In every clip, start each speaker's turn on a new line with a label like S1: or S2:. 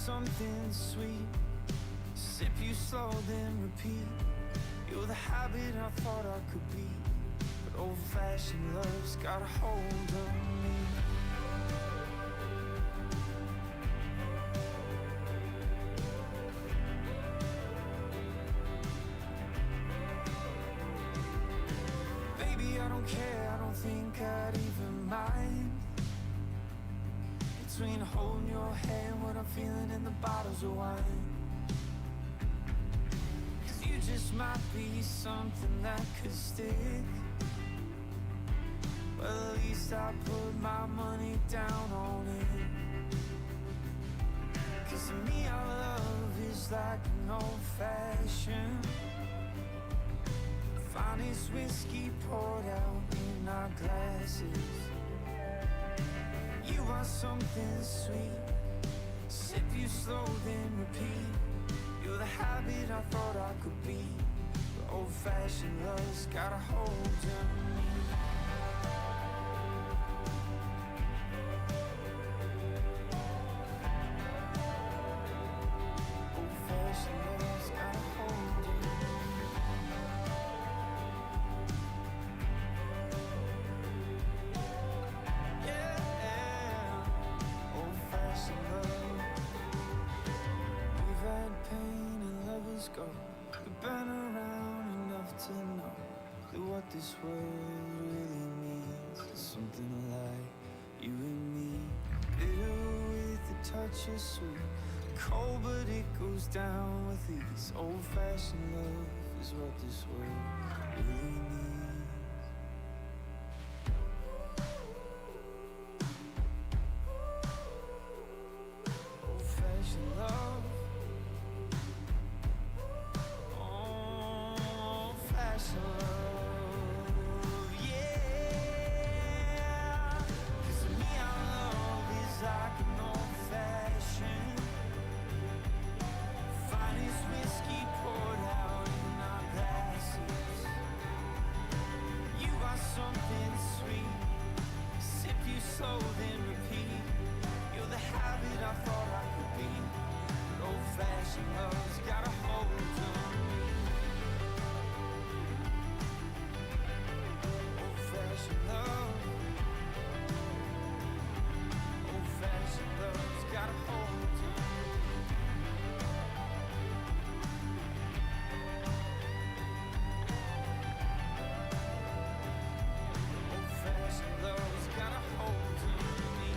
S1: something sweet. Sip you slow, then repeat. You're the habit I thought I could be, but old-fashioned love's got a hold of me. Baby, I don't care, I don't think I'd even mind. Between holding your hand, what I'm feeling in the bottles of wine. Cause you just might be something that could stick. Well, at least I put my money down on it. Cause to me our love is like an old-fashioned finest whiskey poured out in our glasses. You are something sweet. Sip you slow, then repeat. You're the habit I thought I could be, but old-fashioned love's got a hold of me. Old-fashioned love's got a hold of me. We've been around enough to know that what this world really means is something like you and me. Bitter with a touch of sweet, cold but it goes down with ease. Old-fashioned love is what this world really needs. Old-fashioned love. Slow, then repeat. You're the habit I thought I could be, but old-fashioned love's got a hold on me. Old-fashioned love. Old-fashioned love's got a hold on me. Old-fashioned love's got a hold on me.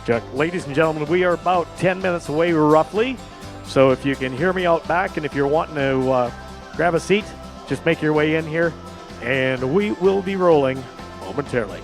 S2: Check. Ladies and gentlemen, we are about 10 minutes away roughly So if you can hear me out back, and if you're wanting to grab a seat, just make your way in here, and we will be rolling momentarily.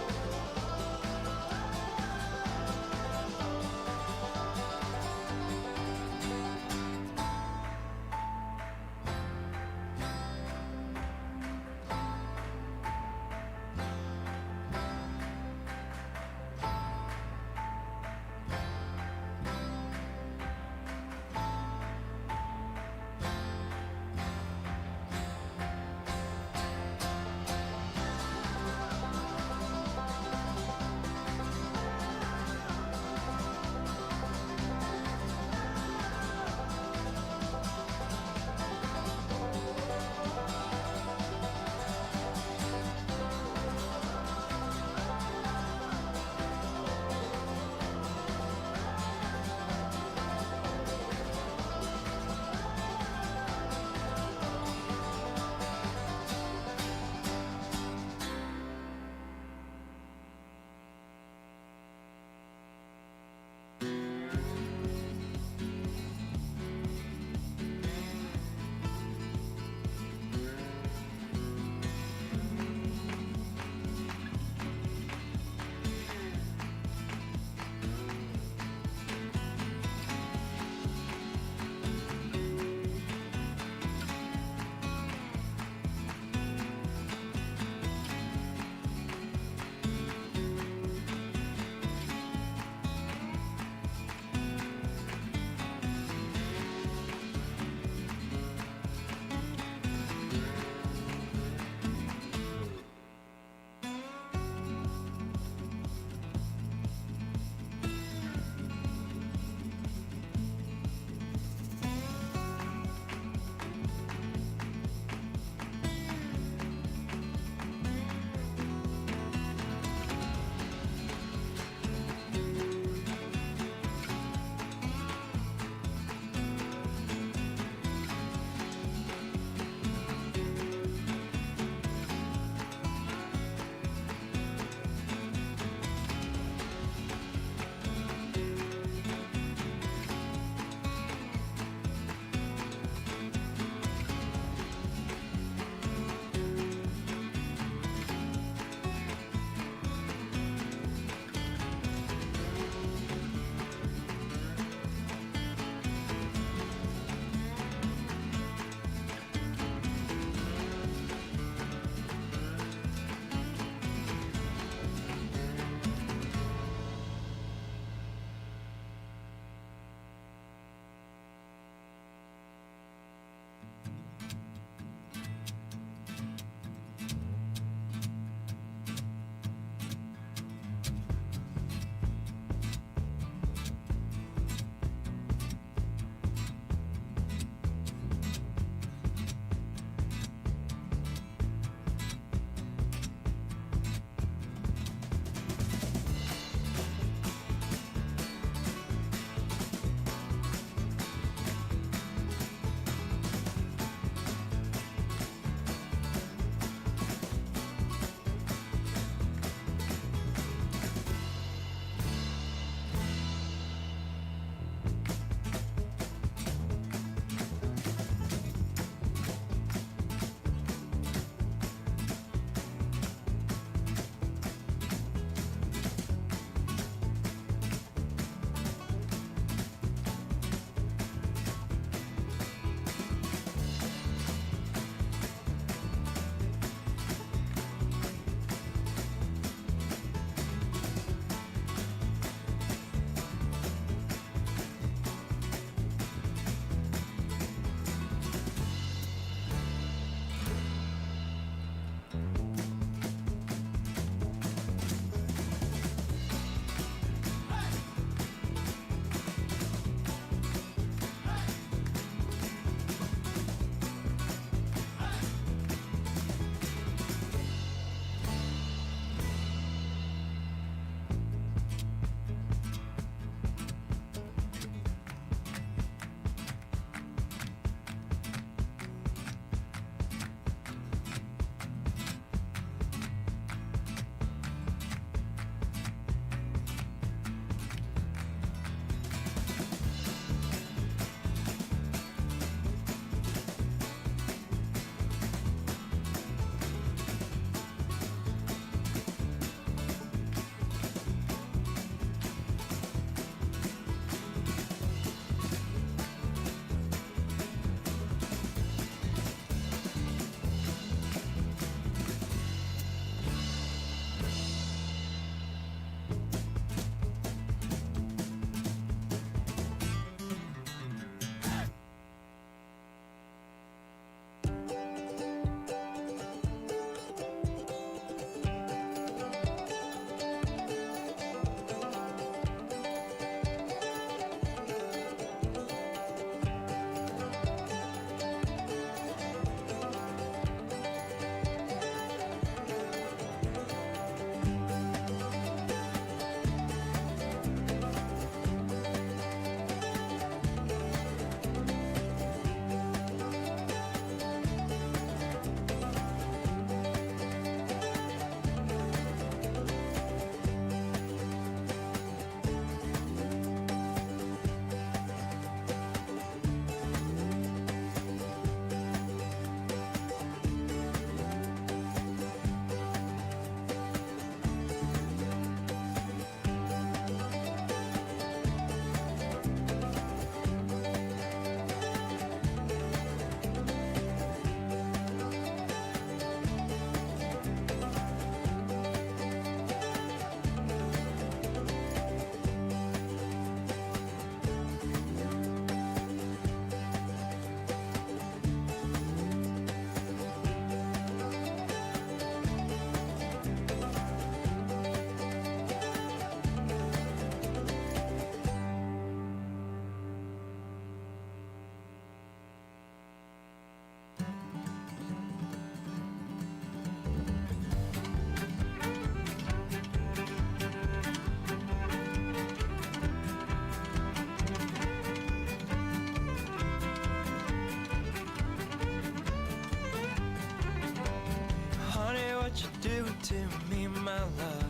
S1: doing to me, my love?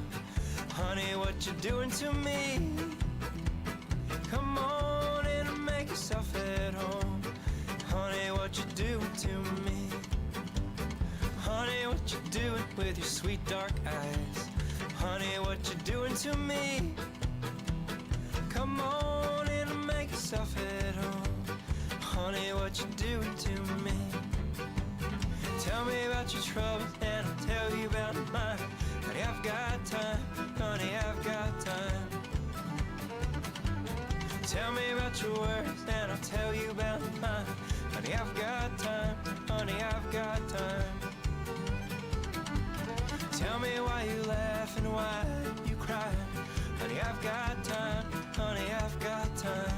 S1: Honey, what you doing to me? Come on in and make yourself at home. Honey, what you doing to me? Honey, what you doing with your sweet dark eyes? Honey, what you doing to me? Come on in and make yourself at home. Honey, what you doing to me? Tell me about your troubles and I'll tell you about mine. Honey, I've got time. Honey, I've got time. Tell me about your worries and I'll tell you about mine. Honey, I've got time. Honey, I've got time. Tell me why you laugh and why you cry. Honey, I've got time. Honey, I've got time.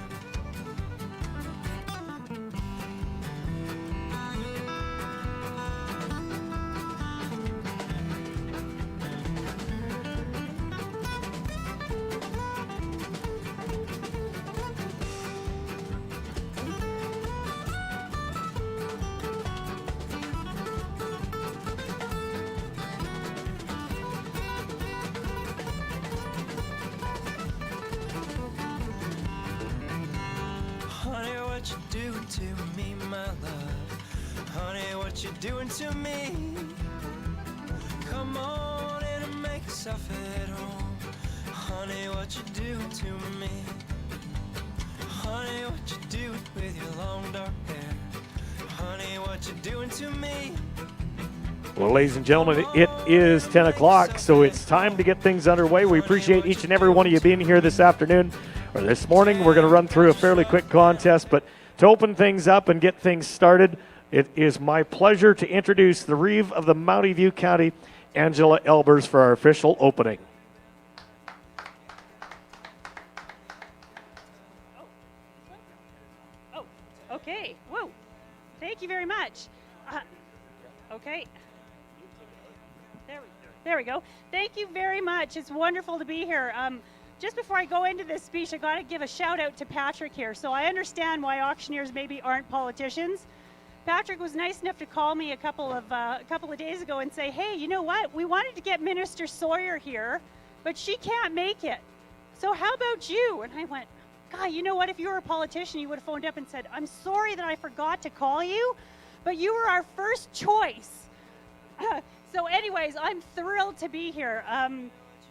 S1: What you doing to me, my love? Honey, what you doing to me? Come on in and make yourself at home. Honey, what you doing to me? Honey, what you doing with your long dark hair? Honey, what you doing to me?
S2: Well, ladies and gentlemen, it is 10 o'clock, so it's time to get things underway. We appreciate each and every one of you being here this afternoon or this morning. We're going to run through a fairly quick contest, but to open things up and get things started, it is my pleasure to introduce the Reeve of the Mountie View County, Angela Elbers, for our official opening.
S3: Oh, okay. Whoa. Thank you very much. Okay. There we go. Thank you very much. It's wonderful to be here. Just before I go into this speech, I got to give a shout out to Patrick here. So I understand why auctioneers maybe aren't politicians. Patrick was nice enough to call me a couple of days ago and say, hey, you know what? We wanted to get Minister Sawyer here, but she can't make it. So how about you? And I went, God, you know what? If you were a politician, you would have phoned up and said, I'm sorry that I forgot to call you, but you were our first choice. So anyways, I'm thrilled to be here.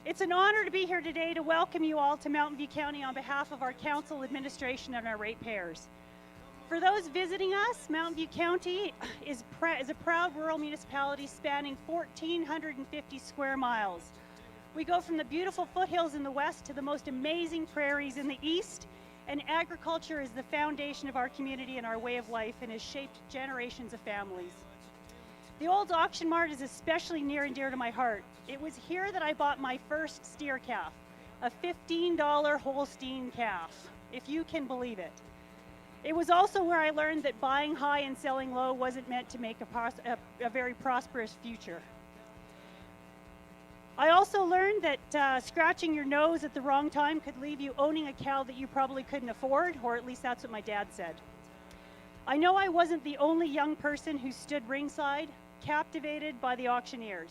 S3: It's an honor to be here today to welcome you all to Mountain View County on behalf of our council, administration, and our ratepayers. For those visiting us, Mountain View County is a proud rural municipality spanning 1,450 square miles. We go from the beautiful foothills in the west to the most amazing prairies in the east, and agriculture is the foundation of our community and our way of life and has shaped generations of families. The old auction mart is especially near and dear to my heart. It was here that I bought my first steer calf, a $15 Holstein calf, if you can believe it. It was also where I learned that buying high and selling low wasn't meant to make a very prosperous future. I also learned that scratching your nose at the wrong time could leave you owning a cow that you probably couldn't afford, or at least that's what my dad said. I know I wasn't the only young person who stood ringside, captivated by the auctioneers.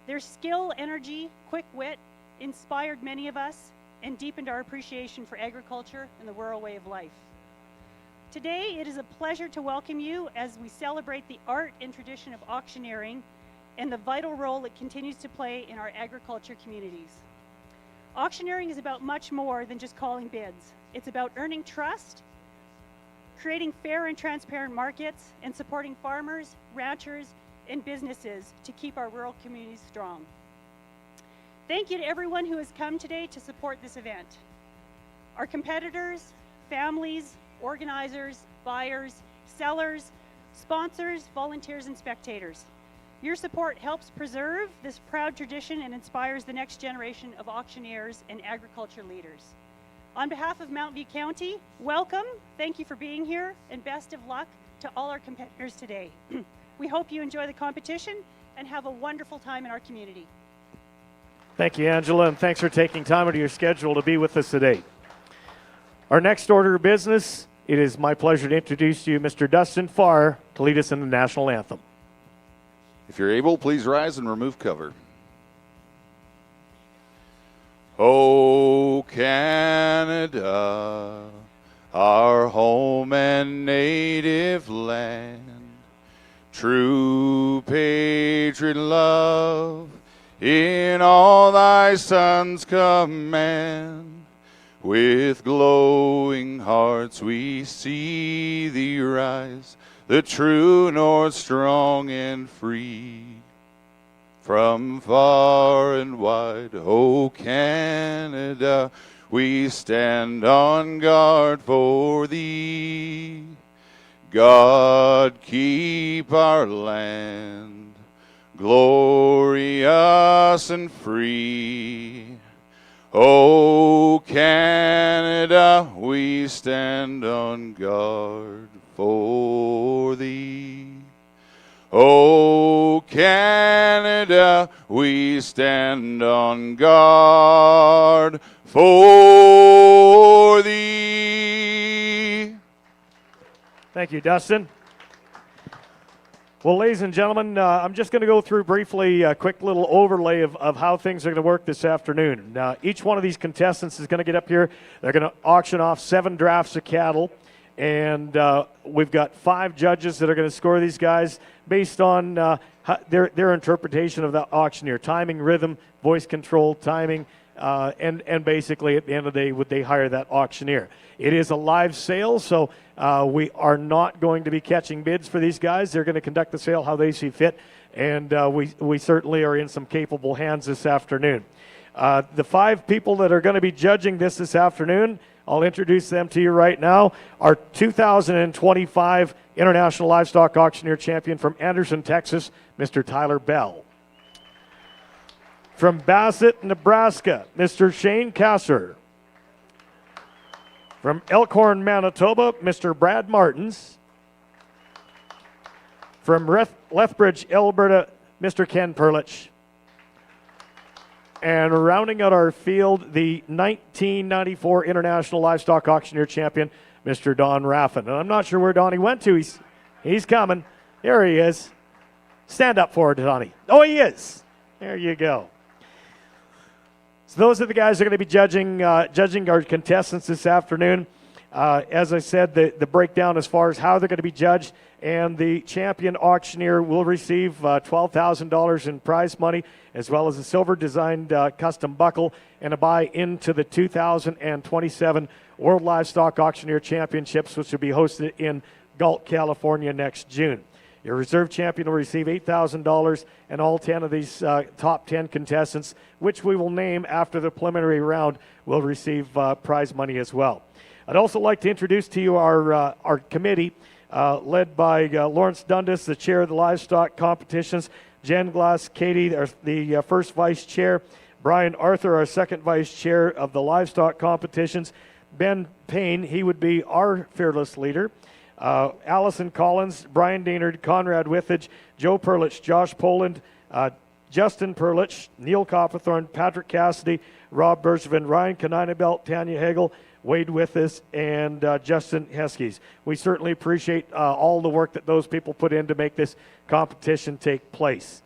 S3: Their skill, energy, quick wit inspired many of us and deepened our appreciation for agriculture and the rural way of life. Today, it is a pleasure to welcome you as we celebrate the art and tradition of auctioneering and the vital role it continues to play in our agriculture communities. Auctioneering is about much more than just calling bids. It's about earning trust, creating fair and transparent markets, and supporting farmers, ranchers, and businesses to keep our rural communities strong. Thank you to everyone who has come today to support this event. Our competitors, families, organizers, buyers, sellers, sponsors, volunteers, and spectators. Your support helps preserve this proud tradition and inspires the next generation of auctioneers and agriculture leaders. On behalf of Mountain View County, welcome, thank you for being here, and best of luck to all our competitors today. We hope you enjoy the competition and have a wonderful time in our community.
S2: Thank you, Angela, and thanks for taking time out of your schedule to be with us today. Our next order of business, it is my pleasure to introduce to you Mr. Dustin Farr to lead us in the national anthem.
S4: If you're able, please rise and remove cover. Oh, Canada, our home and native land, true patriot love in all thy sons command. With glowing hearts we see thee rise, the true north strong and free. From far and wide, O Canada, we stand on guard for thee. God keep our land glorious and free. O Canada, we stand on guard for thee. O Canada, we stand on guard for thee.
S2: Thank you, Dustin. Well, ladies and gentlemen, I'm just going to go through briefly a quick little overlay of how things are going to work this afternoon. Each one of these contestants is going to get up here. They're going to auction off 7 drafts of cattle. And we've got 5 judges that are going to score these guys based on their interpretation of the auctioneer. Timing, rhythm, voice control, timing, and basically at the end of the day, would they hire that auctioneer? It is a live sale, so we are not going to be catching bids for these guys. They're going to conduct the sale how they see fit, and we certainly are in some capable hands this afternoon. The 5 people that are going to be judging this afternoon, I'll introduce them to you right now. Our 2025 International Livestock Auctioneer Champion from Anderson, Texas, Mr. Tyler Bell. From Bassett, Nebraska, Mr. Shane Kasser. From Elkhorn, Manitoba, Mr. Brad Martins. From Lethbridge, Alberta, Mr. Ken Perlich. And rounding out our field, the 1994 International Livestock Auctioneer Champion, Mr. Don Raffin. And I'm not sure where Donnie went to. He's coming. There he is. Stand up for it, Donnie. Oh, he is. There you go. So those are the guys that are going to be judging our contestants this afternoon. As I said, the breakdown as far as how they're going to be judged, and the champion auctioneer will receive $12,000 in prize money, as well as a silver-designed custom buckle and a buy into the 2027 World Livestock Auctioneer Championships, which will be hosted in Galt, California next June. Your reserve champion will receive $8,000, and all 10 of these top 10 contestants, which we will name after the preliminary round, will receive prize money as well. I'd also like to introduce to you our committee, led by Lawrence Dundas, the chair of the livestock competitions, Jen Glass Katie, the first vice chair, Brian Arthur, our second vice chair of the livestock competitions, Ben Payne, he would be our fearless leader, Allison Collins, Brian Daynard, Conrad Withage, Joe Perlich, Josh Poland, Justin Perlich, Neil Copperthorne, Patrick Cassidy, Rob Bergevin, Ryan Kaneinebelt, Tanya Hagel, Wade Withis, and Justin Heskes. We certainly appreciate all the work that those people put in to make this competition take place.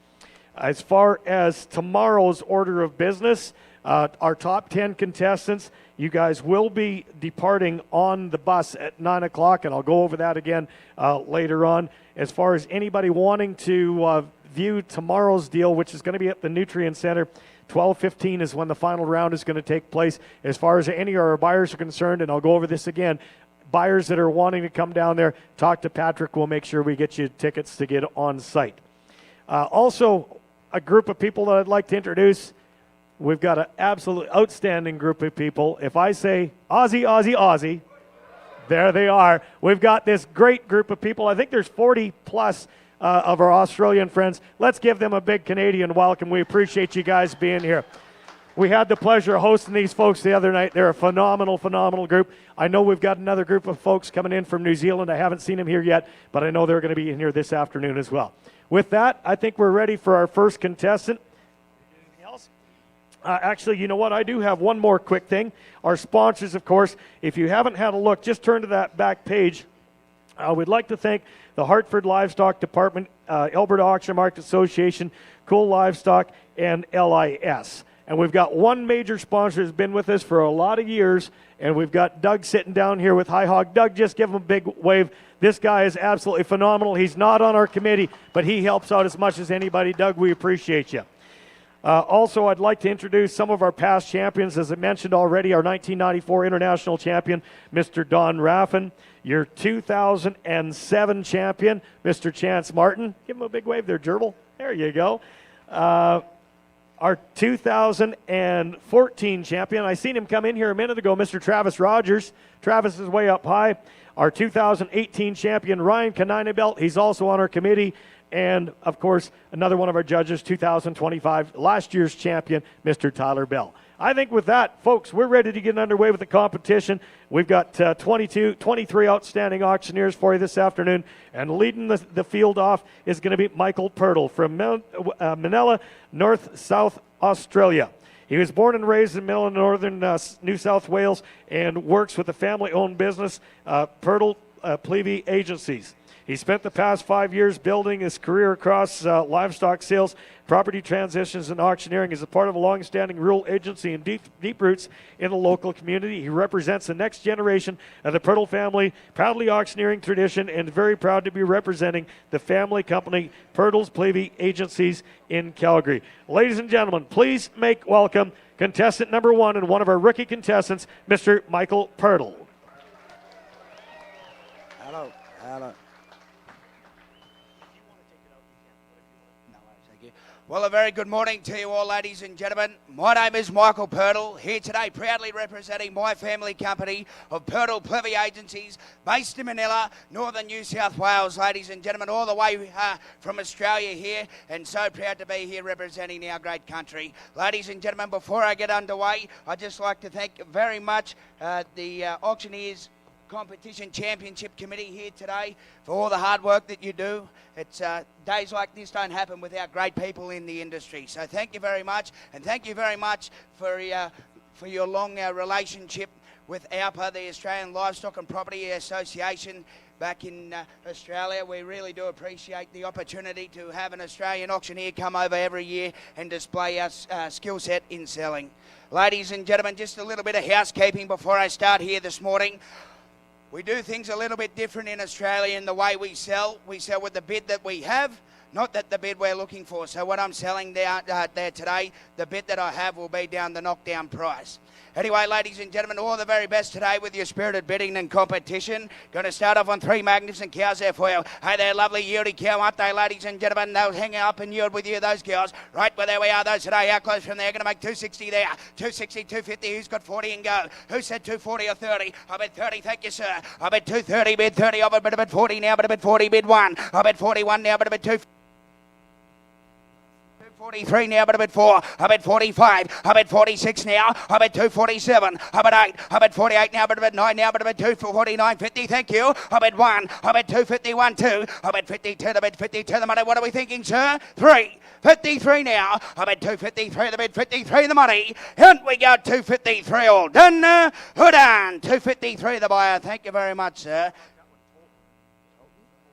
S2: As far as tomorrow's order of business, our top 10 contestants, you guys will be departing on the bus at 9 o'clock, and I'll go over that again later on. As far as anybody wanting to view tomorrow's deal, which is going to be at the Nutrient Center, 12:15 is when the final round is going to take place. As far as any of our buyers are concerned, and I'll go over this again, buyers that are wanting to come down there, talk to Patrick. We'll make sure we get you tickets to get on site. Also, a group of people that I'd like to introduce. We've got an absolutely outstanding group of people. If I say Aussie, Aussie, Aussie, there they are. We've got this great group of people. I think there's 40 plus of our Australian friends. Let's give them a big Canadian welcome. We appreciate you guys being here. We had the pleasure of hosting these folks the other night. They're a phenomenal, phenomenal group. I know we've got another group of folks coming in from New Zealand. I haven't seen them here yet, but I know they're going to be in here this afternoon as well. With that, I think we're ready for our first contestant. Anything else? Actually, you know what? I do have one more quick thing. Our sponsors, of course, if you haven't had a look, just turn to that back page. We'd like to thank the Hartford Livestock Department, Alberta Auction Market Association, Cool Livestock, and LIS. And we've got one major sponsor who's been with us for a lot of years, and we've got Doug sitting down here with High Hog. Doug, just give him a big wave. This guy is absolutely phenomenal. He's not on our committee, but he helps out as much as anybody. Doug, we appreciate you. Also, I'd like to introduce some of our past champions. As I mentioned already, our 1994 international champion, Mr. Don Raffin. Your 2007 champion, Mr. Chance Martin. Give him a big wave there, Gerbil. There you go. Our 2014 champion, I seen him come in here a minute ago, Mr. Travis Rogers. Travis is way up high. Our 2018 champion, Ryan Kaneinebelt. He's also on our committee. And, of course, another one of our judges, 2025, last year's champion, Mr. Tyler Bell. I think with that, folks, we're ready to get underway with the competition. We've got 23 outstanding auctioneers for you this afternoon. And leading the field off is going to be Michael Pirtle from Manila, North-South Australia. He was born and raised in Manila, northern New South Wales, and works with a family-owned business, Pirtle Plevy Agencies. He spent the past 5 years building his career across livestock sales, property transitions, and auctioneering as a part of a long-standing rural agency and deep roots in the local community. He represents the next generation of the Pirtle family, proudly auctioneering tradition, and very proud to be representing the family company, Pirtle's Plevy Agencies in Calgary. Ladies and gentlemen, please make welcome contestant number 1 and one of our rookie contestants, Mr. Michael Pirtle.
S5: Hello. Well, a very good morning to you all, ladies and gentlemen. My name is Michael Pirtle, here today proudly representing my family company of Pirtle Plevy Agencies, based in Manila, northern New South Wales, ladies and gentlemen, all the way from Australia here, and so proud to be here representing our great country. Ladies and gentlemen, before I get underway, I'd just like to thank very much the Auctioneers Competition Championship Committee here today for all the hard work that you do. It's days like this don't happen without great people in the industry. So thank you very much, and thank you very much for your long relationship with AUPA, the Australian Livestock and Property Association back in Australia. We really do appreciate the opportunity to have an Australian auctioneer come over every year and display our skill set in selling. Ladies and gentlemen, just a little bit of housekeeping before I start here this morning. We do things a little bit different in Australia in the way we sell. We sell with the bid that we have, not that the bid we're looking for. So what I'm selling there today, the bid that I have will be down the knockdown price. Anyway, ladies and gentlemen, all the very best today with your spirited bidding and competition. Going to start off on 3 magnificent cows there for you. Hey, they're lovely yieldy cow, aren't they, ladies and gentlemen? They'll hang up and yield with you, those cows. Right, well, there we are, those today. How close from there? Going to make 260 there. 260, 250. Who's got 40 and go? Who said 240 or 30? I bet 30, thank you, sir. I bet 230, bid 30. I bet 40 now, but I bet 40, bid 1. I bet 41 now, but I bet 2. 43 now, but I bet 4. I bet 45. I bet 46 now. I bet 247. I bet 8. I bet 48 now, but I bet 9 now, but I bet 249. 50. Thank you. I bet 1. I bet 251. 2. I bet 52. I bet 52. The money. What are we thinking, sir? 3. 53 now. I bet 253. The bet 53. The money. And we got 253 all done. Who done? 253 the buyer. Thank you very much, sir.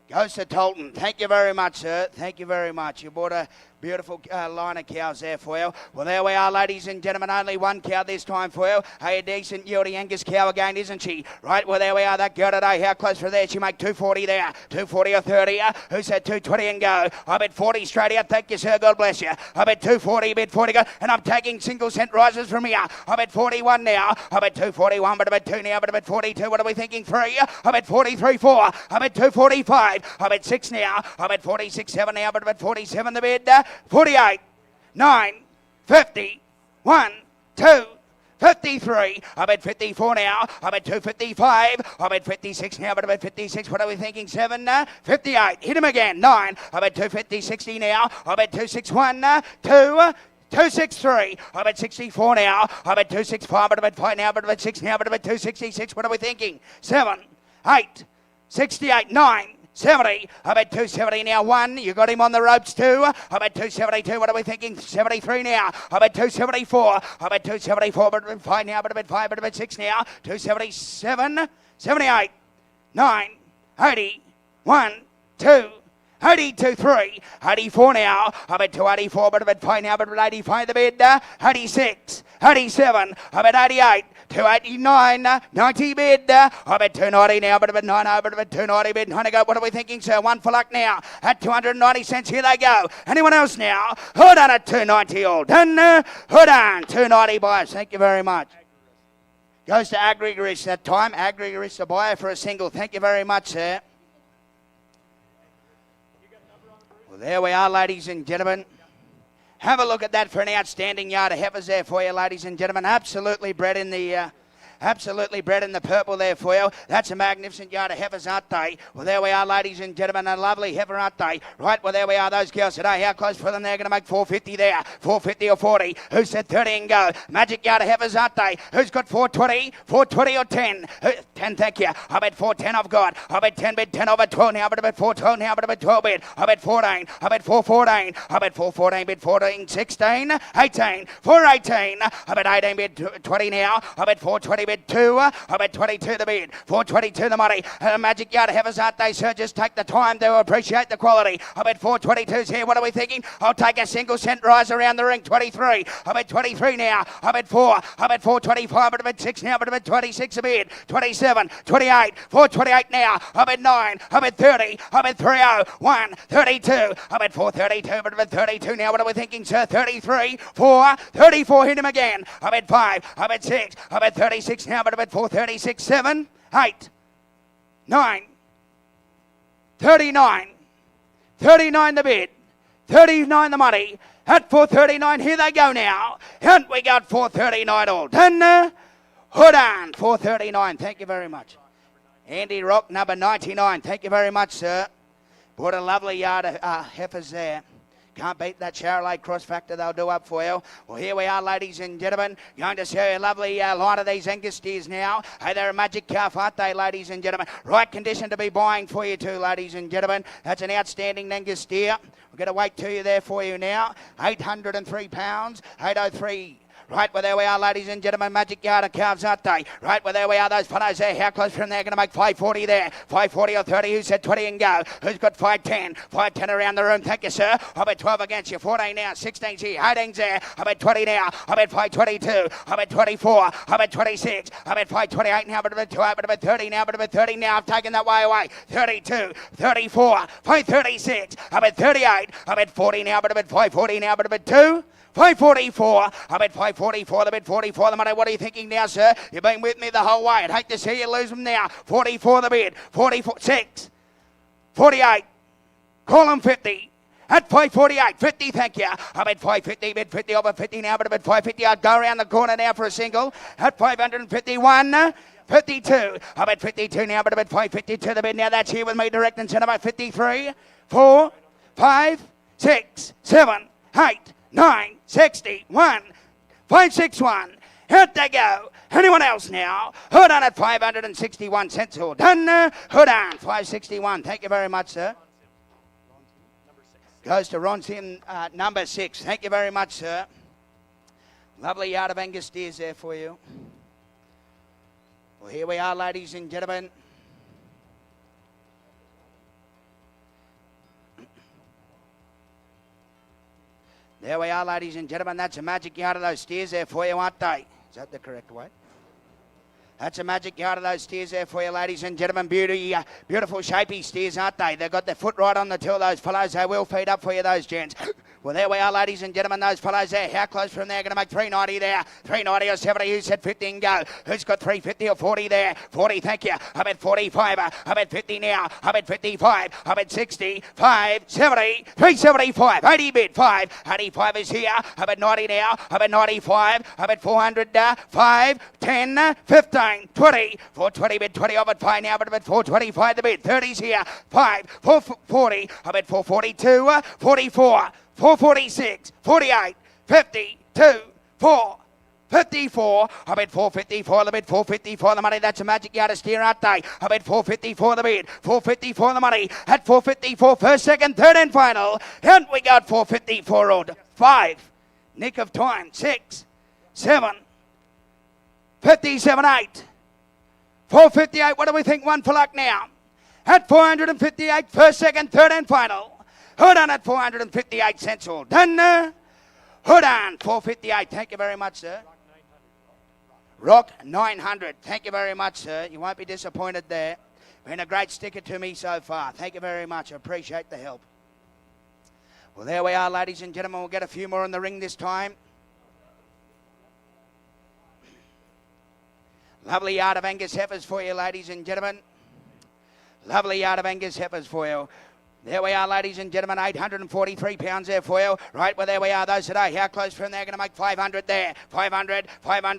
S5: Goes to Tolton. Thank you very much, sir. Thank you very much. You bought a beautiful line of cows there for you. Well, there we are, ladies and gentlemen. Only one cow this time for you. Hey, a decent yieldy Angus cow again, isn't she? Right, well, there we are. That girl today. How close for there? She make 240 there. 240 or 30. Who said 220 and go? I bet 40 straight out. Thank you, sir. God bless you. I bet 240, bid 40 go. And I'm taking single cent rises from here. I bet 41 now. I bet 241, but I bet 2 now, but I bet 42. What are we thinking? 3. I bet 43, 4. I bet 245. I bet 6 now. I bet 46, 7 now, but I bet 47 the bid. 48, 9, 50, 1, 2, 53. I bet 54 now. I bet 255. I bet 56 now, but I bet 56. What are we thinking? 7, 58. Hit him again. 9. I bet 250, 60 now. I bet 261, 2. 263. I bet 64 now. I bet 265, but I bet 5 now, but I bet 6 now, but I bet 266. What are we thinking? 7, 8, 68, 9. 70. I bet 270 now. 1. You got him on the ropes. 2. I bet 272. What are we thinking? 73 now. I bet 274. I bet 274. But I bet 5 now. But I bet 5. But I bet 6 now. 277. 78. 9. 80, 1, 2, 82, 3, 84 now, I'm at 284, but I'm at 5 now, but I'm at 85 the bid, 86, 87, I'm at 88, 289, 90 bid, I'm at 290 now, but I'm at 90, but I'm at 290 bid, 90 go, what are we thinking, sir? One for luck now, at 290 cents, here they go. Anyone else now? Hold on at 290 all done, hold on, 290 buyers, thank you very much. Goes to Agrigaris that time, Agrigaris a buyer for a single, thank you very much, sir. Well, there we are, ladies and gentlemen. Have a look at that for an outstanding yard of heifers there for you, ladies and gentlemen. Absolutely bred in the purple there for you. That's a magnificent yard of heifers, aren't they? Well, there we are, ladies and gentlemen. A lovely heifer, aren't they? Right, well, there we are, those girls today. How close for them? They're going to make 450 there. 450 or 40. Who said 30 and go? Magic yard of heifers, aren't they? Who's got 420? 420 or 10? 10, thank you. I bet 410 I've got. I bet 10 bid, 10 over 12 now. I bet 412 now. I bet 12 bid. I bet 14. I bet 414. I bet 414 bid, 14, 16, 18, 418. I bet 18 bid, 20 now. I bet 420 bid, 2. I bet 22 the bid. 422 the money. Magic yard of heifers, aren't they, sir? Just take the time to appreciate the quality. I bet 422's here. What are we thinking? I'll take a single cent rise around the ring. 23. I bet 23 now. I bet 4. I bet 425. But I bet 6 now. But I bet 26 a bid. 27. 28. 428 now. I bet 9. I bet 30. I bet 30. 1. 32. I bet 432. But I bet 32 now. What are we thinking, sir? 33. 4. 34. Hit him again. I bet 5. I bet 6. I bet 36 now. But I bet 436. 7. 8. 9. 39. 39 the bid. 39 the money. At 439, here they go now. And we got 439 all done. Hold on, 439. Thank you very much. Andy Rock, number 99. Thank you very much, sir. Bought a lovely yard of heifers there. Can't beat that Charolais cross factor, they'll do up for you. Well, here we are, ladies and gentlemen. Going to show you a lovely line of these Angus steers now. Hey, they're a magic calf, aren't they, ladies and gentlemen? Right condition to be buying for you too, ladies and gentlemen. That's an outstanding Angus steer. We're going to wait to you there for you now. 803 pounds, 803. Right, well, there we are, ladies and gentlemen. Magic yard of calves, aren't they? Right, well, there we are, those fellows there. How close from there? Going to make 540 there. 540 or 30. Who said 20 and go? Who's got 510? 510 around the room. Thank you, sir. I bet 12 against you. 14 now. 16's here. 18's there. I bet 20 now. I bet 522. I bet 24. I bet 26. I bet 528 now. But I bet 28. But I bet 30 now. But I bet 30 now. I've taken that way away. 32. 34. 536. I bet 38. I bet 40 now. But I bet 540 now. But I bet 2. 544. I bet 544. The bid 44. The money. What are you thinking now, sir? You've been with me the whole way. I'd hate to see you lose them now. 44 the bid. 46. 48. Call them 50. At 548, 50, thank you. I bet 550, bid 50 over 50 now, but I bet 550. I'd go around the corner now for a single. At 551. 52. I bet 52 now, but I bet 552 the bid now. That's here with me direct and centre by 53. 4, 5, 6, 7, 8, 9, 61, 561. Out they go. Anyone else now? Hold on at 561 cents. All done. Hold on. 561. Thank you very much, sir. Goes to Ron Sim, number 6. Thank you very much, sir. Lovely yard of Angus steers there for you. Well, here we are, ladies and gentlemen. There we are, ladies and gentlemen. That's a magic yard of those steers there for you, aren't they? Is that the correct way? That's a magic yard of those steers there for you, ladies and gentlemen. Beautiful, shapy steers, aren't they? They've got their foot right on the till, those fellows. They will feed up for you, those gents. Well, there we are, ladies and gentlemen. Those fellows there. How close from there? Going to make 390 there. 390 or 70. Who said 50 and go? Who's got 350 or 40 there? 40, thank you. I bet 45. I bet 50 now. I bet 55. I bet 60. 5, 70. 375. 80 bid. 5. 85 is here. I bet 90 now. I bet 95. I bet 400. 5, 10, 15, 20. 420 bid. 20. I bet 5 now. But I bet 425 the bid. 30's here. 5, 440. I bet 442. 44. 446, 48, 52, 4, 54. I bet 454 the bid, 454 the money. That's a magic yard of steer, aren't they? I bet 454 the bid, 454 the money. At 454, first, second, third and final. And we got 454 odd. 5, nick of time, 6, 7, 57, 8, 458. What do we think? One for luck now. at 458, first, second, third and final. Hold on at 458 cents all done. Hold on, 458. Thank you very much, sir. Rock 900. Thank you very much, sir. You won't be disappointed there. Been a great sticker to me so far. Thank you very much. I appreciate the help. Well, there we are, ladies and gentlemen. We'll get a few more in the ring this time. Lovely yard of Angus heifers for you, ladies and gentlemen. Lovely yard of Angus heifers for you. There we are, ladies and gentlemen, 843 pounds there for you. Right, well, there we are, those today. How close from there? Going to make 500 there. 500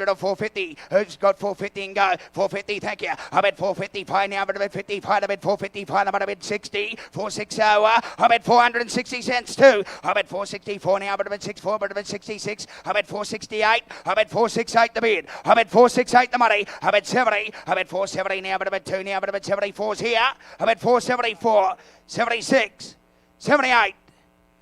S5: or 450. Who's got 450 and go? 450, thank you. I bet 450, pie now, but I bet 50, pie, I bet 450, pie, I bet 60, 460, I bet 460 cents too. I bet 464 now, but I bet 64, but I bet 66. I bet 468, I bet 468 the bid. I bet 468 the money. I bet 70, I bet 470 now, but I bet 2 now, but I bet 74's here. I bet 474. 76, 78,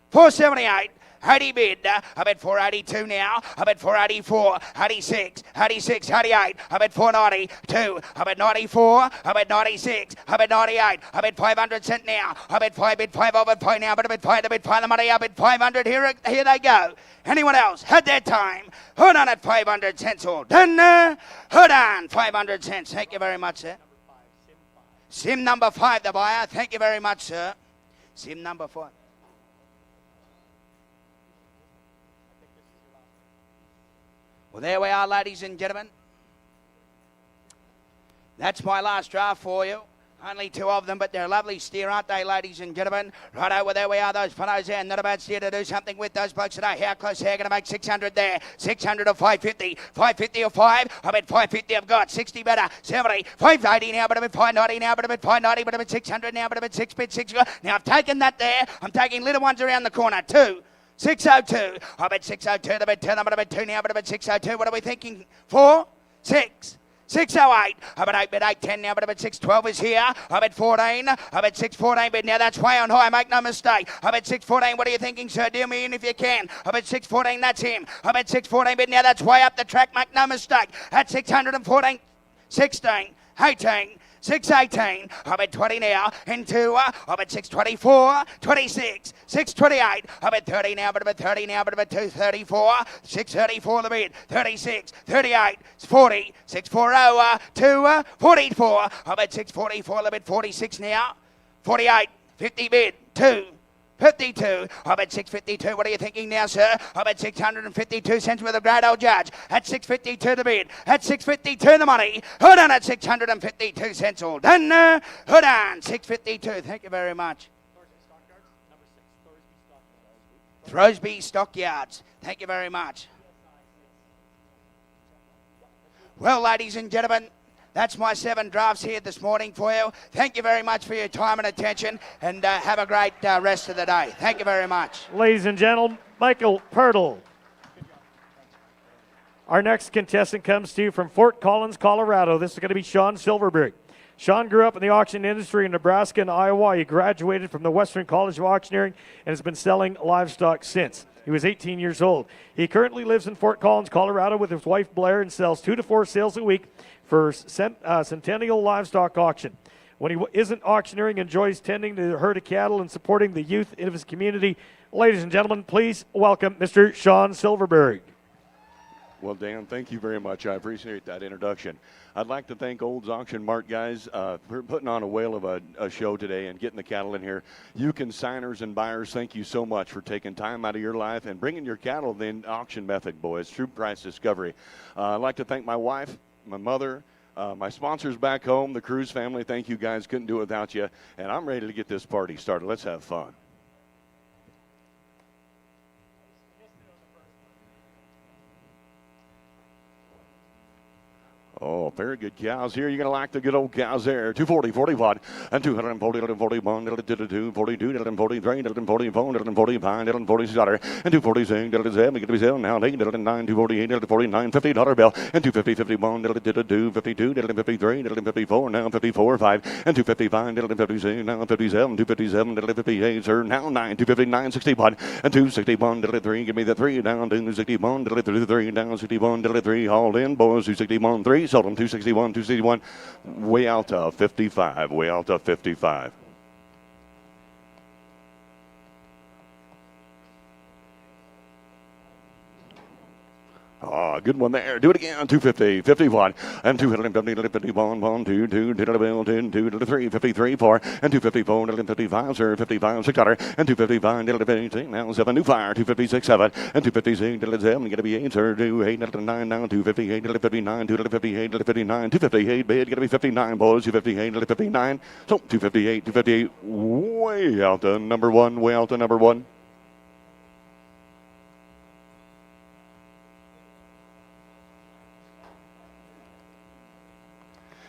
S5: 478, 80 bid. I bet 482 now. I bet 484, 86, 86, 88. I bet 492. I bet 94. I bet 96. I bet 98. I bet 500 cent now. I bet 5 bid 5 over 5 now. But I bet 5. I bet 5 the money. I bet 500. Here they go. Anyone else had their time? Hold on at 500 cents all done. Hold on, 500 cents. Thank you very much, sir. Sim number 5, the buyer. Thank you very much, sir. Sim number 5. Well, there we are, ladies and gentlemen. That's my last draft for you. Only 2 of them, but they're a lovely steer, aren't they, ladies and gentlemen? Righto, well, there we are, those fellows there. Not a bad steer to do something with those blokes today. How close they're going to make 600 there. 600 or 550. 550 or 5. I bet 550 I've got. 60 better. 70. 580 now, but I bet 590 now, but I bet 590, but I bet 600 now, but I bet 6 bid 6. Now, I've taken that there. I'm taking little ones around the corner. 2. 602. I bet 602. I bet 10. I bet 2 now, but I bet 602. What are we thinking? 4. 6. 608. I bet 8 bid 810 now, but I bet 612 is here. I bet 14. I bet 614 bid now. That's way on high. Make no mistake. I bet 614. What are you thinking, sir? Deal me in if you can. I bet 614. That's him. I bet 614 bid now. That's way up the track. Make no mistake. At 614. 16. 18. 618, I bet 20 now, and 2, I bet 624, 26, 628, I bet 30 now, but I bet 30 now, but I bet 234, 634 the bid, 36, 38, 40, 640, 2, 44, I bet 644 the bid, 46 now, 48, 50 bid, 2, 52. I bet 652. What are you thinking now, sir? I bet 652 cents with a great old judge. At 652 the bid. At 652 the money. Hold on at 652 cents all done. Hold on. 652. Thank you very much. Throsby Stockyards. Thank you very much. Well, ladies and gentlemen, that's my 7 drafts here this morning for you. Thank you very much for your time and attention, and have a great rest of the day. Thank you very much.
S2: Ladies and gentlemen, Michael Pirtle. Our next contestant comes to you from Fort Collins, Colorado. This is going to be Sean Silverberg. Sean grew up in the auction industry in Nebraska and Iowa. He graduated from the Western College of Auctioneering and has been selling livestock since. He was 18 years old. He currently lives in Fort Collins, Colorado with his wife Blair and sells 2 to 4 sales a week for Centennial Livestock Auction. When he isn't auctioneering, enjoys tending to the herd of cattle and supporting the youth in his community. Ladies and gentlemen, please welcome Mr. Sean Silverberg.
S6: Well, Dan, thank you very much. I appreciate that introduction. I'd like to thank Olds Auction Mart guys for putting on a whale of a show today and getting the cattle in here. You consigners and buyers, thank you so much for taking time out of your life and bringing your cattle the auction method, boys. True price discovery. I'd like to thank my wife, my mother, my sponsors back home, the Cruz family. Thank you guys. Couldn't do it without you. And I'm ready to get this party started. Let's have fun. Oh, very good cows here. You're going to like the good old cows there. 240, 40 watt, and 240, 41, 42, 42, 43, 44, 45, 46 dollar, and 247, 7, now 8, 9, 248, 49, $50 bill, and 250, 51, 52, 53, 54, now 54, 5, and 255, 56, now 57, 257, 58, sir, now 9, 259, 61, and 261, 3, give me the 3, down, 261, 3, down, 61, 3, all in, boys, 261, 3, sold them. 261, 261, way out to 55, way out to 55. Oh, good one there. Do it again. 250, 51, and 250, 51, 1, 2, 2, 2, 2, 2, 3, 53, 4, and 254, 55, sir, 55, 600, and 255, 56, now 7, new fire, 256, 7, and 256, 7, get to be 8, sir, 28, 9, now 258, 59, 258, 59, 258, bid, get to be 59, boys, 258, 59, so 258, 258, way out to number 1, way out to number 1.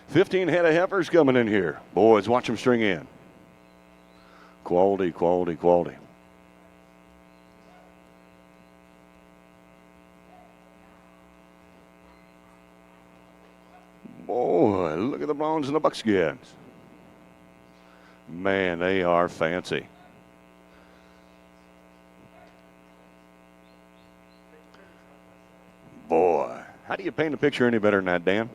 S6: 15 head of heifers coming in here. Boys, watch them string in. Quality, quality, quality. Boy, look at the blondes and the buckskins. Man, they are fancy. Boy, how do you paint a picture any better than that, Dan?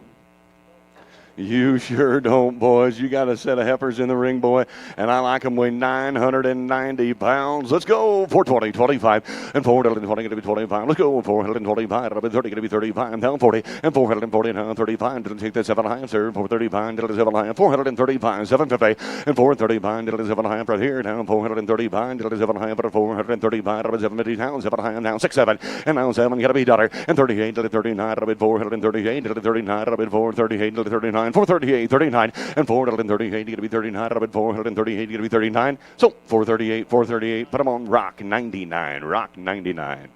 S6: You sure don't, boys. You got a set of heifers in the ring, boy, and I like them weigh 990 pounds. Let's go. 420, 25, and 420, going to be 25. Let's go. 425, 30, going to be 35, down 40, and 440, down 35. Didn't take that 7 high, sir. 435, did 7 high, 435, 750, and 435, did 7 high right here, down 435, did 7 high, but 435, 750, down 7 high, down 6, 7, and now 7, got to be daughter, and 38, did 39, 438, did 39, 438, did 39. 438, 39, and 438, you're going to be 39, 438, you're going to be 39. So 438, put them on Rock 99, Rock 99.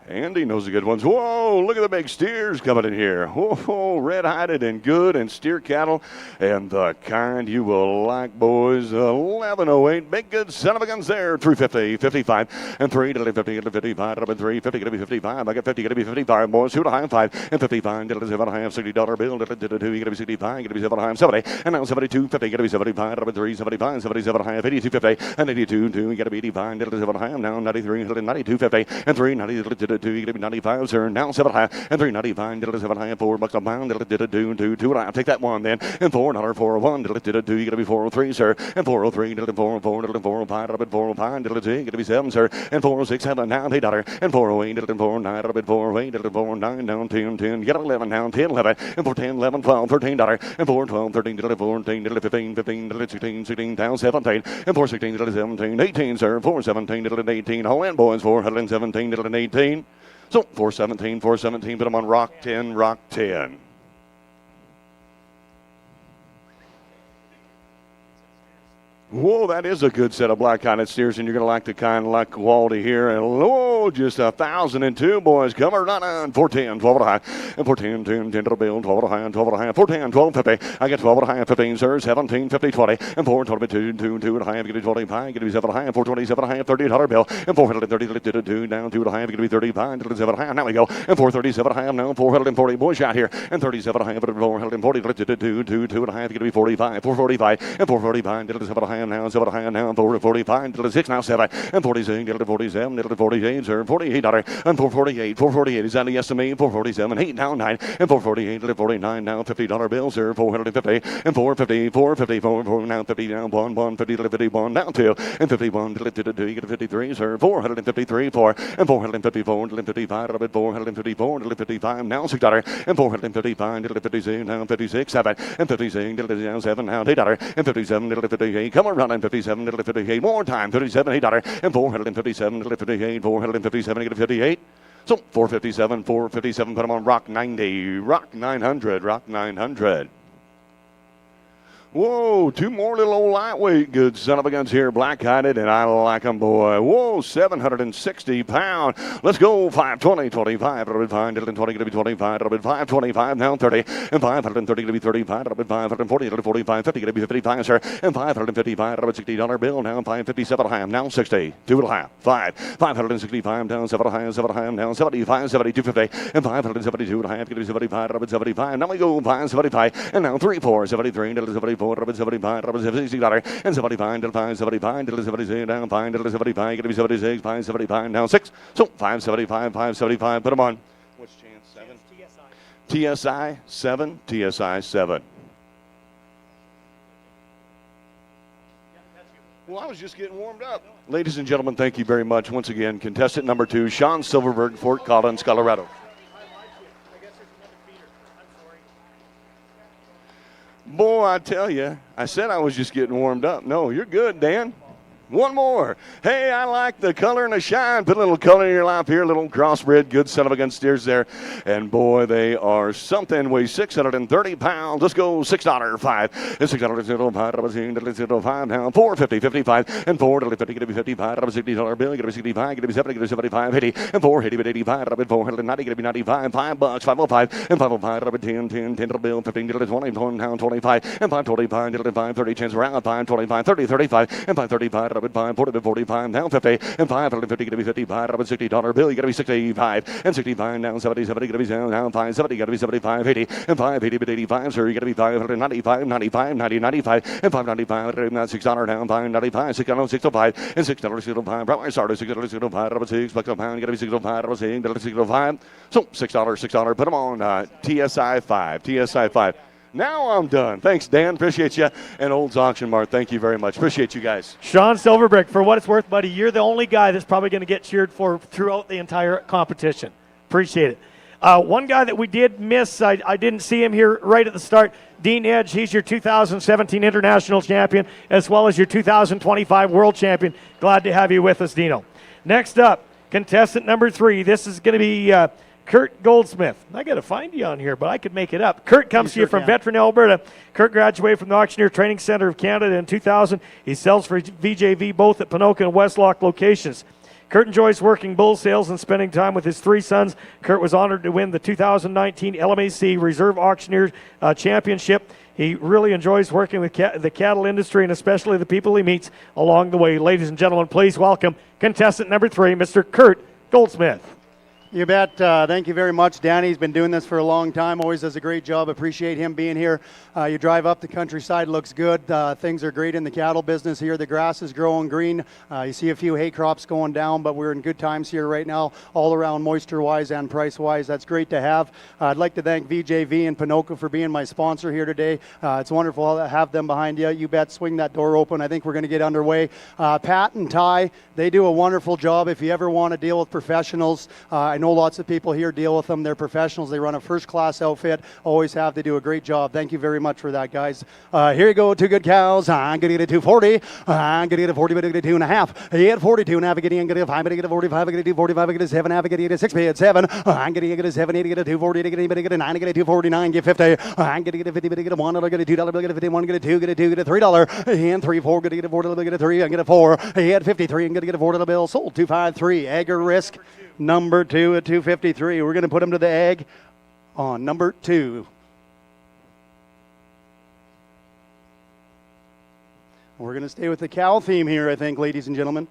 S6: Andy knows the good ones. Whoa, look at the big steers coming in here. Whoa, red-hided and good and steer cattle and the kind you will like, boys. 1108, big good son of a guns there. 350, 55, and 3 to 50, 55, 350, going to be 55. I got 50, going to be 55, boys. 2 to high 5, and 55, to 7 high, $60 bill, to 2, you're going to be 65, going to be 7 high, 70, and now 72, 50, going to be 75, 3, 75, 77 high, 82, 50, and 82, 2, you got to be 85, to 7 high, now 93, 92, 50, and 3, 90, 2, you get to be 95, sir. Now 7 high, and 395, did 7 high, $4 a pound, did it do, 2, and I'll take that one then, and $4.41, did it do, you get to be 403, sir, and 403, did it 404, did it 405, did it 405, did it do, you get to be 7, sir, and 406, 7, now $8, and 408, did it 49, did it 408, did it 49, down 10, get 11, now 10, 11, and 410, 11, 12, $13, and 412, 13, did it 14, did it 15, 15, did it 16, 16, down 17, and 416, did it 17, 18, sir, 417, did it 18, all in, boys, 417, did it 18. So 417, put them on Rock 10, Rock 10. Whoa, that is a good set of black-eyed steers, and you're going to like the kind of like quality here. And oh, just 1,002, boys. Come right on. 410, 12 at a high, and 410, 10 to the bill, 12 at a high, and 12 at a high, 410, 12, 50. I get 12 at a high, 15, sir, 17, 50, 20, and 422, 2 at a high, get to 25, get to be 7 at a high, and 427 at a high, $38 bill, and 430, down 2 at a high, get to be 35, get to 7 at a high. Now we go, and 437 at a high, now 440, boys out here, and 37 at a high, but 440, 2 at a high, get to be 45, 445, and 445, get to 7 at a high, now 7 at a high, now 45, get to 6, now 7, and 46, get to 47, get to 48, sir, $48, and 448, is that a yes to me? 447, 8, now 9, and 448, get to 49, now $50 bills, sir, 450, and 450, 4, now 50, now 1, 50, 51, now 2, and 51, you get to 53, sir, 453, 4, and 454, 55, 454, 55, now $6, and 455, 56, now 56, 7, and 56, now 7, now $8, and 57, 58, come around, 57, 58, more time, 57, $8, and 457, 58, 457, get to 58. So 457, put them on Rock 90, Rock 900, Rock 900. Whoa, 2 more little old lightweight good son of a guns here, black-eyed, and I like them, boy. Whoa, 760 pound. Let's go, 520, 25, 20, going to be 25, 525, now 30, and 530, going to be 35, 540, 45, 50, going to be 55, sir, and 555, $60 bill, now 557 high, now 60, 2 and a half, 565, down 7 high, now 75, 72, 50, and 572 and a half, going to be 75, 75, now we go, 575, and now 3, 4, 73, 75, 74, rubber 75, rubber $60, and 75 to 575 to 76 down, 5 to 75, going to be 76, 575 down 6. So 575, 575, put them on. What's chance? 7? TSI 7, TSI 7. Well, I was just getting warmed up. Ladies and gentlemen, thank you very much. Once again, contestant number 2, Sean Silverberg, Fort Collins, Colorado. Boy, I tell you, I said I was just getting warmed up. No, you're good, Dan. One more. Hey, I like the color and the shine. Put a little color in your life here. A little crossbred, good son of a gun steers there. And boy, they are something. Weigh 630 pounds. Let's go $6.05. $6.05 now. 450, 55, and 450. Going to be 55. $60 bill. Going to be 65. Going to be 70. Going to be 75. 80 and 480, 85. 490. Going to be 95. $5. 505 and 505. 10, 10, 10 bill. 15 to 20. 25 and 525 to 530. Chance around 525, 30, 35 and 535. 5, 40, 45, now 50, and 5, 50, going to be 55, $60 bill, you got to be 65, and 65, now 70, 70, going to be now 5, 70, got to be 75, 80, and 580, but 85, sir, you got to be 595, 95, 90, 95, and 595, $6 down, 595, $6, 605, and $6, 605, probably started $6, 605, $6 a pound, you got to be 605, $605, so $6, put them on TSI 5, TSI 5. Now I'm done. Thanks, Dan. Appreciate you. And Olds Auction Mart, thank you very much. Appreciate you guys.
S2: Sean Silverbrick, for what it's worth, buddy, you're the only guy that's probably going to get cheered for throughout the entire competition. Appreciate it. One guy that we did miss, I didn't see him here right at the start, Dean Edge. He's your 2017 International Champion as well as your 2025 World Champion. Glad to have you with us, Dino. Next up, contestant number 3. This is going to be Kurt Goldsmith. I got to find you on here, but I could make it up. Kurt comes to you from Veteran, Alberta. Kurt graduated from the Auctioneer Training Center of Canada in 2000. He sells for VJV both at Ponoka and Westlock locations. Kurt enjoys working bull sales and spending time with his 3 sons. Kurt was honored to win the 2019 LMAC Reserve Auctioneer Championship. He really enjoys working with the cattle industry and especially the people he meets along the way. Ladies and gentlemen, please welcome contestant number 3, Mr. Kurt Goldsmith.
S7: You bet. Thank you very much, Danny. He's been doing this for a long time. Always does a great job. Appreciate him being here. You drive up the countryside, looks good. Things are great in the cattle business here. The grass is growing green. You see a few hay crops going down, but we're in good times here right now, all around moisture-wise and price-wise. That's great to have. I'd like to thank VJV and Ponoka for being my sponsor here today. It's wonderful to have them behind you. You bet. Swing that door open. I think we're going to get underway. Pat and Ty, they do a wonderful job. If you ever want to deal with professionals, I know lots of people here deal with them. They're professionals. They run a first-class outfit. Always have. They do a great job. Thank you very much for that, guys. Here you go. 2 good cows. I'm going to get a 240. I'm going to get a 40, but I'm going to get a 2.5. He had 42 and a half. I'm going to get a 5. I'm going to get a 45. I'm going to get a 45. I'm going to get a 7. I'm going to get a 6. At 7. I'm going to get a 7. I'm going to get a 240. I'm going to get a 9. I'm going to get a 249. Get 50. I'm going to get a 50. But I get a 1. I'm going to get a $2. I'm going to get a 51. Get a 2. Get a 2. Get a $3. And 3, 4. Going to get a 4. I'm going to get a 3. I'm going to get a 4. He had 53. I'm going to get a $4 bill. Sold 253. Agger risk number 2 at 253. We're going to put him to the egg on number 2. We're going to stay with the cow theme here, I think, ladies and gentlemen.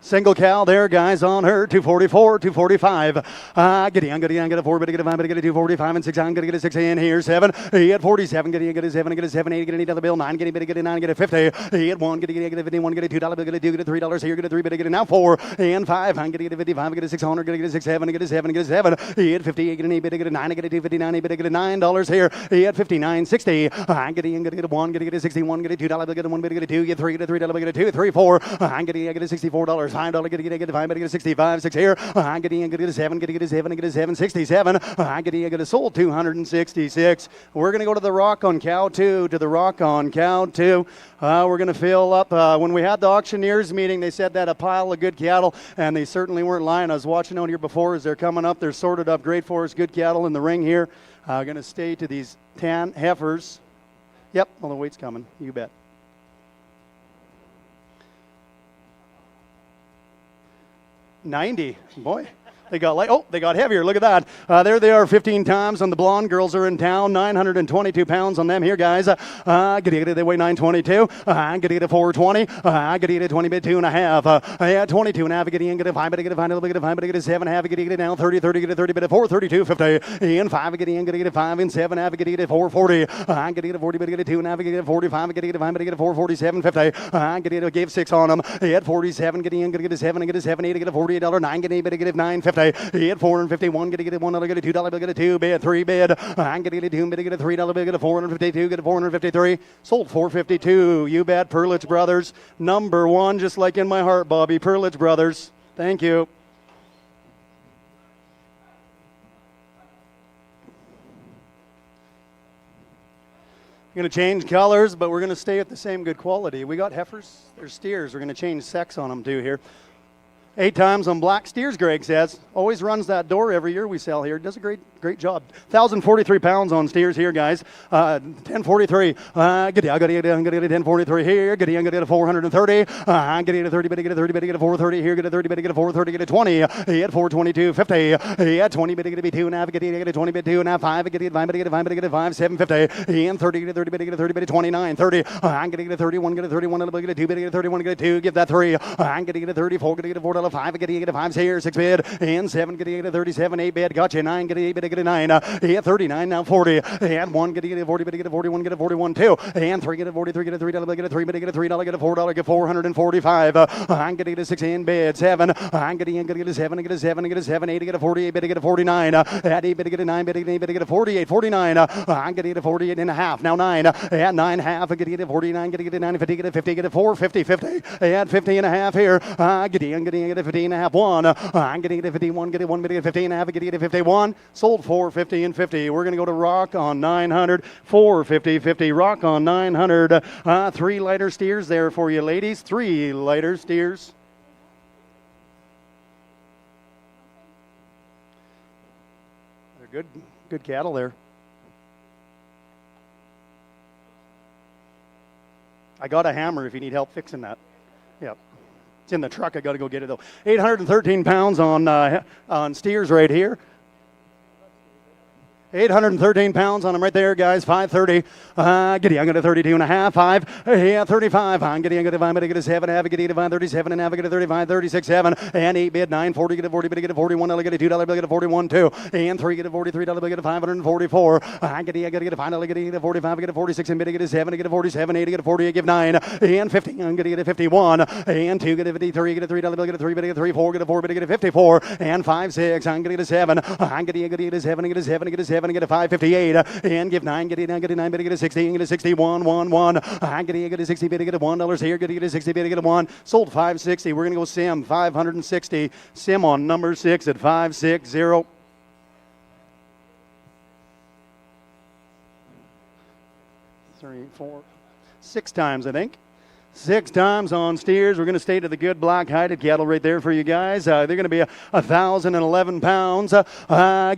S7: Single cow there, guys, on her. 244, 245. I'm going to get a 4, but I get a 5, but I get a 245 and 6. I'm going to get a 6 in here. 7. He had 47. Going to get a 7. Get a 7. 8. Get another bill. 9. Get a 9. Get a 50. He had 1. Get a 51. Get a $2. Get a 2. Get a $3 here. Get a 3. But I get a now 4 and 5. I'm going to get a 55. Get a 600. Get a 6. 7. Get a 7. Get a 7. He had 50. Get an 8. But I get a 9. Get a 259. But I get a $9 here. He had 59. 60. I'm going to get a 1. Get a 61. Get a $2. Get a 1. But I get a 2. Get 3. Get a $3. Get a 2. 3, 4. I'm going to get a $64. $5. Get a 5, but I get a 65, 6 here. I'm going to get a 7, get a 7, get a 7, 67. I'm going to get a sold 266. We're going to go to the rock on cow 2, to the rock on cow 2. We're going to fill up. When we had the auctioneers meeting, they said that a pile of good cattle, and they certainly weren't lying. I was watching out here before as they're coming up. They're sorted up great for us. Good cattle in the ring here. Going to stay to these tan heifers. Yep, well, the weight's coming. You bet. 90. Boy, They got light. Oh, they got heavier. Look at that. There they are, 15 times on the blonde. Girls are in town. 922 pounds on them here, guys. They weigh 922. Get it 420. Get it 20 bit 2.5. Yeah, 22 and a half. Get it 5. Get it 5. Get it 7 half. Get it down 30. Get it 30 bit 432 50. In 5. Get it 5 and 7 half. Get it 440. Get it 40 bit. Get it 2 and a half. Get it 45. Get it 5. Get it 447 50. Get it gave 6 on them. At 47. Get it 7. Get it 7 8. Get it $48. 9. Get it 950. He had 451. Get it $1. Get it $2. Get it 2 bid. 3 bid. I'm getting it 2 bid. Get it $3. Bid. Get it 452. Get it 453. Sold 452. You bet. Perlitz Brothers, number 1, just like in my heart, Bobby. Perlitz Brothers. Thank you. We're going to change colors, but we're going to stay at the same good quality. We got heifers. There's steers. We're going to change sex on them too here. 8 times on black steers, Greg says. Always runs that door every year we sell here. Does a great job. 1,043 pounds on steers here, guys. 1043. Get it 1043 here. Get it 430. Get it 30 bit. Get it 30 bit. Get it 430 here. Get it 30 bit. Get it 430. Get it 20. He had 422 50. He had 20 bit. Get it 2.5. Get it 20 bit 2.5. 5. Get it 5 bit. Get it 5 bit. Get it 5 750. He and 30. Get it 30 bit. Get it 30 bit. 29 30. I'm getting it 31. Get it 31. Get it 2 bit. Get it 31. Get it 2. Give that 3. I'm getting it 34. Get it $4. 5. Get it 5 here. 6 bid. And 7. Get it 37. 8 bid. Gotcha. 9. Get it 8 bit. Get it 9. He had 39, now 40. And 1, get it 40, get it 41, get it 41, 2. And 3, get it 43, get it $3, get it 3, get it $3, get it $4, get 445. I'm getting it 16 bid. 7. I'm getting it 7, get it 7, get it 7, 8, get it 48, bid, get it 49. At 8, bid, get it 9, bid, get it 48, 49. I'm getting it 48 and a half, now 9. At 9 half, get it 49, get it 9, 50, get it 50, get it 450, 50. At 50 and a half here. Getting it 50 and a half, 1. I'm getting it 51, get it 1 bid, get it 50 and a half, get it 51. Sold 450 and 50. We're going to go to Rock on 900, 450, 50. Rock on 900. 3 lighter steers there for you, ladies. 3 lighter steers. They're good cattle there. I got a hammer if you need help fixing that. Yep. It's in the truck. I got to go get it though. 813 pounds on steers right here. 813 pounds on them right there, guys. 530. I'm going to 32 and a half. 5. Yeah, 35. I'm getting a 5. Get a 7 half. Get a 5. 37 and a half. Get a 35. 36 7. And 8 bid. 940. Get a 40 bid. Get a 41. Get a $2 bill. Get a 41 2. And 3. Get a $43 bill. Get a 544. I get a 5. Get a 45. Get a 46 and bid. Get a 7. Get a 47. 8. Get a 48. Give 9. And 50. I'm going to get a 51. And 2. Get a 53. Get a $3 bill. Get a 3 bid. Get a 3 4. Get a 4 bid. Get a 54. And 5 6. I'm going to get a 7. I'm going to get a 7. Get a 7. Get a 7. Get a 558 and give 9. Get it 9. Get a 9 bid. Get a 60. Get a 61 1 1. I'm going to get a 60 bid. Get a $1 here. Get a 60 bid. Get a 1. Sold 560. We're going to go Sim 560. Sim on number 6 at 560. Three, 4, 6 times, I think. 6 times on steers. We're going to stay to the good black-hided cattle right there for you guys. They're going to be 1,011 pounds. I'm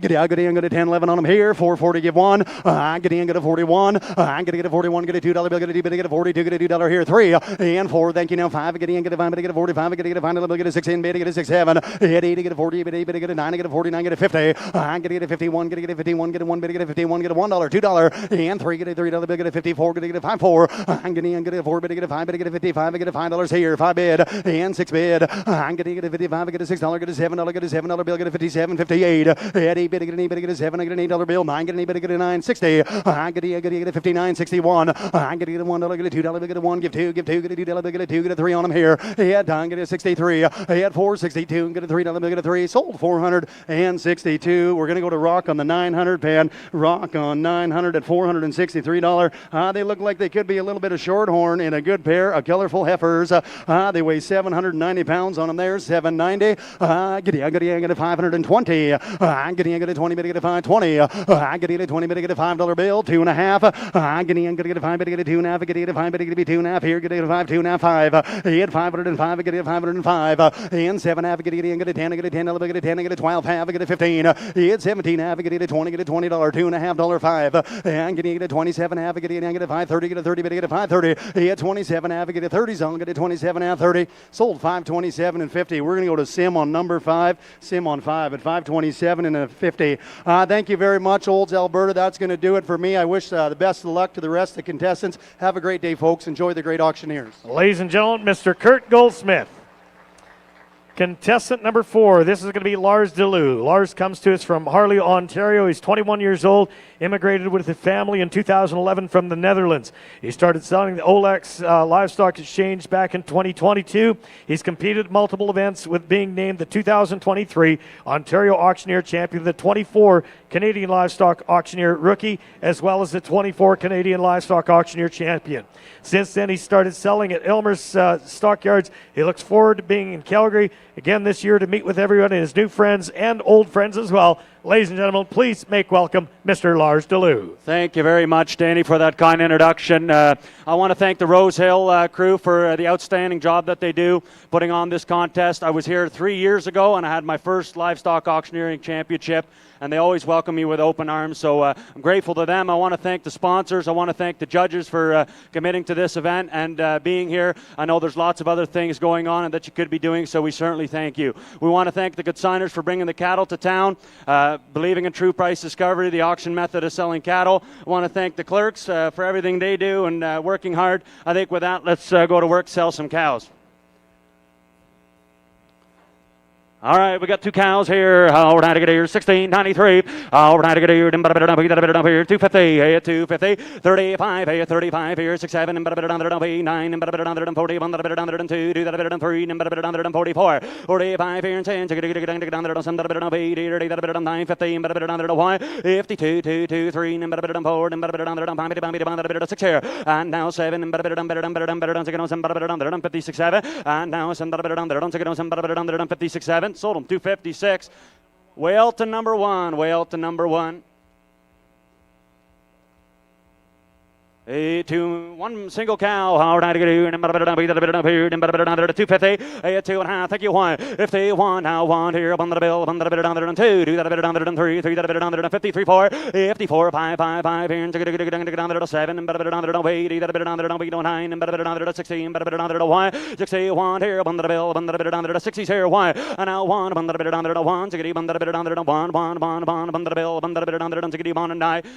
S7: going to 10, 11 on them here. 440, give 1. I'm going to get a 41. I'm going to get a 41, get a $2 bill, get a $2, get a 42, get a $2 here. 3 and 4. Thank you. Now 5. Get a 5, get a 45, get a 5, get a 6 in, get a 6 7. Get 8, get a 40, get a 8, get a 9, get a 49, get a 50. I'm going to get a 51, get a 51, get a 1, get a 51, get a $1, $2, and 3, get a $3 bill, get a 54, get a 5 4. I'm going to get a 4, get a 5, get a 55, I get a $5 here, 5 bid, and 6 bid. I'm going to get a 55, I get a $6, get a $7, get a $7 bill, get a 57, 58. At 8 bid, get an 8 bid, get a 7, I get an $8 bill, 9, get an 8 bid, get a 9, 60. I'm going to get a 59, 61. I'm going to get a $1, get a $2 bill, get a 1, give 2, get a $2 bill, get a 2, get a 3 on them here. At 9, get a 63. At 462, get a $3 bill, get a 3. Sold 462. We're going to go to Rock on the 900 pan. Rock on 900 at $463. They look like they could be a little bit of shorthorn in a good pair of colorful heifers. They weigh 790 pounds on them there. 790. I'm getting a 520. I'm getting a 20 bit, get a 520. I'm getting a 20 bit, get a $5 bill. 2.5. I'm getting a 5 bit, get a 2.5. Getting a 5 bit, get a 2.5 here. Getting a 5, 2.5, 5. He had 505. Getting a 505. And 7 half. Getting a 10. Get a 10. Get a 10. Get a 12 half. Get a 15. He had 17 half. Getting a 20. Get a $20. $2.5 5. And getting a 27 half. Getting a 530. Get a 30 bit, get a 530. He had 27 half. 5, I get a 30s, I'll get a 27 and 30. Sold 527 and 50. We're going to go to Sim on number 5. Sim on 5 at 527 and a 50. Thank you very much, Olds, Alberta. That's going to do it for me. I wish the best of luck to the rest of the contestants. Have a great day, folks. Enjoy the great auctioneers.
S2: Ladies and gentlemen, Mr. Kurt Goldsmith. Contestant number 4, this is going to be Lars DeLue. Lars comes to us from Harley, Ontario. He's 21 years old, immigrated with his family in 2011 from the Netherlands. He started selling the Olex Livestock Exchange back in 2022. He's competed at multiple events with being named the 2023 Ontario Auctioneer Champion, the 24 Canadian Livestock Auctioneer Rookie, as well as the 24 Canadian Livestock Auctioneer Champion. Since then, he started selling at Elmer's Stockyards. He looks forward to being in Calgary again this year to meet with everyone and his new friends and old friends as well. Ladies and gentlemen, please make welcome Mr. Lars DeLue.
S8: Thank you very much, Danny, for that kind introduction. I want to thank the Rose Hill crew for the outstanding job that they do putting on this contest. I was here 3 years ago, and I had my first Livestock Auctioneering Championship, and they always welcome me with open arms, so I'm grateful to them. I want to thank the sponsors. I want to thank the judges for committing to this event and being here. I know there's lots of other things going on and that you could be doing, so we certainly thank you. We want to thank the consigners for bringing the cattle to town, believing in true price discovery, the auction method of selling cattle. I want to thank the clerks for everything they do and working hard. I think with that, let's go to work, sell some cows. All right, we got 2 cows here. We're trying to get here 1693. We're trying to get here 250. Hey, 250. 35. Hey, 35 here 67. 9. 40. 102. 3. 44. 45 here and 10. 950. 52. 2. 2. 3. 4. 6 here. And now 7. 56. 7. And now 56. 7. Sold them 256. Whale to number 1. Whale to number 1. 1 single cow. How to get here? 250. 2.5. Thank you. 51. Now 1 here. On the bill. 2. 3. 53. 4. 54. 5. 5. 5 here. 7. 8. 9. 16. 61 here. On the bill. 60s here. And now 1. 1. 1.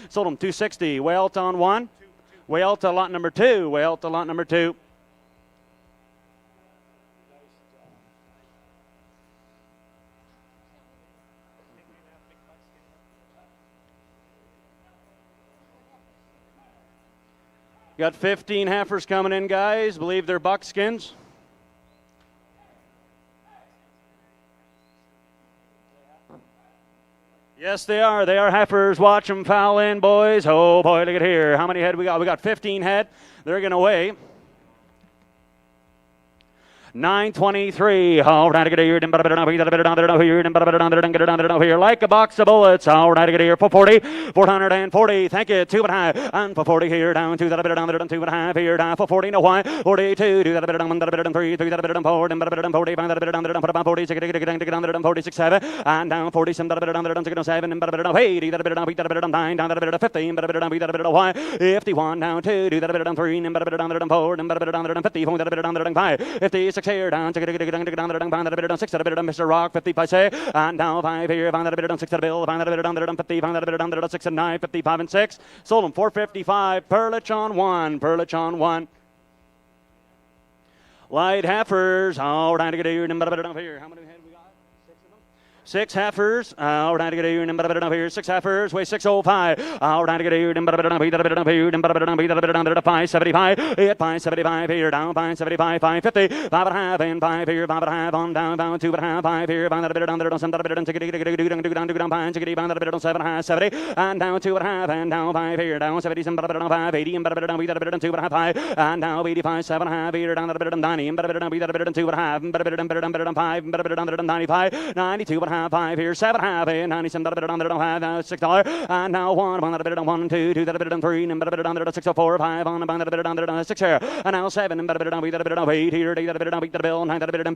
S8: Sold them 260. Whale on 1. Whale to lot number 2. Whale to lot number 2. Got 15 heifers coming in, guys. Believe they're buckskins. Yes, they are. They are heifers. Watch them foul in, boys. Oh, boy, look at here. How many head we got? We got 15 head. They're going to weigh 923. All right, get here. Like a box of bullets. All right, get here for 40. 440. Thank you. 2.5. And for 40 here down to that 2.5 here down for 40. No why. 42. Do that 3. 3 4. 46. 7. And down 47. 7. 80. 9. Down 15. 51 down 2. Do that 3. 4. 5. 56 here down 6 Mr. Rock 55 say and now 5 here 6 bill 50 6 and 9 55 and 6 sold them 455 Perlich on 1 Perlich on 1 light heifers all right to get here how many head we got 6 heifers. All right, get here. 6 heifers. Weigh 605. All right, get here. 575. 575 here. Down 575. 550. 5.5 and 5 here. 5.5 on down 2.5. 5 here. 7 and down 2.5 and down 5 here. Down 70. 5 80 and 2.5 and now 85. 7.5 here. Down 90 and 2.5 5 95 92.5. half, 5 here, 7 half, and 97 that a bit under $5, $6, and now 1 that a bit on 1, 2 that a bit on 3, and that a bit under 6 or 4, 5 on that a bit under 6 here, and now 7 and that a bit on 8 here, 8 that a bit on beat the bill, 9 that a bit on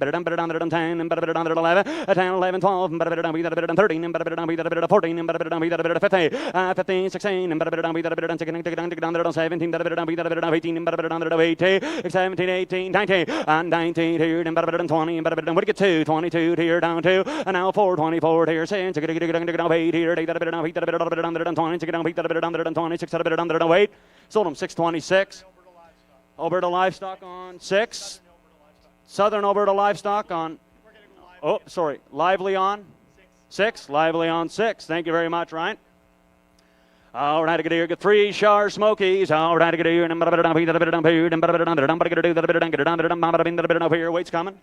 S8: 10, and that a bit under 11, 10, 11, 12, and that a bit on 13, and that a bit on 14, and that a bit on 15, 16, and that a bit on 17, that a bit on 18, and that a bit on 18, 17, 18, 19, and 19 here, and that a bit on 20, and that a bit on 22 here down 2, and now 4, 24 here, 6, 8 here, 8 that a bit on 8, that a bit under 20, 6 that a bit under 20, 6 that a bit under 8, sold them 626. Alberta Livestock on 6. Southern Alberta Livestock on, oh, sorry, Lively on 6. Lively on 6. Thank you very much, Ryan. All right, get here. Get 3 Shar Smokies. All right, get here. And here. Weight's coming.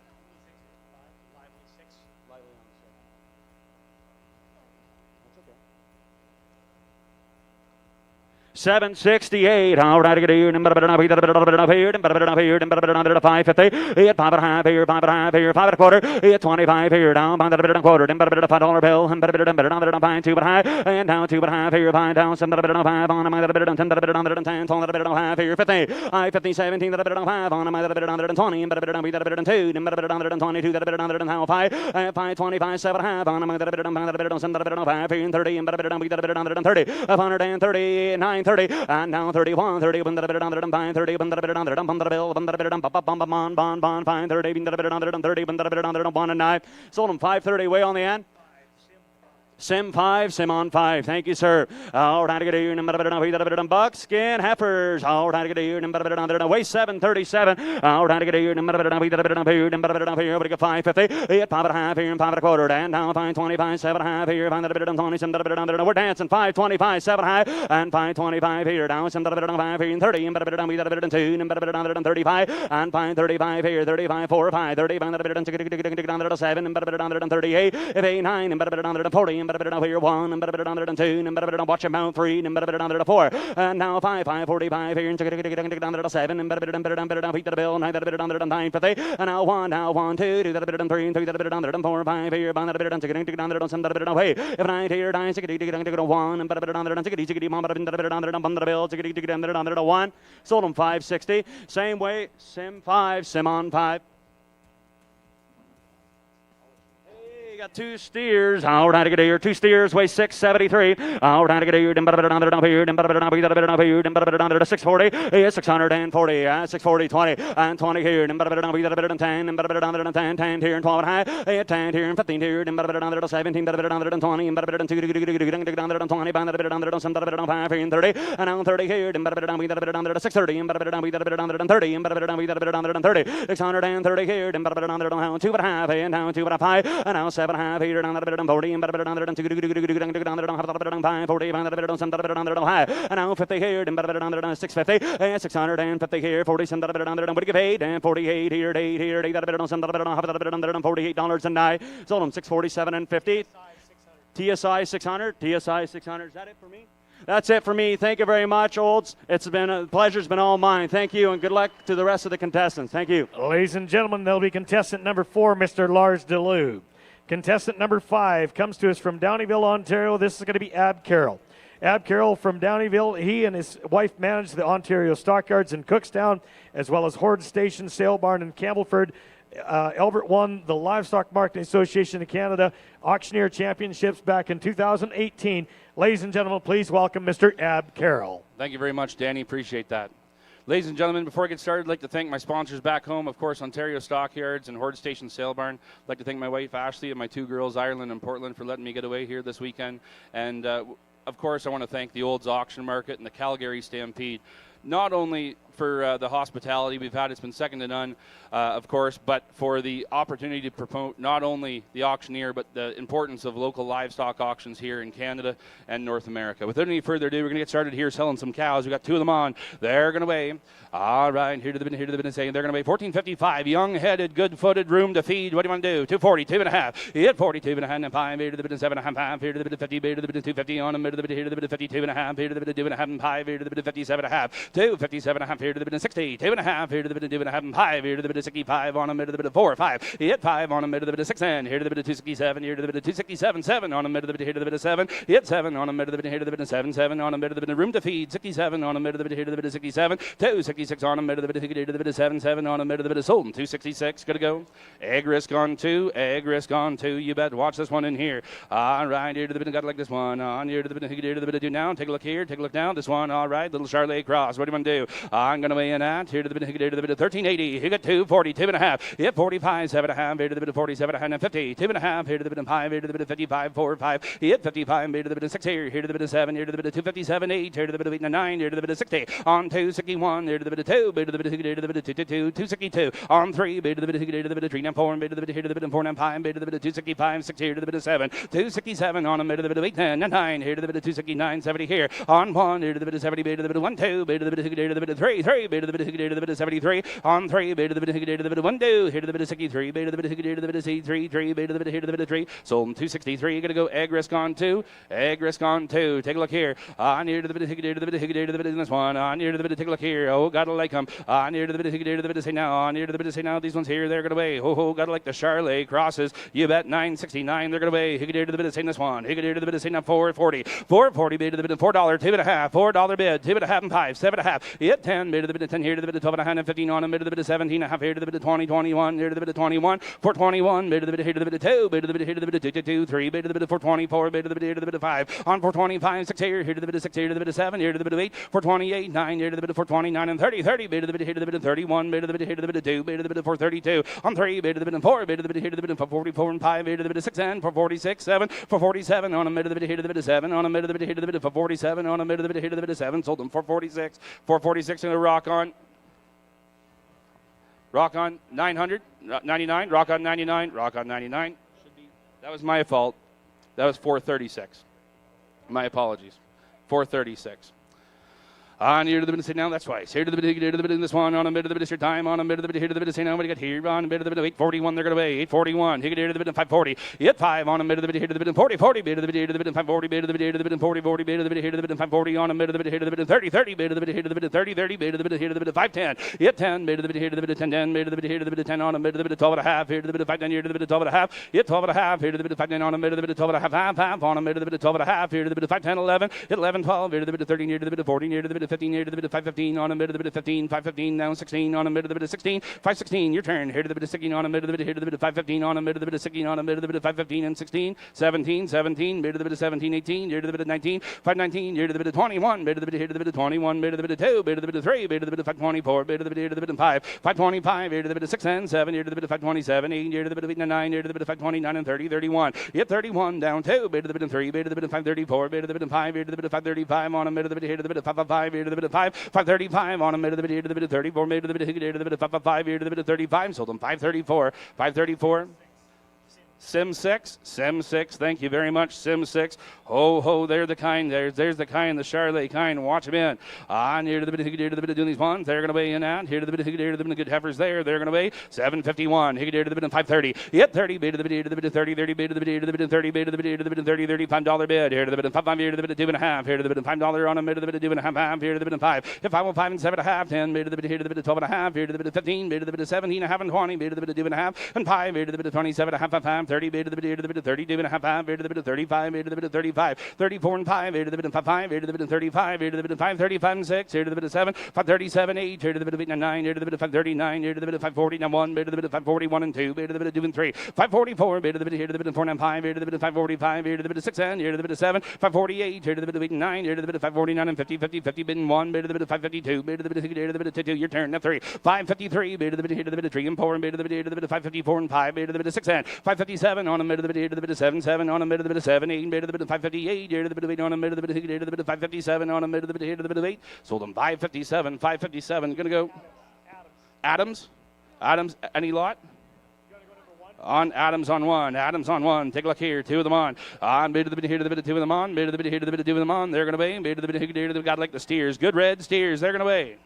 S8: 768. All right, get here. And 550. 8, 5.5 here, 5.5 here, 5 1/4. 25 here, down by the bit and quarter. $5 bill. And 2 but high. And down 2 but half here, 5 down 7 5 on my bit and 10 10 12 half here, 50. 50 17 5 on my bit 120 and bit and 2 and 22 that bit and 5 25 7 half on my bit and 7 5 here and 30 and bit and 30 130 9 30 and now 31 30 when the bit under 30 when the bit under the bill when the bit bond 30 when the bit under 30 when the bit under 1 and 9 sold them 530 way on the end. Sim 5, Sim on 5. Thank you, sir. All right, get here. Buckskin heifers. All right, get here. Weigh 737. All right, get here. But 550. 8, 5.5 here and 5 1/4. And now 525, 7.5 here. 5 we're dancing 525, 7 high and 525 here. Down 5 here and 30 and 2 and 35 and 535 here. 35 4 5 30 7 and 38 9 and 40 and here 1 and 2 and watch him out 3 and 4 and now 5 45 here and 7 and beat the bill 9 50 and now 1 2 3 and 3 and 4 5 here bound if 9 here 9 1 and the bill 1 sold him 560 same way Sim 5 Sim on 5. Got 2 steers. All right, get here. 2 steers weigh 673. All right, get here. 640. 640. 640. 20 and 20 here. 10 10 here and 12 high. 10 here and 15 here. 17 20 and 20 5 here and 30 and now 30 here. 630 and 30 and 30 630 here. 2 and a half and now 2 and a 5 and now 7 half here down the bit 40 and 5 40 high and now 50 here and 650 and 650 here 47 would give 8 and 48 here 8 here 8 $48 and 9 sold them 647 and 50 TSI 600 TSI 600 is that it for me? That's it for me. Thank you very much, Olds. It's been a pleasure's been all mine. Thank you, and good luck to the rest of the contestants. Thank you.
S2: Ladies and gentlemen, there'll be contestant number 4, Mr. Lars DeLue. Contestant number 5 comes to us from Downeyville, Ontario. This is going to be Ab Carroll. Ab Carroll from Downeyville, he and his wife manage the Ontario Stockyards in Cookstown, as well as Horde Station, Sale Barn, and Campbellford. Albert won the Livestock Marketing Association of Canada Auctioneer Championships back in 2018. Ladies and gentlemen, please welcome Mr. Ab Carroll.
S9: Thank you very much, Danny. Appreciate that. Ladies and gentlemen, before I get started, I'd like to thank my sponsors back home, of course, Ontario Stockyards and Horde Station Sale Barn. I'd like to thank my wife, Ashley, and my 2 girls, Ireland and Portland, for letting me get away here this weekend. And, of course, I want to thank the Olds Auction Market and the Calgary Stampede, not only for the hospitality we've had, it's been second to none, of course, but for the opportunity to promote not only the auctioneer, but the importance of local livestock auctions here in Canada and North America. Without any further ado, we're going to get started here selling some cows. We've got 2 of them on. They're going to weigh, all right, here to the bin, saying they're going to weigh 1455, young-headed, good-footed, room to feed. What do you want to do? 240, 2.5. Hit 42 and a half, and 5, here to the bin, 7.5, 5, here to the bin, 50, here to the bin, 250 on them, here to the bin, 52 and a half, here to the bin, 2.5, and 5, here to the bin, 57.5, 257.5, here here to the bit of 60, 2.5 here to the bit of 2.5 and 5 here to the bit of 65 on a bit of the bit of 4, 5. Hit 5 on a bit of the bit of 6 and here to the bit of 267 here to the bit of 267, 7 on a bit of the bit here to the bit of 7. Hit 7 on a bit of the bit here to the bit of 7, 7 on a bit of the bit of room to feed 67 on a bit of the bit here to the bit of 67, 266 on a bit of the bit here to the bit of 7, 7 on a bit of the bit of sold and 266. Gonna go. Egg risk on 2, egg risk on 2. You bet. Watch this one in here. All right, here to the bit of got like this one. On here to the bit here to the bit of do now. Take a look here. Take a look down. This one. All right, little Charlotte cross. What do you want to do? I'm gonna weigh in at here to the bit here to the bit of 1380. He got 240, 2.5. Hit 45, 7.5. Here to the bit of 47 and 50. 2.5. Here to the bit of 5. Here to the bit of 55, 4, 5. He hit 55. Here to the bit of 6 here. Here to the bit of 7. Here to the bit of 257, 8. Here to the bit of 8 and 9. Here to the bit of 60. On 261. Here to the bit of 2. Here to the bit of here to the bit of 222. 262. On 3. Here to the bit of here to the bit of 3 and 4. Here to the bit here to the bit of 4 and 5. Here to the bit of 265. 6 here to the bit of 7. 267 on a bit of the bit of 8 10 and 9. Here to the bit of 269. 70 here. On 1. Here to the bit of 70. Here to the bit of 1 2. Here to the bit of here to the bit of 3 3. Here to the bit of here to the bit of 73. On 3. Here to the bit of here to the bit of 1 2. Here to the bit of 63. Here to the bit of here to the bit of 3 3. Here to the bit here to the bit of 3. Sold 263. You're gonna go egg risk on 2. Egg risk on 2. Take a look here. On here to the bit of here to the bit of here to the bit of this one. On here to the bit of take a look here. Oh, gotta like them. On here to the bit of here to the bit of say now. On here to the bit of say now. These ones here, they're gonna weigh. Oh, gotta like the Charlotte crosses. You bet 969. They're gonna weigh. Here to the bit of say this one. Here to the bit of say now 440. 440 bid to the bit of $4. $2.5. $4 bid. 2.5 and 5. 7.5. Hit 10 bid to the bit of 10 here to the bit of 12.5 and 15 on a bid to the bit of 17.5 here to the bit of 20 21 here to the bit of 21 421 bid to the bit of here to the bit of 2 bid to the bit of here to the bit of 2 3 bid to the bit of 424 bid to the bit here to the bit of 5 on 425 6 here to the bit of 6 here to the bit of 7 here to the bit of 8 428 9 here to the bit of 429 and 30 30 bid to the bit here to the bit of 31 bid to the bit here to the bit of 2 bid to the bit of 432 on 3 bid to the bit of 4 bid to the bit here to the bit of 444 and 5 here to the bit of 6 and 446 7 447 on a mid to the bit here to the bit of 7 on a mid to the bit here to the bit of 447 on a mid to the bit here to the bit of 7 sold them 446 446 and a rock on 900 99 rock on 99 rock on 99 that was my fault. That was 436. My apologies. 436. On here to the bit of say now, that's twice. Here to the bit here to the bit in this one, on a bit of the bit of your time, on a bit of the bit here to the bit of say now, what do you got here? On a bit of the bit of 841, they're gonna weigh 841. Here to the bit of 540. Hit 5 on a bit of the bit here to the bit of 40 40 bit of the bit here to the bit of 540 bit of the bit here to the bit of 40 40 bit of the bit here to the bit of 540 on a bit of the bit here to the bit of 30 30 bit of the bit here to the bit of 30 30 bit of the bit here to the bit of 510. Hit 10 bit of the bit here to the bit of 10 10 bit of the bit here to the bit of 10 on a bit of the bit of 12 and a half here to the bit of 5 10 here to the bit of 12 and a half. Hit 12 and a half here to the bit of 5 10 on a bit of the bit of 12 and a half half on a bit of the bit of 12 and a half here to the bit of 5 10 11. Hit 11 12 here to the bit of 13 here to the bit of 14 here to the bit of 15 here to the bit of 5 15 on a bit of the bit of 15 515 now 16 on a bit of the bit of 16 516 your turn here to the bit of 16 on a bit of the bit here to the bit of 515 on a bit of the bit of 16 on a bit of the bit of 515 and 16 17 17 bit of the bit of 17 18 here to the bit of 19 519 here to the bit of 21 bit of the bit here to the bit of 21 bit of the bit of 2 bit of the bit of 3 bit of the bit of 524 bit of the bit here to the bit of 5 525 here to the bit of 6 and 7 here to the bit of 527 8 here to the bit of 8 and 9 here to the bit of 529 and 30 31 hit 31 down 2 bit of the bit of 3 bit of the bit of 534 bit of the bit of 5 here to the bit of 535 on a bit of the bit here to the bit of 555 here to the bit of 5 535 on a bit of the bit here to the bit of 34 made to the bit of here to the bit of 555 here to the bit of 35 sold them 534 534 Sim 6, thank you very much, Sim 6. Ho, ho, there's the kind, there's the kind, the Charlotte kind, watch them in. On here to the bit of doing these ones, they're going to weigh in at. Here to the bit of the good heifers there, they're going to weigh 751. Here to the bit of 530. Hit 30, bit to the bit of the bit of 30, 30, bit to the bit of the bit of 30, bit to the bit of the bit of 30, $35 bid. Here to the bit of 5, here to the bit of 2.5. Here to the bit of $5 on a bit to the bit of 2.5. Here to the bit of 5. Hit 505 and 7.5. 10, bit to the bit here to the bit of 12.5. Here to the bit of 15, bit to the bit of 17.5 and 20. Bit to the bit of 2.5 and 5. Here to the bit of 27.5. 30, bit to the bit here to the bit of 32.5, here to the bit of 35, here to the bit of 35, 34 and 5, here to the bit of 5, here to the bit of 35, here to the bit of 5, 35 and 6, here to the bit of 7, 537, 8, here to the bit of 8 and 9, here to the bit of 539, here to the bit of 540 and 1, here to the bit of 541 and 2, here to the bit of 2 and 3, 544, here to the bit of here to the bit of 4 and 5, here to the bit of 545, here to the bit of 6 and here to the bit of 7, 548, here to the bit of 8 and 9, here to the bit of 549 and 50, 50, 50, bit and 1, here to the bit of 552, here to the bit of here to the bit of 2, your turn, now 3, 553, here to the bit here to the bit of 3 and 4, and here to the bit here to the bit of 554 and 5, here to the bit of 6 and 557 on a bit of the bit here to the bit of 7, 7 on a bit of the bit of 7, 8, bit of the bit of 558, here to the bit of 8 on a bit of the bit here to the bit of 557 on a bit of the bit here to the bit of 8, sold them 557, 557, gonna go Adams, any lot? On Adams on one. Take a look here. 2 of them on. Bit of the bit here to the bit of 2 of them on. Bit of the bit here to the bit of 2 of them on. They're going to weigh. Bit of the bit here to the bit. Got like the steers. Good red steers. They're going to weigh.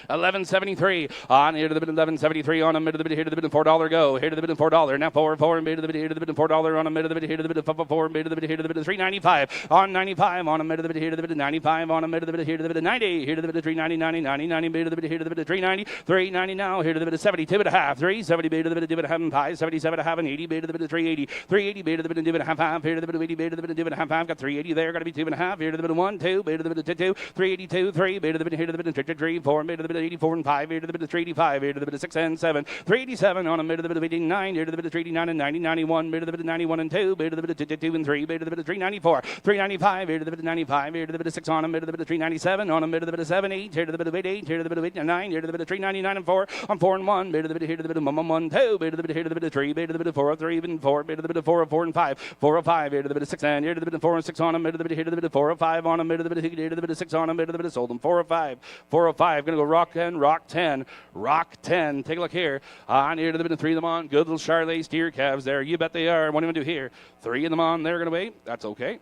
S9: 1173 on here to the bid 1173 on a mid of the bid here to the bid $4 go here to the bid $4 now 4 mid of the bid here to the bid $4 on a mid of the bid here to the bid 4 mid of the bid here to the bid 395 on 95 on a mid of the bid here to the bid 95 on a mid of the bid here to the bid 90 here to the bid 390 90 mid of the bid here to the bid 390 390 now here to the bid 72 and a half 370 bid of the bid do it half 5 77 and a half and 80 bid of the bid 380 380 bid of the bid do it half 5 here to the bid 80 bid of the bid do it half 5 got 380 there got to be 2 and a half here to the bid 1 2 bid of the bid 2 382 3 bid of the bid here to the bid 3 4 bid of the bid 84 and 5 here to the bit of 385, here to the bit of 6 and 7, 387 on a mid of the bit of 89, here to the bit of 389 and 90, 91, mid of the bit of 91 and 2, mid of the bit of 2 and 3, mid of the bit of 394, 395, here to the bit of 95, here to the bit of 6 on a mid of the bit of 397, on a mid of the bit of 7, 8, here to the bit of 8, here to the bit of 8 and 9, here to the bit of 399 and 4, on 4 and 1, mid of the bit of here to the bit of 1, 2, mid of the bit here to the bit of 3, mid of the bit of 4, 3 and 4, mid of the bit of 4, 4 and 5, 4 5, here to the bit of 6 and here to the bit of 4 and 6 on a mid of the bit here to the bit of 4 5 on a mid of the bit here to the bit of 6 on a mid of the bit of sold them 4 5, 4 5, gonna go rock 10, rock 10. Rock 10. Take a look here. On here to the bit of 3 of them on. Good little Charlet steer calves there. You bet they are. What do you want to do here? 3 of them on. They're going to wait. That's okay.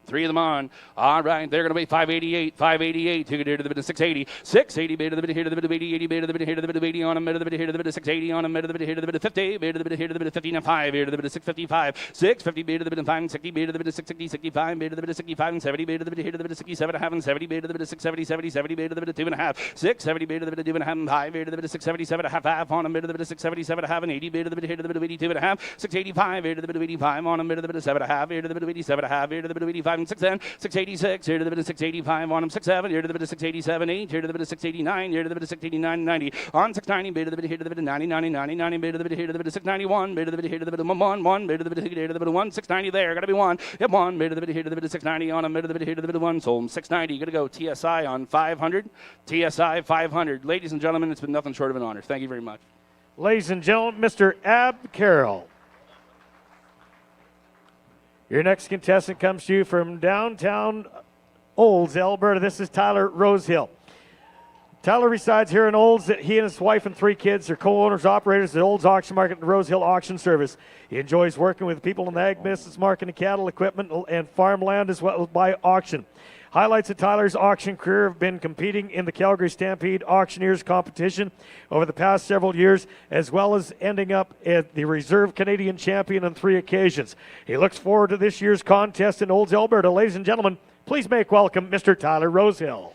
S9: 3 of them on. All right, they're going to be 588. 588. Took it here to the bit of 680. 680 bid to the bit here to the bit of 80. 80 bid to the bit here to the bit of 80 on a mid of the bit here to the bit of 680 on a mid of the bit here to the bit of 50. Bid to the bit here to the bit of 50 and 5 here to the bit of 655. 650 bid to the bit of 5 and 60 bid to the bit of 660 65 bid to the bit of 65 and 70 bid to the bit here to the bit of 67 and a half and 70 bid to the bit of 670 70 70 bid to the bit of 2 and a half 670 bid to the bit of 2 and a half and 5 bid to the bit of 677 and a half on a mid of the bit of 677 and a half and 80 bid to the bit here to the bit of 82 and a half 685 here to the bit of 85 on a mid of the bit of 7 and a half here to the bit of 87 and a half here to the bit of 85 and 610 686 here to the bit of 685 on them 67 here to the bit of 687 8 here to the bit of 689 here to the bit of 689 90 on 690 bid to the bit here to the bit of 90 90 90 90 bid to the bit here to the bit of 691 bid to the bit here to the bit of 1 bid to the bit here to the bit of 1 690 there got to be 1 yep 1 bid to the bit here to the bit of 690 on a bid to the bit here to the bit of 1 sold 690 got to go TSI on 500 TSI 500 ladies and gentlemen it's been nothing short of an honor thank you very much.
S2: Ladies and gentlemen, Mr. Ab Carroll. Your next contestant comes to you from downtown Olds, Alberta. This is Tyler Rosehill. Tyler resides here in Olds. He and his wife and 3 kids are co-owners, operators at Olds Auction Market and Rosehill Auction Service. He enjoys working with people in the ag business, marketing cattle, equipment, and farmland as well as by auction. Highlights of Tyler's auction career have been competing in the Calgary Stampede Auctioneers competition over the past several years, as well as ending up as the Reserve Canadian Champion on 3 occasions. He looks forward to this year's contest in Olds, Alberta. Ladies and gentlemen, please make welcome Mr. Tyler Rosehill.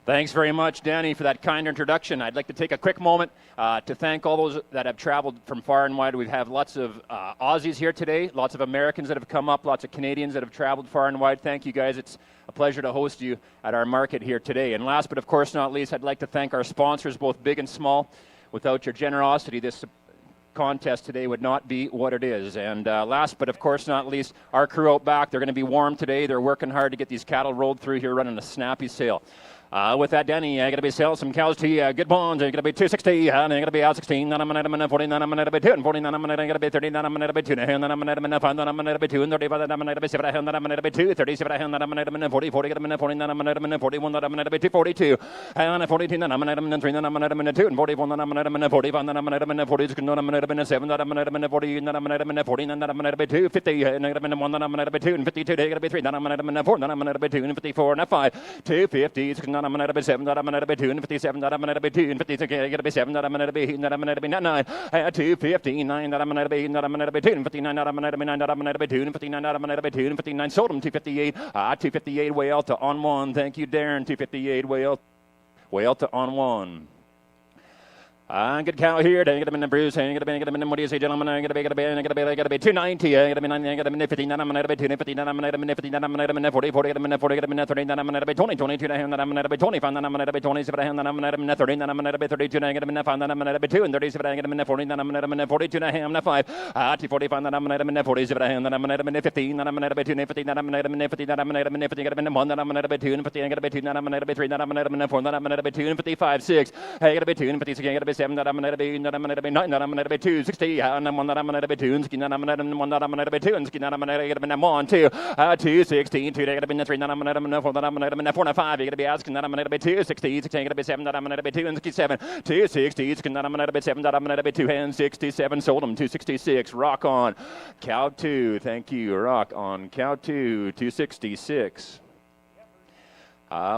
S10: Thanks very much, Danny, for that kind introduction. I'd like to take a quick moment to thank all those that have traveled from far and wide. We have lots of Aussies here today, lots of Americans that have come up, lots of Canadians that have traveled far and wide. Thank you, guys. It's a pleasure to host you at our market here today. And last but of course not least, I'd like to thank our sponsors, both big and small. Without your generosity, this contest today would not be what it is. And last but of course not least, our crew out back. They're going to be warm today. They're working hard to get these cattle rolled through here, running a snappy sale. With that, Danny, I'm going to be selling some cows to you. Good bonds. I'm going to be 260. I'm going to be out 16. Then I'm going to be 49. I'm going to be 2 and 49. I'm going to be 30. Then I'm going to be 2 and a half. Then I'm going to be 5. Then I'm going to be 2 and 30. Then I'm going to be 7. Then I'm going to be 2. 37. Then I'm going to be 40. 40. Then I'm going to be 40. Then I'm going to be 41. Then I'm going to be 242. And 42. Then I'm going to be 3. Then I'm going to be 2 and 44. Then I'm going to be 45. Then I'm going to be 40. Then I'm going to be 7. Then I'm going to be 40. Then I'm going to be 40. Then I'm going to be 2. 50. Then I'm going to be 1. Then I'm going to be 2 and 52. Then I'm going to be 3. Then I'm going to be 4. Then I'm going to be 2 and 54 and 5. 250. Then I'm going to be 7. I'm going to be 2 and 57. That I'm going to be 2 and 56. I'm going to be 7. That I'm going to be 8. That I'm going to be 9. 259. That I'm going to be 8. That I'm going to be 2 and 59. That I'm going to be 9. That I'm going to be 2 and 59. That I'm going to be 2 and 59. Sold them 258. 258 way out to on 1. Thank you, Darren. 258 way out to on 1. Good cow here. I'm going to be in Bruce. I'm going to be in, what do you say, gentlemen? I'm going to be 290. I'm going to be 9. I'm going to be 59. I'm going to be 250. I'm going to be 50. I'm going to be 40. 40. I'm going to be 40. I'm going to be 30. I'm going to be 20. 22. I'm going to be 25. I'm going to be 27. I'm going to be 30. I'm going to be 32. I'm going to be 5. I'm going to be 2 and 37. I'm going to be 40. I'm going to be 42. I'm going to be 5. 245. I'm going to be 47. I'm going to be 15. I'm going to be 2 and 50. I'm going to be 50. I'm going to be 50. I'm going to be 1. I'm going to be 2 and 50. I'm going to be 2. I'm going to be 3. I'm going to be 4. I'm going to be 2 and 55. 6. I'm going to be 2 and 56. I'm going to be 7. I'm going to be 9. I'm going to be 260. And I'm 1. I'm going to be 2 and skin. I'm going to be 1. I'm going to be 2 and skin. I'm going to be 1 2 216. 2 I'm going to be 3. I'm going to be 4. I'm going to be 4 and 5. You're going to be asking that I'm going to be 260. 6 I'm going to be 7. I'm going to be 2 and 7. 260. 6 I'm going to be 7. I'm going to be 2 and 67. Sold them 266. Rock on cow 2. Thank you. Rock on cow 2. 266.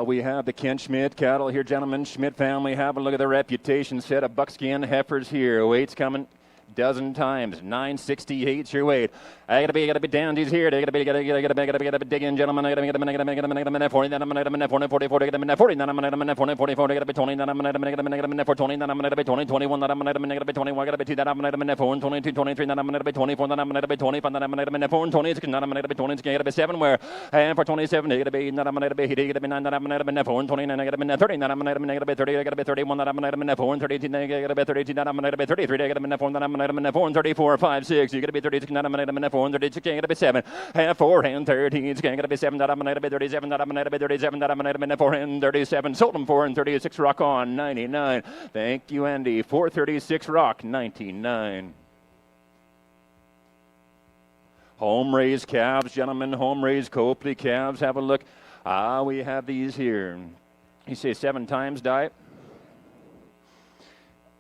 S10: We have the Ken Schmidt cattle here, gentlemen. Schmidt family, have a look at the reputation. Set of buckskin heifers here. Weight's coming dozen times. 968's your weight. I gotta be dandies here. Gotta be dig in, gentlemen. I gotta be 40, then I'm gonna 40, 40, gotta be 40, then I'm gonna 40, 44, gotta be 20, then I'm gonna be 20, then I'm gonna be 20, 21, then I'm gonna be 21, gotta be 2, then I'm gonna be 4, 22, 23, then I'm gonna be 24, then I'm gonna be 25, then I'm gonna be 4, 26, then I'm gonna be 20, gotta be 7 where, and for 27, gotta be, then I'm gonna be 8, gotta be 9, then I'm gonna be 4, 29, I gotta be 30, then I'm gonna be 30, I gotta be 31, then I'm gonna be 4, 32, I gotta be 32, then I'm gonna be 33, I gotta be 4, then I'm gonna be 4, 34, 5, 6, you gotta be 36, then I'm gonna be 4, 36, you gotta be 7, and 4, and 13, it's gonna be 7, that I'm gonna be 37, that I'm gonna be 37, that I'm gonna be 4, and 37, sold them 4, and 36, rock on, 99. Thank you, Andy. 436 rock, 99. Home raised calves, gentlemen, home raised Copley calves. Have a look. We have these here. You say 7 times, Diet?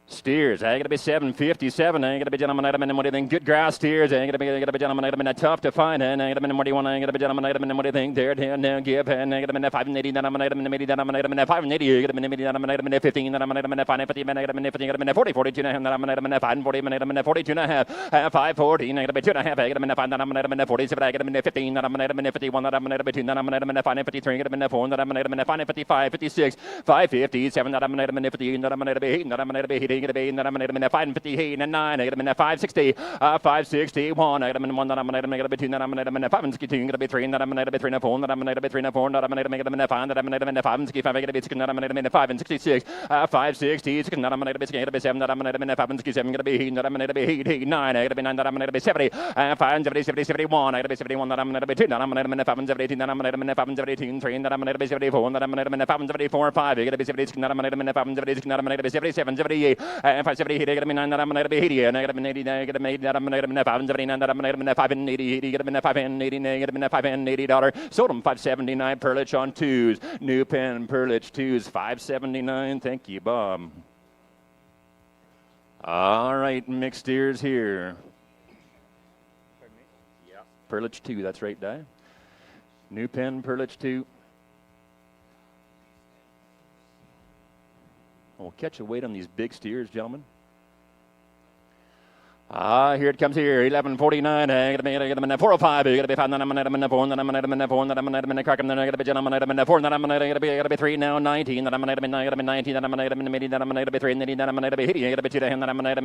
S10: Steers, I gotta be 757. I gotta be gentlemen. What do you think? Good grass steers. I gotta be gentlemen. Tough to find. And I gotta be what do you want? I gotta be gentlemen. What do you think? There, now give. And I gotta be 580. Then I'm gonna be 580. I gotta be 15. Then I'm gonna be 550. Then I gotta be 50. I gotta be 40, 42 and a half. Then I'm gonna be 540. Then I'm gonna be 42 and a half. 514. I gotta be 2 and a half. I gotta be 5. Then I'm gonna be 47. I gotta be 15. Then I'm gonna be 51. Then I'm gonna be 2. Then I'm gonna be 553. I gotta be 4. Then I'm gonna be 555, 56, 557. Then I'm gonna be 58. Then I'm gonna be 8. Then I'm gonna be 8. And then I'm going to be 558 and 9. I got to be 560, 561. I got to be 1. Then I'm going to be 2. Then I'm going to be 562. I'm going to be 3. And then I'm going to be 3 and 4. Then I'm going to be 3 and 4. Then I'm going to be 5. Then I'm going to be 5 and 65. I got to be 6. Then I'm going to be 5 and 66, 566. Then I'm going to be 7. Then I'm going to be 5 and 67. I'm going to be 8. Then I'm going to be 8, 9. I got to be 9. Then I'm going to be 70, 5 and 70, 70, 71. I got to be 71. Then I'm going to be 2. Then I'm going to be 5 and 17. Then I'm going to be 5 and 17, 3. And then I'm going to be 74. Then I'm going to be 5 and 74, 5. I got to be 76. Then I'm going to be 5 and 76. Then I'm going to be 77, 78, 578. I got to be 9. Then I'm going to be 80. And I got to be 80. I got to be 80. Then I'm going to be 5 and 79. Then I'm going to be 5 and 80. 80. I got to be 5 and 80. I got to be 5 and $80. Sold them 579. Perlich on 2s. New pen Perlich 2s 579. Thank you, Bob. All right, mixed steers here. Pardon me? Yeah. Perlich 2. That's right, Di. New pen Perlich 2. We'll catch a weight on these big steers, gentlemen. Here it comes here. 1149. I gotta be 405. You gotta be 5. Then I'm gonna be 4. Then I'm gonna be 4. Then I'm gonna be crack. Then I gotta be gentlemen. I'm gonna be 4. Then I'm gonna be 3 now. 19. Then I'm gonna be 19. Then I'm gonna be 80. Then I'm gonna be 3. Then I'm gonna be 80. I gotta be 2. Then I'm gonna be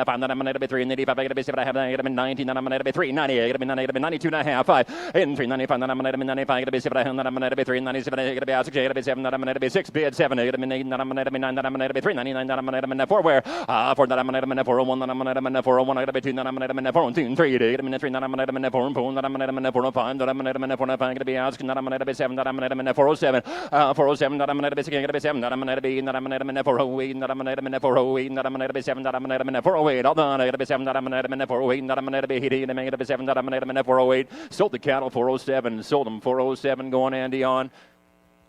S10: 5. Then I'm gonna be 3. And 85. I gotta be 7. I have. I gotta be 19. Then I'm gonna be 3. 90. I gotta be 90. I gotta be 92 and a half. 5 and 3. 95. Then I'm gonna be 95. I gotta be 7. I have. Then I'm gonna be 3. 97. I gotta be 6. I gotta be 7. Then I'm gonna be 6. Bid 7. I gotta be 8. Then I'm gonna be 9. Then I'm gonna be 3. 99. Then I'm gonna be 4. Where? 4. Then I'm gonna be 401. Then I'm gonna be 401. I gotta be 2. Then I'm gonna be 4 and 2 and 3. I gotta be 3. Then I'm gonna be 4 and 4. Then I'm gonna be 4 and 5. Then I'm gonna be 4 and 5. I gotta be asking. Then I'm gonna be 7. Then I'm gonna be 407. 407. Then I'm gonna be 6. I gotta be 7. Then I'm gonna be 8. Then I'm gonna be 408. Then I'm gonna be 408. Then I'm gonna be 7. Then I'm gonna be 408. All done. I gotta be 7. Then I'm gonna be 408. Then I'm gonna be 80. Then I'm gonna be 7. Then I'm gonna be 408. Sold the cattle 407. Sold them 407. Going Andy on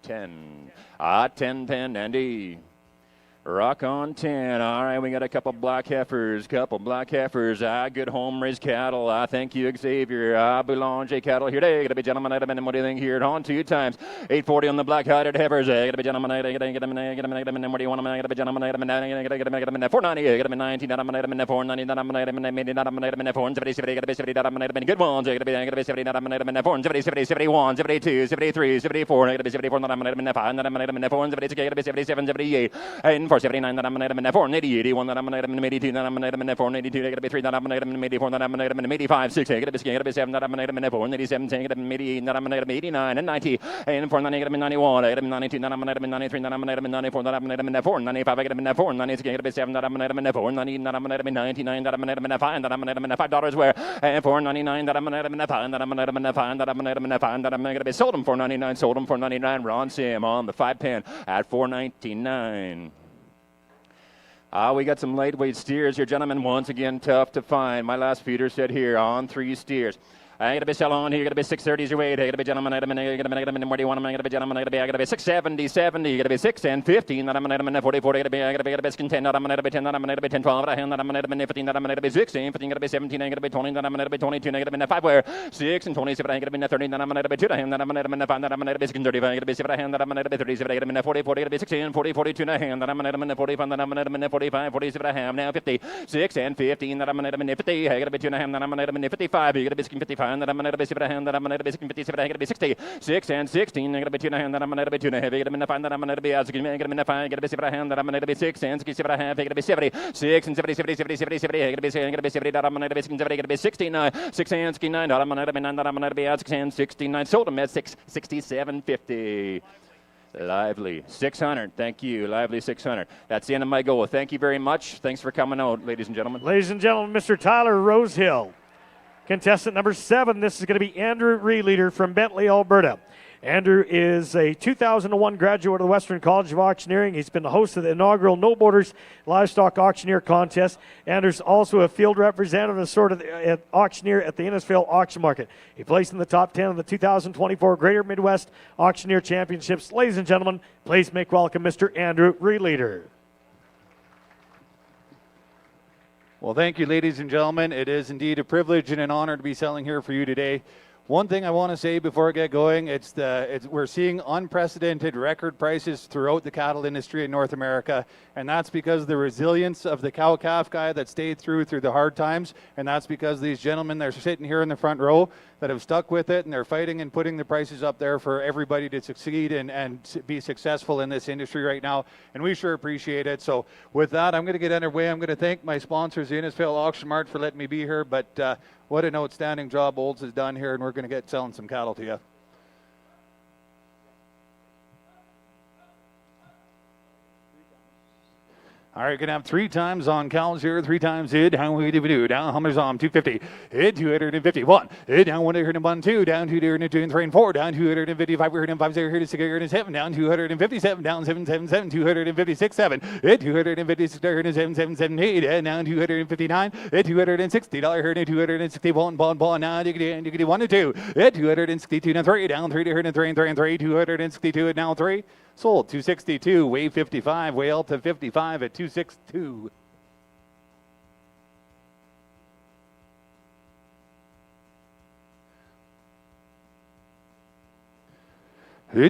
S10: 10. 10 pen Andy. Rock on 10. All right, we got a couple black heifers. Good home raised cattle. Thank you, Xavier. Boulanger cattle here today. Gotta be gentlemen. What do you think here? On 2 times. 840 on the black hearted heifers. Gotta be gentlemen. What do you want? Gotta be gentlemen. 490. Gotta be 19. 490. 470. Gotta be 70. Good ones. Gotta be 70. 470. 71. 72. 73. 74. Gotta be 74. 5. 77. 78. And 479 that I'm gonna have 480, 81 that I'm gonna have 82, that I'm gonna have 482, I gotta be 3 that I'm gonna have 84, that I'm gonna have 85, 6, I gotta be 7 that I'm gonna have 487, 10, I gotta be 88, that I'm gonna have 89 and 90, and 490, I gotta be 91, I gotta be 92, that I'm gonna have 93, that I'm gonna have 94, that I'm gonna have 4, 95, I gotta be 4, 96, I gotta be 7, that I'm gonna have 4, 90, that I'm gonna have 99, that I'm gonna have 5, that I'm gonna have $5 where, and 499, that I'm gonna have 5, that I'm gonna have 5, that I'm gonna have 5, that I'm gonna be sold them 499, sold them 499. Ron Sim on the 5 pen at 499. We got some lightweight steers here, gentlemen. Once again, tough to find. My last feeder said here on 3 steers. I gotta be selling here, gotta be 630 is your weight. I gotta be gentlemen, item, I gotta be where do you want them? I gotta be gentlemen, I gotta be 670, 70, you gotta be 6 and 15, that I'm gonna 40, 40, I gotta be 10, that I'm gonna be 10, that I'm gonna be 10, 12, that I'm gonna be 15, that I'm gonna be 16, 15, gotta be 17, I gotta be 20, that I'm gonna be 22, I gotta be 5 where 6 and 27, I gotta be 30, that I'm gonna be 2, that I'm gonna be 5, that I'm gonna be 6 and 35, I gotta be 7, that I'm gonna be 37, I gotta be 40, 40, I gotta be 16, 40, 42, that I'm gonna be 45, that I'm gonna be 45, 47, I have now 50, 6 and 15, that I'm gonna be 50, I gotta be 2, that I'm gonna be 55, you gotta be 55, that I'm gonna be 7, that I'm gonna be 57, I gotta be 60, 6 and 16, I gotta be 2, that I'm gonna be 2, I gotta be 5, that I'm gonna be 5, I gotta be 7, that I'm gonna be 6 and 67, I gotta be 70, 6 and 70, 70, 70, 70, 70, I gotta be 70, that I'm gonna be 70, I gotta be 69, 6 and 69, that I'm gonna be 9, that I'm gonna be 6 and 69, sold them at 667.50. Lively 600. Thank you. Lively 600. That's the end of my goal. Thank you very much. Thanks for coming out, ladies and gentlemen.
S2: Ladies and gentlemen, Mr. Tyler Rosehill. Contestant number 7, this is going to be Andrew Reeleater from Bentley, Alberta. Andrew is a 2001 graduate of the Western College of Auctioneering. He's been the host of the inaugural No Borders Livestock Auctioneer contest. Andrew's also a field representative and sort of auctioneer at the Innisfail Auction Market. He placed in the top 10 of the 2024 Greater Midwest Auctioneer Championships. Ladies and gentlemen, please make welcome Mr. Andrew Reeleater.
S11: Well, thank you, ladies and gentlemen. It is indeed a privilege and an honor to be selling here for you today. One thing I want to say before I get going, we're seeing unprecedented record prices throughout the cattle industry in North America, and that's because of the resilience of the cow-calf guy that stayed through the hard times, and that's because these gentlemen that are sitting here in the front row that have stuck with it, and they're fighting and putting the prices up there for everybody to succeed and be successful in this industry right now, and we sure appreciate it. So with that, I'm going to get underway. I'm going to thank my sponsors, the Innisfail Auction Mart, for letting me be here, but what an outstanding job Olds has done here, and we're going to get selling some cattle to you. All right, going to have 3 times on cows here, 3 times it. How we do? Down Hummers on 250. Hit 251. Hit down 101, 2. Down 202 and 3 and 4. Down 255. We're hitting 5 0 here to 6 here to 7. Down 257. Down 777. 256 7. Hit 256 here to 777 8. And down 259. Hit $260 here to 261. Bond now. Diggity 1 and 2. Hit 262 and 3. Down 3 to 3 and 3 and 3. 262 and now 3. Sold 262, weigh 55, way up to 55 at 262. Her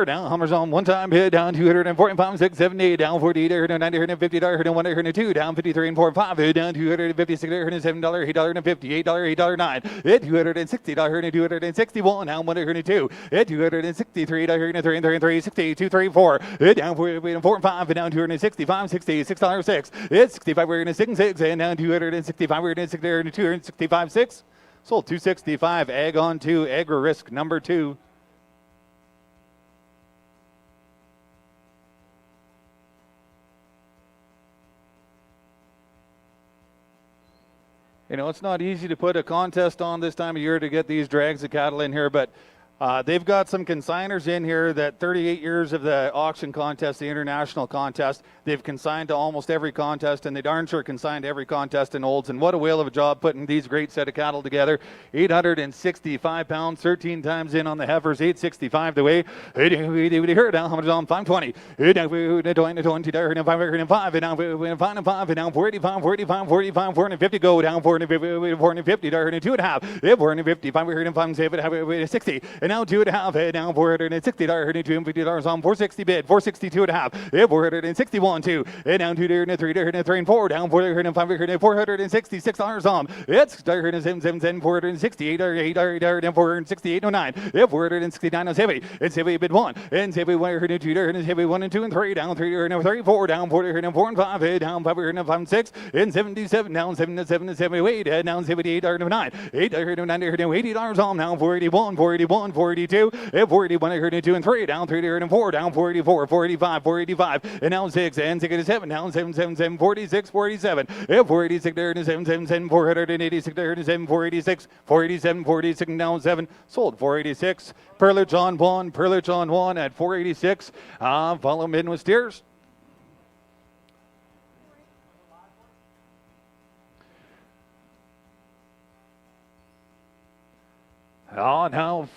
S11: down, Hummers on 1 time, hit down 245, 6, 7, 8, down 48, $90, $150, $1, $2, down 53 and 4, 5, hit down $256, $7, $8.50, $8.9, hit $260, $261, down 102, hit $263, $3, 60, 2, 3, 4, hit down 4 and 5, down 265, 60, $6.06, hit 65, we're going to 6 and 6, and down 265, we're going to 265, 6, sold 265, egg on 2, Agri Risk number 2. You know, it's not easy to put a contest on this time of year to get these drags of cattle in here, but they've got some consigners in here that 38 years of the auction contest, the international contest, they've consigned to almost every contest, and they darn sure consigned to every contest in Olds. And what a whale of a job putting these great set of cattle together. 865 pounds, 13 times in on the heifers, 865 the weight. Here down, how much on 520? Down 5, and down 5, and down 45, 45, 45, 450 go down 450, 2.5. 455, we're here 5, 7, 60. And now 2.5, down $460, $250 on 460 bid, 462.5, 461, 2, and down 2, 3, and 4, down 405, $466 on, it's 777, 468, $8, 468.09, 469 on Heavy, it's Heavy bid 1, and Heavy 1, 2, and Heavy 1 and 2 and 3, down 3, 4, down 4 and 5, down 5, and 6, and 77, down 7, 78, down 78, $9, $80 on, now 481, 482, 481, 2 and 3, down 3 and 4, down 484, 485, 485, and now 6, and 6 and 7, down 777, 46, 47, 486, 777, 486, 486, 487, 46, and down 7, sold 486, Perlich on 1 at 486, follow him in with steers. Oh, now.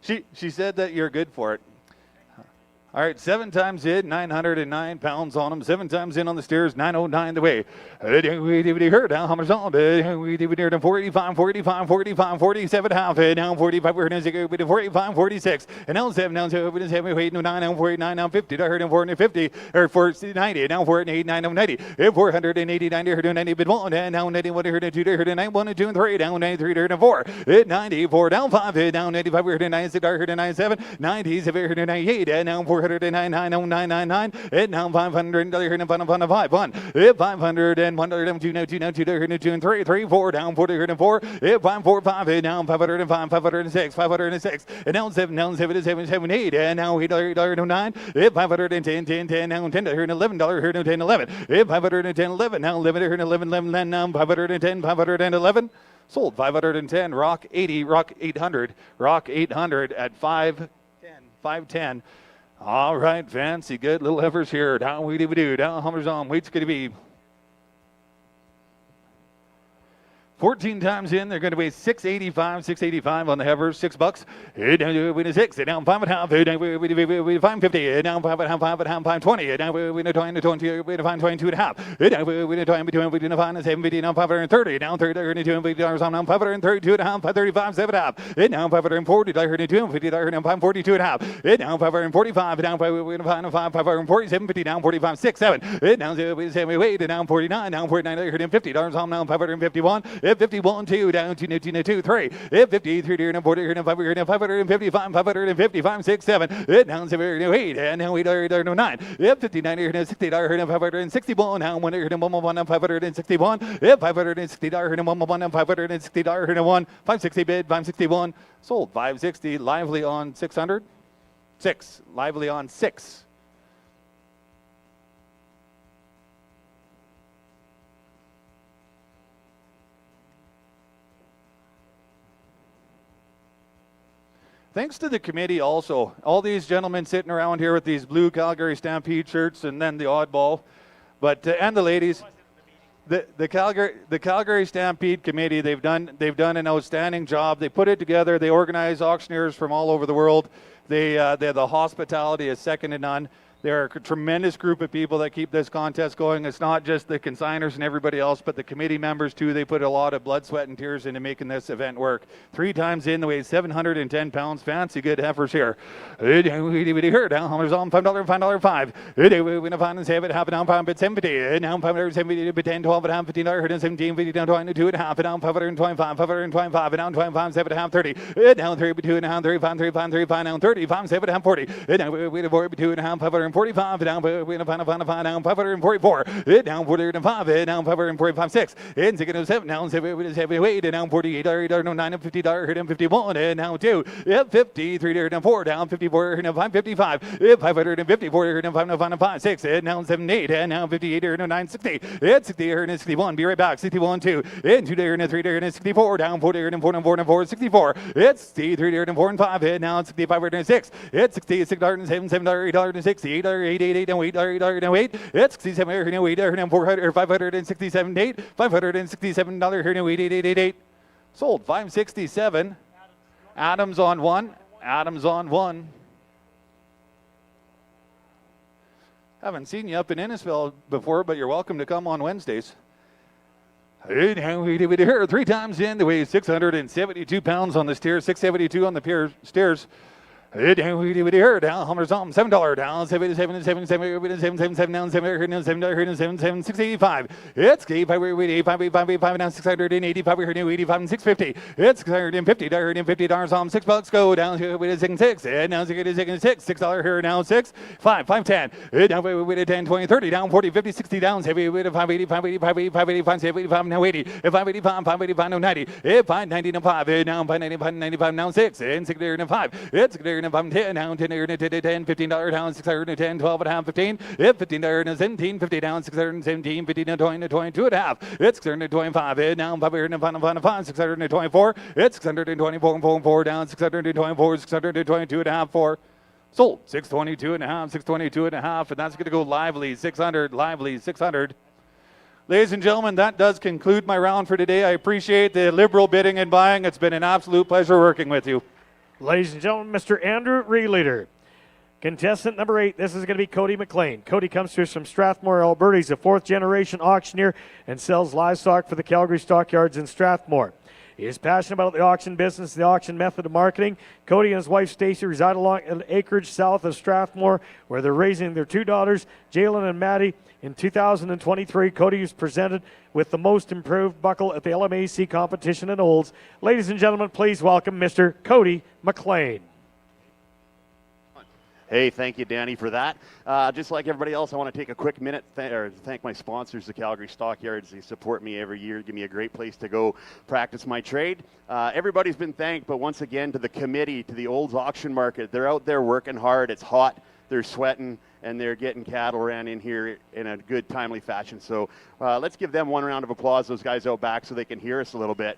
S11: She said that you're good for it. All right, 7 times in, 909 pounds on them. 7 times in on the steers, 909 the way. Heard how much on? 45, 45, 45, 47 half. Now 45, we're going to go 45, 46. And now 7, now 7, 8, 9, now 49, now 50. I heard him 450, or 490, now 489, now 90. 480, 90, heard 90, bid 1, and now 91, heard 2, heard 9, 1, 2, and 3, down 93, heard 4. 94, down 5, down 95, heard 96, heard 97, 97, heard 98, and now 499, and now 500, heard 5, 1, 500, and 1, 2, now 2, now 2, heard 2, and 3, 3, 4, down 40, heard 4, 5, 4, 5, and now 505, 506, 506, and now 7, now 7, 7, 7, 8, and now 8, 9, 510, 10, 10, now 10, heard $11, heard 10, 11, 510, 11, now 11, heard 11, 11, now 510, 511. Sold 510, Rock 80, Rock 800, Rock 800 at 510. All right, fancy, good little heifers here. Down we do, down Hummers on. Weight's going to be 14 times in, they're going to weigh 685 on the heifers, $6. Down 6, down 5.5, 550, down 5.5, 520, down we 22 and a half. Down we between 5 and 7, down 530, down 30, down 532 and a half, 535, 7.5, down 540, down 50, down 542 and a half, down 545, down 547, 50, down 45, 6, 7, down 7, 8, down 49, down 49, $50, down 551. 51, 2, down 2, 2, 3. 53, down 40, down 555, 555, 6, 7. Down 7, 8, and now 8, 9. 59, 60, down 561, down 1, 561. 560, down 560, down 1, 560 bid, 561. Sold 560, lively on 600. 6, lively on 6. Thanks to the committee also. All these gentlemen sitting around here with these blue Calgary Stampede shirts and then the oddball. But and the ladies. The Calgary Stampede Committee, they've done an outstanding job. They put it together. They organize auctioneers from all over the world. The hospitality is second to none. They're a tremendous group of people that keep this contest going. It's not just the consigners and everybody else, but the committee members too. They put a lot of blood, sweat, and tears into making this event work. 3 times in, they weigh 710 pounds. Fancy good heifers here. Down Hummers on $5, $5. We find and save it, half an hour, bid 70. Now 570, bid 10, 12, and half, $15, 17, 50, down 22 and a half, down 525, 525, down 25, 7 and a half, 30. Down 3, 2 and a half, 35, 35, 35, down 35, 7 and a half, 40. Down we 2 and a half, 545, down we down 544, down 405, down 545, 6, and 607, down 7, down 48, down 9, $50, down 51, and now 2, 53, down 4, down 54, down 555, 554, down 505, 6, and now 7, 8, and now 58, down 9, 60, and 60, and 61, be right back, 61, 2, and 2, and 3, and 64, down 40, and 4, and 4, and 4, 64, it's 63, and 4, and 5, and now 65, and 6, it's 66, and 7, $7, and 60, 8, and 8, and 8, it's 67, and 8, and 400, 567, 8, $567, and 8, sold 567. Adams on 1. Adams on 1. Haven't seen you up in Innisfil before, but you're welcome to come on Wednesdays. 3 times in, they weigh 672 pounds on the steer, 672 on the stairs. Down Hummers on $7, down 77, 7, down 7, 685. It's 85, down 685, 85, and 650. It's $650 on $6 go down to 6, and now 6, $6 here now 6, 5, 510. Down with 10, 20, 30, down 40, 50, 60 down 580, 580, 585, 75 now 80, 585, 585 now 90, 590 now 5, now 595 now 6, and 6 there now 5. It's $510 down 10, $15 down 610, 12 and a half, 15, $15 17, 50 down 617, 50 down 20, 22 and a half. It's 625 down 505, 624. It's 624 down 624, 622 and a half for Sold. 622 and a half, 622 and a half, and that's going to go lively. 600, lively, 600. Ladies and gentlemen, that does conclude my round for today. I appreciate the liberal bidding and buying. It's been an absolute pleasure working with you.
S2: Ladies and gentlemen, Mr. Andrew Reeleader. Contestant number 8, this is going to be Cody McLean. Cody comes to us from Strathmore, Alberta. He's a 4th-generation auctioneer and sells livestock for the Calgary stockyards in Strathmore. He is passionate about the auction business, the auction method of marketing. Cody and his wife Stacy reside along an acreage south of Strathmore, where they're raising their 2 daughters, Jalen and Maddie. In 2023, Cody was presented with the most improved buckle at the LMAC competition in Olds. Ladies and gentlemen, please welcome Mr. Cody McLean.
S12: Hey, thank you, Danny, for that. Just like everybody else, I want to take a quick minute to thank my sponsors, the Calgary Stockyards. They support me every year, give me a great place to go practice my trade. Everybody's been thanked, but once again, to the committee, to the Olds auction market. They're out there working hard. It's hot. They're sweating, and they're getting cattle ran in here in a good, timely fashion. So let's give them one round of applause, those guys out back, so they can hear us a little bit.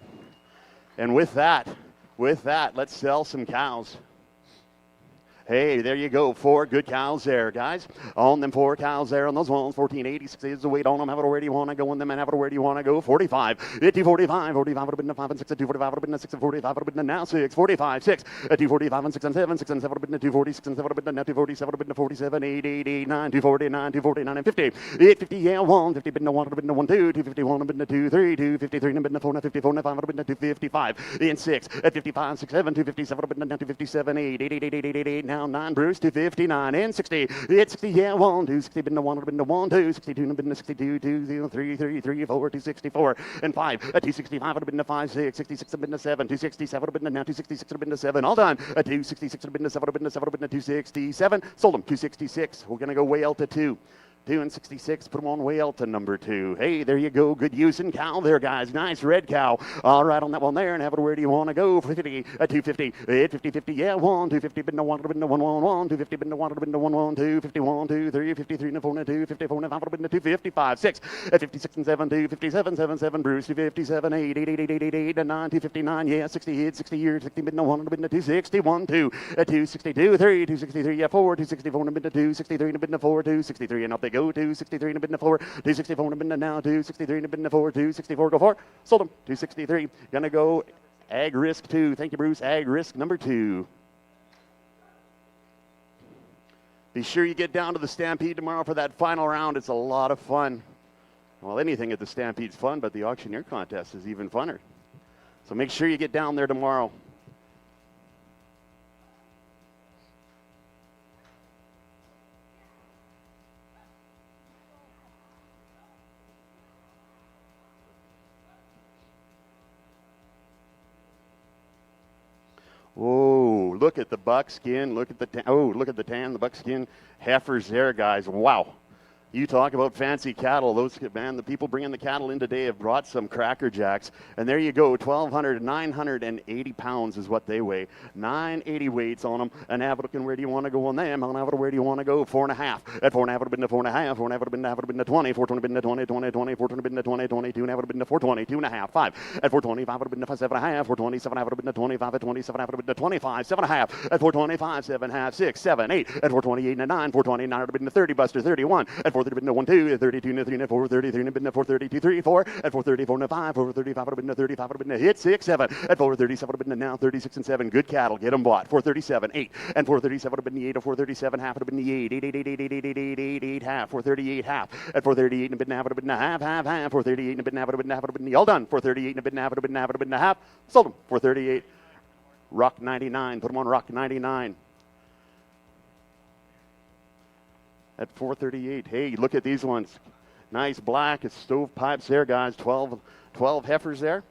S12: And with that, let's sell some cows. Hey, there you go. 4 good cows there, guys. On them 4 cows there on those ones. 1486 is the weight on them. Have it where do you want to go on them and have it where do you want to go? 45. 245. 45 would have been a 5 and 6. 245 would have been a 6 and 45 would have been a now 6. 45. 6. 245 and 6 and 7. 6 and 7 would have been a 246 and 7 would have been a 247 would have been a 47. 8, 8, 8, 9. 249. 249 and 50. 850. Yeah, 150 been a 1 would have been a 1, 2. 251 would have been a 2, 3. 253 would have been a 4 and 54 and 5 would have been a 255. In 6. At 55. 6, 7. 257 would have been a 257. 8, 8, 8, 8, 8, 8, 8. Now 9. Bruce. 259 and 60. It's 60, yeah, 1, 2, 60, been a 1, been a 1, 2, 62, been a 62, 2, 0, 3, 3, 3, 4, 264, and 5, 265 would have been a 5, 6, 66 would have been a 7, 267 would have been a now, 266 would have been a 7, all done. 266 would have been a 7, would have been a 7, would have been a 267, sold them, 266. We're going to go way out to 2. 2 and 66, put them on way out to number 2. Hey, there you go. Good use in cow there, guys. Nice red cow. All right on that one there. And have it where do you want to go? 50, 250, 50, 50, yeah, 1, 250, been the 1, been the 1, 1, 1, 250, been the 1, been the 1, 1, 2, 51, 2, 3, 53, and 4, and 2, 54, and 5, been the 255, 6, 56, and 7, 2, 57, 7, 7, Bruce, 257, 8, 8, 8, 8, 8, 8, 8, and 9, 259, yeah, 60, 60 years, 60, been the 1, been the 261, 2, 262, 3, 263, yeah, 4, 264, and been the 263, and been the 4, 263, and up they go, 263. And a bid in the 4, 264 and a bid in the now, 263 and a bid in the 4, 264, go 4, sold them, 263, gonna go Ag Risk 2, thank you Bruce, Ag Risk number 2. Be sure you get down to the Stampede tomorrow for that final round, it's a lot of fun. Well, anything at the Stampede's fun, but the auctioneer contest is even funner. So make sure you get down there tomorrow. Oh, look at the buckskin. Look at the look at the tan, the buckskin heifers there, guys. Wow. You talk about fancy cattle. Those, man, the people bringing the cattle in today have brought some Cracker Jacks. And there you go, 980 pounds is what they weigh. 980 weights on them. And have it looking, where do you want to go on them? On have it, where do you want to go? 4.5. At 4.5 would have been the 4.5. 4.5 would have been the 20. 420 would have been the 20, 20, 20. 420 would have been the 20, 22. And would have been the 420. 2.5. 5. At 425 would have been the 7.5. 427 would have been the 25. At 27 would have been the 25. 7.5. At 425, 7.5, 6, 7, 8. At 428 and a 9. 429 would have been the 30. Buster 31. At 430 been the 1, 2, 32 and a 3 and a 4, 33 and been the 432, 3, 4. At 434 and a 5. 435 would have been the 35 would have been the hit 6, 7. At 437 would have been the now 36 and 7. Good cattle, get them bought. 437, 8. And 437 would have been the 8. Or 437 half would have been the 8. 8, 8, 8, 8, 8, 8, 8, 8, 8, 8 half. 438 half. At 438 and a bit and a half would have been the half, half, half. 438 and a bit and a half would have been the half would have been the all done. 438 and a bit and a half would have been the half would have been the half. Sold them. 438. Rock 99. Put them on Rock 99. At 438. Hey, look at these ones. Nice black stovepipes there, guys. 12 heifers there.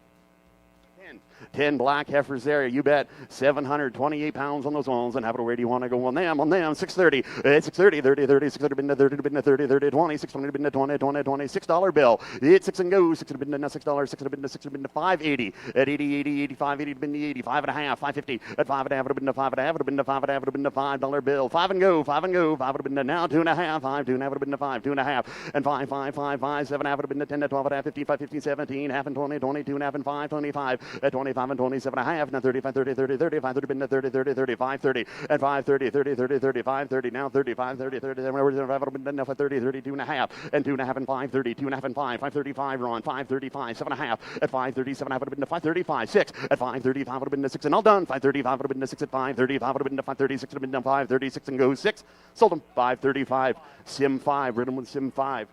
S12: 10 black heifers there. You bet. 728 pounds on those ones. And where do you want to go on them? On them. 630. It's 630. 30, 30. 600 been the 30, been the 30, 30, 20. 620 been the 20, 20, 20. $6 bill. It's 6 and go. 600 been the $6. 600 been the 600 been the 580. At 80, 80, 85, 80 been the 80. 5.5. 550. At 5.5 would have been the 5.5. Would have been the 5.5. Would have been the $5 bill. 5 and go. 5 and go. 5 would have been the now 2.5. 5. 2.5 would have been the 5. 2.5. And 5, 5, 5, 5. 7.5 would have been the 10 to 12. 15, 5, 15, 17. Half and 20, 22 and a half and 5, 25. At 25. 25 and 27 and a half. Now 35, 30, 30, 35, 30, been 30, 30, 35, 30, and 5, 30, 30, 30, 35, 30, now 35, 30, 30, then we're 30, 32 and a half, and 2 and a half and 5, 30, 2 and a half and 5, 535 Ron, 535, 7 and a half, at 537 half would have been to 535, 6, at 535 would have been to 6 and all done, 535 would have been to 6 at 535 would have been to 536 would have been to 536 and goes 6, sold them 535, Sim 5, rid 'em with Sim 5.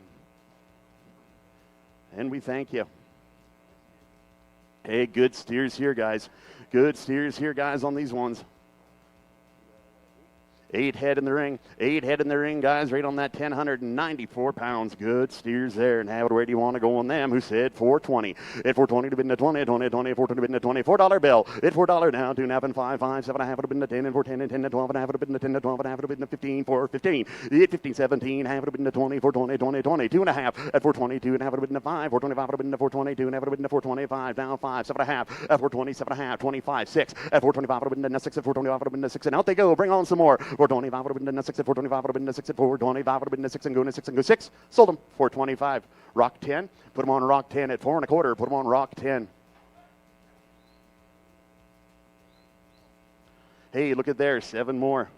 S12: And we thank you. Hey, good steers here, guys. Good steers here, guys, on these ones. 8 head in the ring. 8 head in the ring, guys, right on that 1,094 pounds. Good steers there. And how, where do you want to go on them? Who said 420? At 420 to been to 20, 20, 20, 420 to been to 20. $4 bill. At $4 now, 2 and a half and 5, 5, 7 and a half would have been to 10, and 4, 10, and 10 and 12 and a half would have been to 10 and 12 and a half would have been to 15, 4, 15. At 15, 17, half would have been to 20, 4, 20, 20, 20, 2 and a half. At 420, 2 and a half would have been to 5, 425 would have been to 420, 2 and a half would have been to 425, down 5, 7 and a half. At 420, 7 and a half, 25, 6. At 425 would have been to 6, at 425 would have been to 6, and out they go. Bring on some more. 425 would have been to 6 at 425 would have been to 6 at 425 would have been to 6 and go to 6 and go 6. Sold them 425. Rock 10. Put them on Rock 10 at 4 1/4. Put them on Rock 10. Hey, look at there. 7 more.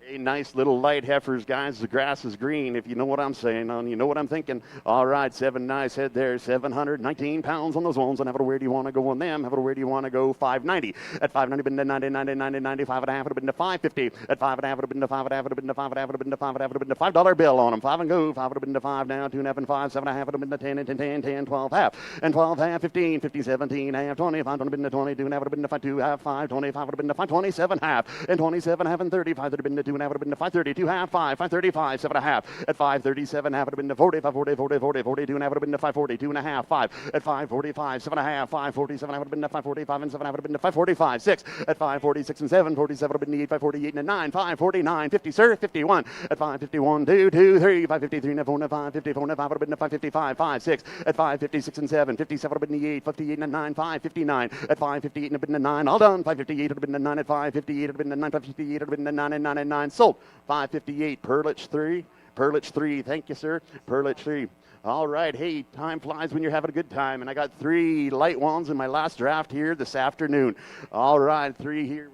S12: Hey, nice little light heifers, guys. The grass is green, if you know what I'm saying. You know what I'm thinking. All right, 7 nice head there. 719 pounds on those ones. And where do you want to go on them? Where do you want to go? 590. At 590, been to 90, 90, 90, 95 and a half. Would have been to 550. At 5 and a half, would have been to 5 and a half. Would have been to 5 and a half. Would have been to 5 and a half. Would have been to $5 bill on them. 5 and go. 5 would have been to 5 now. 2 and a half and 5. 7 and a half would have been to 10 and 10, 10, 10, 12 half. And 12 half, 15, 15, 17 half, 20. 5 would have been to 20. 2 and a half would have been to 5, 2 half, 5, 25 would have been to 5, 27 half. And 27 half and 35 would have been to 2 and a half would have been to 530. 2 half, 5, 535, 7 and a half. At 537 half would have been to 40, 540, 40, 40, 40, 2 and a half would have been to 540, 2 and a half, 5. At 545, 7 and a half, 547 half would have been to 545 and 7 half would have been to 545, 6. At 546 and 7, 47 would have been to 8, 548 and a 9, 549, 50, sir, 51. At 551, 2, 2, 3, 553 and a 4 and a 5, 54 and a 5 would have been to 555, 5, 6. At 556 and 7, 57 would have been to 8, 58 and a 9, 559. At 558 and a been to 9, all done. 558 would have been to 9 at 558 would have been to 9, 558 would have been to 9 and 9 and 9. Sold. 558, Perlich 3. Perlich 3. Thank you, sir. Perlich 3. All right. Hey, time flies when you're having a good time. And I got 3 light ones in my last draft here this afternoon. All right. 3 here.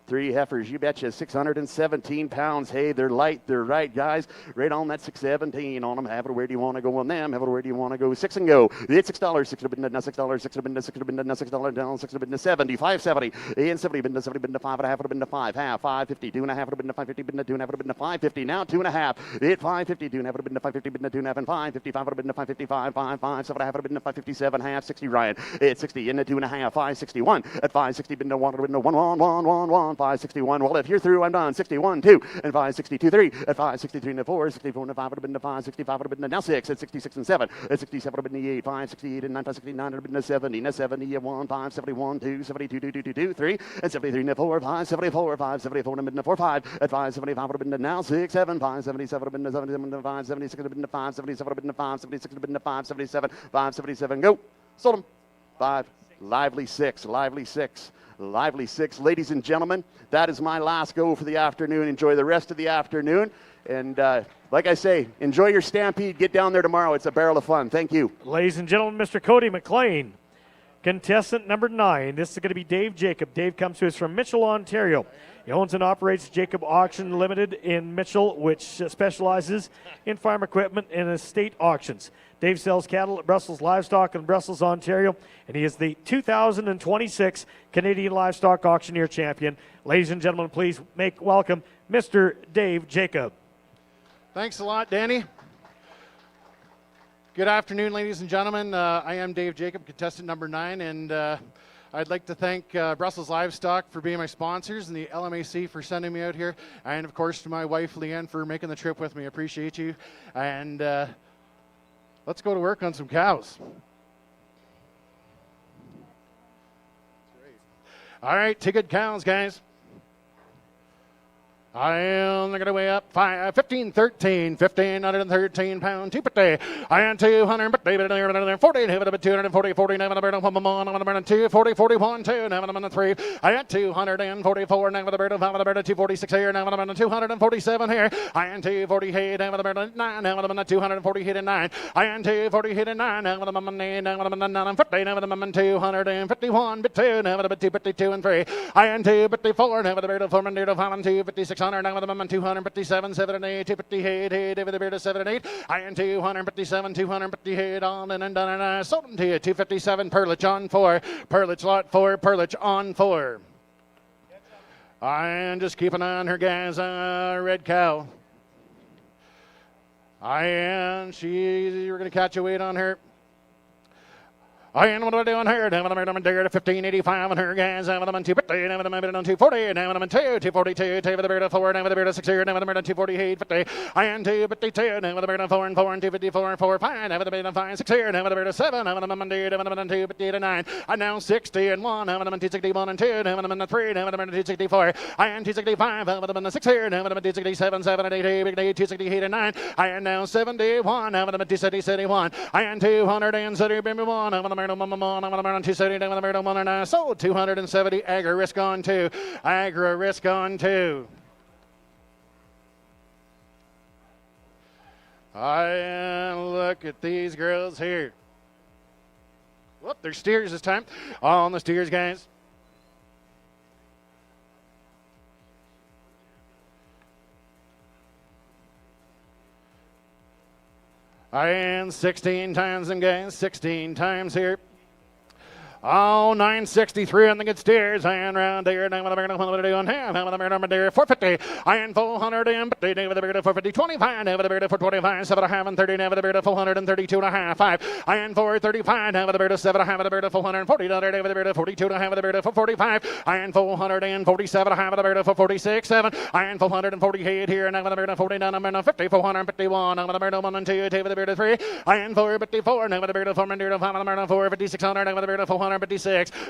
S12: 3 heifers, you betcha, 617 pounds. Hey, they're light, they're right, guys. Right on that 617 on them. Where do you want to go on them? Where do you want to go? 6 and go. It's $6. 6 would have been to $6. 6 would have been to $6. 6 would have been to $6 down. 6 would have been to 70. 570. And 70 been to 70. Been to 5 and a half. Would have been to 5 half. 550. 2 and a half would have been to 550. Been to 2 and a half. Would have been to 550. Now 2 and a half. At 550. 2 and a half would have been to 550. Been to 2 and a half and 555 would have been to 555. 5, 7 and a half would have been to 557 half. 60 Ryan. At 60 in the 2 and a half. 561. At 560 been to 1 would have been to 1 1 1 1 1. 561. Well, if you're through, I'm done. 61, 2, and 562, 3. At 563 and 4, 64 and 5 would have been to 5, 65 would have been to now 6. At 66 and 7, at 67 would have been to 8, 5, 68 and 9, 569 would have been to 70, and 70, 1, 5, 71, 2, 72, 2, 2, 2, 2, 3, and 73 and 4, 5, 74, 5, 74 would have been to 4, 5. At 575 would have been to now 6, 7, 5, 77 would have been to 77, 5, 76 would have been to 5, 77 would have been to 5, 76 would have been to 5, 77, 5, 77, go. Sold them. 5, lively 6, lively 6. Lively 6. Ladies and gentlemen, that is my last go for the afternoon. Enjoy the rest of the afternoon. And like I say, enjoy your Stampede. Get down there tomorrow. It's a barrel of fun. Thank you.
S2: Ladies and gentlemen, Mr. Cody McLean, contestant number 9. This is going to be Dave Jacob. Dave comes to us from Mitchell, Ontario. He owns and operates Jacob Auction Limited in Mitchell, which specializes in farm equipment and estate auctions. Dave sells cattle at Brussels Livestock in Brussels, Ontario, and he is the 2026 Canadian Livestock Auctioneer Champion. Ladies and gentlemen, please make welcome Mr. Dave Jacob.
S13: Thanks a lot, Danny. Good afternoon, ladies and gentlemen. I am Dave Jacob, contestant number 9, and I'd like to thank Brussels Livestock for being my sponsors and the LMAC for sending me out here, and of course to my wife Leanne for making the trip with me. I appreciate you, and let's go to work on some cows. All right, ticket cows, guys. And they're going to weigh up 1513, 1,513 pound, 250. And 200, but David, 40, 240, 40, 2, 40, 41, 2, 3. I had 244, now with the bird of 246 here, now with 247 here. I am 248, now with the bird of 9, now with 248 and 9. I am 248 and 9, now with the 950, now with the 251, but 2, now with the 252 and 3. I am 254, now with the bird of 4, 256. Now with them 257, 7 and 8, 258, 8, with the beard of 7 and 8. I am 257, 258 on and done, and I sold them to you. 257, Perlich on 4, Perlich lot 4, Perlich on 4. And just keep an eye on her, guys. Red cow. And you're going to catch a weight on her. I am what I do on her. Down with them to 1585 on her, guys. Down with them 250. Down with them 240. Down with them 242. Take with the beard of 4. Down with the beard of 6 here. Down with the beard of 248. 50. I am 252. Down with the beard of 4 and 4 and 254 and 4 5. Down with the beard of 5 6 here. Down with the beard of 7. Down with them 2. Down with them 258 and 9. I now 60 and 1. Down with them 261 and 2. Down with them 3. Down with them 264. I am 265. Down with them 6 here. Down with them 267, 7 and 8. 268 and 9. I am now 71. Down with them 271. I am 271. Down with them 270 down with the one and I sold 270. Agri risk on 2. Agri risk on 2. Look at these girls here. Whoop, they're steers this time. On the steers, guys. And 16 times them, guys. 16 times here. Oh, 963 on the good steers. And round there, down with the beard of 450. And 400 and down with the beard of 450. 25, down with the beard of 425. 7 and a half and 30, down with the beard of 432 and a half. 5. And 435, down with the beard of 7 and a half with the beard of 440. Down with the beard of 42 and a half with the beard of 445. And 447 and a half with the beard of 446. 7. And 448 here. Now with the beard of 49 and 50. 451. Down with the beard of 1 and 2. Take with the beard of 3. And 454. Now with the beard of 4 and 5 with the beard of 45600. Down with the beard of 456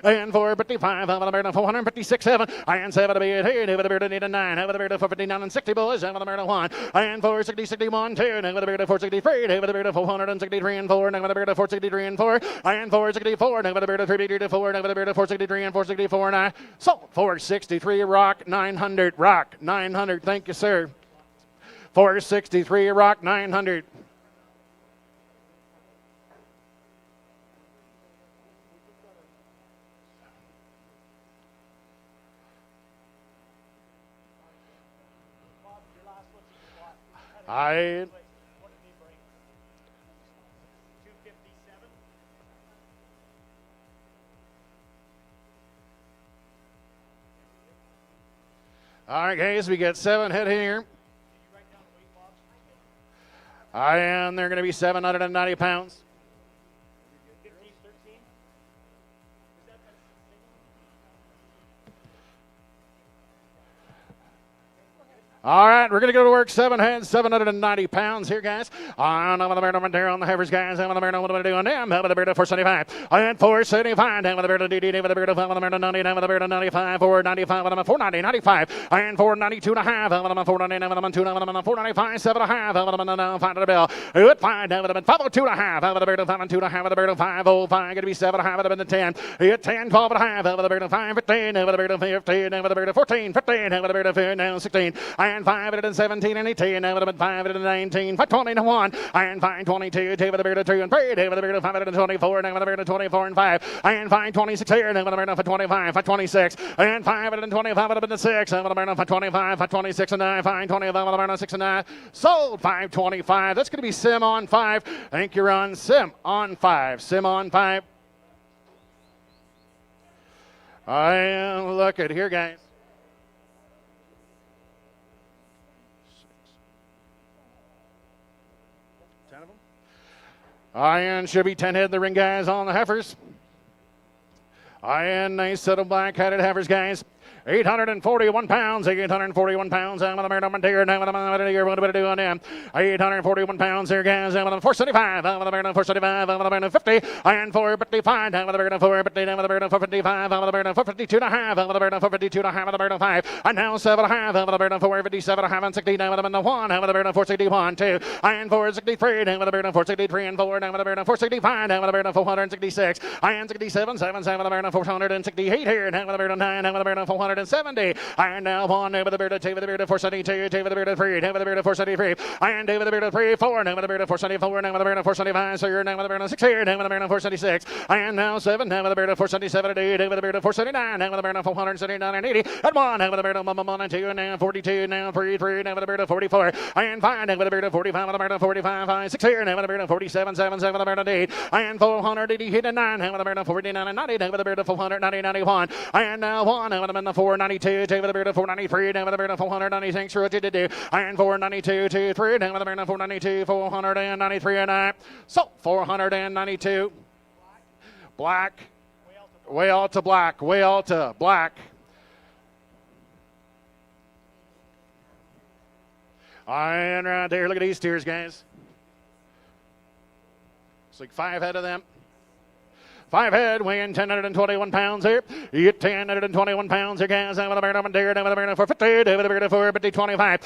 S13: and 455 over the beard of 456 7 and 7 to be 8 over the beard of 8 and 9 over the beard of 459 and 60 boys over the beard of 1 and 460 61 2 over the beard of 463 over the beard of 463 and 4 over the beard of 463 and 4 and 464 over the beard of 384 over the beard of 463 and 464 and I sold 463 rock 900 rock 900. Thank you, sir. 463 rock 900. All right, guys, we got 7 head here. And they're going to be 790 pounds. All right, we're going to go to work. 7 heads, 790 pounds here, guys. On the beard on the heifers, guys. On the beard on the doing them. Over the beard of 475. And 475. Down with the beard of DD. With the beard of 90. Down with the beard of 95. 495. With them 490. 95. And 492 and a half. With them 490. With them 2. With them 495. 7 and a half. With them 5 to the bill. Good 5. Down with them 502 and a half. With the beard of 5 and 2 and a half. With the beard of 505. Going to be 7 and a half. With the 10. 10, 12 and a half. With the beard of 5, 15. With the beard of 15. With the beard of 14, 15. With the beard of 15. 16. And 517 and 18, now with 519, 520 and 1, and 522, take with the beard of 2 and 3, take with the beard of 524, now with the beard of 24 and 5, and 526 here, now with the beard of 25, 526, and 525 with the 6, and with the beard of 525, 526 and 9, 525 with the beard of 6 and 9, sold 525. That's going to be Sim on 5. Thank you, Ron. Sim on 5. Sim on 5. And look at here, guys. And should be 10 head in the ring, guys, on the heifers. And nice set of black-headed heifers, guys.
S8: 841 pounds, 841 pounds. I'm on the Mart here. Now, what do I do on them? 841 pounds here, guys. I'm on the 475. I'm on the Mart 475. I'm on the Mart 50. And 455. I'm on the Mart 450. I'm on the Mart 455. I'm on the Mart 452 and a half. I'm on the Mart 452 and a half. I'm on the Mart 5. And now 7 and a half. I'm on the Mart 457 and a half. And 60. Now I'm on the 1. I'm on the Mart 461. 2. And 463. Now I'm on the Mart 463 and 4. Now I'm on the Mart 465. Now I'm on the Mart 466. And 67. 7. 7 on the Mart 468 here. Now I'm on the Mart 9. Now I'm on the Mart 470. And now 1 over the Mart 2 with the Mart 472. 2 with the Mart 3. 2 with the Mart 473. And 2 with the Mart 3. 4. Now with the Mart 474. Now with the Mart 475. So you're now with the Mart 6 here. Now with the Mart 476. And now 7. Now with the Mart 477. 8. Now with the Mart 479. Now with the Mart 479 and 80. And 1. Now with the Mart 1 and 2. And now 42. Now 3. 3. Now with the Mart 44. And 5. Now with the Mart 45. With the Mart 45. 5. 6 here. Now with the Mart 47. 7. 7 with the Mart 8. And 488 and 9. Now with the Mart 49 and 90. Now with the Mart 490 91. And now 1. Now with the Mart 492. 2 with the Mart 493. Now with the Mart 496. What did it do? And 492. 2. 3. Now with the Mart 492. 493 and 9. So 492. Black. Way out to black. Way out to black. And right there, look at these steers, guys. It's like 5 head of them. 5 head, weighing 1,021 pounds here. You 1,021 pounds here, guys. I'm with the Mart on there. Now with the Mart 450. Now with the Mart 450, 25.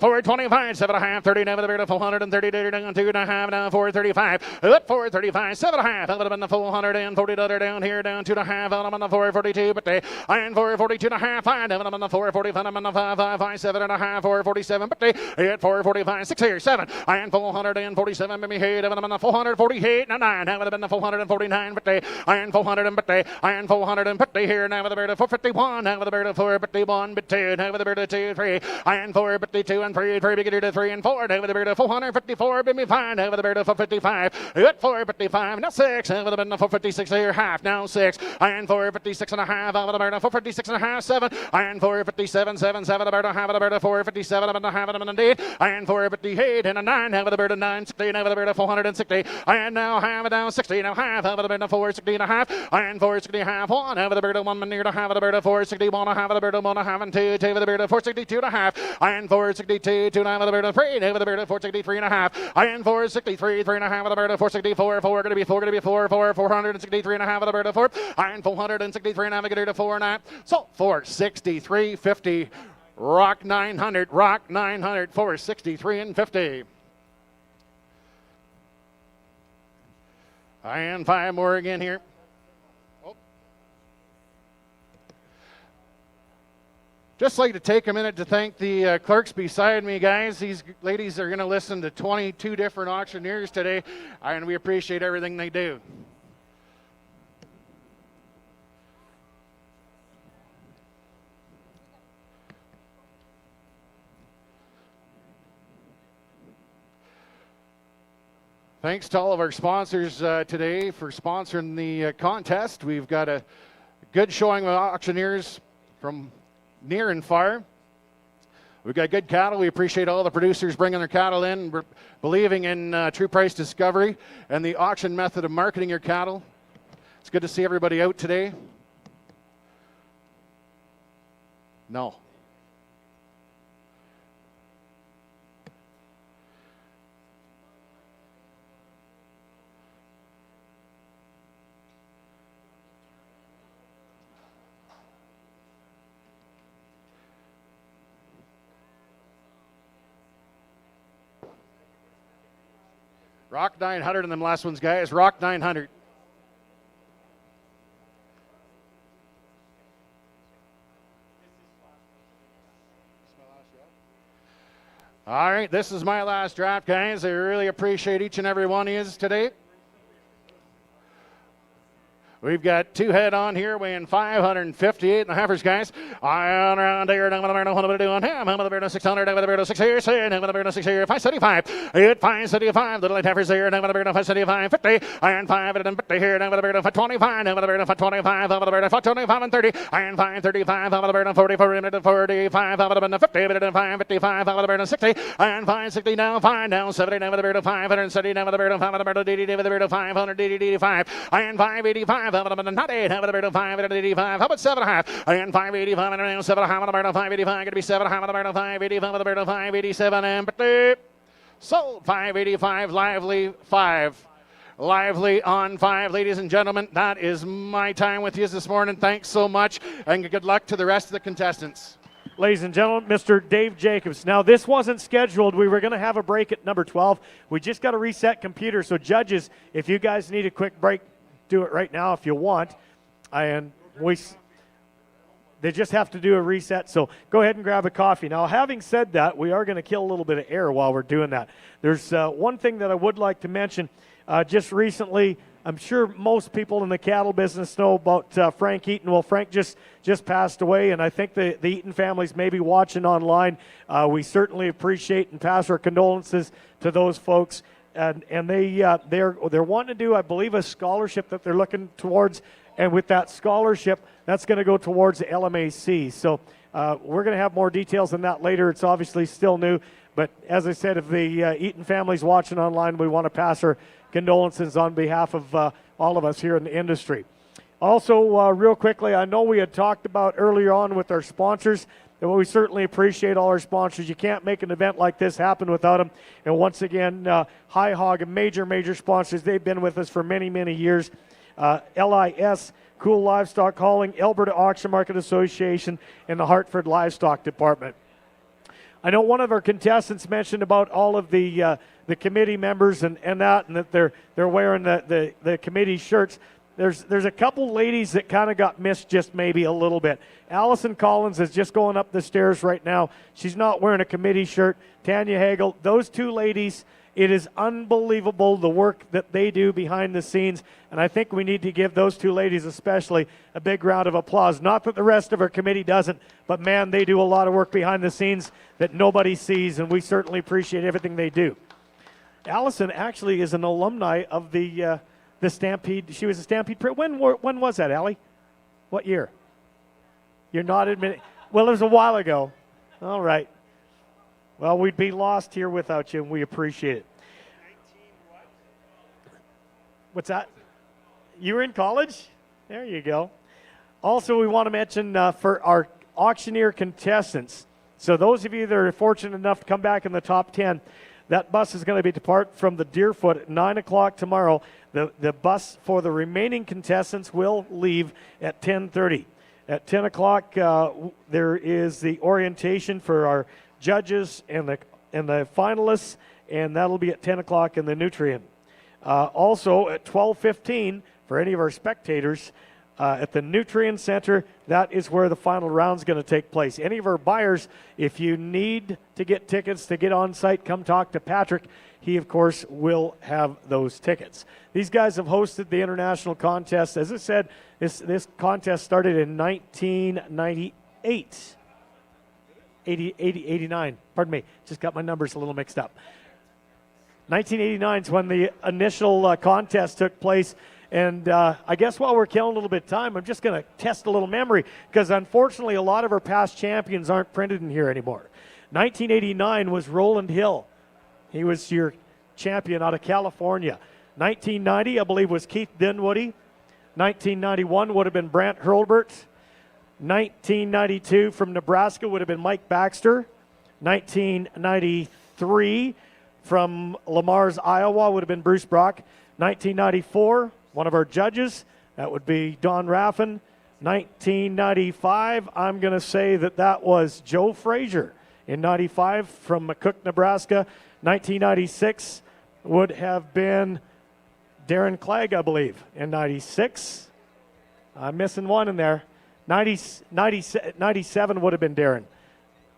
S8: 425, 7.5, 30. Now with the Mart 430. Down 2.5. Now 435. 435, 7.5. I'm with the 440 down here. Down 2.5. I'm on the 442. But they and 442.5. Fine. I'm on the 445. I'm on the 555. 7.5. 447. But they at 445. 6 here. 7. And 447. Maybe here. I'm on the 448. Now 9. Now with the 449. But they and 400 but they and 400 but they here now with the bird of 451 now with the bird of 4 but they 1 but 2 now with the bird of 2 3 and 4 but they 2 and 3 3 bigger to 3 and 4 now with the bird of 454 but me 5 now with the bird of 455 at 455 now 6 now with the bird of 456 here half now 6 and 456 and a half out with the bird of 456 and a half 7 and 457 7 7 the bird of half of the bird of 457 and a half of the 8 and 458 and a 9 now with the bird of 960 now with the bird of 460 and now half it down 60 now half out of the bird of 460 and a half and 460 half 1 half of the bird of 1 near to half of the bird of 461 half of the bird of 1 half and 2 2 of the bird of 462 and a half and 462 2 half of the bird of 3 half of the bird of 463 and a half and 463 3 and a half of the bird of 464 4 going to be 4 463 and a half of the bird of 4 and 463 and a half of the bird of 4 and a half so 463.50 rock 900 463 and 50 and 5 more again here. Just like to take a minute to thank the clerks beside me, guys. These ladies are going to listen to 22 different auctioneers today, and we appreciate everything they do. Thanks to all of our sponsors today for sponsoring the contest. We've got a good showing of auctioneers from near and far. We've got good cattle. We appreciate all the producers bringing their cattle in, believing in true price discovery and the auction method of marketing your cattle. It's good to see everybody out today. No. Rock 900 in them last ones, guys. Rock 900. All right, this is my last draft, guys. I really appreciate each and every one of you today. We've got 2 head on here weighing 558 and a halfers, guys. On around there, down with the bird, what am I doing? I'm with the bird 600, down with the bird 6 here, down with the bird 6 here, 575. At 575, little heifers there, down with the bird 575, 50, and 5 and 50 here, down with the bird 525, down with the bird 525, out with the bird 525 and 30, and 535, out with the bird 44, and 45, out with the bird 50, and 555, out with the bird 60, and 560 down, 5 down, 70, down with the bird 570, down with the bird 5 with the bird 80, down with the bird 585, and 585. 5, not 8, have it 5, 85. How about 7.5? And 585 and around 7.5 on the bird of 585. Going to be 7.5 on the bird of 585 on the bird of 587 and sold 585. Lively 5. Lively on 5, ladies and gentlemen. That is my time with you this morning. Thanks so much, and good luck to the rest of the contestants.
S2: Ladies and gentlemen, Mr. Dave Jacobs. Now, this wasn't scheduled. We were going to have a break at number 12. We just got to reset computer. So, judges, if you guys need a quick break, do it right now if you want. And they just have to do a reset. So, go ahead and grab a coffee. Now, having said that, we are going to kill a little bit of air while we're doing that. There's one thing that I would like to mention. Just recently, I'm sure most people in the cattle business know about Frank Eaton. Well, Frank just passed away, and I think the Eaton families may be watching online. We certainly appreciate and pass our condolences to those folks. And they're wanting to do, I believe, a scholarship that they're looking towards. And with that scholarship, that's going to go towards the LMAC. So we're going to have more details on that later. It's obviously still new. But as I said, if the Eaton family's watching online, we want to pass our condolences on behalf of all of us here in the industry. Also, real quickly, I know we had talked about earlier on with our sponsors, and we certainly appreciate all our sponsors. You can't make an event like this happen without them. And once again, High Hog, a major sponsors. They've been with us for many, many years. LIS, Cool Livestock Hauling, Alberta Auction Market Association, and the Hartford Livestock Department. I know one of our contestants mentioned about all of the committee members and that they're wearing the committee shirts. There's a couple ladies that kind of got missed just maybe a little bit. Allison Collins is just going up the stairs right now. She's not wearing a committee shirt. Tanya Hagel, those two ladies, it is unbelievable the work that they do behind the scenes, and I think we need to give those two ladies especially a big round of applause. Not that the rest of our committee doesn't, but man, they do a lot of work behind the scenes that nobody sees, and we certainly appreciate everything they do. Allison actually is an alumni of the Stampede. She was a Stampede. When was that, Allie? What year? You're not admitting. Well, it was a while ago. All right. Well, we'd be lost here without you, and we appreciate it. What's that? You were in college? There you go. Also, we want to mention for our auctioneer contestants, so those of you that are fortunate enough to come back in the top 10, that bus is going to be depart from the Deerfoot at 9 o'clock tomorrow. The bus for the remaining contestants will leave at 10:30. At 10 o'clock, there is the orientation for our judges and the finalists, and that'll be at 10 o'clock in the Nutrient. Also at 12:15 for any of our spectators at the Nutrient Center, that is where the final round is going to take place. Any of our buyers, if you need to get tickets to get on site, come talk to Patrick. He, of course, will have those tickets. These guys have hosted the international contest. As I said, this contest started in 1998. 89, pardon me, just got my numbers a little mixed up. 1989 is when the initial contest took place, and I guess while we're killing a little bit of time, I'm just going to test a little memory, because unfortunately a lot of our past champions aren't printed in here anymore. 1989 was Roland Hill. He was your champion out of California. 1990, I believe, was Keith Dinwoody. 1991 would have been Brant Hurlbert. 1992 from Nebraska would have been Mike Baxter. 1993 from Lamar's, Iowa would have been Bruce Brock. 1994, one of our judges, that would be Don Raffin. 1995, I'm going to say that was Joe Frazier in 95 from McCook, Nebraska. 1996 would have been Darren Clegg, I believe, in 96. I'm missing one in there. 97 would have been Darren.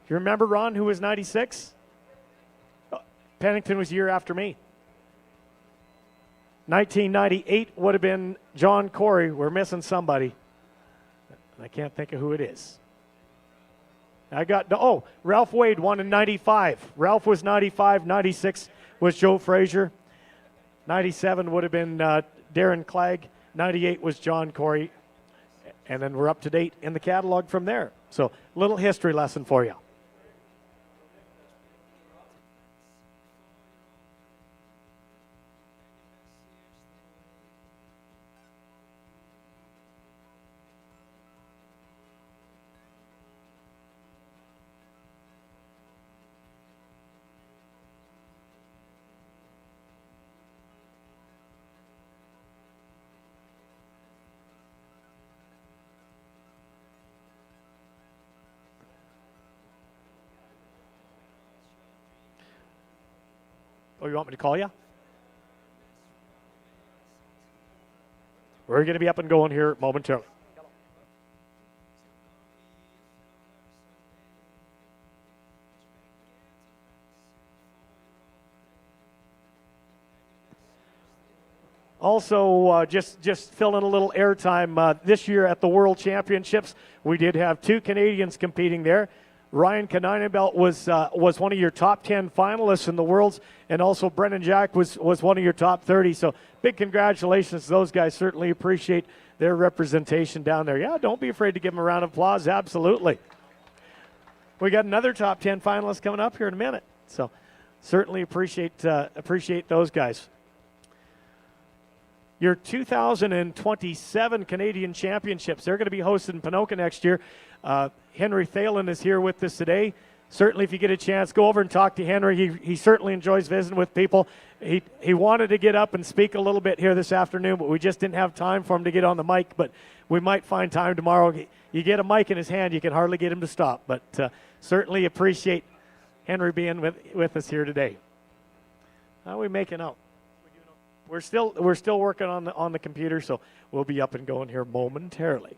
S2: You remember, Ron, who was 96? Pennington was a year after me. 1998 would have been John Corey. We're missing somebody. I can't think of who it is. Ralph Wade won in 95. Ralph was 95. 96 was Joe Frazier. 97 would have been Darren Clegg. 98 was John Corey. And then we're up to date in the catalog from there. So, little history lesson for you. Oh, you want me to call you? We're going to be up and going here momentarily. Also, just fill in a little airtime. This year at the World Championships, we did have 2 Canadians competing there. Ryan Kanainenbelt was one of your top 10 finalists in the Worlds, and also Brendan Jack was one of your top 30. So big congratulations to those guys. Certainly appreciate their representation down there. Yeah, don't be afraid to give them a round of applause. Absolutely. We got another top 10 finalist coming up here in a minute. So certainly appreciate those guys. Your 2027 Canadian Championships, they're going to be hosted in Ponoka next year. Henry Thalen is here with us today. Certainly, if you get a chance, go over and talk to Henry. He certainly enjoys visiting with people. He wanted to get up and speak a little bit here this afternoon, but we just didn't have time for him to get on the mic. But we might find time tomorrow. You get a mic in his hand, you can hardly get him to stop. But certainly appreciate Henry being with us here today. How are we making out? We're still working on the computer, so we'll be up and going here momentarily.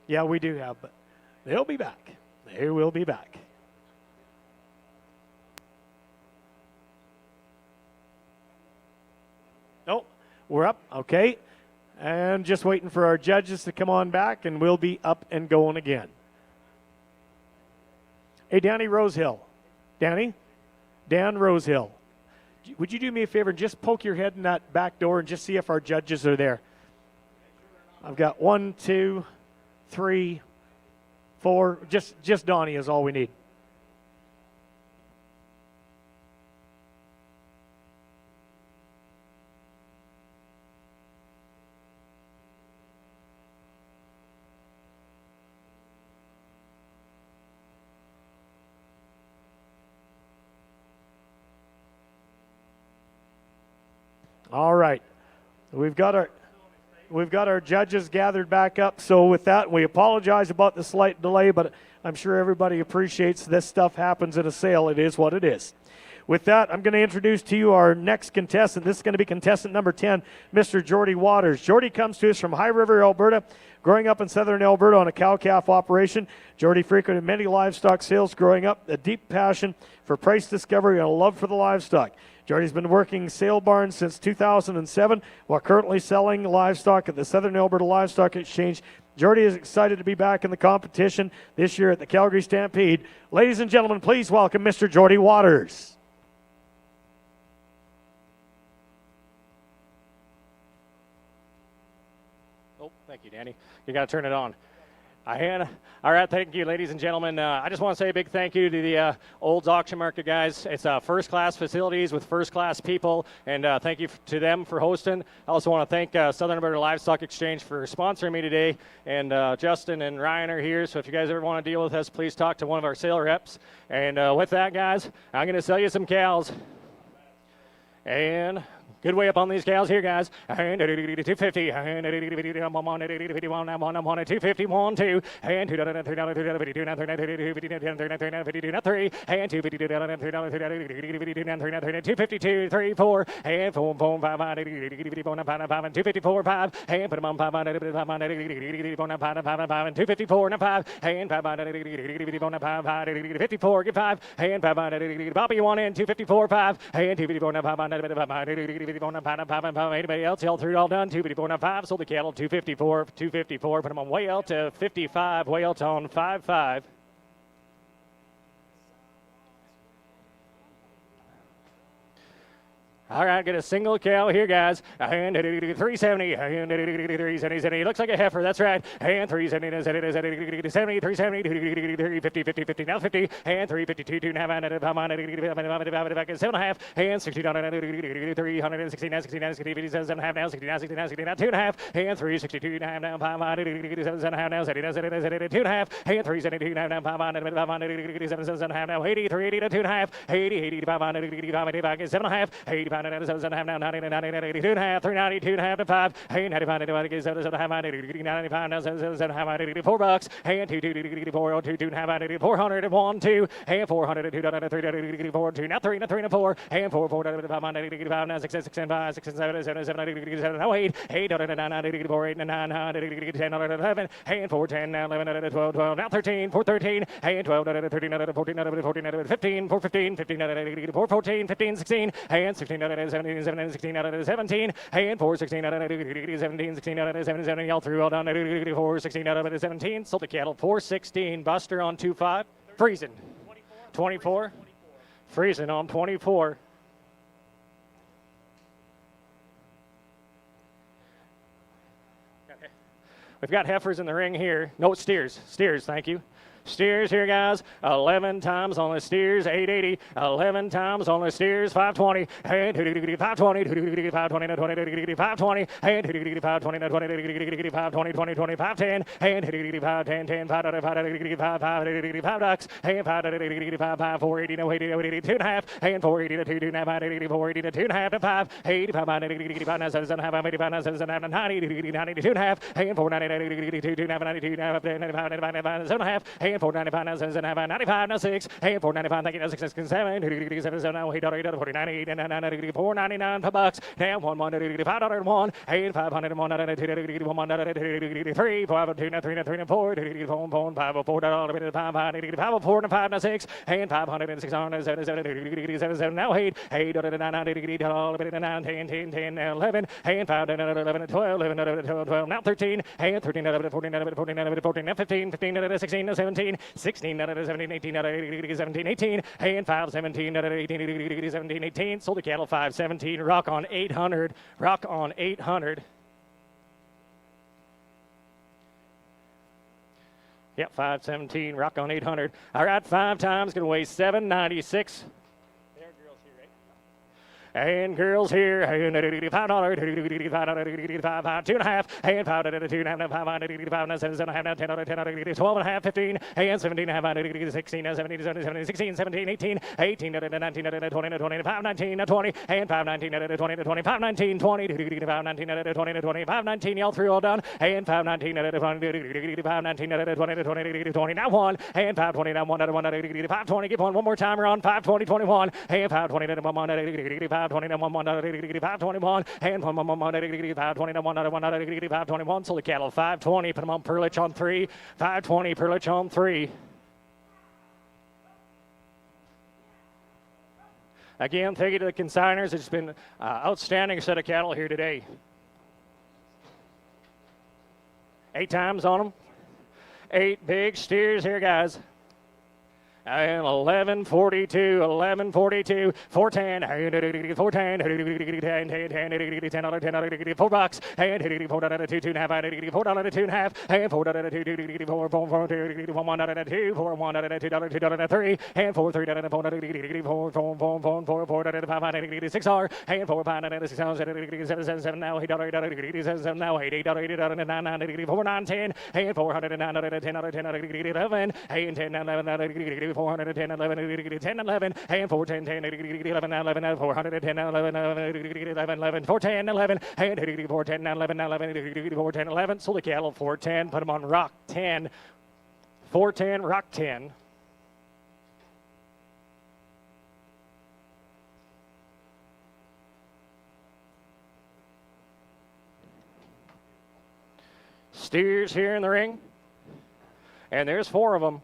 S2: Yeah, we do have, but they'll be back. They will be back. Oh, we're up. Okay. And just waiting for our judges to come on back, and we'll be up and going again. Hey, Danny Rosehill. Danny? Dan Rosehill. Would you do me a favor and just poke your head in that back door and just see if our judges are there? I've got 1, 2, 3, 4. Just Donnie is all we need. All right, we've got our judges gathered back up. So with that, we apologize about the slight delay, but I'm sure everybody appreciates this stuff happens at a sale. It is what it is. With that, I'm going to introduce to you our next contestant. This is going to be contestant number 10, Mr. Jordy Waters. Jordy comes to us from High River, Alberta. Growing up in southern Alberta on a cow-calf operation, Jordy frequented many livestock sales growing up, a deep passion for price discovery and a love for the livestock. Jordy's been working sale barns since 2007 while currently selling livestock at the Southern Alberta Livestock Exchange. Jordy is excited to be back in the competition this year at the Calgary Stampede. Ladies and gentlemen, please welcome Mr. Jordy Waters.
S14: Oh, thank you, Danny. You got to turn it on. All right, thank you, ladies and gentlemen. I just want to say a big thank you to the Olds Auction Market guys. It's first-class facilities with first-class people, and thank you to them for hosting. I also want to thank Southern Alberta Livestock Exchange for sponsoring me today, and Justin and Ryan are here, so if you guys ever want to deal with us, please talk to one of our sale reps. And with that, guys, I'm going to sell you some cows. And good way up on these cows here, guys. 250. I'm on 250. 1, 2. And 2, 3. And 252, 3, 4. And 4, 5, 5, 254, 5. And put them on 5, 5, 254, and 5. And 5, 54, get 5. And 5, Bobby, you want in 254, 5. And 254, 5. Anybody else? Held through it all done. 254.5. Sold the cattle. 254. 254. Put them on way out to 55. Way out on 55. All right, get a single cow here, guys. And 370. And 370. Looks like a heifer. That's right. And 370. 70. 370. 350. 50. 50. Now 50. And 352. 2.5. 7.5. And 60. 369. 69. 7.5. Now 69. 69. 69. 2.5. And 362. 2.5. Now 5. 7.5. Now 70. 2.5. And 372. 5. 7.5. Now 80. 380 to 2.5. 80. 80 to 5. 7.5. 85. 95, now 90, 90, 92 and a half, 392 and a half to 5, hey, 95, 95, 94 bucks, and 2, 2 and a half, 400 and 1, 2, and 400 and 2, 3, 4, 2, now 3 and 4, and 4, 4, 5, 95, now 6, 6 and 5, 6 and 7, 7, 7, 7, now 8, 8, 9, 4, 8, 9, 10, 11, and 4, 10, now 11, 12, 12, now 13, 4, 13, and 12, 13, 14, 14, 15, 4, 15, 15, 4, 14, 15, 16, and 16, 17, 17, 16, 17, and 4, 16, 17, 16, 17, y'all through all done, 4, 16, 17, sold the cattle, 416, Buster on 2.5, freezing, 24, freezing on 24. We've got heifers in the ring here. No, steers. Steers, thank you. Steers here, guys. 11 times on the steers, 880. 11 times on the steers, 520. And 520, 520, 520, and 520, 520, 20, 20, 510, and 510, 10, 5 ducks, and 5 480, no 80, 80, 2 and a half, and 480 to 2 and a half, 480 to 2 and a half, to 5, 85, 85, 7 and a half, 85, 7 and a half, 90, 90 to 2 and a half, and 490, 2 and a half, 92 and a half, 95, 95, 7 and a half, and 495, now 7 and a half, 95, now 6, and 495, thank you, now 6, 6, 7, 7, now 8, 49, 8, and 499 per bucks, now 1, 1, 5, 1, and 501, 2, 1, 3, 5, 2, 3, 3, 4, 5, 4, 5, 4, 5, now 6, and 500, 600, 7, now 8, 8, 9, 10, 10, 10, 11, and 5, 11, 12, 11, 12, now 13, and 13, 14, 14, 14, 15, 15, 16, 17, 16, 17, 18, 17, 18, and 5, 17, 18, 17, 18, sold the cattle 5, 17, rock on 800, rock on 800. Yep, 517, rock on 800. All right, 5 times, going to weigh 796. And girls here, and $5, $5, 2 and a half, and 5, 2 and a half, 5, 7 and a half, 10, 12 and a half, 15, and 17 and a half, 16, 17, 17, 16, 17, 18, 18, 19, 20, 25, 19, 20, and 5, 19, 20, 25, 19, 20, 5, 19, 20, 25, 19, y'all through all done, and 5, 19, 20, 5, 19, 20, 20, now 1, and 5, 20, now 1, 5, 20, give one more time, we're on 5, 20, 21, and 5, 20, 5, 20, 521, and 521, sold the cattle 520, put them on Perlich on 3, 520, Perlich on 3. Again, thank you to the consigners. It's been an outstanding set of cattle here today. 8 times on them. 8 big steers here, guys. And 1142, 1142, 410, 410, 10, 4 bucks, and 4 2 and a half, 4 2 and a half, and 4 2, 4 1 2, 4 1 2, 3, and 4 3 4 6 R, and 4 5 6 7 now 8 now 8 9 4 9 10, and 409 10 11, and 10 11 410 11 10 11, and 410 10 11 11 410 11 11 410 11, and 410 11 11 410 11, sold the cattle 410, put them on rock 10, 410 rock 10. Steers here in the ring, and there's 4 of them.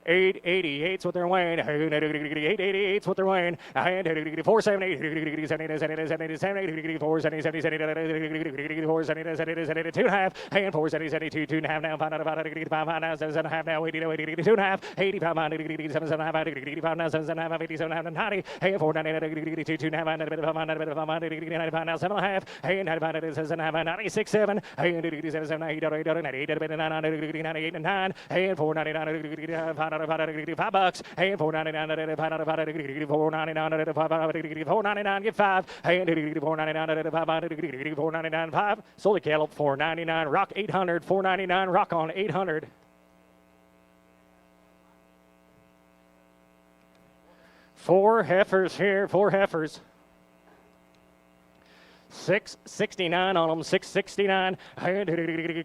S14: 888's what they're weighing. 888's what they're weighing. And 470, 470, 2 and a half, and 470, 2 and a half now, 5 now, 7 and a half now, 80, 2 and a half, 85, 7 and a half, 85 now, 7 and a half, 87 and a half, 90, and 490, 2 and a half, 95 now, 7 and a half, and 95, 7 and a half, 96, 7, and 87, 98, 98 and 9, and 499, 5 bucks, and 499, 499, 499, get 5, and 499, 499, 5, sold the cattle 499, rock 800, 499, rock on 800. 4 heifers here, 4 heifers. 669 on them, 669.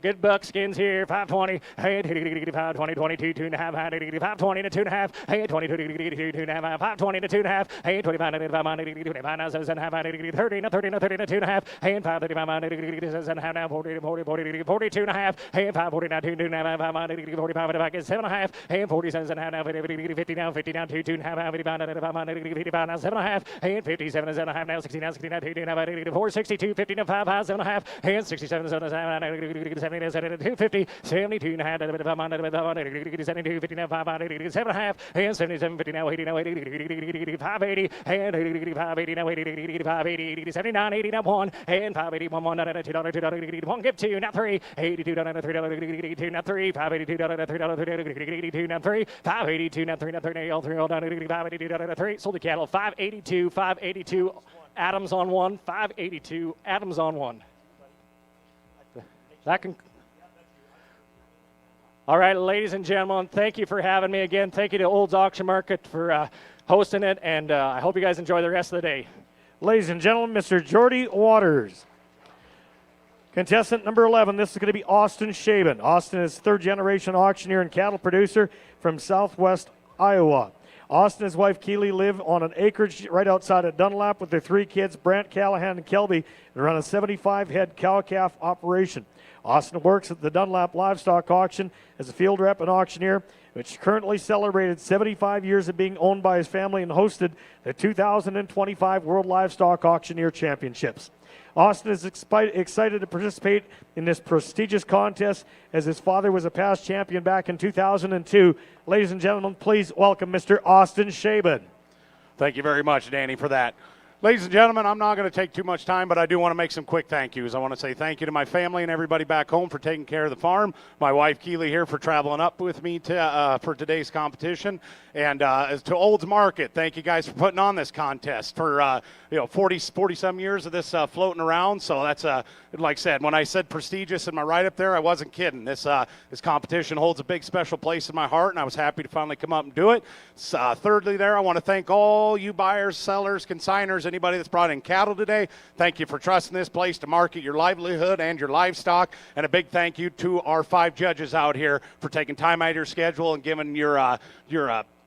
S14: Good buckskins here, 520. 520, 22, 2.5. 520 to 2.5. 22, 2.5. 520 to 2.5. 25, 25, 30 to 2.5. 535, now 40, 42.5. 540 to 2.5. 45 to 7.5. 47 now 50 now 50 now 2.5. 55 now 7.5. 57 7.5 now 69 2.5. 62, 50 to 5, 7.5, and 67, 70, 250, 72 and a half, 72, 50 now 5, 7.5, and 77, 50 now 80 now 80, 580, and 580 now 80, 580, 79, 80 now 1, and 581, $2, $1, give 2, now 3, 82, $3, 2, now 3, 582, $3, 2, now 3, 582, now 3, now 3, all 3, all down, 582, 3, sold the cattle, 582, 582. Adams on 1, 582. Adams on 1. That can. All right, ladies and gentlemen, thank you for having me again. Thank you to Olds Auction Market for hosting it, and I hope you guys enjoy the rest of the day.
S2: Ladies and gentlemen, Mr. Jordy Waters. Contestant number 11, this is going to be Austin Shaben. Austin is third-generation auctioneer and cattle producer from southwest Iowa. Austin and his wife Keely live on an acreage right outside of Dunlap with their 3 kids, Brant, Callahan, and Kelby, and run a 75-head cow-calf operation. Austin works at the Dunlap Livestock Auction as a field rep and auctioneer, which currently celebrated 75 years of being owned by his family and hosted the 2025 World Livestock Auctioneer Championships. Austin is excited to participate in this prestigious contest as his father was a past champion back in 2002. Ladies and gentlemen, please welcome Mr. Austin Shaben.
S15: Thank you very much, Danny, for that. Ladies and gentlemen, I'm not going to take too much time, but I do want to make some quick thank yous. I want to say thank you to my family and everybody back home for taking care of the farm. My wife, Keely, here for traveling up with me for today's competition. And as to Olds Market, thank you guys for putting on this contest for 40-some years of this floating around. So that's, like I said, when I said prestigious in my write-up there, I wasn't kidding. This competition holds a big special place in my heart, and I was happy to finally come up and do it. Thirdly there, I want to thank all you buyers, sellers, consigners, anybody that's brought in cattle today. Thank you for trusting this place to market your livelihood and your livestock. And a big thank you to our 5 judges out here for taking time out of your schedule and giving your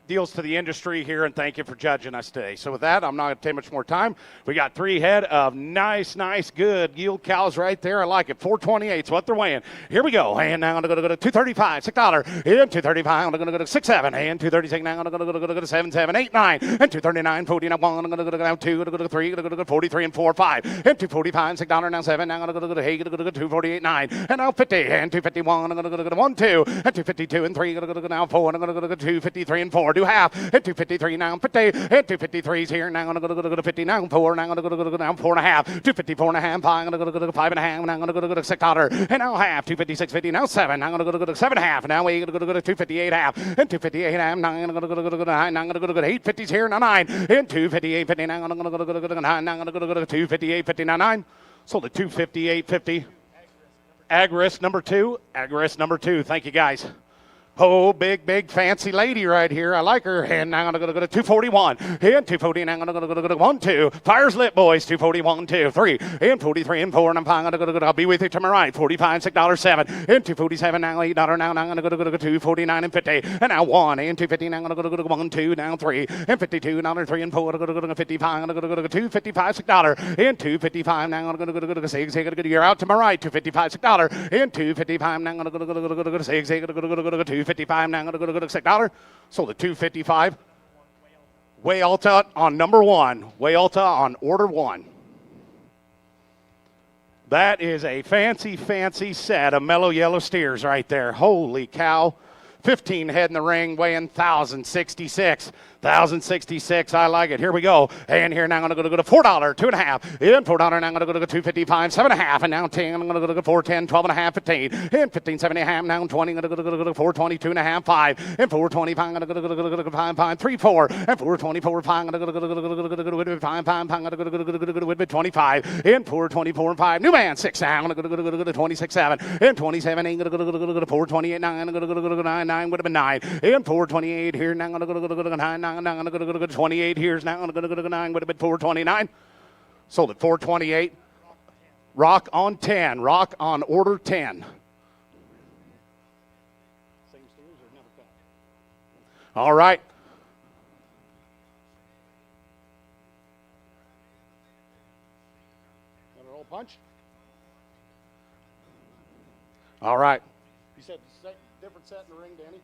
S15: deals to the industry here, and thank you for judging us today. So with that, I'm not going to take much more time. We got 3 head of nice, good yield cows right there. I like it. 428 is what they're weighing. Here we go. And now I'm going to go to 235, $6. And 235, I'm going to go to 6.7. And 236, now I'm going to go to 7.7, 8, 9. And 239, 40, now 1. I'm going to go down 2, going to go to 3, going to go to 43 and 4, 5. And 245, $6, now 7. Now I'm going to go to 8, going to go to 248, 9. And now 50, and 251, I'm going to go to 1, 2. And 252 and 3, going to go to now 4. And I'm going to go to 253 and 4. Do half, and 253 now, 50, and 253 is here. Now I'm going to go to 50, now 4, now I'm going to go to now 4.5, 254 and a half, 5, I'm going to go to 5.5, now I'm going to go to $6, and now half, 256.50, now 7, now I'm going to go to 7.5, now we're going to go to 258 half, and 258 half, now I'm going to go to 9, now I'm going to go to 850s here, now 9, and 258.50, now I'm going to go to 9, now I'm going to go to 258.50, now 9, sold at 258.50. Agris number 2, thank you guys. Oh, big, fancy lady right here. I like her. And now I'm going to go to 241. And 240. Now I'm going to go to 1, 2. Fire's lit, boys. 241, 2, 3. And 43 and 4. And I'm going to go to, I'll be with you to my right. 45, $6, 7. And 247, now $8. Now I'm going to go to 249 and 50. And now 1. And 250. Now I'm going to go to 1, 2. Now 3. And 52, now 3 and 4. I'm going to go to 55. I'm going to go to 255, $6. And 255. Now I'm going to go to 6. I'm going to go you're out to my right. 255, $6. And 255. Now I'm going to go to 6. I'm going to go to 255. Now I'm going to go to $6. Sold at 255. Way Alta on number 1. Way Alta on order 1. That is a fancy set of mellow yellow steers right there. Holy cow. 15 head in the ring, weighing 1,066. 1,066, I like it. Here we go. And here now I'm going to go to $4, 2.5. And $4, now I'm going to go to 255, 7.5. And now 10, I'm going to go to 410, 12.5, 15. And 15, 70.5, now 20, I'm going to go to 420, 2.5, 5. And 425, I'm going to go to 5, 5, 3, 4. And 424, 5, I'm going to go to 5, 5, I'm going to go to 25. And 424, 5. New man, 6 now. I'm going to go to 26, 7. And 27, I'm going to go to 428, 9. I'm going to go to 9, 9 would have been 9. And 428 here, now I'm going to go to 9, 9. 9, now I'm going to go to 28 here's now, I'm going to go to 9, would have been 429. Sold at 428. Rock on 10, rock on order 10. All right. Another old punch. All right. You said different set in the ring, Danny?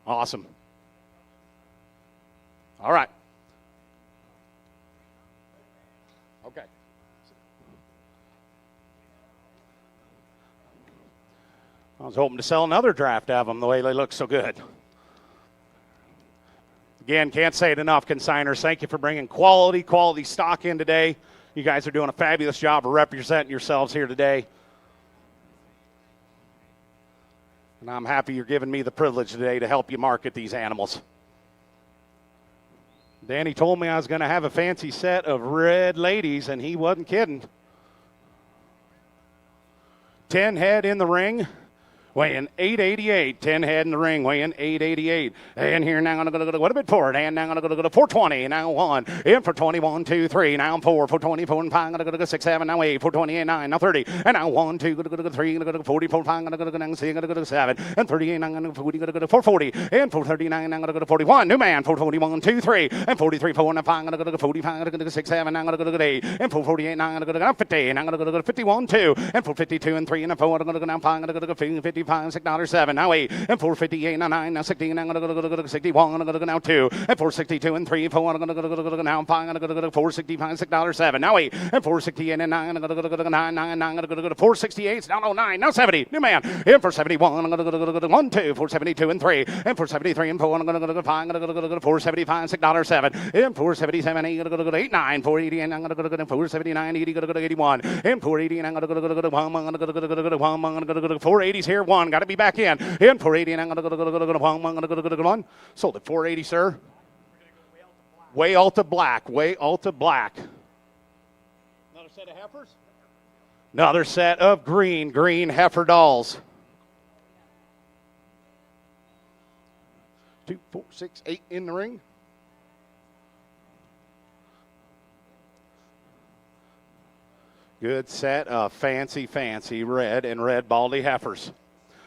S15: Awesome. All right. Okay. I was hoping to sell another draft of them the way they look so good. Again, can't say it enough, consigners. Thank you for bringing quality stock in today. You guys are doing a fabulous job of representing yourselves here today. And I'm happy you're giving me the privilege today to help you market these animals. Danny told me I was going to have a fancy set of red ladies, and he wasn't kidding. 10 head in the ring, weighing 888. 10 head in the ring, weighing 888. And here now I'm going to go to what a bit forward. And now I'm going to go to 420. Now 1. In for 21, 2, 3. Now 4, 424 and 5. I'm going to go to 6, 7. Now 8, 428, 9. Now 30. And now 1, 2, going to go to 3. Going to go to 44, 5. I'm going to go to 6. I'm going to go to 7. And 38. I'm going to go to 40. Going to go to 440. And 439. I'm going to go to 41. New man. 441, 2, 3. And 43, 4. And 5. I'm going to go to 45. I'm going to go to 6, 7. I'm going to go to 8. And 448. Now I'm going to go to 50. And I'm going to go to 51, 2. And 452 and 3. And 4. I'm going to go down 5. I'm going to go to 55, $6.07. Now 8. And 458. Now 9. Now 16. I'm going to go to 61. I'm going to go now 2. And 462 and 3. 4. I'm going to go now 5. I'm going to go to 465, $6.07. Now 8. And 468 and 9. I'm going to go to 9. 9. I'm going to go to 468. Now 9. Now 70. New man. In for 71. I'm going to go to 1, 2. 472 and 3. And 473 and 4. I'm going to go to 5. I'm going to go to 475, $6.07. And 477. I'm going to go to 8, 9. 480. And I'm going to go to 479, 80. Going to go to 81. And 480. And I'm going to go to 1. I'm going to go to 1. I'm going to go to 480s here. 1. Got to be back in. In 480. And I'm going to go to 1. I'm going to go to 1. Sold at 480, sir. Way Alta Black. Way Alta Black. Another set of heifers? Another set of green heifer dolls. 2, 4, 6, 8 in the ring. Good set of fancy red and red baldy heifers.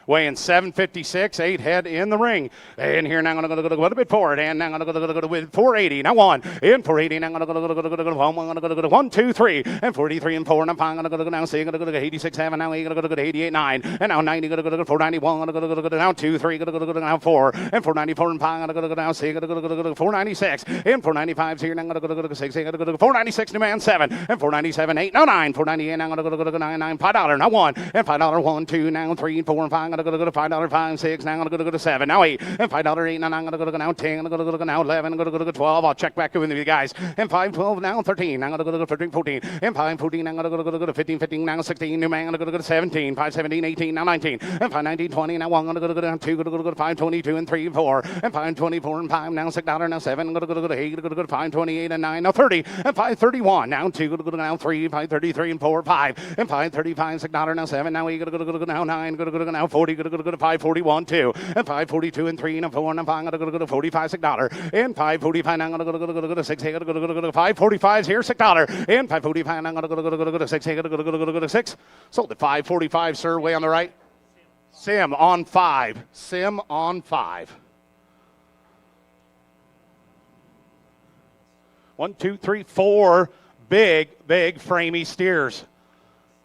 S15: Weighing 756, 8 head in the ring. And here now I'm going to go a bit forward. And now I'm going to go with 480. Now 1. In 480. Now I'm going to go 1. I'm going to go to 1, 2, 3. And 43 and 4. And I'm going to go now 6. I'm going to go to 86, 7. Now I'm going to go to 88, 9. And now 90. Going to go to 491. I'm going to go to now 2, 3. Going to go to now 4. And 494 and 5. I'm going to go now 6. I'm going to go to 496. And 495's here. Now I'm going to go to 6. I'm going to go to 496. New man 7. And 497, 8. Now 9. 498. Now I'm going to go to 9, $5. Now 1. And $5, 1, 2. Now 3, 4, and 5. I'm going to go to $5, 5, 6. Now I'm going to go to 7. Now 8. And $5, 8. Now I'm going to go to now 10. I'm going to go to now 11. I'm going to go to 12. I'll check back with you guys. And 5, 12. Now 13. I'm going to go to 13, 14. And 5, 14. I'm going to go to 15, 15. Now 16. New man. I'm going to go to 17. 5, 17, 18. Now 19. And 5, 19, 20. Now 1. I'm going to go to 2. I'm going to go to 5, 22 and 3, 4. And 5, 24 and 5. Now $6. Now 7. I'm going to go to 8. I'm going to go to 5, 28 and 9. Now 30. And 5, 31. Now 2. I'm going to go to now 3. 5, 33 and 4, 5. And 5, 35. $6. Now 7. Now 8. I'm going to go to now 9. I'm going to go to now 40. I'm going to go to 5, 41, 2. And 542 and 3 and 4 and 5. I'm going to go to 45, $6. And 545. Now I'm going to go to 6. I'm going to go to 545s here, $6. And 545. I'm going to go to 6. I'm going to go to 6. Sold at 545, sir. Way on the right. Sim on 5. Sim on 5. 1, 2, 3, 4 big framey steers.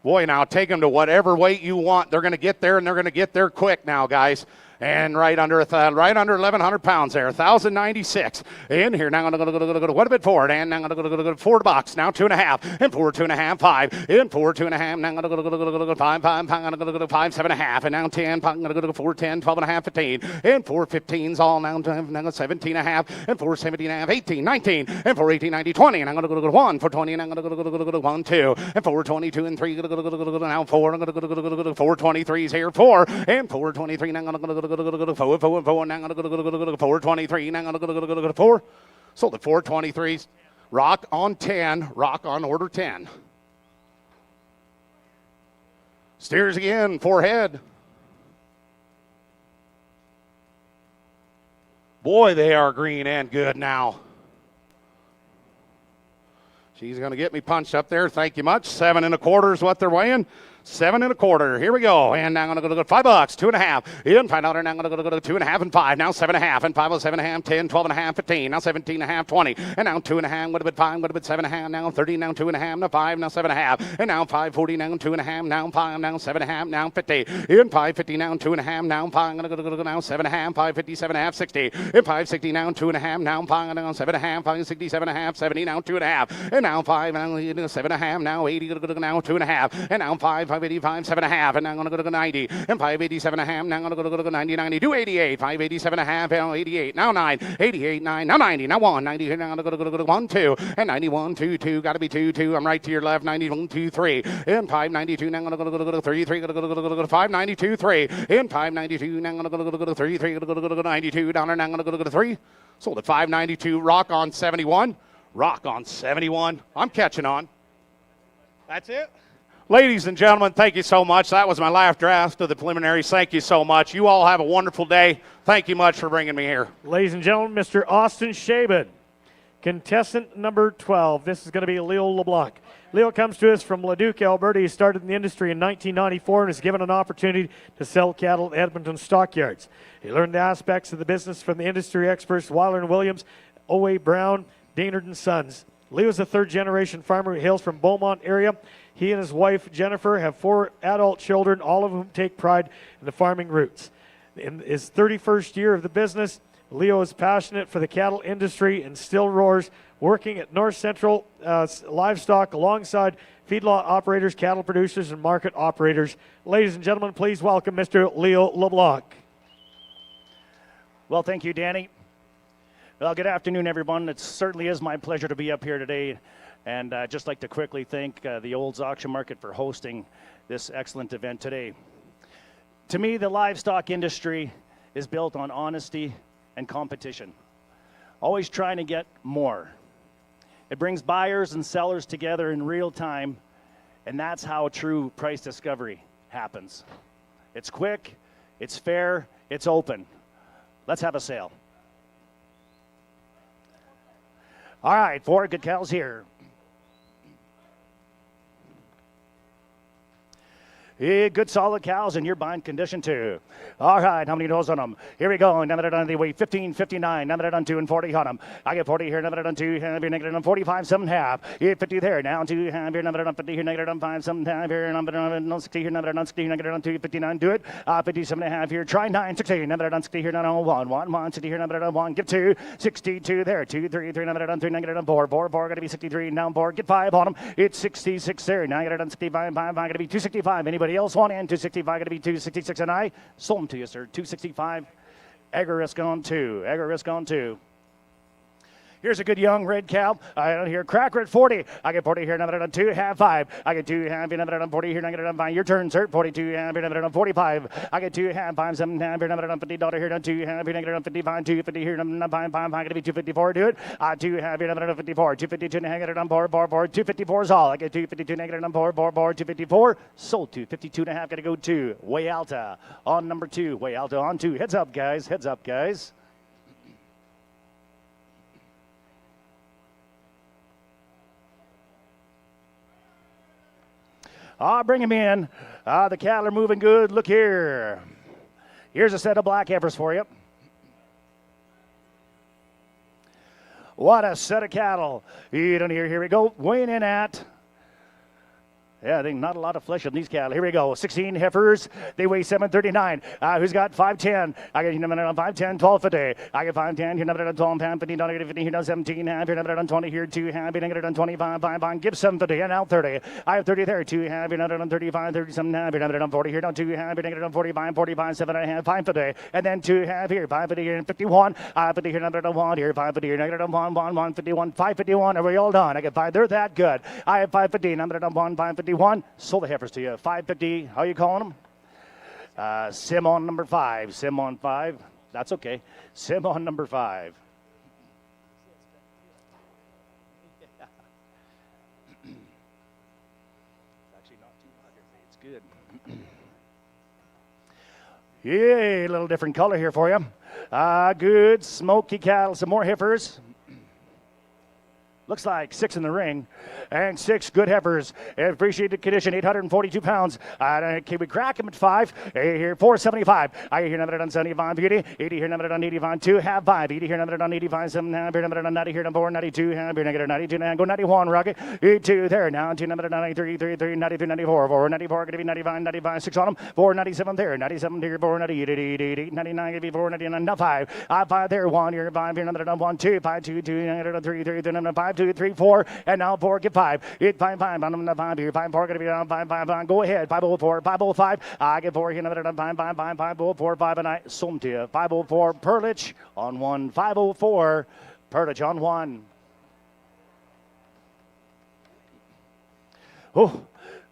S15: Boy, now take them to whatever weight you want. They're going to get there, and they're going to get there quick now, guys. And right under 1,100 pounds there, 1,096. In here now, I'm going to go what a bit forward, and now I'm going to go to 4 box now, 2.5, and 4, 2.5, 5, in 4, 2.5. Now I'm going to go 5, 5. I'm going to go to 5, 7.5, and now 10. I'm going to go to 4, 10, 12.5, 15, and 4, 15s all now 17.5, and 4, 17.5, 18, 19, and 4, 18, 19, 20. And I'm going to go to 1 for 20, and I'm going to go to 1, 2, and 4, 22 and 3. Now 4. I'm going to go to 4, 23s here, 4, and 4, 23. Now I'm going to go to 4, 4, 4. Now I'm going to go to 4, 23. Now I'm going to go to 4. Sold at 4, 23s. Rock on 10. Rock on order 10. Steers again, 4 head. Boy, they are green and good now. She's going to get me punched up there. Thank you much. 7 1/4 is what they're weighing. 7 1/4. Here we go. And now I'm going to go to $5, $2.50. In $5. Now I'm going to go to 2.5 and 5. Now 7.5 and 5, 7.5, 10, 12.5, 15. Now 17.5, 20. And now 2.5. Would have been 5. Would have been 7.5. Now 30. Now 2.5. Now 5. Now 7.5. And now 5.40. Now 2.5. Now 5. Now 7.5. Now 50. In 5.50. Now 2.5. Now 5. I'm going to go now 7.5. 5.50. 7.5. 60. In 5.60. Now 2.5. Now 5. Now 7.5. 5.60. 7.5. 70. Now 2.5. And now 5. Now 7.5. Now 80. Now 2.5. And now 5. 585, 7.5, and now I'm going to go to 90, and 587.5, now I'm going to go to 90, 92, 88, 587.5, now 88, now 9, 88, 9, now 90, now 1, 90, now I'm going to go to 1, 2, and 91, 2, 2, got to be 2, 2, I'm right to your left, 91, 2, 3, and 592, now I'm going to go to 3, 3, going to go to 592, 3, and 592, now I'm going to go to 3, 3, going to go to 92, down there, now I'm going to go to 3, sold at 592, rock on 71, rock on 71, I'm catching on. That's it. Ladies and gentlemen, thank you so much. That was my last draft of the preliminaries. Thank you so much. You all have a wonderful day. Thank you much for bringing me here.
S2: Ladies and gentlemen, Mr. Austin Shaban, contestant number 12. This is going to be Leo LeBlanc. Leo comes to us from Leduc, Alberta. He started in the industry in 1994 and is given an opportunity to sell cattle at Edmonton stockyards. He learned the aspects of the business from the industry experts Weiler and Williams, O.A. Brown, Daynard and Sons. Leo is a third-generation farmer who hails from Beaumont area. He and his wife, Jennifer, have 4 adult children, all of whom take pride in the farming roots. In his 31st year of the business, Leo is passionate for the cattle industry and still roars, working at North Central Livestock alongside feedlot operators, cattle producers, and market operators. Ladies and gentlemen, please welcome Mr. Leo LeBlanc.
S16: Well, thank you, Danny. Well, good afternoon, everyone. It certainly is my pleasure to be up here today. And I'd just like to quickly thank the Olds Auction Market for hosting this excellent event today. To me, the livestock industry is built on honesty and competition, always trying to get more. It brings buyers and sellers together in real time, and that's how true price discovery happens. It's quick, it's fair, it's open. Let's have a sale. All right, 4 good cows here. Yeah, good solid cows in your buying condition too. All right, how many nose on them? Here we go. Now that I'm on the way, 15, 59. Now that I'm on 2 and 40 on them. I get 40 here. Now that I'm on 2, have here. Negative on 45, 7.5. Yeah, 50 there. Now 2, have here. Now that I'm on 50 here. Negative on 5, 7.5 here. Now that I'm on 60 here. Now that I'm on 60 here. Negative on 2, 59. Do it. 57.5 here. Try 9, 60. Now that I'm on 60 here. Now I'm on 1, 60 here. Now that I'm on 1. Give 2, 62 there. 2, 3, 3. Now that I'm on 3. Negative on 4, 4, 4. Got to be 63. Now 4. Get 5 on them. It's 66 there. Now I got it on 65, 5. I got to be 265. Anybody else want in? 265, got to be 266, and I sold them to you, sir. 265. Agri risk on 2. Agri risk on 2. Here's a good young red cow. I don't hear cracker at 40. I get 40 here, now that I'm on 2, half 5. I get 2, half, now that I'm 40 here, now that I'm 5. Your turn, sir. 42, half, now that I'm 45. I get 2, half, 5, 7, half, now that I'm $50 here, now 2, half, now that I'm 55, 250 here, now I'm 5, 5. I got to be 254. Do it. 2, half, now that I'm 54. 252, now that I'm 4, 4, 4. 254 is all. I get 252, now that I'm 4, 4, 4. 254. Sold to 52 and a half. Got to go 2. Way Alta on number 2. Way Alta on 2. Heads up, guys. Heads up, guys. Bring him in. The cattle are moving good. Look here. Here's a set of black heifers for you. What a set of cattle. You don't hear. Here we go. Weighing in at. Yeah, I think not a lot of flesh on these cattle. Here we go. 16 heifers. They weigh 739. Who's got 510? I get number on 510, 1250. I get 510. Here number on 12, 50. Don't get 50. Here down 17. Half. Here number on 20. Here 2. Half. Here number on 25. 5 on. Give 750. And now 30. I have 30 there. 2. Half. Here number on 35. 37. Half. Here number on 40. Here down 2. Half. Here number on 45. 45. 7 and a half. 550. And then 2. Half here. 550 here and 51. 50 here number on 1. Here 550 here. Number on 1. 151. 551. Are we all done? I get 5. They're that good. I have 550. Number on 1. 551. Sold the heifers to you. 550. How you calling them? Sim on number 5. Sim on 5. That's okay. Sim on number 5. It's actually not too hot here. It's good. Yay, a little different color here for you. Good smoky cattle, some more heifers. Looks like 6 in the ring, and 6 good heifers. Appreciated condition, 842 pounds. Can we crack him at 5? Here, 475. I hear number on 75, 80. 80 here, number on 85, 2, half 5. 80 here, number on 85, 7, half here, number on 90 here, number 92, half here, negative 92, and go 91, rocket. 82 there, now to number 93, 3, 93, 94, 4, 94, going to be 95, 95, 6 on them. 497 there, 97 here, 498, 88, 99, going to be 499, now 5. 5 there, 1 here, 5 here, number on 1, 2, 5, 2, 2, 3, 3, 3, number 5. 2, 3, 4, and now 4, get 5. 8, 5, 5, on the 5 here, 5, 4, going to be down, 5, 5, 5, go ahead, 504, 505, I get 4 here, another 5, 5, 5, 504, 5, and I sold to you, 504, Perlich on 1, 504, Perlich on 1. Oh,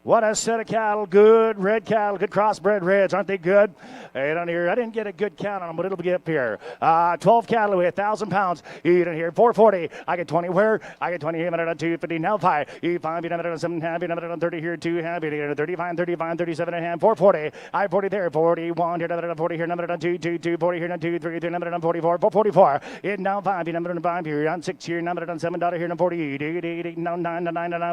S16: what a set of cattle. Good red cattle, good crossbred reds. Aren't they good? Hey, down here, I didn't get a good count on them, but it'll be up here. 12 cattle weigh 1,000 pounds. Eat in here, 440. I get 20 where? I get 20 here, 250. Now 5. Eat 5, 7 half, 30 here, 2 half, 35, 35, 37 and a half, 440. I 40 there, 41 here, 40 here, 2, 2, 2, 40 here, 2, 3, 3, 44, 444. It now 5, 5 here, on 6 here, $7 here, 48, 8, now 9,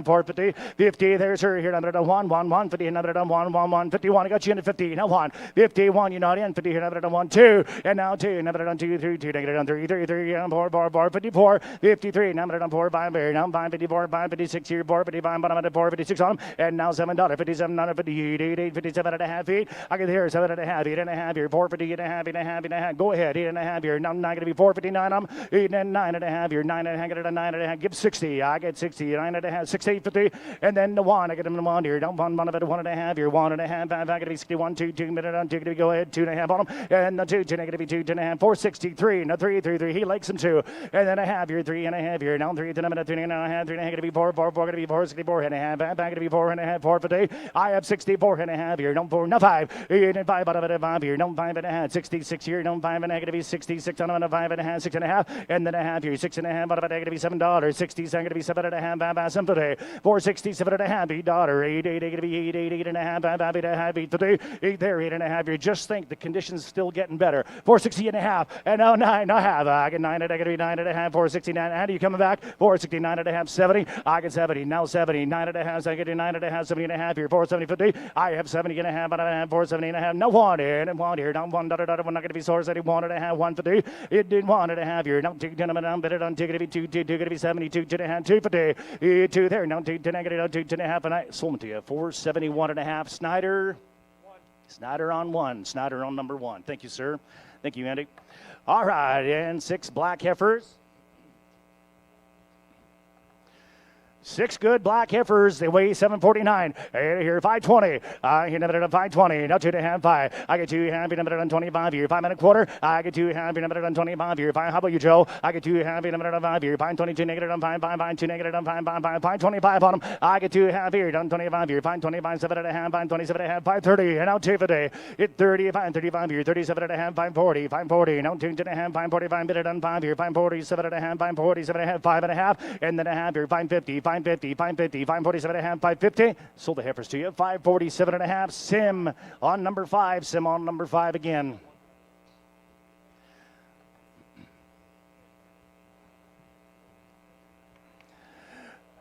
S16: 450, 50 there, sir, here, 1, 50, another 1, 51. I got you in at 50. Now 1, 51. You're not in. 50 here, another 1, 2, and now 2, another 2, 3, 2, negative 3, 3, 3, 4, 54, 53. Now 4, 5 here. Now 5, 54, 5, 56 here, 4, 55, bottom of 4, 56 on them, and now $7, 57, 58, 8, 57 and a half feet. I get here 7 and a half, 8 and a half here, 450 and a half, 8 and a half, 8 and a half. Go ahead, 8 and a half here. Now 9 going to be 459 on them, 8 and 9 and a half here, 9 and a half, get it a 9 and a half. Give 60. I get 60, 9 and a half, 6, 850, and then the 1. I get them the 1 here. Down 1 of it. 1 and a half here, 1 and a half, 5, going to be 61, 2, 2, minute on 2, going to go ahead, 2 and a half on them, and the 2, 2, going to be 2, 2 and a half, 463, no 3, 3, 3, he likes them 2, and then a half here, 3 and a half here, now 3, 2, minute, 3 and a half, 3 and a half, going to be 4, 4, 4, going to be 4, 64 and a half, 5, going to be 4 and a half, 4 for day, I have 64 and a half here, no 4, no 5, 8 and 5 out of it, 5 here, no 5 and a half, 66 here, no 5 and a half, going to be 66 on 5 and a half, 6 and a half, and then a half here, 6 and a half out of it, going to be $7, 60, going to be 7 and a half, 5, some today, 467 and a half, $8, 8, 8, going to be 8, 8, 8 and a half, 5, 8 and a half, 8 today, 8 there, 8 and a half here. Just think the conditions still getting better. 460 and a half, and now 9 and a half. I get 9 and I get 9 and a half, 469. And are you coming back? 469 and a half, 70. I get 70, now 70, 9 and a half. So I get 9 and a half, 70 and a half here, 470, 50. I have 70 and a half, and I have 470 and a half. Now 1 in and 1 here, down 1, one not going to be source, 1 and a half, 150. It did 1 and a half here. Now 2, down, better on 2, going to be 2, 2, going to be 72, 2 and a half, 250. 2 there, now 2, 10, negative 2, 2 and a half, and I sold them to you. 471 and a half. Snyder. Snyder on 1. Snyder on number 1. Thank you, sir. Thank you, Andy. All right, and 6 black heifers. 6 good black heifers. They weigh 749. Here, 520. Here, number 520. Now 2 and a half, 5. I get 2 half, number 25 here. 5 and a quarter. I get 2 half, number 25 here. 5. How about you, Joe? I get 2 half, number 5 here. 522 negative 5, 5, 5, 2 negative 5, 5, 5, 525 on them. I get 2 half here. Done 25 here. 525, 7 and a half, 527 and a half, 530. And now 2 for day. It 30, 535 here. 37 and a half, 540. 540. Now 2 and a half, 545. Minute on 5 here. 547 and a half, 547 and a half, 5 and a half. And then a half here. 550. 550, 550, 547 and a half, 550. Sold the heifers to you. 547 and a half. Sim on number 5. Sim on number 5 again.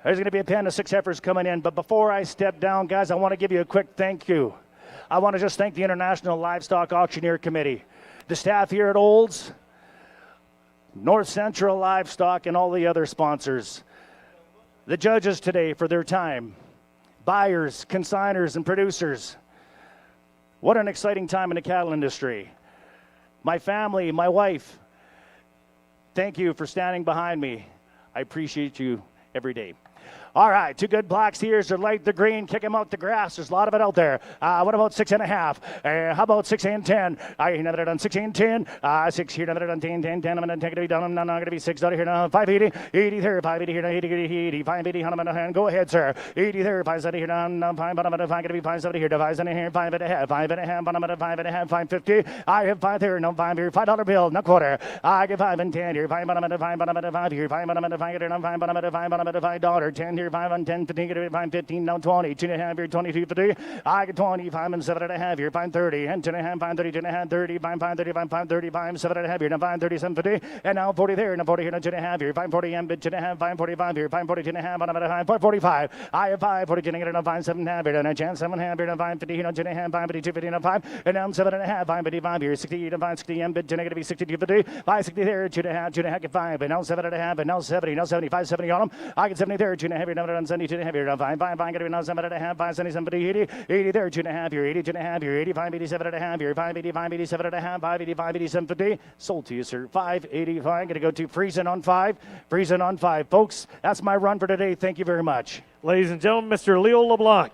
S16: There's going to be a pen of 6 heifers coming in. But before I step down, guys, I want to give you a quick thank you. I want to just thank the International Livestock Auctioneer Committee, the staff here at Olds, North Central Livestock, and all the other sponsors. The judges today for their time, buyers, consigners, and producers. What an exciting time in the cattle industry. My family, my wife, thank you for standing behind me. I appreciate you every day. All right, 2 good blacks here. They're light, they're green. Kick them out the grass. There's a lot of it out there. What about 6 and a half? How about 6 and 10? I hear another done 6 and 10. 6 here, another done 10, 10, 10. I'm going to take it down. I'm not going to be 6 out of here now. 580, 80 there, 580 here, 80, 80, 580. I'm going to go ahead, sir. 80 there, 570 here, 5, but I'm going to be 570 here, 570 here, 5 and a half, 5 and a half, but I'm going to 5 and a half, 550. I have 5 there, no 5 here, $5 bill, no quarter. I get 5 and 10 here, 5, but I'm going to 5, but I'm going to 5 here, 5, but I'm going to 5 here, 5, but I'm going to $5, $10 here, 5 on 10, 15, get it, 5, 15, now 20, 2.5 here, 22 for 3. I get 25 and 7.5 here, 5.30, and 2.5, 5.30, 2.5, 30, 5.30, 5.30, 7.5 here, now 5.37 for 3, and now 40 there, now 40 here, now 2.5 here, 5.40 and bid 2.5, 5.45 here, 5.40, 2.5, on about 5.45. I have 5.40, get it, now 5.7.5 here, now chance 7.5 here, now 5.50 here, now 2.5, 5.50, 2.50, now 5, and now 7.5, 5.55 here, 60 to 5.60 and bid 2 negative 62 for 3, 5.60 there, 2.5, get 5, and now 7.5, and now 70, now 75, 70 on them. I get 70 there, 2.5 here, now 70, 2.5 here, now 5, 5, 5, get it, now 7.5, 5.77 for 80, 80 there, 2.5 here, 80, 2.5 here, 85, 87.5 here, 5.85, 87.5, 5.85, 87 for 3, sold to you, sir, 5.85, gonna go to freezing on 5, freezing on 5. Folks, that's my run for today. Thank you very much.
S2: Ladies and gentlemen, Mr. Leo LeBlanc.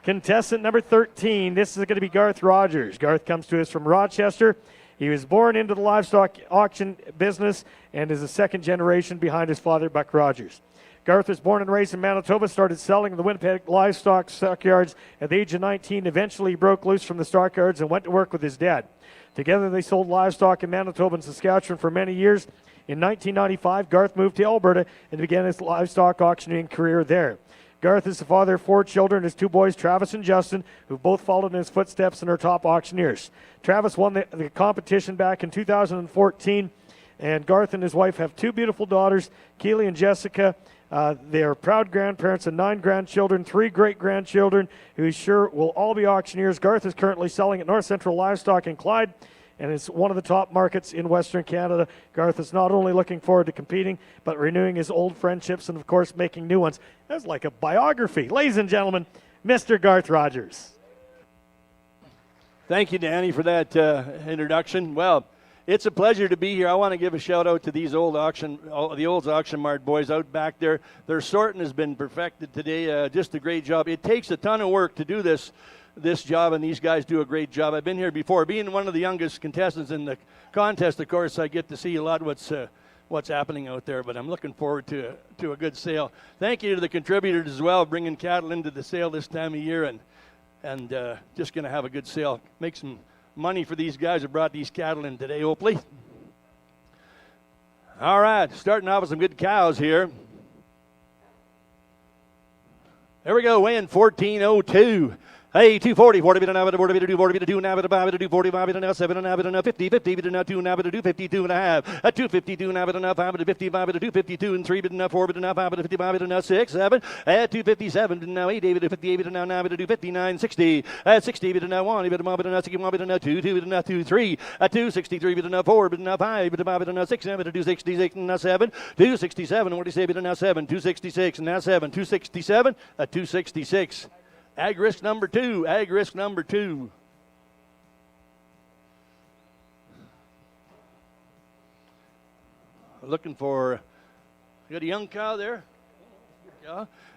S2: Contestant number 13, this is going to be Garth Rogers. Garth comes to us from Rochester. He was born into the livestock auction business and is a second generation behind his father, Buck Rogers. Garth was born and raised in Manitoba, started selling in the Winnipeg livestock stockyards at the age of 19. Eventually, he broke loose from the stockyards and went to work with his dad. Together, they sold livestock in Manitoba and Saskatchewan for many years. In 1995, Garth moved to Alberta and began his livestock auctioneering career there. Garth is the father of 4 children, his 2 boys, Travis and Justin, who both followed in his footsteps and are top auctioneers. Travis won the competition back in 2014, and Garth and his wife have 2 beautiful daughters, Keely and Jessica. They are proud grandparents of 9 grandchildren, 3 great-grandchildren, who sure will all be auctioneers. Garth is currently selling at North Central Livestock in Clyde, and it's one of the top markets in Western Canada. Garth is not only looking forward to competing, but renewing his old friendships and, of course, making new ones. That's like a biography. Ladies and gentlemen, Mr. Garth Rogers.
S17: Thank you, Danny, for that introduction. Well, it's a pleasure to be here. I want to give a shout out to these the Old Auction Mart boys out back there. Their sorting has been perfected today. Just a great job. It takes a ton of work to do this job, and these guys do a great job. I've been here before. Being one of the youngest contestants in the contest, of course, I get to see a lot what's happening out there, but I'm looking forward to a good sale. Thank you to the contributors as well, bringing cattle into the sale this time of year, and just going to have a good sale. Make some money for these guys who brought these cattle in today, hopefully. All right, starting off with some good cows here. There we go, weighing 1402. Hey, 240, 40 bit an hour, 40 bit 2, 40 bit 2, now 5 bit 2, 45 bit now 7 and a half bit 50, 50 bit now 2, now bit 2, 52 and a half, 252 now bit 5 bit 55 bit 2, 52 and 3 bit now 4 bit now 5 bit 55 bit now 6, 7, 257 now 8 bit 58 bit now 9 bit 59, 60, 60 bit now 1 bit now 61 bit now 2, 2 bit now 2, 3, 263 bit now 4 bit now 5 bit now 6, 7 bit 266 now 7, 267, what do you say bit now 7, 266 now 7, 267, 266. Ag risk number 2. Ag risk number 2. Looking for, you got a young cow there?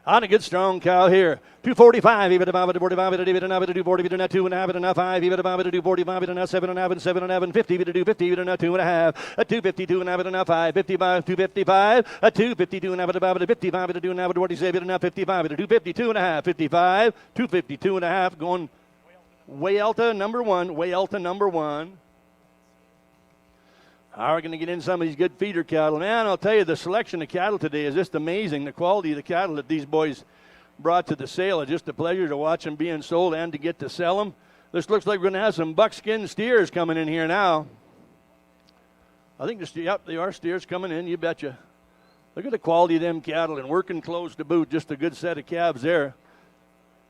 S17: On a good strong cow here. 245, even about 45, even now 240, even now 2 and a half, and now 5, even about 245, even now 7 and a half, and 7 and a half, and 50, even 250, even now 2 and a half, 252 and a half, and now 5, 55, 255, 252 and a half, about 55, and 2 and a half, what do you say, even now 55, 252 and a half, 55, 252 and a half, going Wayalta number 1, Wayalta number 1. We're going to get in some of these good feeder cattle. Man, I'll tell you, the selection of cattle today is just amazing. The quality of the cattle that these boys brought to the sale is just a pleasure to watch them being sold and to get to sell them. This looks like we're going to have some buckskin steers coming in here now. I think, yep, they are steers coming in, you betcha. Look at the quality of them cattle and working close to boot. Just a good set of calves there.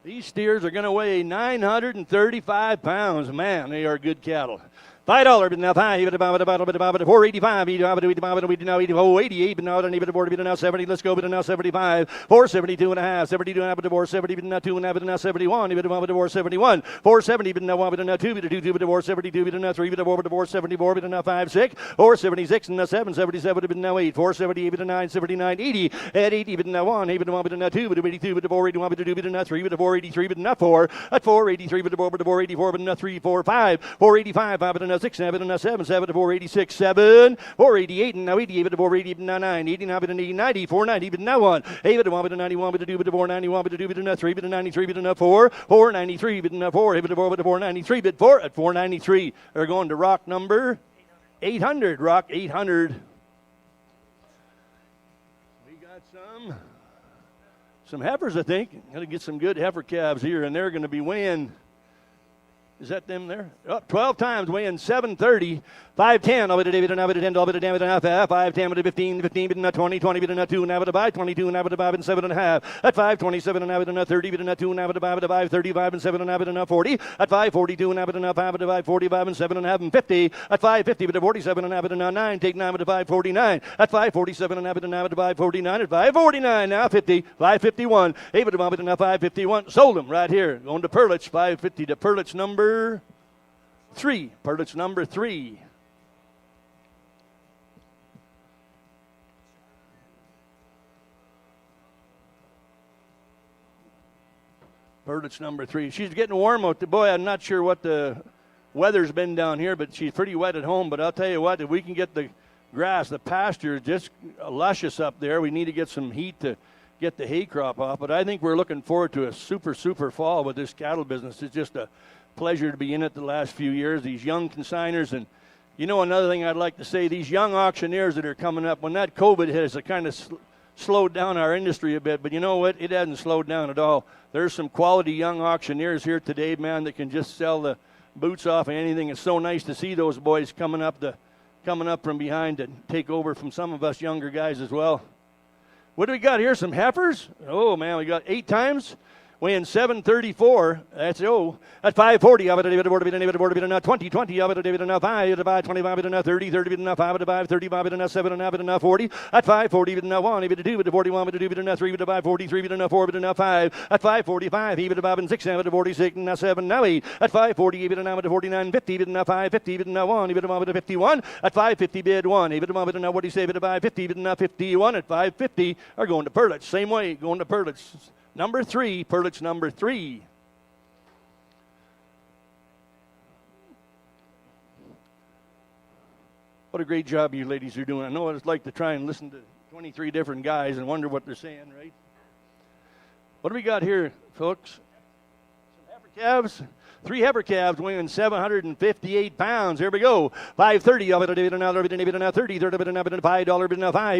S17: These steers are going to weigh 935 pounds. Man, they are good cattle. $5 but now 5 even about 485 even about we now 88 but now even about now 70 let's go but now 75 472 and a half 72 and a half but 470 but now 2 and a half but now 71 even about 471 470 but now 1 but now 2 but 2 but 472 but now 3 but 4 but 474 but now 5 6 476 and now 777 but now 8 470 but 9 79 80 at 80 but now 1 even 1 but now 2 but 82 but 481 but 2 but now 3 but 483 but now 4 at 483 but 4 but 484 but now 3 4 5 485 but 6 7 and 7 7 to 486 7 488 and now 88 to 480 now 9 89 but 90 490 but now 1 8 to 1 but 91 but 2 but 491 but 2 but now 3 but 93 but now 4 493 but now 4 8 but 4 but 493 but 4 at 493 they're going to rock number 800 rock 800. We got some some heifers, I think. Got to get some good heifer calves here, and they're going to be weighing. Is that them there? Oh, 12 times, weighing 730. 510, I'll be to David, and I'll be to 10, I'll be to David, and a half. 510, to 15, 15, bid not 20, 20, bid not 2, and I would buy 22, and I would buy and 7.5. At 527, and I would not 30, bid not 2, and I would buy 35 and 7, and I would not 40. At 542, and I would not 5, and buy 45 and 7.5 and 50. At 550, bid 47, and I would not 9, take 9 with 549. At 547, and I would not buy 49. At 549, now 50, 551. David, and I would not 551. Sold them right here. Going to Perlich, 550 to Perlich number 3. Perlich number 3. Perlich number 3. She's getting warm out there. Boy, I'm not sure what the weather's been down here, but she's pretty wet at home. But I'll tell you what, if we can get the grass, the pasture just luscious up there, we need to get some heat to get the hay crop off. But I think we're looking forward to a super fall with this cattle business. It's just a pleasure to be in it the last few years. These young consigners, and you know, another thing I'd like to say, these young auctioneers that are coming up, when that COVID hit, it kind of slowed down our industry a bit, but you know what? It hasn't slowed down at all. There's some quality young auctioneers here today, man, that can just sell the boots off of anything. It's so nice to see those boys coming up from behind to take over from some of us younger guys as well. What do we got here? Some heifers? Oh, man, we got 8 times. Weighing 734. That's at 540. I would have David enough 20. I would have David enough 5. At 25 enough 30. 30 enough 5. At 35 enough 7. Enough 40. At 540 enough 1. Even 2. At 41 enough 3. At 543 enough 4. Enough 5. At 545 even about 6. At 46 enough 7. Now 8. At 540 even enough at 49 50. Even enough 5. 50 even enough 1. Even about 51. At 550 bid 1. Even about enough what do you say? At 550 even enough 51. At 550 are going to Perlich. Same way going to Perlich. Number 3, Perlich number 3. What a great job you ladies are doing. I know what it's like to try and listen to 23 different guys and wonder what they're saying, right? What do we got here, folks? Some heifer calves. 3 heifer calves weighing 758 pounds. Here we go. 530 of it. David and another 30. 30 of it. $5. $5. $5.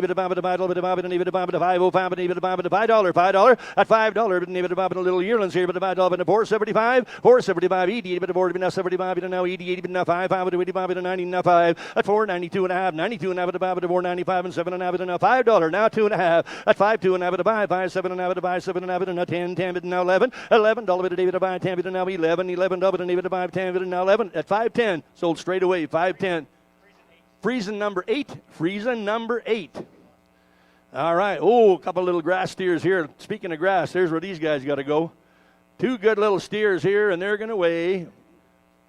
S17: At $5. A little yearlings here. But $5. 475. 475. 80. But $4. 75. Now 80. 80. Now 5. 5. 85. 90. Now 5. At 492 and a half. 92 and a half. At 495 and 7 and a half. Now $5. Now 2 and a half. At 5. 2 and a half. At 5. 5. 7 and a half. At 5. 7 and a half. Now 10. 10. Now 11. $11. At David. 10. Now 11. 11. Double and even 510 and now 11 at 510 sold straight away 510. Friesen number 8. Friesen number 8. All right. Oh, a couple little grass steers here. Speaking of grass, there's where these guys got to go. 2 good little steers here, and they're going to weigh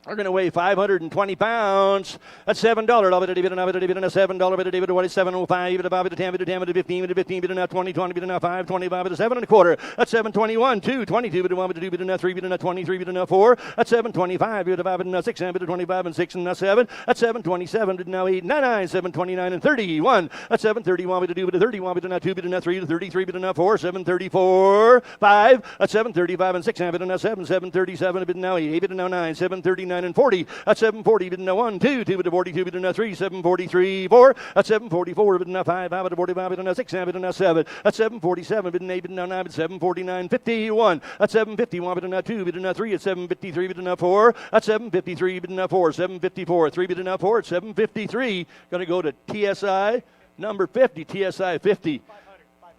S17: 520 pounds. That's $7. $7. $7. What is 705? Even about it 10 to 10 to 15 to 15 to 20 20 to 5 25 to 7 and a quarter. That's 721 2 22 to 1 to 2 to 3 to 23 to 4. That's 725 to 5 to 6 to 25 and 6 and 7. That's 727 to now 8 9 729 and 31. That's 731 to 2 to 31 to 2 to 3 to 33 to 4 734 5. That's 735 and 6 to 7 737 to now 8 to now 9 739 and 40. That's 740 to now 1 2 2 to 42 to now 3 743 4. That's 744 to now 5 5 to 45 to now 6 7 to now 7. That's 747 to now 8 to now 9 749 51. That's 751 to now 2 to now 3 at 753 to now 4. That's 753 to now 4 754 3 to now 4 at 753. Going to go to TSI number 50. TSI 50.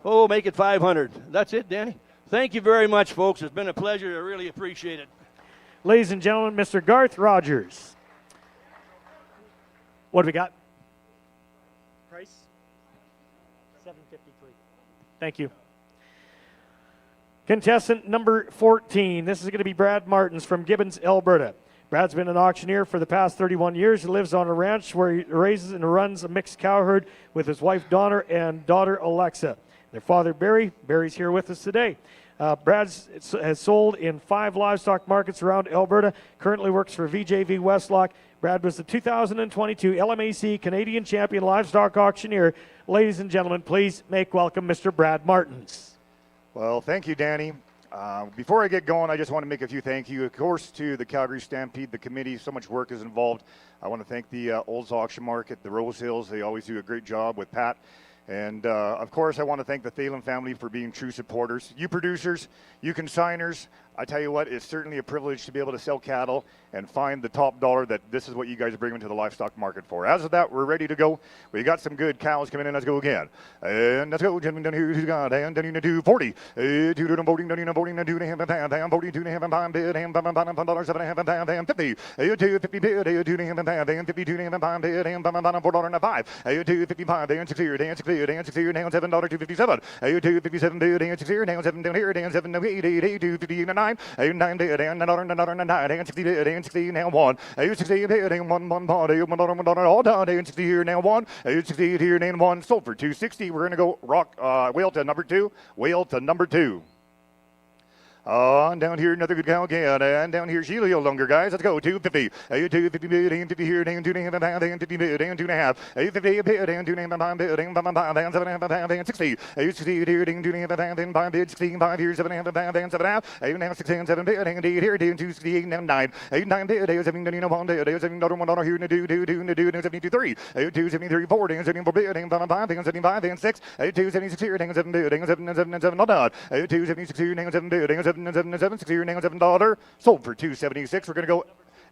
S17: Oh, make it 500. That's it, Danny. Thank you very much, folks. It's been a pleasure. I really appreciate it.
S2: Ladies and gentlemen, Mr. Garth Rogers. What do we got?
S3: Price? $7.53.
S2: Thank you. Contestant number 14. This is going to be Brad Martins from Gibbons, Alberta. Brad's been an auctioneer for the past 31 years. He lives on a ranch where he raises and runs a mixed cow herd with his wife Donna and daughter Alexa. Their father Barry's here with us today. Brad has sold in 5 livestock markets around Alberta, currently works for VJV Westlock. Brad was the 2022 LMAC Canadian Champion Livestock Auctioneer. Ladies and gentlemen, please make welcome Mr. Brad Martins.
S18: Well, thank you, Danny. Before I get going, I just want to make a few thank you, of course, to the Calgary Stampede, the committee. So much work is involved. I want to thank the Olds Auction Market, the Rose Hills. They always do a great job with Pat And of course, I want to thank the Thalen family for being true supporters. You producers, you consigners, I tell you what, it's certainly a privilege to be able to sell cattle and find the top dollar that this is what you guys bring into the livestock market for. As of that, we're ready to go. We got some good cows coming in. Let's go again. And let's go, gentlemen, down here. Who's got? And down here to 40. 2 to voting, down here, voting, 2 to half, 42 to half, bid, $7.5, 7.5, 50. 2 50 bid, 2 to half, 52 to half, bid, $4.05. 2 55, and 6 here, and 6 here, and 6 here, down $7.257. 2 57 bid, and 6 here, down 7 down here, down 7 to 8, 8, 2 50 to 9, 9 bid, and $9, and 60 bid, and 60 now 1. 60 bid, and 1 pot, $1 all done, and 60 here now 1. 60 here and 1. Sold for $2.60. We're gonna go whale to number 2. Whale to number 2. And down here, another good cow again. And down here, Sheila, a longer, guys. Let's go. 250. 250 bid, and 50 here, and 2.5, and 50 bid, and 2.5. 50 bid, and 2.5 bid, and 5, and 7.5, and 60. 60 here, and 2.5, and 5 bid, 16, 5 here, 7.5, and 7.5. 8.5, 6, and 7 bid, and 8 here, and 268, and 9. 9 bid, 7, $1 bid, $7 here, and 2, and 72, 3. 273, 4, and 74 bid, and 5, and 75, and 6. 276 here, and 7 bid, and 7, and 7, all done. 276 here, and 7 bid, and 7. $7 here, now $7. Sold for $2.76. We're going to go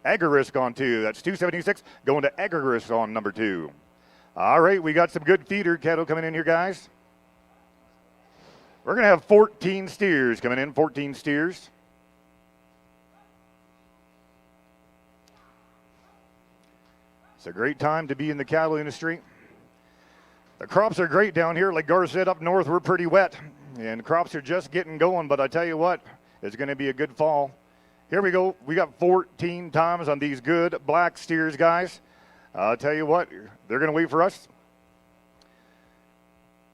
S18: Agarisk on 2. That's $2.76 going to Agarisk on number 2. All right, we got some good feeder cattle coming in here, guys. We're going to have 14 steers coming in, 14 steers. It's a great time to be in the cattle industry. The crops are great down here. Like Gar said, up north, we're pretty wet. And crops are just getting going, but I tell you what, it's going to be a good fall. Here we go. We got 14 times on these good black steers, guys. I'll tell you what, they're going to wait for us.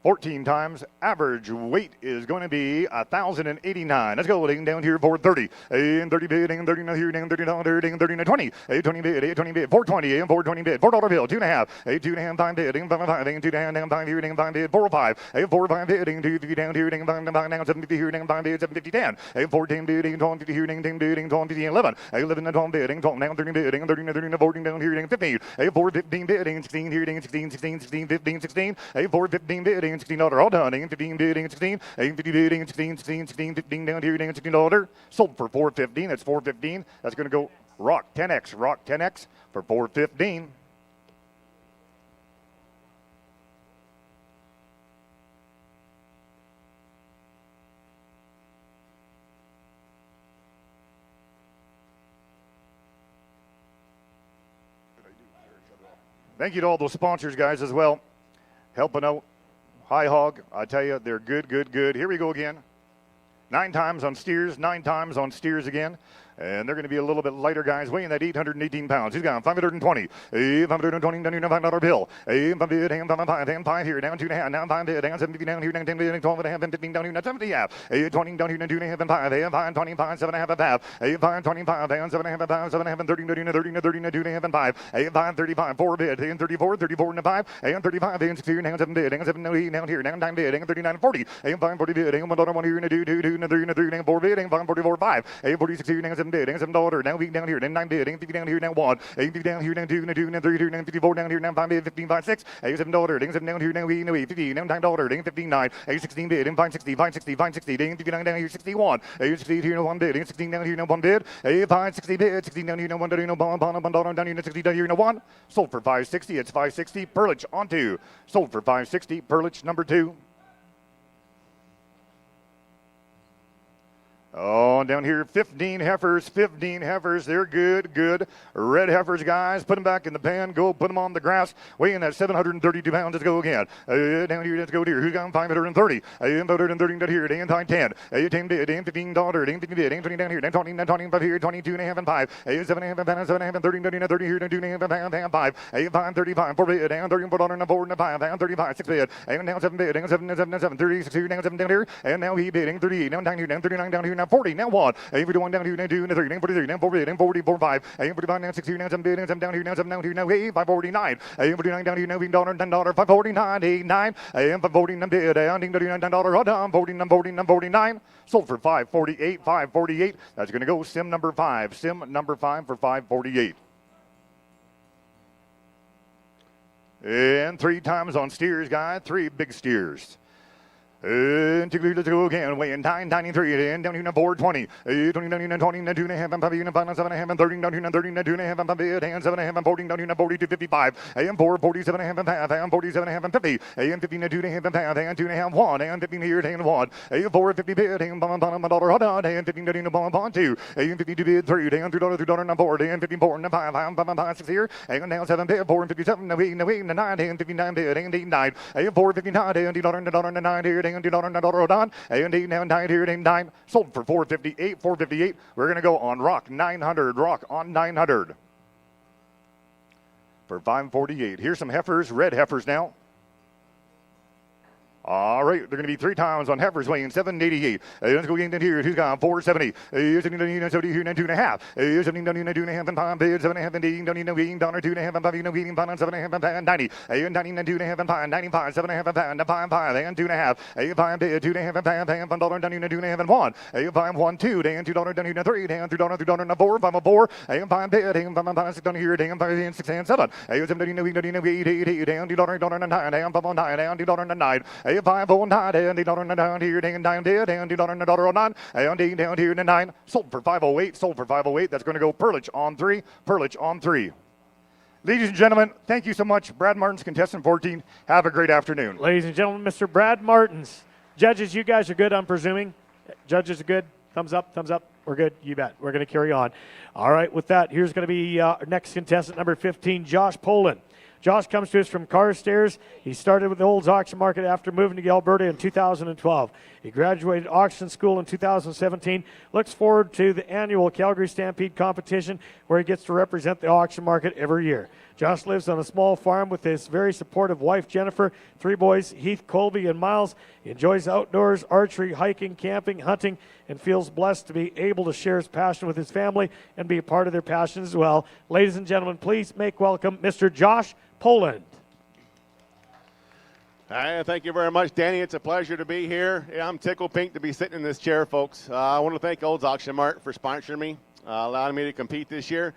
S18: 14 times. Average weight is going to be 1,089. Let's go down here for 30. And 30 bid, and 30 here, and 30 and 30 and 20. 20 bid, 20 bid, 420, and 420 bid, $4 bill, 2.5. 2.5 5 bid, and 5, and 2.5 down 5 here, and 5 bid, 405. 4 bid, and 250 down here, and 5 down 750 here, and 5 bid, 750 10. 14 bid, and 250 here, and 10 bid, and 250 11. 11 and 12 bid, and 12 down 30 bid, and 30 and 14 down here, and 15. 4 15 bid, and 16 here, and 16 16 16 15 16. 4 15 bid, and $16 all done. 15 bidding 16, 50 bidding 16, 16, 16, 15 down here, $16. Sold for $4.15. That's $4.15. That's going to go Rock 10X for $4.15. Thank you to all those sponsors, guys, as well, helping out. High Hog, I tell you, they're good, good, good. Here we go again. 9 times on steers, 9 times on steers again. And they're going to be a little bit lighter, guys, weighing that 818 pounds. He's got 520. 520 down here, $5 bill. 5 bid, and 5, and 5 here, down 2.5, down 5 bid, down 750 down here, down 10 bid, and 12 and a half, and 15 down here, down 70 half. 20 down here, down 2.5, and 5, 5, 25, 7.5, and 5. 5, 25, down 7.5, and 5, 7.5, and 30, 30, 30, 30, 2.5, and 5. 5, 35, 4 bid, and 34, 34, and 5, and 35, and 6 here, down 7 bid, and 7 down here, down 9 bid, and 39, 40, and 5, 40 bid, and $1 here, and 2, 2, and 3, and 3, and 4 bid, and 5, 44, 5, and 46 here, down 7 bid, and $7. Now we down here, then 9 bid, and 50 down here, now 1, 50 down here, now 2, and 2, and 3, and 54 down here, now 5 bid, 15, 5, 6, $7, then 7 down here, now 50, now $9, then 15, 9, 16 bid, and 560, 560, 560, then 59 down here, 61, 60 here, now 1 bid, and 16 down here, now 1 bid, 560 bid, 16 down here, now 1 $1 down here, now 60 down here, now 1, sold for 560, it's 560, Perlich on 2, sold for 560, Perlich number 2. Oh, down here, 15 heifers. They're good, good. Red heifers, guys. Put them back in the pan. Go put them on the grass. Weighing that 732 pounds. Let's go again. Down here, let's go here. Who's got 530? 530 down here. Dan 10. 10 bid. Dan $15. Dan 50 bid. Dan 20 down here. Dan 20, 25 here. 22 and a half and 5. 7.5 and 7.5 and 30, 30 here. 2 and a half and 5. 5, 35. 4 bid. Dan 30 and 4 and 4 and 5. Dan 35. 6 bid. And now 7 bid. Dan 7, 36 here. Dan 7 down here. And now he bidding 38. Now down here. Dan 39 down here. Now 40, now 1, 41 down here, now 2, now 3, now 43, now 4, now 40, 45, 45, now 6 here, now 7 bid, now 7 down here, now 7 down here, now 8, 549, 49 down here, now $10, $10, 549, 8, 9, and 549 bid, down $10, all down, 49, sold for 548, 548. That's going to go sim number 5 for 548. And 3 times on steers, guy. 3 big steers. And let's go again. Weighing 993 and down to 420. 20 down to 20 and 2 and a half and 5 and 5 and 7 and a half and 13 down to 30 and 2 and a half and 5 and 7 and a half and 14 down to 40 to 55. And 4 47 and a half and 5 and 47 and a half and 50. And 15 and 2 and a half and 5 and 2 and a half 1 and 15 here and 1. And 4 50 bid and $1 hot on and 15 down to $1 2 and 52 bid 3 and $3 and 4 and 15 4 and 5 and 5 6 here and now 7 bid 4 and 57 and 8 and 9 and 59 bid and 89 and 4 59 and $1 and 9 here and $2 on and 8 now 9 here and 9 sold for 458. 458. We're going to go on Rock 900. Rock on 900 for 548. Here's some heifers, red heifers now. All right, they're going to be 3 times on heifers weighing 788. Let's go again here. Who's got 470? 70 here and 2 and a half. 70 down to 2 and a half and 5 bids, 7 and a half and 8 down to $2 2 and a half and 5 and 5 and 7 and a half and 5 and 90. 90 and 2 and a half and 5 95 7 and a half and 5 and 5 and 2 and a half. 5 bid 2 and a half and 5 and $1 down to 2 and a half and 1. 5 1 2 and $2 down to 3 and $3 and 4 5 4 and 5 bid and 5 6 down here and 5 and 6 and 7. 7 down to 8 and $2 and 9 and 5 on 9 and $2 and 9. 5 on 9 and $1 down here and $9 bid and $2 and $1 and down here and 9 sold for 508. Sold for 508. That's going to go Perlich on 3. Perlich on 3. Ladies and gentlemen, thank you so much. Brad Martins, contestant 14. Have a great afternoon.
S2: Ladies and gentlemen, Mr. Brad Martins. Judges, you guys are good, I'm presuming. Judges are good. Thumbs up, thumbs up. We're good. You bet. We're going to carry on. All right, with that, here's going to be our next contestant, number 15, Josh Poland. Josh comes to us from Carstairs. He started with the Olds Auction Market after moving to Alberta in 2012. He graduated auction school in 2017. Looks forward to the annual Calgary Stampede competition where he gets to represent the auction market every year. Josh lives on a small farm with his very supportive wife, Jennifer, 3 boys, Heath, Colby, and Miles. He enjoys outdoors, archery, hiking, camping, hunting, and feels blessed to be able to share his passion with his family and be a part of their passion as well. Ladies and gentlemen, please make welcome Mr. Josh Poland.
S19: Hi, thank you very much, Danny. It's a pleasure to be here. I'm tickled pink to be sitting in this chair, folks. I want to thank Olds Auction Mart for sponsoring me, allowing me to compete this year.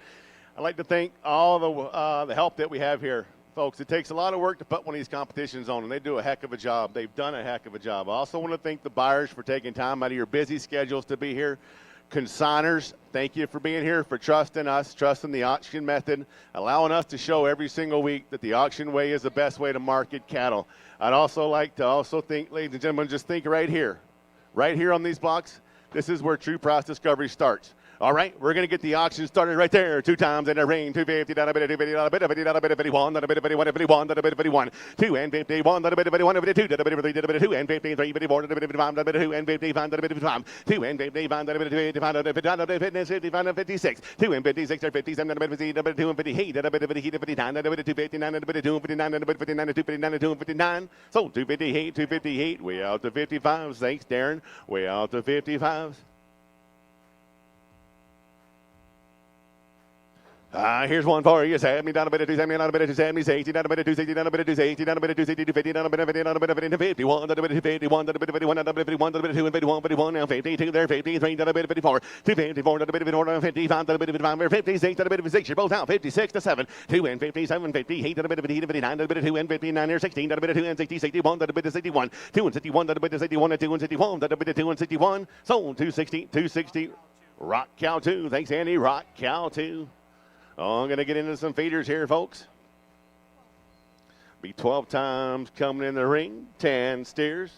S19: I'd like to thank all the help that we have here. Folks, it takes a lot of work to put one of these competitions on, and they do a heck of a job. They've done a heck of a job. I also want to thank the buyers for taking time out of your busy schedules to be here. Consigners, thank you for being here, for trusting us, trusting the auction method, allowing us to show every single week that the auction way is the best way to market cattle. I'd also like to think, ladies and gentlemen, just think right here on these blocks, this is where true price discovery starts. All right, we're going to get the auction started right there. 2 times in the ring, 250, down a bit, 250, down a bit, 50, down a bit, 51, down a bit, 51, 51, down a bit, 51, 2 and 51, down a bit, 51, 52, down a bit, 3, down a bit, 2 and 53, 54, down a bit, 55, down a bit, 2 and 55, down a bit, 55, 2 and 55, down a bit, 55, down a bit, down a bit, 55, and 56, 2 and 56, or 57, down a bit, 50, down a bit, 2 and 58, down a bit, 59, down a bit, 259, down a bit, 259, down a bit, 59, 259, 259, so 258, 258, way out to 55. Thanks, Darren. Way out to 55. Here's one for you. 70 down a bit of 270, down a bit of 270, 60 down a bit of 260, down a bit of 280, down a bit of 260, 250, down a bit of 50, down a bit of 50, 51, down a bit of 51, down a bit of 51, down a bit of 51, down a bit of 2 and 51, 51, now 52 there, 53, down a bit of 54, 254, down a bit of 54, down 55, down a bit of 55, 56, down a bit of 6, you're both out, 56 to 7, 2 and 57, 58, down a bit of 59, down a bit of 2 and 59, there, 16, down a bit of 2 and 60, 61, down a bit of 61, 2 and 61, down a bit of 61, and 2 and 61, down a bit of 2 and 61, sold 260, 260, Rock Cow 2, thanks Andy, Rock Cow 2. Oh, I'm going to get into some feeders here, folks. Be 12 times coming in the ring, 10 steers.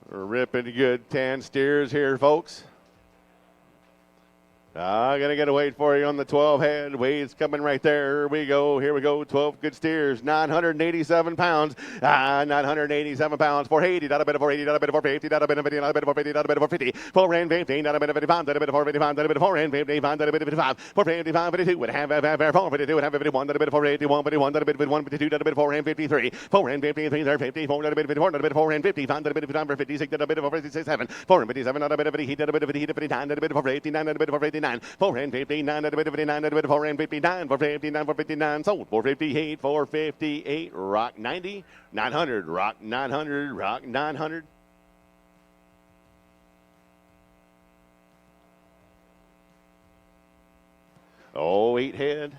S19: We're ripping good 10 steers here, folks. I'm going to get a weight for you on the 12 head. Weight's coming right there. Here we go. 12 good steers. 987 pounds. 987 pounds. 480. Not a bit of 480. Not a bit of 450. Not a bit of 50. Not a bit of 450. Not a bit of 450. 450. Not a bit of 55. Not a bit of 455. Not a bit of 455. Not a bit of 55. 455. 52. Would have 452. Would have 51. Not a bit of 481. 51. Not a bit of 152. Not a bit of 453. 453. Not a bit of 54. Not a bit of 54. Not a bit of 455. Not a bit of 56. Not a bit of 457. 457. Not a bit of 50. Not a bit of 50. 59. Not a bit of 489. Not a bit of 489. 459, at a bit of 59, at a bit of 459, 459, 459, sold 458, 458, Rock 90, 900, Rock 900, Rock 900. Oh, 8 head.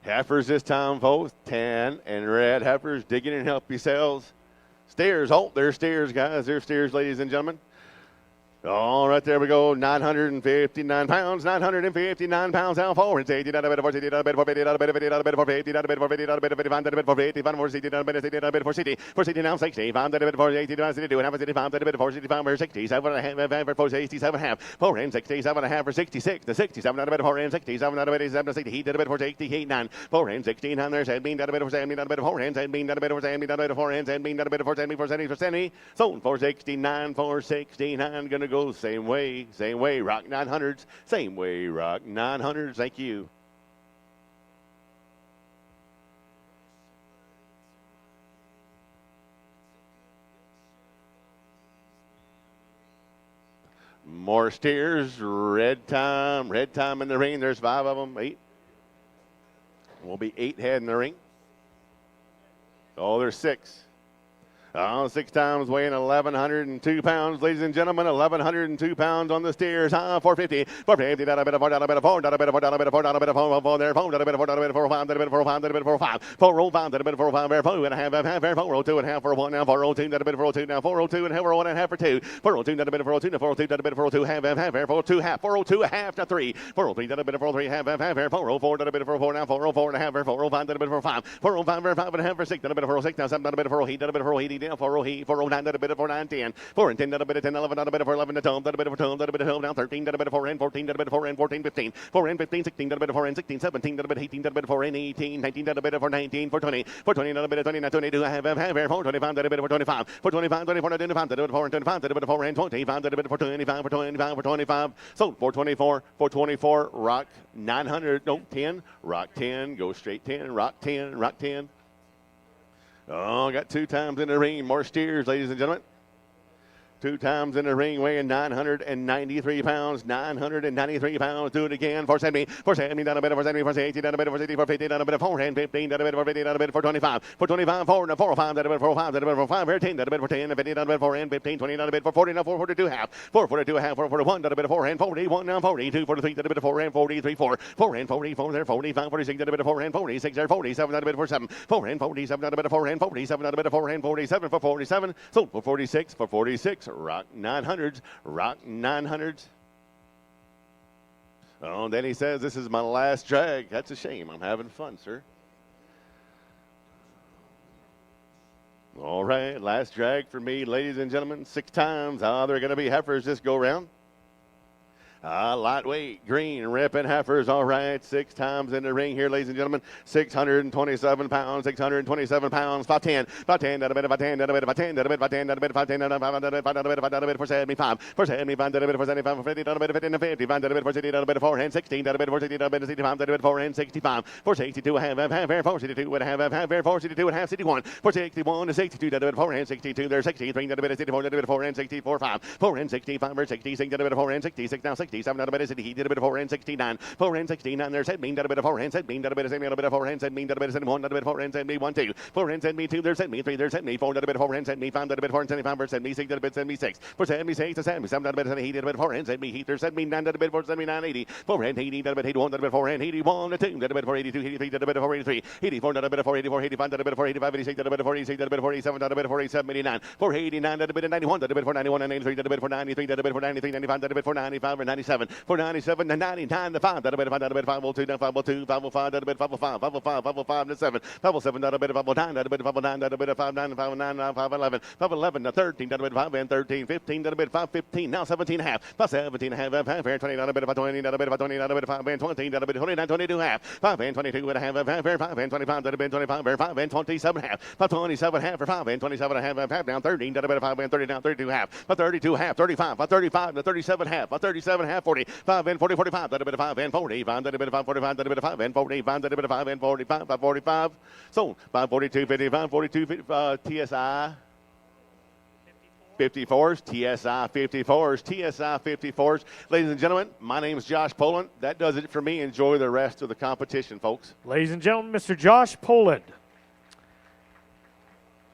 S19: Heifers this time, folks. Tan and red heifers. Dig in and help yourselves. Steers. Oh, there's steers, guys. There's steers, ladies and gentlemen. All right, there we go. 959 pounds. 959 pounds. Down forward. 80 down a bit for 60 down a bit for 50 down a bit for 50 down a bit for 50 down a bit for 50 down a bit for 55 down a bit for 55 for 60 down a bit 60 down a bit for 60 for 60 down 65 down a bit for 80 down 62 and half 65 down a bit for 65 for 67 and a half for 67 half 4 and 67 and a half for 66 the 67 down a bit 4 and 67 down a bit 7 60 heat down a bit for 68 9 4 and 16 down there 17 down a bit for 70 down a bit 4 and 17 down a bit for 70 down a bit 4 and 17 down a bit for 70 for 70 for 70 sold for 69 for 69 gonna go same way, rock 900s, same way, rock 900s. Thank you. More steers, red time in the ring. There's 5 of them, 8. Will be 8 head in the ring. Oh, there's 6. 6 times weighing 1,102 pounds, ladies and gentlemen. 1,102 pounds on the steers. 450, 450. Down a bit of 4, down a bit of 4, down a bit of 4, down a bit of 4, down a bit of 4 there. 4 down a bit of 4, down a bit of 4, 5, down a bit of 4, 5, down a bit of 4, 5. 405 down a bit of 4, 5, 4 and a half, 402 and a half for 1 now. 402 down a bit of 402 now. 402 and a half for 1 and a half for 2. 402 down a bit of 402 now. 402 down a bit of 402 half, 402 half. 402 a half to 3. 403 down a bit of 403 half, 404 down a bit of 4 now. 404 and a half, 405 down a bit of 5. 405 for 5 and a half for 6 down a bit of 406 now. 7 down a bit of 408 down a bit of 480 down 408 409 down a bit of 409 10. 4 and 10 down a bit of 10 11 down a bit of 11 to 12 down a bit of 12 down a bit of 12 down 13 down a bit of 4 and 14 down a bit of 4 and 14 15. 4 and 15 16 down a bit of 4 and 16 17 down a bit of 18 down a bit of 4 and 18 19 down a bit of 4 19 for 20 for 20 down a bit of 20 22 half 4 25 down a bit of 25 for 25 24 down 25 down a bit of 4 and 25 down a bit of 4 and 25 down a bit of 25 for 25 for 25 sold for 24 rock 900 no 10 rock 10 go straight 10 rock 10 rock 10. Oh, got 2 times in the ring. More steers, ladies and gentlemen. 2 times in the ring, weighing 993 pounds. 993 pounds. Do it again. 470. 470 down a bit of 470. 480 down a bit of 460. 450 down a bit of 4 and 15 down a bit of 50 down a bit of 425. 425 4 and 405 down a bit of 405 down a bit of 405. 10 down a bit of 10 and 50 down a bit of 4 and 15 20 down a bit for 40 now 442 half. 442 half. 441 down a bit of 4 and 41 now 42 43 down a bit of 4 and 43 4 4 and 44 there 45 46 down a bit of 4 and 46 there 47 down a bit of 7 4 and 47 down a bit of 4 and 47 down a bit of 4 and 47 for 47 sold for 46 for 46 rock 900s rock 900s. Oh, then he says this is my last drag. That's a shame. I'm having fun, sir. All right, last drag for me, ladies and gentlemen. 6 times. They're going to be heifers this go round. Lightweight, green, ripping heifers. All right, 6 times in the ring here, ladies and gentlemen. 627 pounds, 627 pounds. 510, 510, down a bit, 510, down a bit, 510, down a bit, 510, down a bit, 510, down a bit, 510, down a bit, 510, down a bit, for 75, for 75, down a bit, for 75, for 50, down a bit, 50, down a bit, 55, down a bit, for 60, down a bit, 4 and 16, down a bit, for 60, down a bit, 65, down a bit, 4 and 65, for 62, half, 462, and a half, 462 and a half, 61, for 61 to 62, down a bit, 4 and 62, there's 63, down a bit, 64, down a bit, 4 and 64, 5, 4 and 65, or 66, down a bit, 4 and 66, now 67, down a bit, he did a bit of 4 and 69, 4 and 69, there's head mean, down a bit of 4 and set mean, down a bit of 7, down a bit of 4 and set mean, down a bit of 71, down a bit of 4 and set me 1 2, 4 and set me 2, there's set me 3, there's set me 4, down a bit of 4 and set me 5, down a bit of 4 and 75, for set me 6, down a bit 76, for set me 6 to 77, down a bit of heat, down a bit of 4 and set me heat, there's set me 9, down a bit of 79, 80, 4 and 80, down a bit 81, down a bit of 4 and 81, 2, down a bit of 482, 83, down a bit of 483, 84, down a bit of 484, 85, down a bit of 485, 86, down a bit of 486, down a bit of 487, down a bit of 487, 89, 489, down a bit of 91, down a bit of 491, and 93, down a bit of 493, down a bit of 493, 95, down a bit of 495, and 97, 497, and 99, to 5, down a bit of 5, down a bit of 502, down 502, 505, down a bit of 505, 505, 505, to 7, 507, down a bit of 509, down a bit of 509, down a bit of 59, 509, 511, 511, to 13, down a bit of 5 and 13, 15, down a bit of 515, now 17 half, 17 half, 20, down a bit of 20, down a bit of 20, down a bit of 5 and 20, down a bit of 29, 22 half, 5 and 22 and a half, 5 and 25, down a bit of 25, 5 and 27 half, 27 half, 5 and 27 and a half, down 13, down a bit of 5 and 30, down 32 half, 32 half, 35, 35, to 37 half, 37 half, 40, 5 and 40, 45, down a bit of 5 and 40, 5, down a bit of 5, 45, down a bit of 5 and 40, 5, down a bit of 5 and 45, 545, so 542, 55, 42, TSI. 54s, TSI 54s, TSI 54s. Ladies and gentlemen, my name is Josh Poland. That does it for me. Enjoy the rest of the competition, folks.
S2: Ladies and gentlemen, Mr. Josh Poland.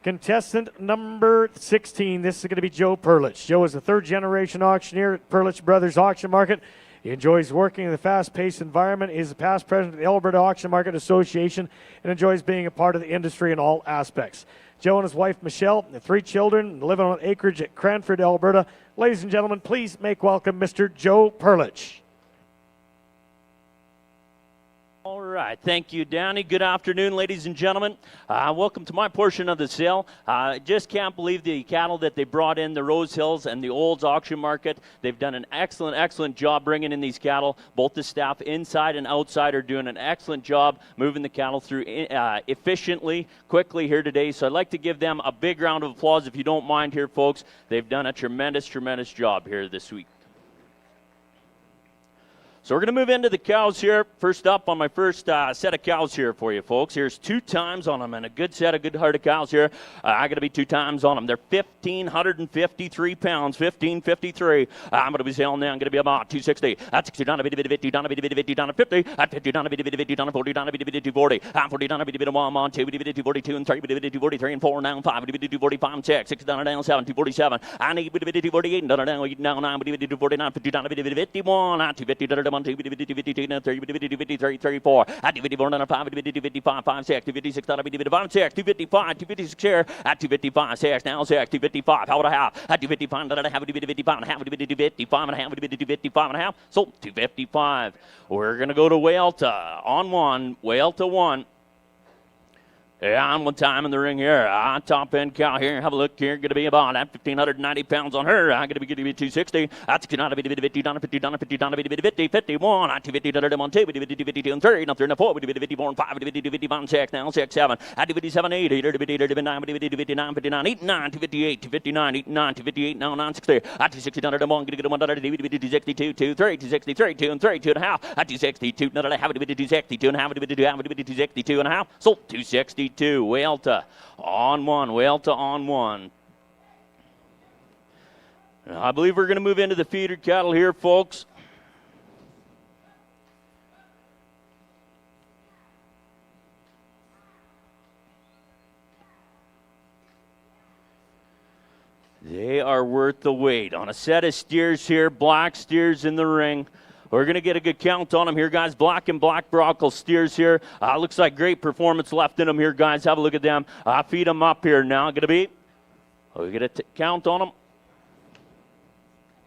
S2: Contestant number 16, this is going to be Joe Perlich. Joe is a third-generation auctioneer at Perlich Brothers Auction Market. He enjoys working in the fast-paced environment. He is the past president of the Alberta Auction Market Association and enjoys being a part of the industry in all aspects. Joe and his wife, Michelle, and 3 children, living on acreage at Cranford, Alberta. Ladies and gentlemen, please make welcome Mr. Joe Perlich.
S20: All right. Thank you, Danny. Good afternoon, ladies and gentlemen. Welcome to my portion of the sale. Just can't believe the cattle that they brought in, the Rose Hills and the Olds auction market. They've done an excellent job bringing in these cattle. Both the staff inside and outside are doing an excellent job moving the cattle through efficiently, quickly here today. So I'd like to give them a big round of applause, if you don't mind here, folks. They've done a tremendous job here this week. So we're going to move into the cows here. First up on my first set of cows here for you, folks. Here's 2 times on them and a good set of good hearted cows here. I got to be 2 times on them. They're 1,553 pounds, 1,553. I'm going to be selling now. I'm going to be about 260. That's 60 down a bit, 50 down a bit, 50 down a 50. At 50 down a bit, 50 down a 40 down a bit, 240. I'm 40 down a bit, 1, 2, 242 and 3, 243 and 4, now 5, 245 and 6, 6 down 7, 247. And 8, 248 down 8, now 9, 249, 50 down a bit, 51, 250 down 1, 2, 52, 53, 34, at 54, 5, 55, 5, 6, 256, 5, 6, 255, 256 here, at 255, 6, now 6, 255, how would I have? At 255, I have 255 and a half, 255 and a half, 255 and a half, so 255. We're going to go to Whalta on 1, Whalta 1. Yeah, on 1 time in the ring here. Top end cow here. Have a look here. Going to be about 1,590 pounds on her. I'm going to be 260. That's going to be 50 down, 50 down, 50 down, 50, 51. 250 down, 2, 52 and 3. Up there in 4, 54 and 5, 55 6, now 6, 7. At 57, 8, 8, 9, 59, 59, 8, 9, 258, 259, 8, 9, 258, now 960. At 260 down, 1, going to get 1, 262, 2, 3, 263, 2 and 3, 2 and a half. At 262, now I have it 262 and a half, 262 and a half. So 262. Whalta on 1. Whalta on 1. I believe we're going to move into the feeder cattle here, folks. They are worth the wait. On a set of steers here, black steers in the ring. We're going to get a good count on them here, guys. Black and black Brockle steers here. Looks like great performance left in them here, guys. Have a look at them. Feed them up here now. Going to be, we get a count on them.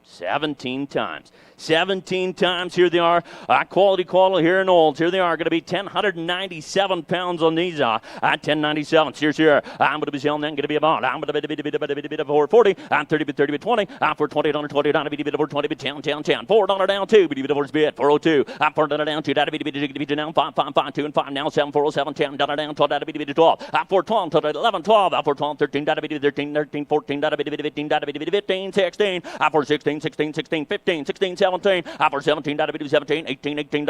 S20: 17 times. 17 times. Here they are. Quality here in Olds. Here they are. Going to be 1,097 pounds on these. At 1,097. Steers here. I'm going to be selling then. Going to be about. I'm going to be a bit over 40. I'm 30 bit 20. I'm for $20 down. A bit over 20 bit 10. $4 down 2. Bit over bid 402. I'm $4 down 2. That bit down 5 2 and 5 now 7 407 10 down 12. That bit 12. I'm for 12 11 12. I'm for 12 13. That bit 13 14. That bit 15. That bit 15 16. I'm for 16 15 17. For 17, that'll be 17, 18, 18,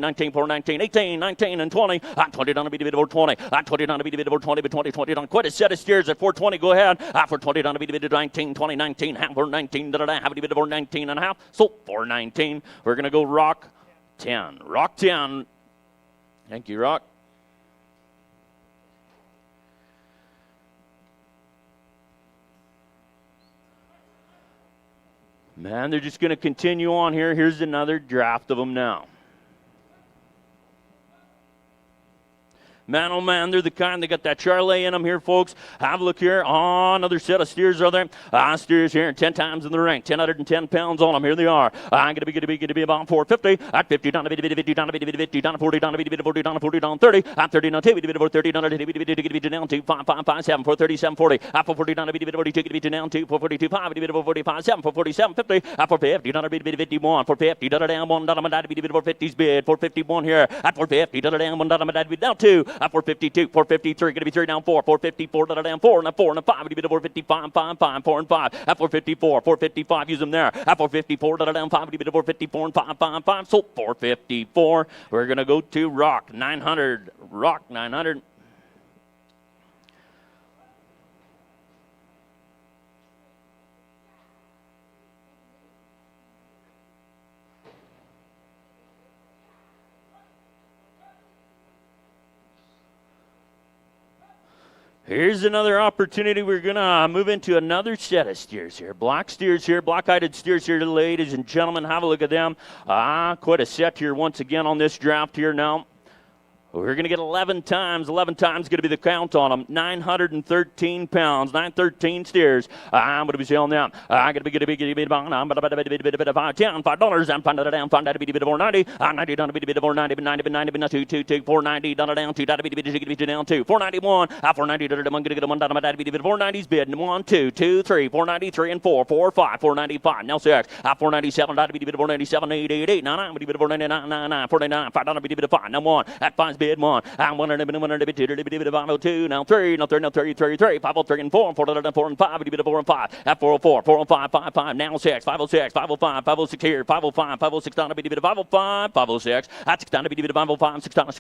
S20: 19, 4, 19, 18, 19, and 20. 20 down to be a bit over 20. 20 down to be a bit over 20, but 20 down. Quite a set of steers at 420. Go ahead. For 20 down to be a bit 19, 20, 19, half for 19, have a bit over 19 and a half. So for 19, we're going to go Rock 10. Rock 10. Thank you, Rock. Man, they're just going to continue on here. Here's another draft of them now. Man, oh man, they're the kind. They got that Charlet in them here, folks. Have a look here. Oh, another set of steers are there. Steers here, 10 times in the ring. 1,010 pounds on them. Here they are. I'm going to be about 450. At 50 down, 50 down, 50 down, 40 down, 40 down, 40 down, 30. At 30 down, 2, 30 down, 2, 5, 5, 5, 7, 437, 40. At 440 down, 42, down 2, 442, 5, 45, 7, 447, 50. At 450 down, 51, 450 down, 1 down, 50's bid, 451 here. At 450 down, 1 down, 2. At 452, 453, going to be 3 down 4, 454 down 4, and a 4 and a 5, to be 455, 5, 5, 4 and 5. At 454, 455, use them there. At 454 down 5, to be 454 and 5, 5, 5. So 454, we're going to go to Rock 900. Rock 900. Here's another opportunity. We're going to move into another set of steers here. Black steers here, black-eyed steers here, ladies and gentlemen. Have a look at them. Quite a set here once again on this draft here now. We're going to get 11 times. 11 times going to be the count on them. 913 pounds. 913 steers. I'm going to be selling them. I'm going to be $5. I'm $5. I'm $490. I'm $90 down to $490. $490 down to down to $491. I'm $490. I'm going to get $1 down to $490's bid. 1, 2, 2, 3, 493 and 4, 4, 5, 495. Now 6. I'm $497. $497. 888. 99. I'm going to be $499. $499. $5 5. Now 1. At 5's bid 1. I'm 102. Now 3. Now 33. 503 and 4. 4 and 4 and 5. 4 and 5. At 404. 405. 55. Now 6. 506. 505. 506 here. 505. 506 down to 505. 506. At 6 down to 505. 6 down to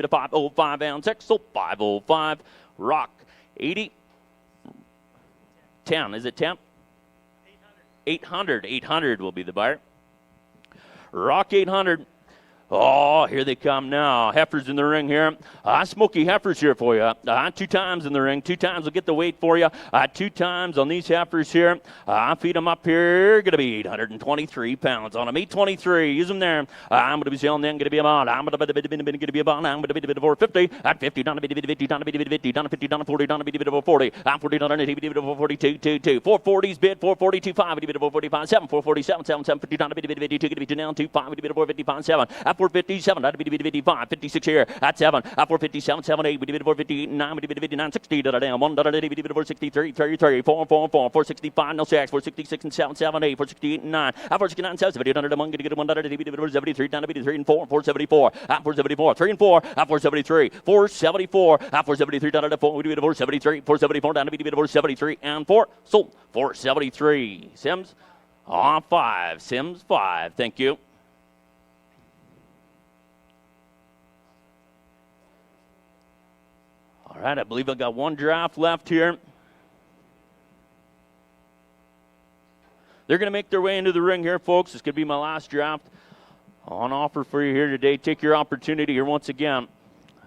S20: 505 and 6. So 505. Rock 80. 10. Is it 10? 800. 800 will be the buyer. Rock 800. Oh, here they come now. Heifers in the ring here. Smoky heifers here for you. 2 times in the ring. 2 times will get the weight for you. 2 times on these heifers here. Feed them up here. Going to be 823 pounds on them. 823. Use them there. I'm going to be selling them. Going to be about. I'm going to be about. I'm going to be 450. At 50 down to 50. Down to 50. Down to 50. Down to 40. Down to 40. I'm 40 down to 42. 2. 440's bid. 442. 5. 445. 7. 447. 7. 750 down to 52. Going to be down to 5. 455. 7. At 457, that'd be 55, 56 here at 7, at 457, 7, 8, we did 459, we did 59, 60, down, 1, we did 463, 33, 4, 465, no 6, 466 and 7, 7, 8, 468 and 9, at 469, 7, 700, I'm going to get 1, we did 473, down to 3 and 4, 474, at 474, 3 and 4, at 473, 474, at 473, down to 4, we did 473, 474, down to 473 and 4, sold 473. Sims on 5, Sims 5, thank you. All right, I believe I've got 1 draft left here. They're going to make their way into the ring here, folks. This could be my last draft on offer for you here today. Take your opportunity here once again.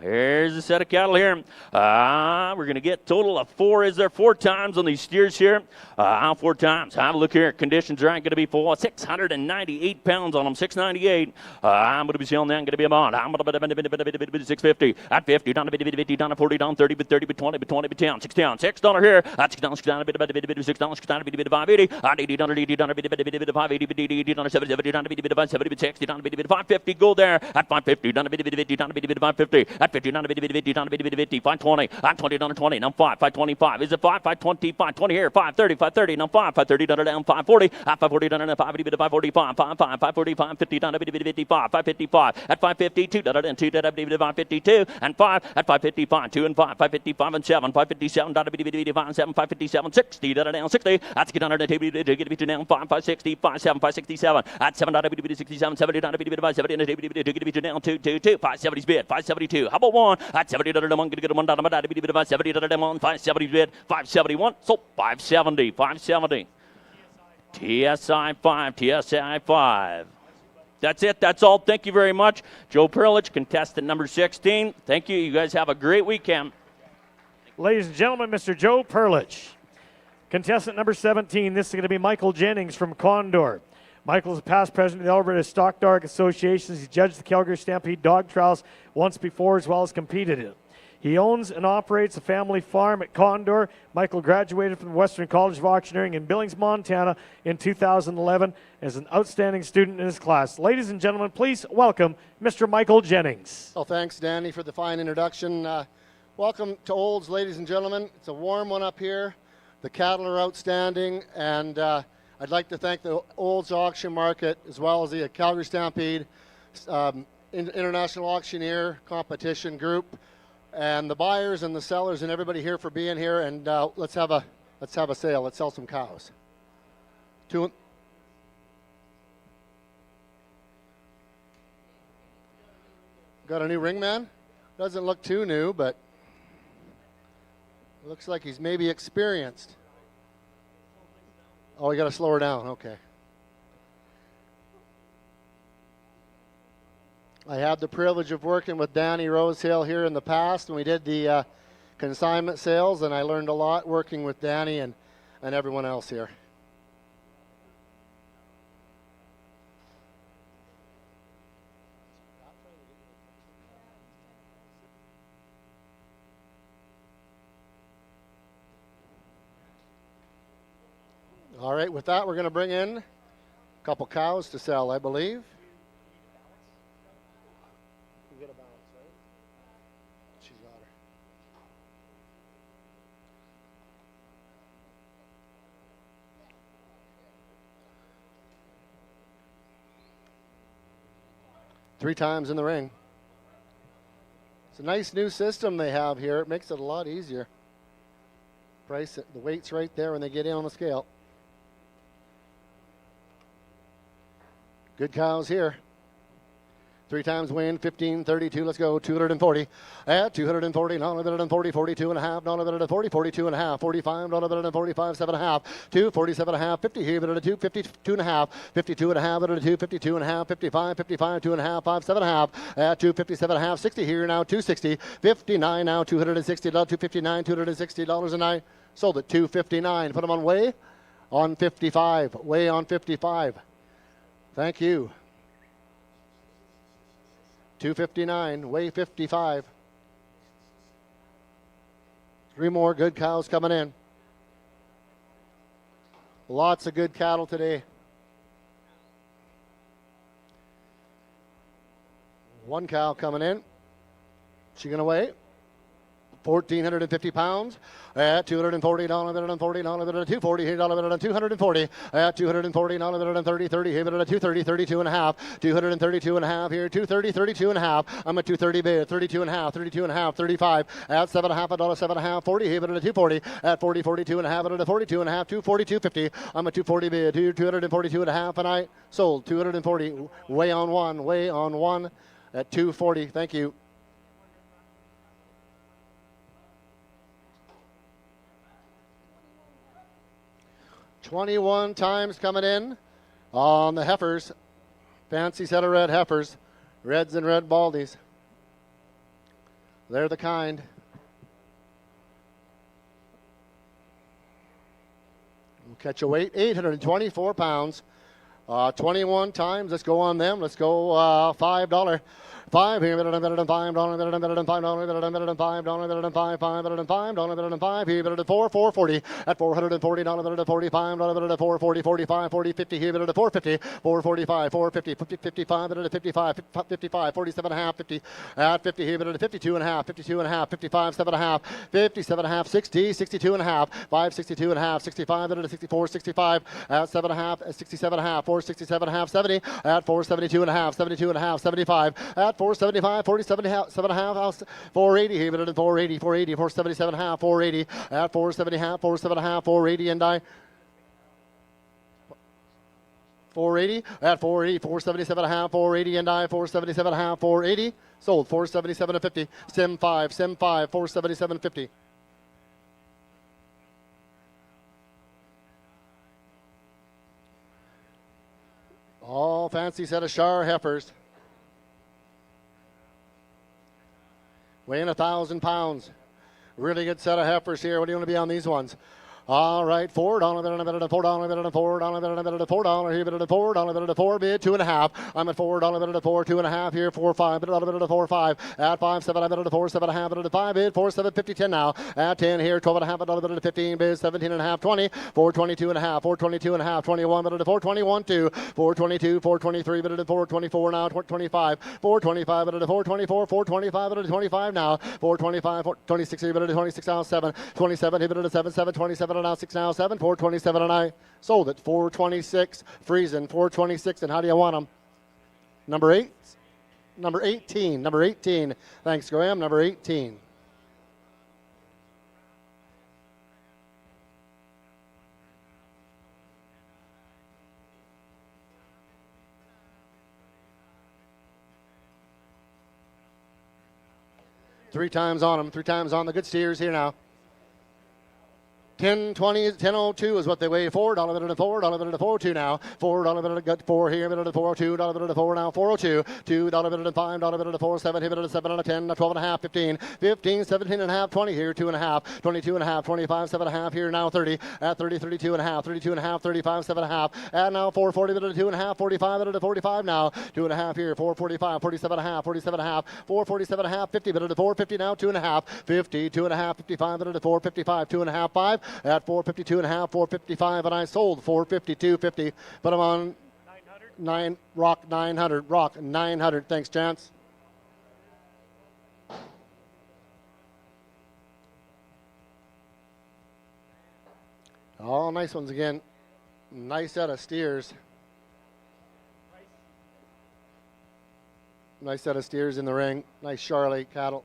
S20: Here's a set of cattle here. We're going to get a total of 4. Is there 4 times on these steers here? 4 times. Have a look here. Conditions aren't going to be full. 698 pounds on them. 698. I'm going to be selling that. I'm going to be about. I'm going to be 650. At 50. Down to 50. Down to 40. Down 30. 30. 20. 20. 10. 6 down. $6 here. That's $6. $6 down. $6 down. $580. At 80. Down to 80. Down to 580. Down to 70. Down to 60. Down to 550. Go there. At 550. Down to 50. Down to 550. At 50, down to 50, down to 50, 520, I'm 20 down to 20, now 5, 525, is it 5, 520, 520 here, 530, 530, now 5, 530 down to down, 540, at 540 down to 550 to 545, 540, 550 down to 55, 555, at 552, down to 2, down to 552, and 5, at 555, 2 and 5, 555 and 7, 557 down to 55 and 7, 557, 60, down to down 60, that's get down to the table to get to down 5, 560, 5, 7, 567, at 7 down to 67, 70 down to 570, and the table to get to down 2, 2, 2, 570's bid, 572, how about 1 at 70 to the one, get 1 down to 570 to the demon, 570 bid, 571, so 570, 570. TSI 5, TSI 5. That's it. That's all. Thank you very much. Joe Perlich, contestant number 16. Thank you. You guys have a great weekend.
S2: Ladies and gentlemen, Mr. Joe Perlich. Contestant number 17. This is going to be Michael Jennings from Condor. Michael is a past president of the Alberta Stock Dog Association. He's judged the Calgary Stampede dog trials once before as well as competed in it. He owns and operates a family farm at Condor. Michael graduated from the Western College of Auctioneering in Billings, Montana in 2011 as an outstanding student in his class. Ladies and gentlemen, please welcome Mr. Michael Jennings.
S21: Well, thanks, Danny, for the fine introduction. Welcome to Olds, ladies and gentlemen. It's a warm one up here. The cattle are outstanding, and I'd like to thank the Olds auction market as well as the Calgary Stampede International Auctioneer competition group, and the buyers and the sellers and everybody here for being here. And let's have a sale. Let's sell some cows. Got a new ring man? Doesn't look too new, but looks like he's maybe experienced. Oh, we got to slow her down. Okay. I had the privilege of working with Danny Rosehill here in the past when we did the consignment sales, and I learned a lot working with Danny and everyone else here. All right, with that, we're going to bring in a couple cows to sell, I believe. You get a balance, right? She's got her. Three times in the ring. It's a nice new system they have here. It makes it a lot easier. Price it, the weight's right there when they get in on the scale. Good cows here. Three times win, 15, 32, let's go, 240. At 240, $140, 42 and a half, $140, 42 and a half, 45, $145, 7 and a half, 247 and a half, 50 here, $2, 52 and a half, 52 and a half, $2, 52 and a half, 55, 55, 2 and a half, 5, 7 and a half, at 257 and a half, 60 here now, 260, 59 now, $260, 259, $260, and I sold it, 259. Put them on weigh on 55, weigh on 55. Thank you. 259, weigh 55. Three more good cows coming in. Lots of good cattle today. One cow coming in. She gonna weigh 1,450 pounds at $240, $240, $240 at $240, $30, here, $230, 32 and a half, 232 and a half here, 230, 32 and a half. I'm at 230 bid, 32 and a half, 32 and a half, 35 at 7 and a half, $7 and a half, 40 here, $240 at 40, 42 and a half, at 42 and a half, 240, 250. I'm at 240 bid, 242 and a half, and I sold 240. Weigh on one at 240. Thank you. $21 times coming in on the heifers. Fancy set of red heifers. Reds and red baldies. They're the kind. We'll catch a weight, 824 pounds. 21 times. Let's go on them. Let's go $5. $5 here, better than $5, better than $5, better than $5, better than $5, better than $5, better than $5, better than $5 here, better than $440 at $440, better than $45, better than $440, 45, 40, 50 here, better than $450, 445, 450, 55, better than 55, 55, 47 and a half, 50 at 50 here, better than 52 and a half, 52 and a half, 55, 7 and a half, 57 and a half, 60, 62 and a half, 562 and a half, 65, better than 64, 65 at 7 and a half, 67 and a half, 467 and a half, 70 at 472 and a half, 72 and a half, 75 at 475, 47 and a half, 7 and a half, 480 here, better than 480, 480, 477 and a half, 480 at 470 and a half, 47 and a half, 480 and I 480 at 480, 477 and a half, 480 and I 477 and a half, 480 sold, 477 and 50, Sim 5, 477 and 50. All fancy set of Shar heifers. Weighing 1,000 pounds. Really good set of heifers here. What do you want to be on these ones? All right, $4, better than $4, better than $4, better than $4 here, better than $4, better than $4 bid, 2 and a half. I'm at $4, better than $4, 2 and a half here, 4, 5, better than $4, 5 at 5, 7, better than 4, 7 and a half, better than 5 bid, 4, 7, 50, 10 now at 10 here, 12 and a half, better than 15 bid, 17 and a half, 20, 422 and a half, 422 and a half, 21, better than 421, 2, 422, 423, better than 424 now, 25, 425, better than 424, 425, better than 25 now, 425, 26, better than 26 now, 7, 27, better than 7, 7, 27 now, 6 now, 7, 427, and I sold it, 426, freezing, 426, and how do you want them? Number 8? Number 18, number 18. Thanks, Graham, number 18. Three times on them, 3 times on the good steers here now. 10.20, 10.02 is what they weigh. $4 bid at a 4, $4 bid at a 4.02 now. $4 bid at a gut 4 here, bid at a 4.02, $2 bid at a 4 now, 4.02. $2 bid at a 5, $5 bid at a 4, 7 here, bid at a 7 on a 10, a 12 and a half, 15, 15, 17 and a half, 20 here, 2 and a half, 22 and a half, 25, 7 and a half here now, 30 at 30, 32 and a half, 32 and a half, 35, 7 and a half, and now 4.40 bid at a 2 and a half, 45 bid at a 45 now, 2 and a half here, 4.45, 47 and a half, 47 and a half, 4.47 and a half, 50 bid at a 4.50 now, 2 and a half, 50, 2 and a half, 55 bid at a 4.55, 2 and a half, 5 at 4.52 and a half, 4.55, and I sold 4.52.50. But I'm on 9 Rock 900. Rock 900. Thanks, Chance. Oh, nice ones again. Nice set of steers. Nice set of steers in the ring. Nice Charlie cattle.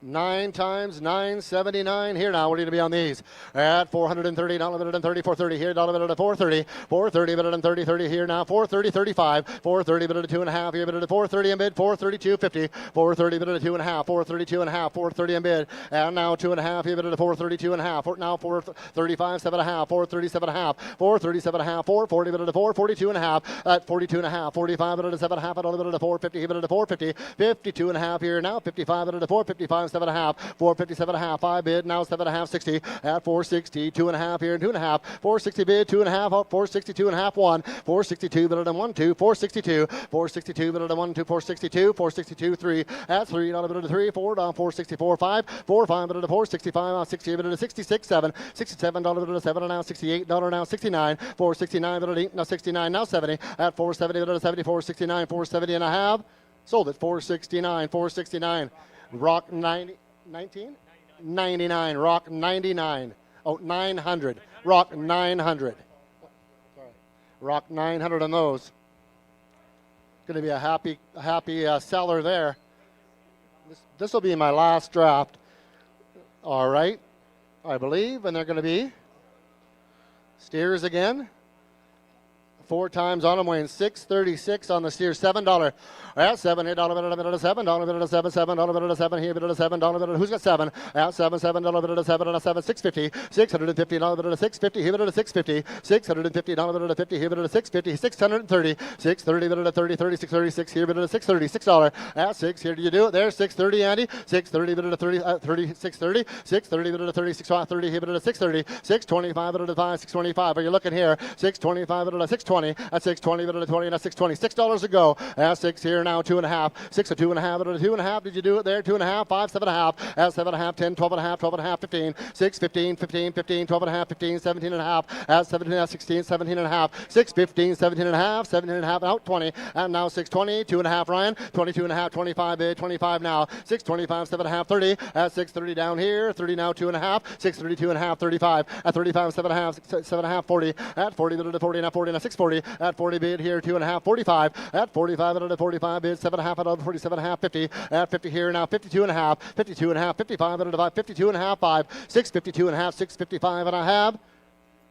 S21: Nine times 979 here now. What are you to be on these? At $430, $130, $430 here, $1 at a 430, 430 bid at 30, 30 here now, 430, 35, 430 bid at a 2 and a half here, bid at a 430 in bid, 432.50, 430 bid at a 2 and a half, 432 and a half, 430 in bid, and now 2 and a half here, bid at a 432 and a half, now 435, 7 and a half, 437 and a half, 437 and a half, 440 bid at a 442 and a half, at 42 and a half, 45 bid at a 7 and a half, at $1 at a 450 here, bid at a 450, 52 and a half here now, 55 bid at a 455, 7 and a half, 457 and a half, 5 bid, now 7 and a half, 60 at 460, 2 and a half here, 2 and a half, 460 bid, 2 and a half, 462 and a half, 1, 462 bid at a 1, 2, 462, 462 bid at a 1, 2, 462, 462, 3, at $3 bid at a 3, 4, down 464, 5, 4, 5 bid at a 465, 60 bid at a 66, 7, $67 bid at a 7, and now $68 now 69, 469 bid at 8, now 69, now 70, at 470 bid at a 74, 69, 470 and a half, sold at 469, 469, Rock 90. 19? 99. Rock 99. Oh, 900. Rock 900. Rock 900 on those. Going to be a happy seller there. This will be my last draft. All right, I believe, and they're going to be steers again. 4 times on them, weighing 636 on the steer, $7. At 7, $8 bid at a $7, bid at a 7, $7 bid at a 7, here bid at a $7 bid at a, who's got 7? At 7, $7 bid at a 7 and a 7, $650, $650 bid at a 650, here bid at a 650, $650 bid at a 50, here bid at a 650, 630, 630 bid at a 30, 30, 636, here bid at a 630, $6 at 6, here do you do it there, 630 Andy, 630 bid at a 30, 30, 630, 630 bid at a 30, 630, here bid at a 630, 625 bid at a 5, 625, are you looking here, 625 bid at a 620, at 620 bid at a 20, and at 620, $6 a go, at 6 here now, 2 and a half, 6 or 2 and a half, at a 2 and a half, did you do it there, 2 and a half, 5, 7 and a half, at 7 and a half, 10, 12 and a half, 12 and a half, 15, 6, 15, 15, 15, 12 and a half, 15, 17 and a half, at 17 and a half, 16, 17 and a half, 6, 15, 17 and a half, 17 and a half, out 20, and now 620, 2 and a half, Ryan, 22 and a half, 25 bid, 25 now, 625, 7 and a half, 30, at 630 down here, 30 now, 2 and a half, 632 and a half, 35, at 35, 7 and a half, 7 and a half, 40, at 40 bid at a 40, now 40, now 640, at 40 bid here, 2 and a half, 45, at 45 bid at a 45 bid, 7 and a half, at 47 and a half, 50, at 50 here now, 52 and a half, 52 and a half, 55 at a 5, 52 and a half, 5, 652 and a half, 655 and a half.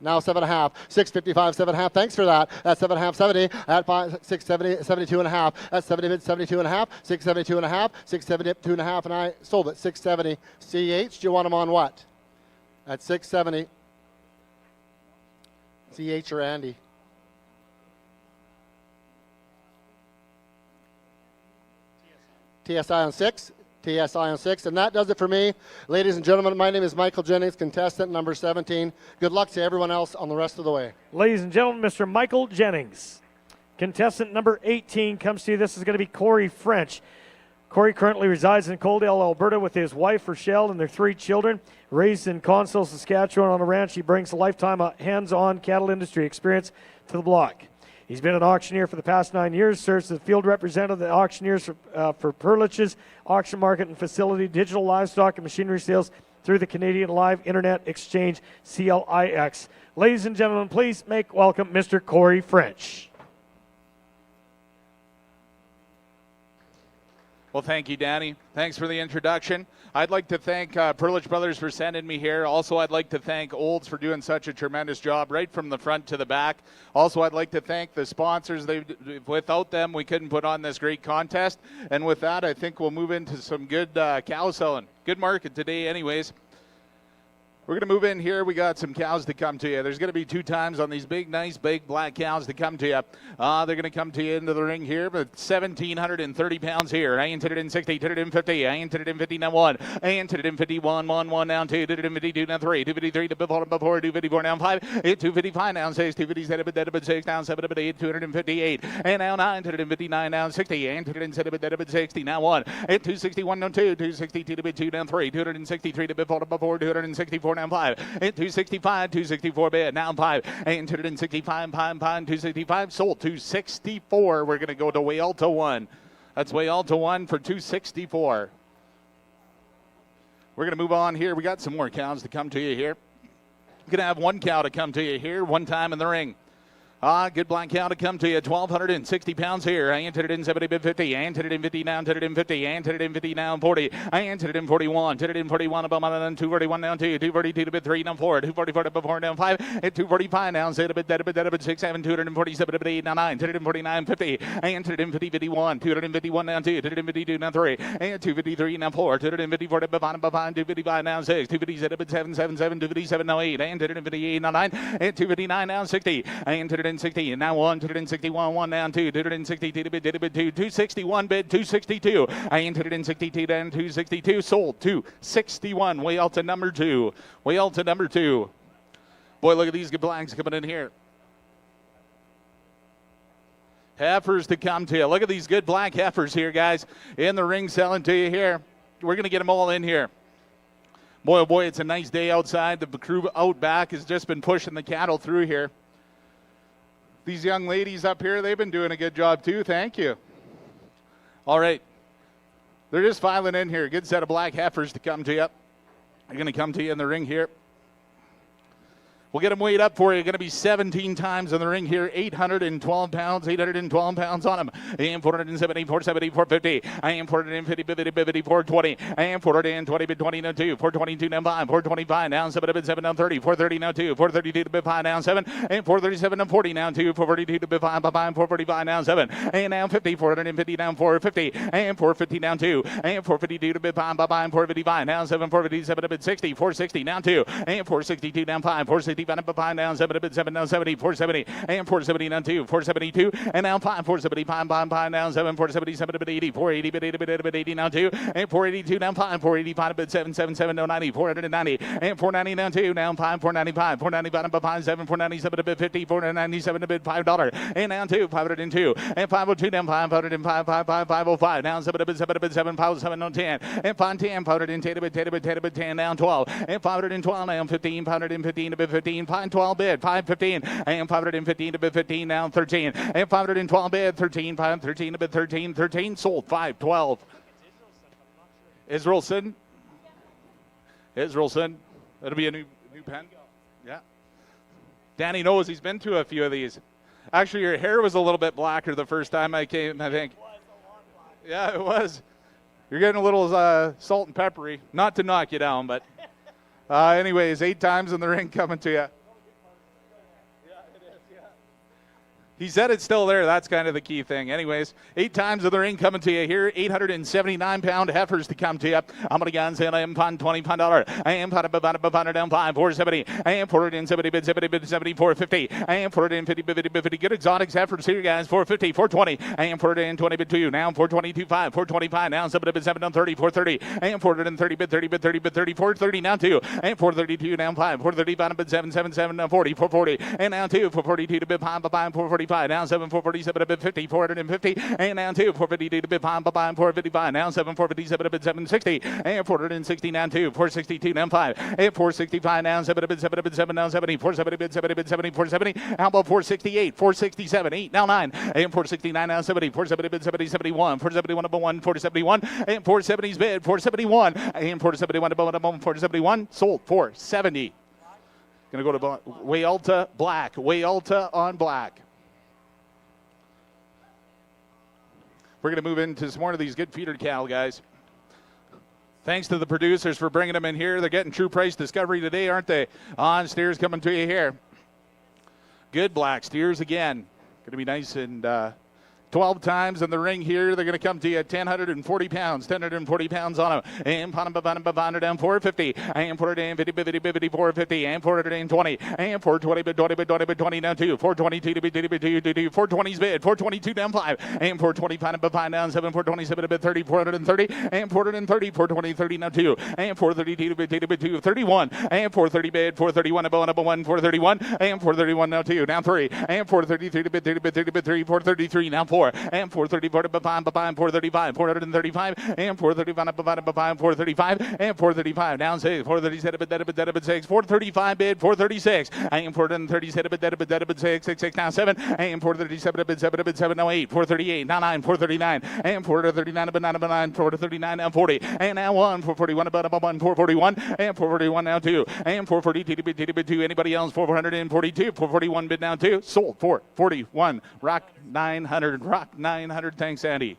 S21: Now 7 and a half, 655, 7 and a half. Thanks for that. At 7 and a half, 70. At 5, 670, 72 and a half. At 70 bid, 72 and a half. 672 and a half. 672 and a half, and I sold it. 670. CH, do you want them on what? At 670. CH or Andy? TSI on 6. TSI on 6, and that does it for me. Ladies and gentlemen, my name is Michael Jennings, contestant number 17. Good luck to everyone else on the rest of the way.
S2: Ladies and gentlemen, Mr. Michael Jennings. Contestant number 18 comes to you. This is going to be Corey French. Corey currently resides in Coaldale, Alberta with his wife, Rochelle, and their 3 children. Raised in Console, Saskatchewan on a ranch, he brings a lifetime of hands-on cattle industry experience to the block. He's been an auctioneer for the past 9 years, serves as the field representative of the auctioneers for Perlich's auction market and facility, digital livestock and machinery sales through the Canadian Live Internet Exchange, CLIX. Ladies and gentlemen, please make welcome Mr. Corey French.
S4: Well, thank you, Danny. Thanks for the introduction. I'd like to thank Perlich Brothers for sending me here. Also, I'd like to thank Olds for doing such a tremendous job right from the front to the back. Also, I'd like to thank the sponsors. Without them, we couldn't put on this great contest. And with that, I think we'll move into some good cow selling. Good market today anyways. We're going to move in here. We got some cows to come to you. There's going to be 2 times on these big, nice, big black cows to come to you. They're going to come to you into the ring here, but 1,730 pounds here. I entered it in 60, entered it in 50. I entered it in 50, now 1. I entered it in 51, 1, now 2, did it in 52, now 3, 253 to before, 254, now 5, 255, now 6, 257, 6, now 7, 8, 258, and now 9, entered it in 59, now 60, entered it in 7, 60, now 1, 261, now 2, 262 to 2, now 3, 263 to before, 264, now 5, 265, 264 bid, now 5, entered it in 65, 265, sold 264. We're going to go to Wayalta 1. That's Wayalta 1 for 264. We're going to move on here. We got some more cows to come to you here. We're going to have 1 cow to come to you here, 1 time in the ring. Good black cow to come to you, 1,260 pounds here. I entered it in 70 bid 50. I entered it in 50 now, entered it in 50. I entered it in 50 now, 40. I entered it in 41. Entered it in 41 above my 241 down 2. 242 to bid 3 down 4. 244 to bid 4 down 5. At 245 now, say to bid 6 7 247 to bid 8 now 9. Entered it in 49 50. I entered it in 50 51. 251 down 2. Entered it in 52 now 3. And 253 now 4. Entered it in 54 to bid 5 255 now 6. 257 to bid 7 7 7 257 now 8. I entered it in 58 now 9. And 259 now 60. I entered it in 60 and now 1. 161, 1 down 2, 262 to bid 2, 261 bid 262. I entered it in 62 down 262, sold 261. Wayalta number 2. Wayalta number 2. Boy, look at these good blacks coming in here. Heifers to come to you. Look at these good black heifers here, guys, in the ring selling to you here. We're going to get them all in here. Boy, oh boy, it's a nice day outside. The crew out back has just been pushing the cattle through here. These young ladies up here, they've been doing a good job too. Thank you. All right. They're just filing in here. Good set of black heifers to come to you. They're going to come to you in the ring here. We'll get them weighed up for you. Going to be 17 times in the ring here. 812 pounds. 812 pounds on them. I am 470, 470, 450. I am 450, 50, 420. I am 420, 20 now 2. 422 now 5. 425 now 7, 7 now 30. 430 now 2. 432 to 5 now 7. And 437 now 40 now 2. 442 to 5, 445 now 7. And now 50. 450 down 450. And 450 down 2. And 452 to 5, 455 now 7. 457 to 60. 460 now 2. And 462 down 5. 460 5 down 7 7 now 70 470 and 470 down 2 472 and now 5 475 5 down 7 477 to 80 480 bid 80 now 2 and 482 down 5 485 bid 777 no 90 490 and 490 down 2 now 5 495 495 to 5 7 497 to bid 50 497 to bid $5 and now 2 502 and 502 down 505 505 down 7 to bid 7 507 no 10 and 510 510 to bid 10 down 12 and 512 down 15 515 to bid 15 512 bid 515 and 515 to bid 15 down 13 and 512 bid 13 513 to bid 13 sold 512. Israelson. That'll be a new pen. Yeah. Danny knows he's been to a few of these. Actually, your hair was a little bit blacker the first time I came, I think. Yeah, it was. You're getting a little salt and peppery. Not to knock you down, but anyways, 8 times in the ring coming to you. He said it's still there. That's kind of the key thing. Anyways, 8 times in the ring coming to you here. 879-pound heifers to come to you. I'm going to go and say I am $20. I am $5 down 5 470. I am 470 bid 70 bid 70 450. I am 450 bid 50. Good exotics heifers here, guys. 450 420. I am 420 bid 2. Now 422 5 425. Now 7 bid 7 down 30 430. I am 430 bid 30 bid 30 bid 30 430 now 2. I am 432 down 5 435 bid 777 now 40 440. And now 2 442 to bid 5 440. Now 7 447 to bid 50 450 and now 2 452 to bid 5 455 now 7 457 to bid 760 and 460 now 2 462 now 5 and 465 now 7 to bid 7 to bid 7 now 70 470 bid 70 bid 70 470. How about 468 467 8 now 9 and 469 now 70 470 bid 70 71 471 to 1 471 and 470's bid 471 and 471 to 471 sold 470. Gonna go to Wayalta Black. Wayalta on black. We're going to move into some more of these good feeder cattle, guys. Thanks to the producers for bringing them in here. They're getting true price discovery today, aren't they? On steers coming to you here. Good black steers again. Going to be nice and 12 times in the ring here. They're going to come to you at 1,040 pounds. 1,040 pounds on them. And down 450. And 450, 450. And 420. And 420, 20 down 2. 422 to 420's bid. 422 down 5. And 425 down 7. 427 to bid 30. 430. And 430. 420, 30 down 2. And 432 to bid 2. 31. And 430 bid. 431 above 1. 431. And 431 now 2. Down 3. And 433 to bid 3. 433 now 4. And 434 to 435, 435, and 435, 435, and 435, down 6, 437, 6, 435 bid, 436, and 437 bid, 6, now 7, and 437 bid, 7, now 8, 438, now 9, 439, and 439 bid, 9, 439, now 40, and now 1, 441 about 1, 441, and 441 now 2, and 442 bid 2, anybody else, 442, 441 bid now 2, sold 441, rock 900, rock 900, thanks Andy.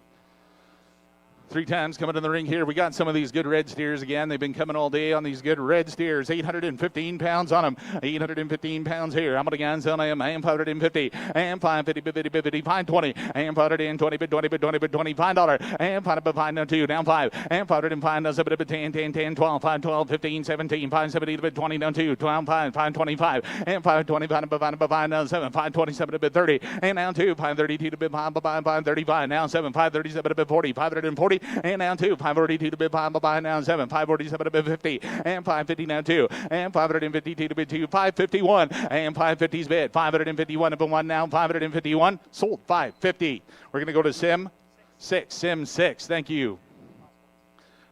S4: 3 times coming in the ring here. We got some of these good red steers again. They've been coming all day on these good red steers. 815 pounds on them. 815 pounds here. I'm going to guns on them. And 550. And 550, 50, 520. And 520, bid 20, bid 20, bid 20, $5. And 5 down 2, down 5. And 505 down 7, bid 10, 10, 10, 12, 5, 12, 15, 17, 570 bid 20 down 2, 12, 5, 525. And 525 down 7, 527 bid 30. And down 2, 532 to bid 535. Now 7, 537 bid 40, 540. And now 2, 542 to bid 5, now 7, 547 to bid 50, and 550 now 2, and 552 to bid 2, 551, and 550's bid, 551 to bid 1 now, 551, sold 550. We're going to go to Sim 6, thank you.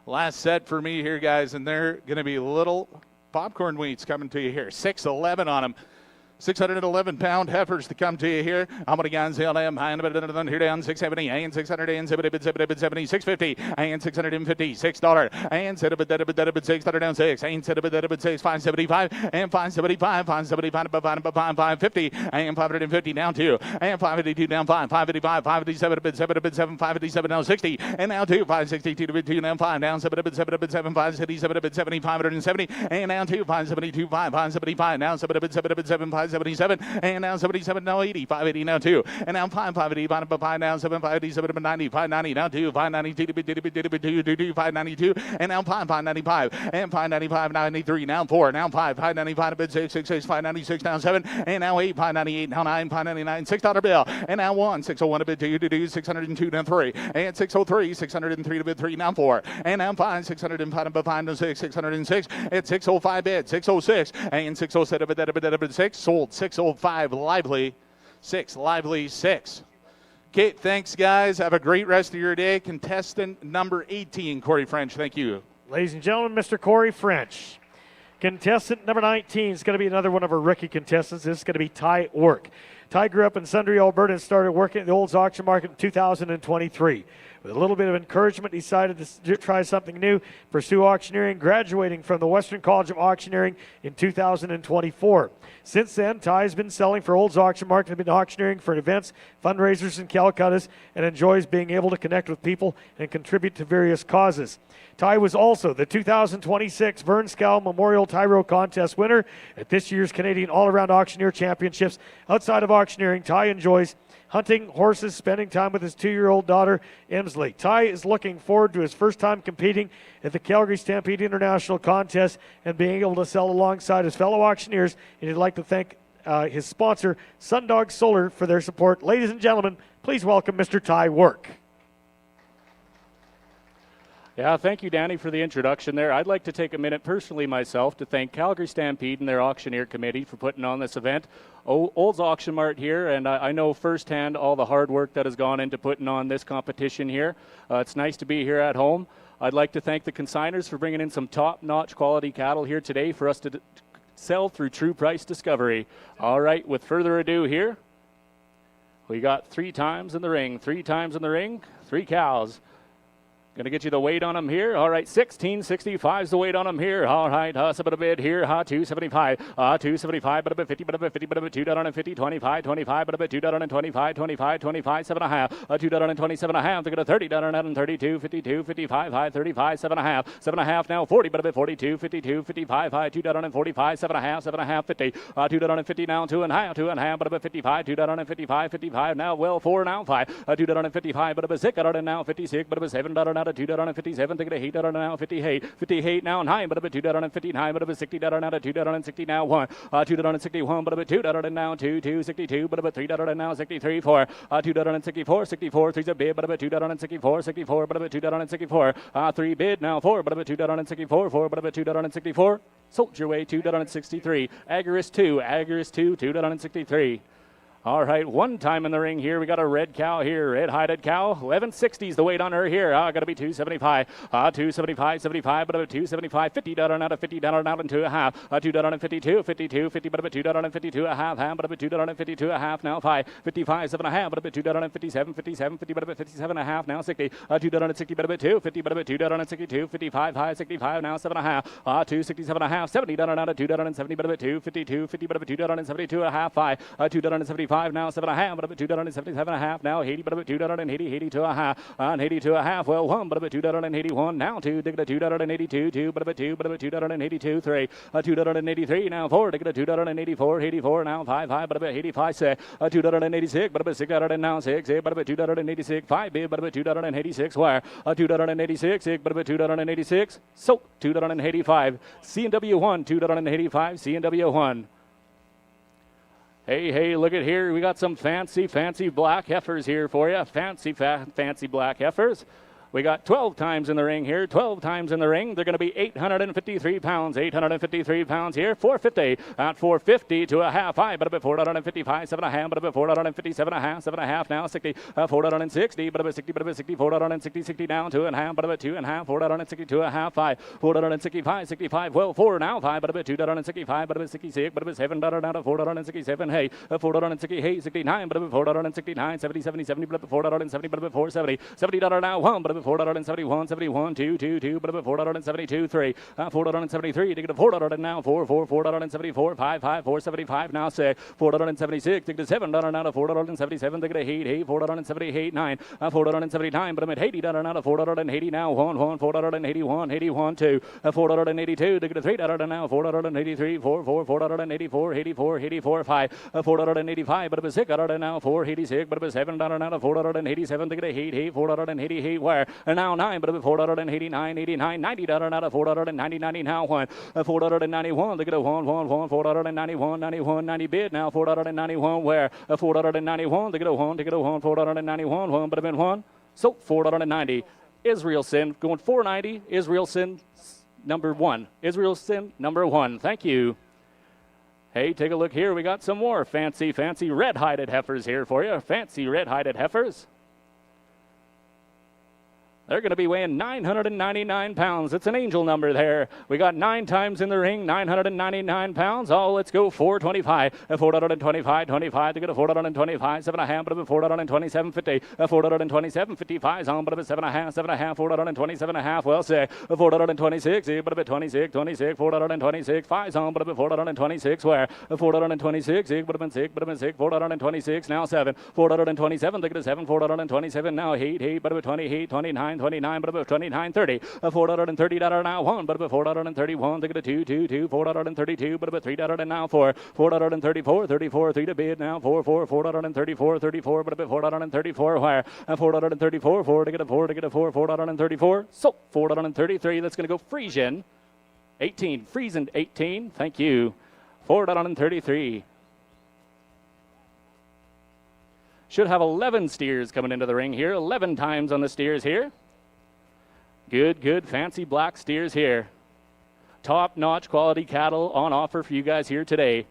S4: Last set for me here, guys, and they're going to be little popcorn weights coming to you here, 611 on them. 611-pound heifers to come to you here. I'm going to go on sale them. Here down 670 and 670, 650 and 650, $6 and set up at 6 down 6 and set up at 6, 575 and 575, 550 and 550 down 2 and 552 down 5, 555, 557 557 now 60 and now 2, 562 to bid 2 now 5 down 7 at 7 577 at 70, 570 and now 2, 572 575 now 7 at 7 577 and now 77 now 80, 580 now 2 and now 580 5 now 7 587 90, 590 now 2, 592 592 and now 595 and 595 93 now 4 now 5 595 bid 666 596 now 7 and now 8 598 now 9 599 $6 bill and now 1 601 to bid 2 602 now 3 and 603 603 to bid 3 now 4 and now 5 605 to 5 now 6 606 at 605 bid 606 and 607 bid 6 sold 605 lively 6. Okay, thanks guys. Have a great rest of your day. Contestant number 18, Corey French. Thank you.
S2: Ladies and gentlemen, Mr. Corey French. Contestant number 19 is going to be another one of our rookie contestants. This is going to be Ty Ork. Ty grew up in Sundre, Alberta, and started working at the Olds Auction Market in 2023. With a little bit of encouragement, he decided to try something new, pursue auctioneering, graduating from the Western College of Auctioneering in 2024. Since then, Ty has been selling for Olds Auction Market, has been auctioneering for events, fundraisers, and Calcuttas, and enjoys being able to connect with people and contribute to various causes. Ty was also the 2026 Vern Scow Memorial Tyro Contest winner at this year's Canadian All-Around Auctioneer Championships. Outside of auctioneering, Ty enjoys hunting, horses, spending time with his 2-year-old daughter, Emsley. Ty is looking forward to his first time competing at the Calgary Stampede International Contest and being able to sell alongside his fellow auctioneers. And he'd like to thank his sponsor, Sundog Solar, for their support. Ladies and gentlemen, please welcome Mr. Ty Work.
S14: Yeah, thank you, Danny, for the introduction there. I'd like to take a minute personally myself to thank Calgary Stampede and their auctioneer committee for putting on this event. Olds Auction Mart here, and I know firsthand all the hard work that has gone into putting on this competition here. It's nice to be here at home. I'd like to thank the consigners for bringing in some top-notch quality cattle here today for us to sell through true price discovery. All right, with further ado here, we got 3 times in the ring, 3 times in the ring, 3 cows. Going to get you the weight on them here. All right, 1665 is the weight on them here. All right, us a bit of bid here. 275. 275, but a bit 50, but a bit 50, but a bit $2.50, 25, 25, but a bit $2.25, 25, 25, 7.5. $2.27.5. They're going to $30 32, 52, 55, high 35, 7.5. 7.5 now 40, but a bit 42, 52, 55, high $2.45, 7.5, 7.5, 50. $2.50 now 2.5, 2.5, but a bit 55, $2.55, 55 now. Well, 4 now 5. $2.55, but a bit $6 now 56, but a bit $7 now to $2.57. They're going to $8 now 58, 58 now 9, but a bit $2.59, but a bit $60 now to $2.60 now 1. $2.61, but a bit $2 now 2.62, but a bit $3 now 63 4. $2.64, 64 3's a bid, but a bit $2.64, 64, but a bit $2.64. 3 bid now 4, but a bit $2.64, 4, but a bit $2.64. Sold your way $2.63. Agorist 2, Agorist 2, $2.63. All right, one time in the ring here. We got a red cow here, red-hided cow. 1160 is the weight on her here. Got to be 275. 275, 75, but about 275. $50 out of $50 out and 2.5. $2.52, 52, 50, but about $2.52.5. But about $2.52.5 now 5. 55, 7.5, but about $2.57, 57, 50, but about 57.5 now 60. $2.60, but about 2. 50, but about $2.62. 55, high 65 now 7.5. $2.67.5. $70 out of $2.70, but about 2. 52, 50, but about $2.72.5. 5. $2.75 now 7.5, but about $2.77.5 now 80, but about $2.80, 82.5, and 82.5. Well, 1, but about $2.81 now 2. Dig it $2.82, 2, but about 2, but about $2.82, 3. $2.83 now 4. Dig it $2.84, 84 now 5, high, but about 85, 6. $2.86, but about $6 now 6, 8, but about $2.86, 5, bid, but about $2.86, where $2.86, 6, but about $2.86, so $2.85. C&W 1, $2.85, C&W 1. Hey, look at here. We got some fancy black heifers here for you. Fancy black heifers. We got 12 times in the ring here, 12 times in the ring. They're going to be 853 pounds, 853 pounds here, 450 at 450 to a half high, but a bit $4.55, 7.5, but a bit $4.57.5, 7.5 now 60, $4.60, but a bit 60, but a bit 60, $4.60, 60 down 2.5, but a bit 2.5, $4.62 a half 5, $4.65, 65, well 4 now 5, but a bit $2.65, but a bit 66, but a bit $7 down to $4.67, hey, $4.60, hey, 69, but a bit $4.69, 70, 70, 70, but a bit $4.70, but a bit $4.70, $70 now 1, but a bit $4.71, 71, 2, 2, 2, but about $4.72, 3, $4.73, to get a $4 now, 4, $4.74, 5, 5, $4.75 now, 6, $4.76, to get a $7 now to $4.77, to get a 8, $4.78, 9, $4.79, but I'm at $80 now to $4.80 now, 1, $4.81, 81, 2, $4.82, to get a $3 now, $4.83, 4, $4.84, 84, 84, 5, $4.85, but about $6 now, $4.86, but about $7 now to $4.87, to get a 8, $4.88, where and now 9, but a bit $4.89, 89, $90 out of $4.90 now 1, $4.91, they get a 1, $4.91, 91, 90 bid now, $4.91, where $4.91, they get a 1, $4.91, 1, but a bit 1, so $4.90. Israel Sin going $4.90, Israel Sin number 1, Israel Sin number 1, thank you. Hey, take a look here, we got some more fancy red-hided heifers here for you, fancy red-hided heifers. They're going to be weighing 999 pounds. It's an angel number there. We got 9 times in the ring, 999 pounds. Oh, let's go 425. $4.25, 25 to get a $4.25, 7.5, but a $4.27.50. $4.27.55 on, but a 7.5, 7.5, $4.27.5. Well, say $4.26, but a bit 26, 26, $4.26. 5's on, but a bit $4.26. Where $4.26, but a bit 6, but a bit 6, $4.26. Now 7, $4.27 to get a 7, $4.27 now 8, but a bit 28, 29. 29, but about 29, 30. $4.30 now 1, but about $4.31. They get a 2, 2, 2, $4.32, but about $3 now 4. $4.34, 34, 3 to bid now 4, 4, $4.34, 34, but about $4.34. Where $4.34, 4 to get a 4 to get a 4, $4.34. So $4.33. That's going to go Friesian 18, Friesian 18. Thank you. $4.33. Should have 11 steers coming into the ring here. 11 times on the steers here. Good, fancy black steers here. Top-notch quality cattle on offer for you guys here today.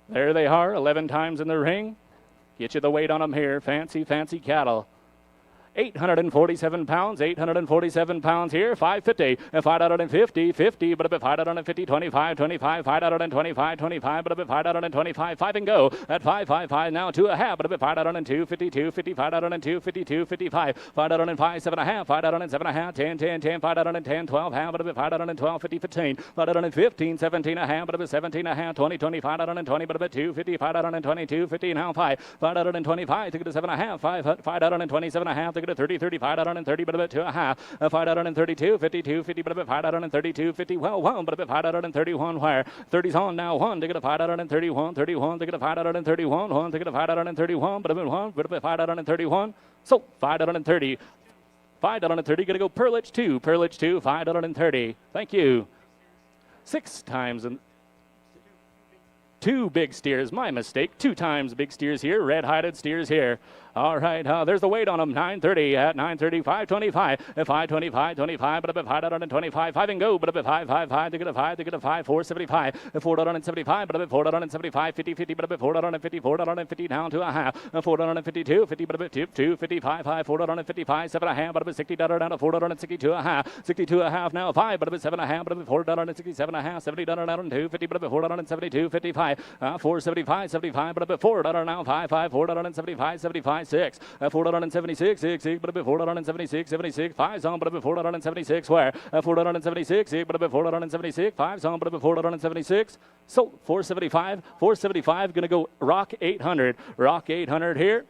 S14: There they are, 11 times in the ring. Get you the weight on them here. Fancy cattle. 847 pounds, 847 pounds here, 550, and 550, 50, but a bit 550, 25, 25, 525, 25, but a bit 525, 5 and go at 555 now, 2.5, but a bit 502, 52, 50, 502, 52, 55, 505, 7.5, 507.5, 10, 10, 10, 510, 12, half, but a bit 512, 50, 15, 515, 17.5, but a bit 17.5, 20, 20, 520, but a bit 250, 522, 50, now 5, 525, to get to 7.5, 527.5, to get to 30, 30, 530, but a bit 2.5, 532, 52, 50, but a bit 532, 50, well, but a bit 531, where 30's on now, 1, to get to 531, 31, to get to 531, 1, to get to 531, but a bit 1, but a bit 531, so 530. 530, gonna go Perlich 2, 530. Thank you. 6 times and 2 big steers, my mistake. 2 times big steers here, red-hided steers here. All right, there's the weight on them, 930 at 930, 525, 525, 25, but a bit 525, 5 and go, but a bit 555, to get a 5, to get a 5, 475, 475, but a bit 475, 50, 50, but a bit 450, 450 down to a half, 452, 50, but a bit 255, 455, 7.5, but a bit 60 down to 462 a half, 62 a half now 5, but a bit 7.5, but a bit 467 a half, 70 down to 250, but a bit 472, 55, 475, 75, but a bit 4 down now 5, 475, 75. 6, 476, 6, but a bit 476, 76, 5's on, but a bit 476, where 476, 6, but a bit 476, 5's on, but a bit 476, so 475, gonna go Rock 800 here.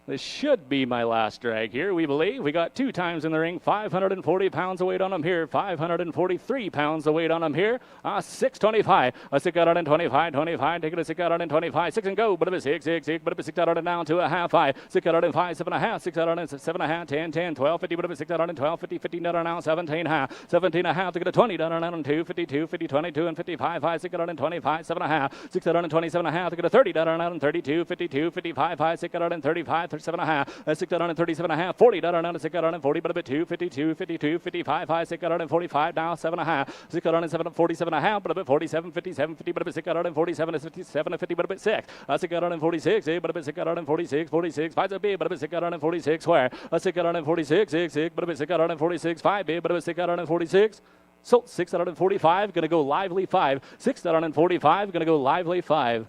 S14: This should be my last drag here, we believe. We got 2 times in the ring, 540 pounds of weight on them here, 543 pounds of weight on them here, 625, a 625, 25, take it a 625, 6 and go, but a bit 6, but a bit 600 down to a half 5, 605, 7.5, 607.5, 10, 10, 12, 50, but a bit 612, 50, 50 down now, 17.5, 17.5, to get a 20 down now, 2, 52, 50, 22, and 55, 5, 625, 7.5, 627.5, to get a 30 down now, 32, 52, 55, 5, 635, 37.5, 637.5, 40 down to 640, but a bit 2, 52, 52, 55, 5, 645 now, 7.5, 647.5, but a bit 47, 57, 50, but a bit 647, 57, 50, but a bit 6, 646, but a bit 646, 46, 5's a bit, but a bit 646, where 646, 6, but a bit 646, 5, but a bit 646. So 645, going to go lively 5. 645, going to go lively 5.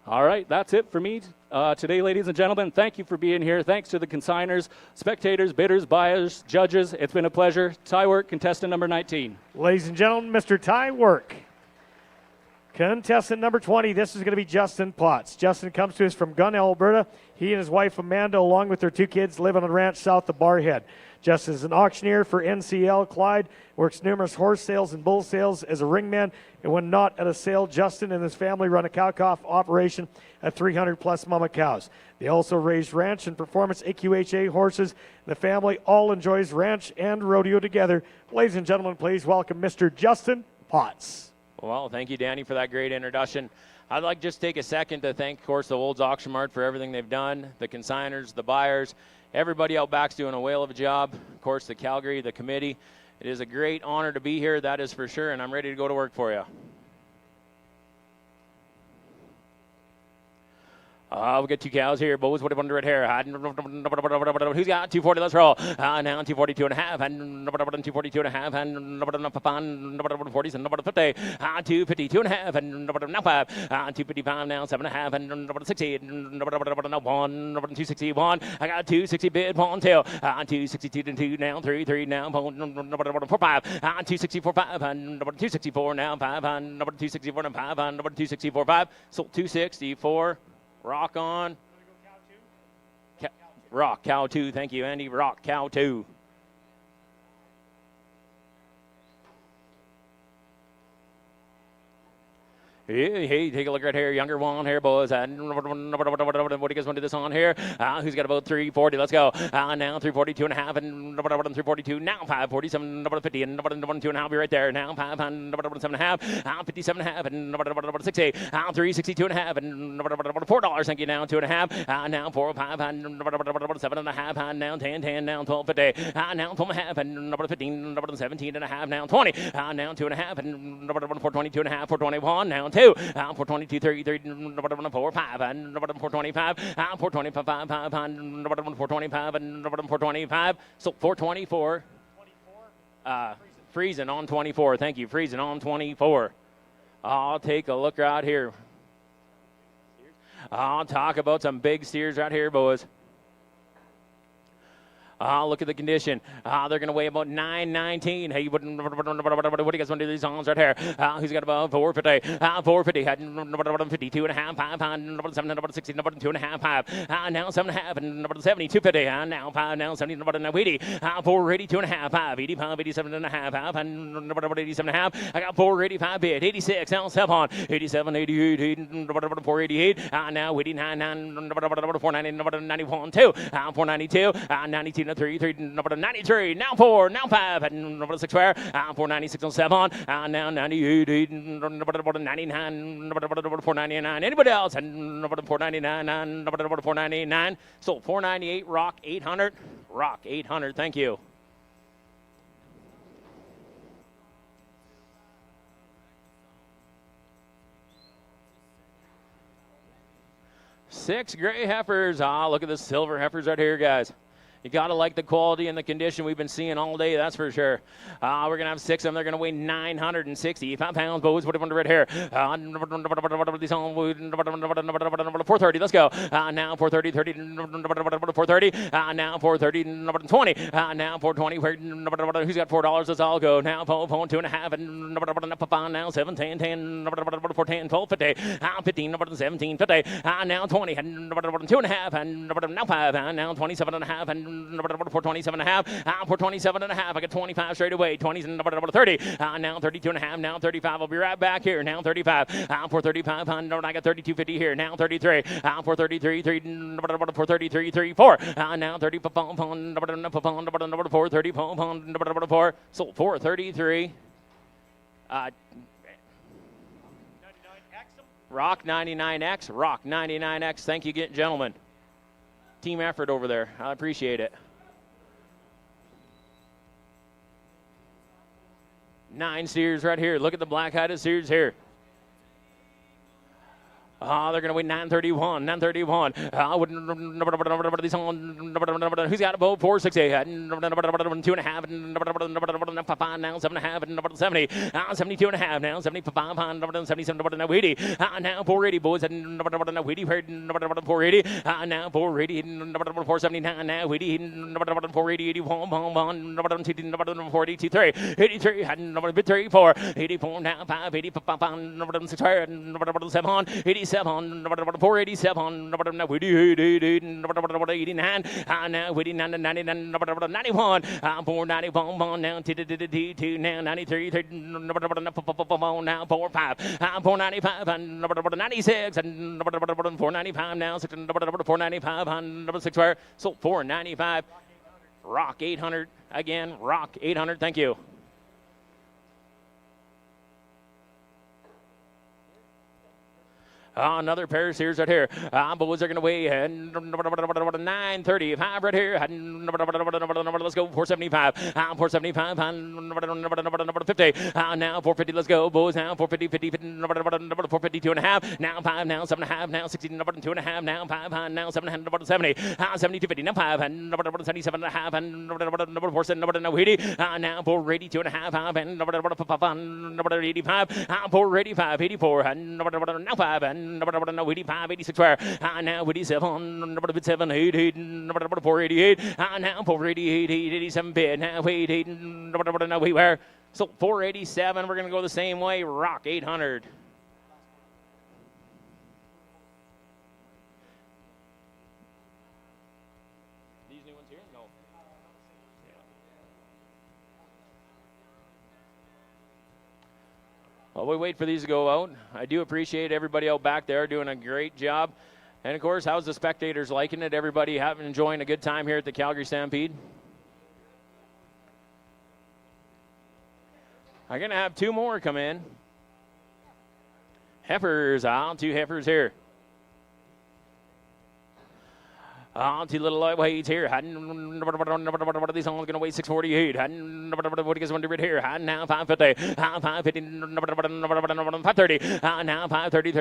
S14: All right, that's it for me today, ladies and gentlemen. Thank you for being here. Thanks to the consigners, spectators, bidders, buyers, judges. It's been a pleasure. Ty Work, contestant number 19.
S2: Ladies and gentlemen, Mr. Ty Work. Contestant number 20, this is going to be Justin Potts. Justin comes to us from Gunn, Alberta. He and his wife Amanda, along with their 2 kids, live on a ranch south of Barhead. Justin is an auctioneer for NCL Clyde, works numerous horse sales and bull sales as a ringman, and when not at a sale, Justin and his family run a cow-calf operation at 300-plus mama cows. They also raise ranch and performance AQHA horses. The family all enjoys ranch and rodeo together. Ladies and gentlemen, please welcome Mr. Justin Potts.
S1: Well, thank you, Danny, for that great introduction. I'd like to just take a second to thank, of course, the Olds Auction Mart for everything they've done, the consigners, the buyers, everybody out back's doing a whale of a job. Of course, the Calgary, the committee. It is a great honor to be here, that is for sure, and I'm ready to go to work for you. We've got 2 cows here. Bo's what under red hair. Who's got 240? Let's roll. Now 242 and a half. And 242 and a half. And 40 and 50. 252 and a half. And now 5. 255 now 7.5. And 60. Now 1. 261. I got 260 bid. 1 2. 262 and 2 now 3 now 4 5. 264 5. And 264 now 5. And 264 and 5. And 264 5. So 264. Rock on. Rock, cow 2. Thank you, Andy. Rock, cow 2. Hey, take a look right here. Younger one here, boys. What do you guys want to do this on here? Who's got about 340? Let's go. Now 342 and a half, and 342. Now 547, 50, and 2 and a half. Be right there. Now 5, and 7.5, 57 and a half, and 60. 362 and a half, and $4. Thank you. Now 2 and a half. Now 4, 5, and 7 and a half. And now 10, now 12.50. Now 12 and a half, and 15, 17 and a half. Now 20. Now 2 and a half, and 422 and a half, 421. Now 2, 422, 33, 4, 5, and 425, 425, 425, and 425. So 424. Freezing on 24. Thank you. Freezing on 24. I'll take a look right here. I'll talk about some big steers right here, boys. Look at the condition. They're going to weigh about 919. Hey, what do you guys want to do these songs right here? Who's got about 450? 450. 52 and a half. 5. 760. 2.5. 5. Now 7.5. And 70. 250. Now 5. Now 70. 80. 480. 2.5. 5. 85. 87 and a half. 5. And 87 and a half. I got 485 bid. 86. Now 7. 87. 88. 488. Now 89. 490. 91. 2. 492. 92. 3, 93, now 4, now 5, and 6 where, 496 on 7, now 98, 99, 499. Anybody else? And 499, 499. So 498, Rock 800, Rock 800. Thank you. Six gray heifers. Look at the silver heifers right here, guys. You got to like the quality and the condition we've been seeing all day, that's for sure. We're going to have 6 of them. They're going to weigh 965 pounds. Bows, what do you want to red hair? 430, let's go. Now 430, 430. Now 430, 20. Now 420. Who's got $4? Let's all go. Now 2.5. And now 7, 10, 410, 12, 50. 15, 17, 50. Now 20. And 2.5. And now 5. Now 27.5. And 427 and a half. 427 and a half. I got 25 straight away. 20s and 30. Now 32 and a half. Now 35. I'll be right back here. Now 35. 435. I got 32.50 here. Now 33. 433. 433. 34. Now 30. 430. 4. So 433. Rock 99X. Rock 99X. Thank you, gentlemen. Team effort over there. I appreciate it. 9 steers right here. Look at the black-headed steers here. They're going to win 931. 931. Who's got about 460? 2.5. Now 7.5. 70. 72.5. Now 75. 77. 80. Now 480, boys. 480. Now 480. 479. Now 80. 480. 81. 483. 83. 34. 84. Now 5. 85. 7. 87. 487, 89, now 89, 99, 91, 491, now 2, now 93, now 45, 495, 96, and 495, now 495, 6 where, so 495, Rock 800, again, Rock 800, thank you. Another pair of steers right here. Boys are going to weigh 935 right here. Let's go. 475. 475. 50. Now 450. Let's go. Boys now 450. 452 and a half. Now 5. Now 7.5. Now 16. 2.5. Now 5. Now 7. 70. 72.50. Now 5. 77 and a half. 480. Now 480. 2.5. And 85. 485. 84. Now 5. And 85, 86 where, now 87, 7, 88, 488, now 488, 87 bid, now 88, now we where, so 487, we're going to go the same way, Rock 800. These new ones here? No. While we wait for these to go out, I do appreciate everybody out back there doing a great job. And, of course, how's the spectators liking it? Everybody enjoying a good time here at the Calgary Stampede? I'm going to have 2 more come in. Heifers, 2 heifers here. Two little lightweights here. What are these songs going to weigh 648? What is under it here? Now 550. 550. 530. Now 530.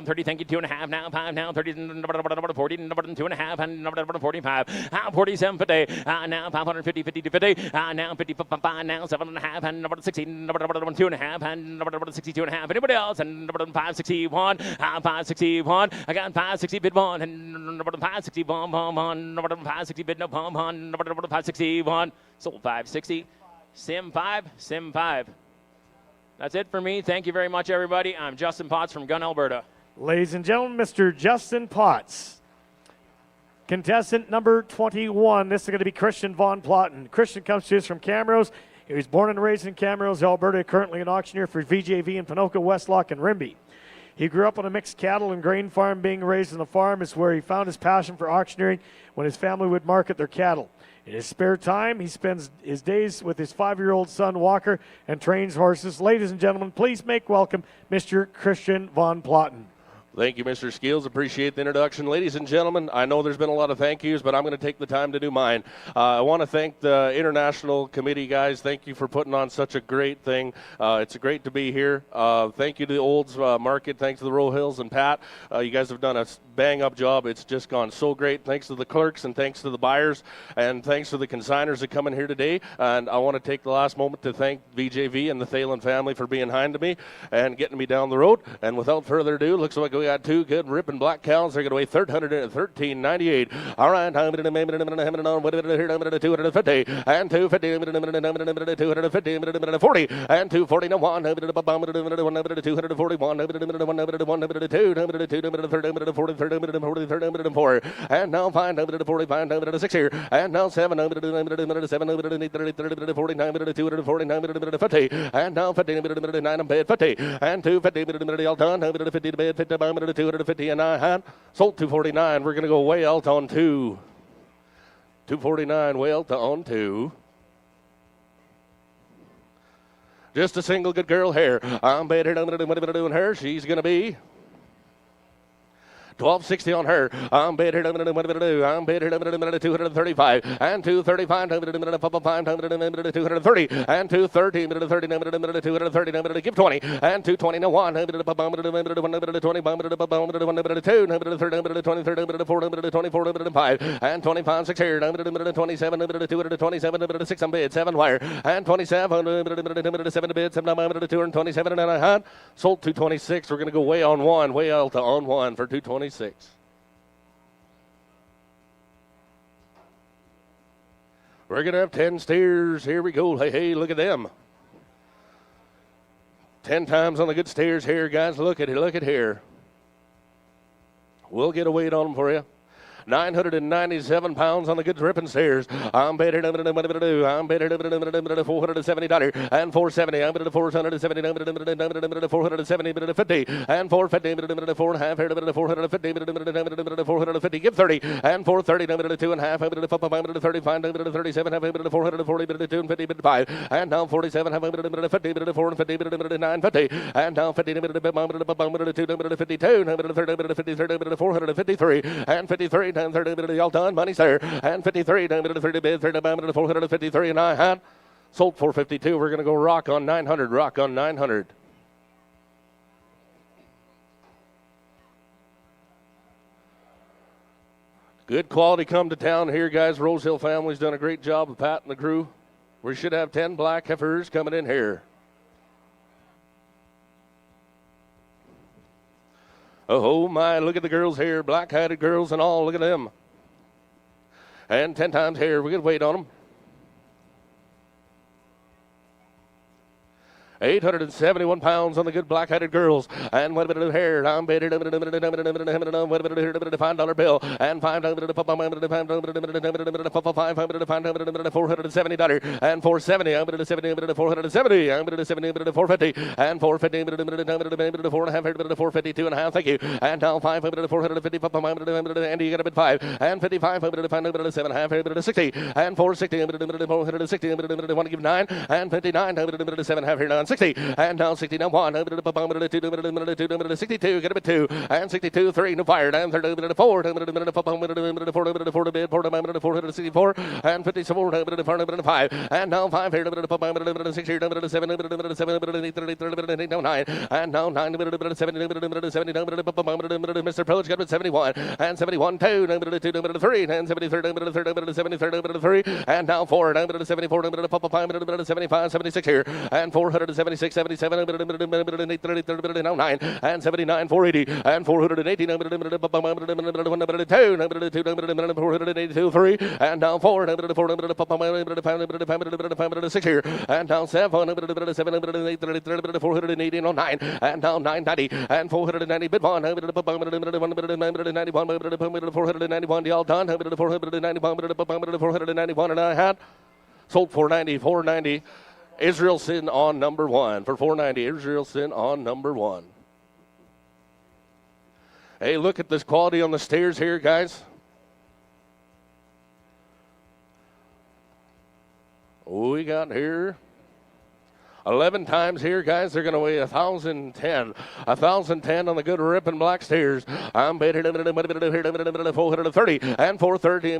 S1: 30. Thank you. 2.5. Now 5. Now 30. 40. 2.5. And 45. 47. 50. Now 550. 50 to 50. Now 55. Now 7.5. And 60. 2.5. And 62.5. Anybody else? And 561. 561. I got 560 bid one. And 561. 560 bid no pom on 561 sold 560 sim 5. That's it for me. Thank you very much, everybody. I'm Justin Potts from Gunn, Alberta.
S2: Ladies and gentlemen, Mr. Justin Potts. Contestant number 21. This is going to be Christian Von Platten. Christian comes to us from Camrose. He was born and raised in Camrose, Alberta, currently an auctioneer for VJV in Pinoka, Westlock, and Rimbey. He grew up on a mixed cattle and grain farm. Being raised on a farm is where he found his passion for auctioneering when his family would market their cattle. In his spare time, he spends his days with his 5-year-old son, Walker, and trains horses. Ladies and gentlemen, please make welcome Mr. Christian Von Platten.
S5: Thank you, Mr. Skeels. Appreciate the introduction. Ladies and gentlemen, I know there's been a lot of thank yous, but I'm going to take the time to do mine. I want to thank the International Committee guys. Thank you for putting on such a great thing. It's great to be here. Thank you to the Olds Market. Thanks to the Row Hills and Pat. You guys have done a bang-up job. It's just gone so great. Thanks to the clerks and thanks to the buyers and thanks to the consigners that come in here today. And I want to take the last moment to thank VJV and the Thalen family for being kind to me and getting me down the road. And without further ado, looks like we got two good ripping black cows. They're going to weigh 113.98. All right, 250 and 250 240 and 240 to 1 241 2 and now 545 6 here and now 700 249 and now 50 50 and 250 all done 50 250 and I had sold 249. We're going to go way out on 2. 249 way out on 2. Just a single good girl here. I'm betting on her. She's going to be 1260 on her. I'm betting her. I'm betting her 235 and 235 230 and 230 230 give 20 and 220 no 1 20 2 and 25 6 here 27 227 6 on bid 7 wire and 27 7 bid 7 227 and I had sold 226. We're going to go way on 1 way out on 1 for 226. We're going to have 10 steers. Here we go. Hey, look at them. 10 times on the good steers here, guys. Look at here. We'll get a weight on them for you. 997 pounds on the good dripping steers. I'm betting I'm betting $470 and 470. I'm betting 470 470 50 and 450 4 and a half 450 450 give 30 and 430 2 and a half 35 37 440 2 and 50 5 and now 47 50 4 and 50 9 50 and now 50 2 52 453 and 53 30 all done money's there and 53 30 bid 453 and I had sold 452. We're going to go rock on 900. Good quality come to town here, guys. Rose Hill family's done a great job with Pat and the crew. We should have 10 black heifers coming in here. Oh my, look at the girls here, black-hatted girls and all, look at them. And 10 times here, we could wait on them. 871 pounds on the good black-headed girls. And what about the hair? I'm betting $5 bill. And $570 and 470. I'm betting 70 470. I'm betting 70 450 and 450 4 and a half 452 and a half. Thank you. And now 500 450 Andy, you got a bid 5 and 55 7 half 60 and 460 460 want to give 9 and 59 7 half here 9 60, and now 60, now 1, 2, 62, get a bit 2, and 62, 3, no fire, and 4, 4, 464, and 54, 5, and now 5 here, 6 here, 7, 7, 8, 9, and now 9, 70, Mr. Pillage got it 71, and 71, 2, 2, 3, and 73, 3, and now 4, 74, 75, 76 here, and 476, 77, now 9, and 79, 480, and 480, 482, 3, and now 4, 6 here, and now 7, 480, no 9, and now 990, and 490, bid 1, 491, all done, 491, and I had sold 490, 490. Israelson on number 1 for 490. Israelson on number 1. Hey, look at this quality on the stairs here, guys. We got here 11 times here, guys. They're going to weigh 1,010. 1,010 on the good ripping black steers. I'm baited 430 and 430,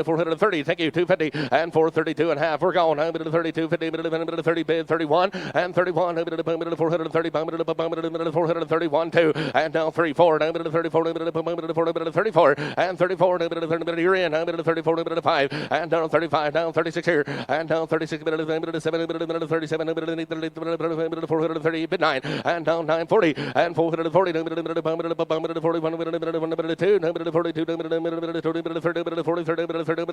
S5: 430. Thank you, 250 and 432 and a half. We're going. 32, 50, 30, bid 31 and 31, 430, 431, 2, and now 3, 4, 34, 34, and 34, you're in, 34, 5, and down 35, down 36 here, and down 36, 7, 37, 430, bid 9, and down 940, and 440, 41, 2,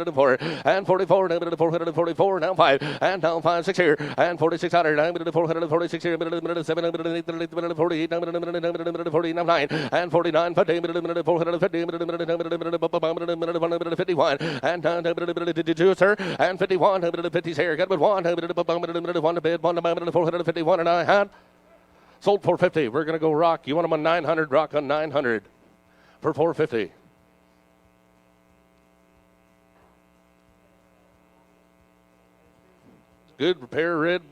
S5: 44, and 44, 444, now 5, and down 5, 6 here, and 4,600, 446 here, 7, 48, 40, now 9, and 49, 50, 450, 51, and down 52, sir, and 51, 50 here, got with 1, 1 to bid, 451, and I had sold 450. We're going to go rock. You want them on 900? Rock on 900 for 450. Good pair of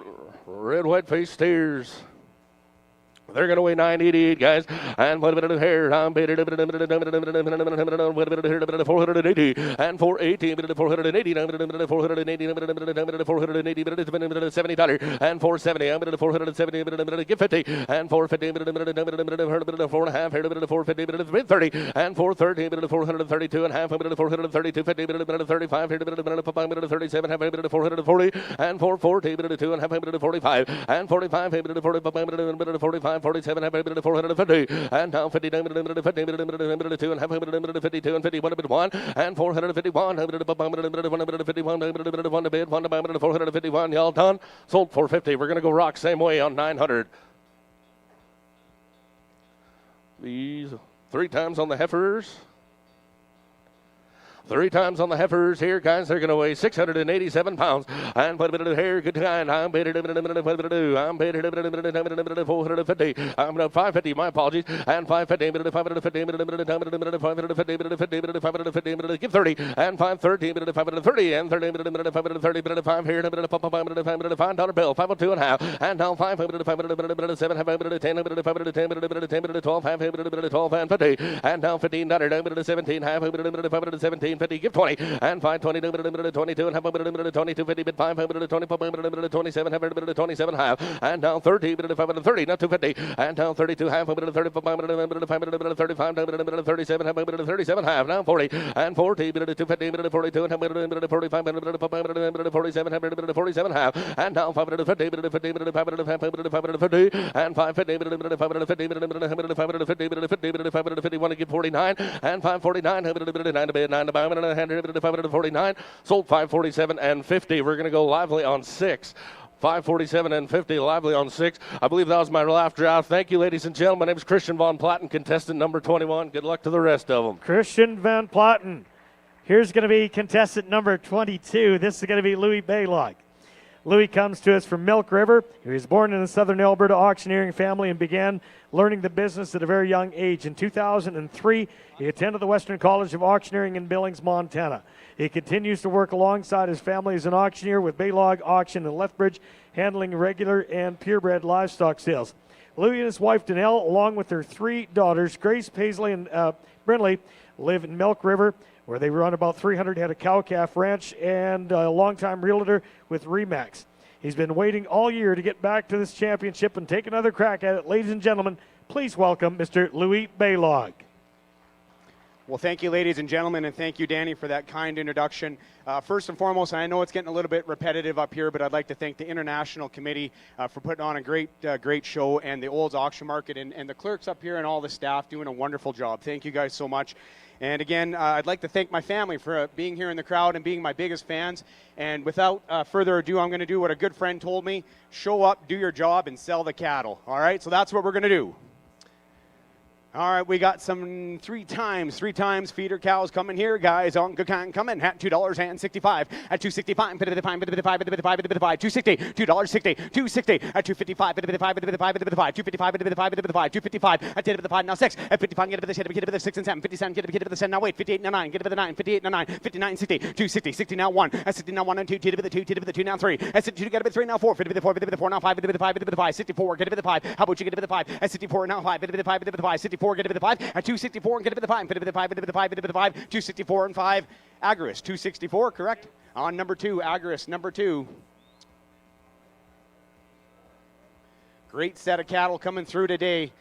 S5: red white face steers. They're going to weigh 988, guys. And what about the hair? I'm baited 480 and 480, 480, 480, $70 and 470. I'm 470, give 50 and 450, 4.5, 450, 30 and 430, 432 and half, 432, 50, 35, 37, 440 and 440, 2 and half, 45 and 45, 45. 47, 450, and now 50, 2 and half, 52 and 51, 1, and 451, 151, to bid, 451, y'all done. Sold 450. We're going to go rock same way on 900. These 3 times on the heifers. 3 times on the heifers here, guys. They're going to weigh 687 pounds. And put a bit of hair, good kind. I'm baited 450. I'm 550. My apologies. And 550. 550. Give 30. And 530. 530. And 30. 5 here. $5 bill. 502 and a half. And now 500. 7. 10. 12. 12 and 50. And now $15. 17. Half. 17. 50, give 20, and 520, 22, and half, 22, 50, bid 500, 27, 27, half, and down 30, 530, not 250, and down 32, half, 35, 37, 37, half, now 40, and 40, 250, 42, and 45, 47, 47, half, and down 550, 550, and 550, 550, want to give 49, and 549, 9 to bid, 9 to buy, 549, sold 547 and 50. We're going to go lively on 6. 547 and 50, lively on 6. I believe that was my laugh draft. Thank you, ladies and gentlemen. My name is Christian Von Platten, contestant number 21. Good luck to the rest of them.
S2: Christian Van Platten. Here's going to be contestant number 22. This is going to be Louis Baylock. Louis comes to us from Milk River. He was born in a southern Alberta auctioneering family and began learning the business at a very young age. In 2003, he attended the Western College of Auctioneering in Billings, Montana. He continues to work alongside his family as an auctioneer with Baylog Auction in Lethbridge, handling regular and purebred livestock sales. Louis and his wife, Danelle, along with their 3 daughters, Grace, Paisley, and Brindley, live in Milk River, where they run about 300 head of cow-calf ranch and a longtime realtor with Remax. He's been waiting all year to get back to this championship and take another crack at it. Ladies and gentlemen, please welcome Mr. Louis Baylog.
S6: Well, thank you, ladies and gentlemen, and thank you, Danny, for that kind introduction. First and foremost, and I know it's getting a little bit repetitive up here, but I'd like to thank the International Committee for putting on a great show, and the Olds Auction Market, and the clerks up here and all the staff doing a wonderful job. Thank you guys so much. And again, I'd like to thank my family for being here in the crowd and being my biggest fans. And without further ado, I'm going to do what a good friend told me: show up, do your job, and sell the cattle. All right, so that's what we're going to do. All right, we got some three times feeder cows coming here, guys. On good kind coming at $2.65 at $2.65. Bit of the pine, bit of the pie, bit of the pie, bit of the pie. $2.60, $2.60, $2.60 at $2.55. Bit of the pie, bit of the pie, bit of the pie. $2.55, bit of the pie, bit of the pie. $2.55 at $10 of the pie. Now 6 at 55. Get it to the shit, get it to the 6 and 7. 57, get it to the 7. Now wait, 58 now 9. Get it to the 9. 58 now 9. 59, 60, 260, 60 now 1. At 60 now 1 and 2. Get it to the 2. Get it to the 2 now 3. At 62, get it to the 3 now 4. Bit of the 4, bit of the 4 now 5. Bit of the 5, bit of the 5. 64, get it to the 5. How about you get it to the 5? At 64 now 5. Bit of the 5, bit of the 5. 64, get it to the 5. At 264 and get it to the 5. Bit of the 5, bit of the 5, bit of the 5. 264 and 5. Agris 264, correct? On number 2, Agris number 2. Great set of cattle coming through today.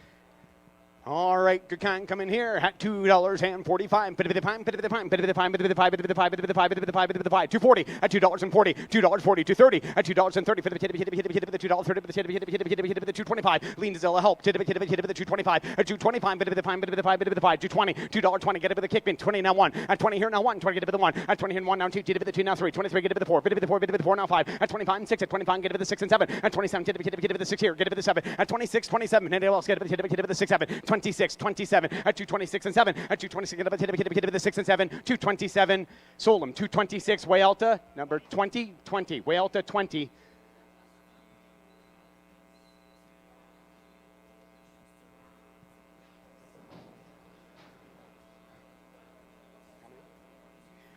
S6: All right, good kind coming here at $2.45. Bit of the pine, bit of the pine, bit of the pine, bit of the pie, bit of the pie, bit of the pie, bit of the pie, bit of the pie. $2.40 at $2.40, $2.40, $2.30 at $2.30 for the hit of the $2.30 for the hit of the $2.25. Lean Zilla help. Hit of the $2.25 at $2.25. Bit of the pine, bit of the pie, bit of the pie. $2.20, $2.20. Get it with the kickpin. 20 now 1 at 20 here now 1. 20 get it with the 1 at 20 here 1 now 2. Get it with the 2 now 3. 23 get it with the 4. Bit of the 4, bit of the 4 now 5 at 25 and 6 at 25. Get it with the 6 and 7 at 27. Get it with the 6 here. Get it with the 7 at 26, 27. Anyone else get it with the 6, 7. 26, 27. At 226 and 7 at 226 hit of the 6 and 7 227 sold them 226 Wayalta number 20 Wayalta 20.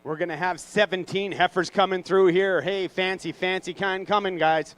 S6: We're gonna have 17 heifers coming through here. Hey, fancy kind coming, guys.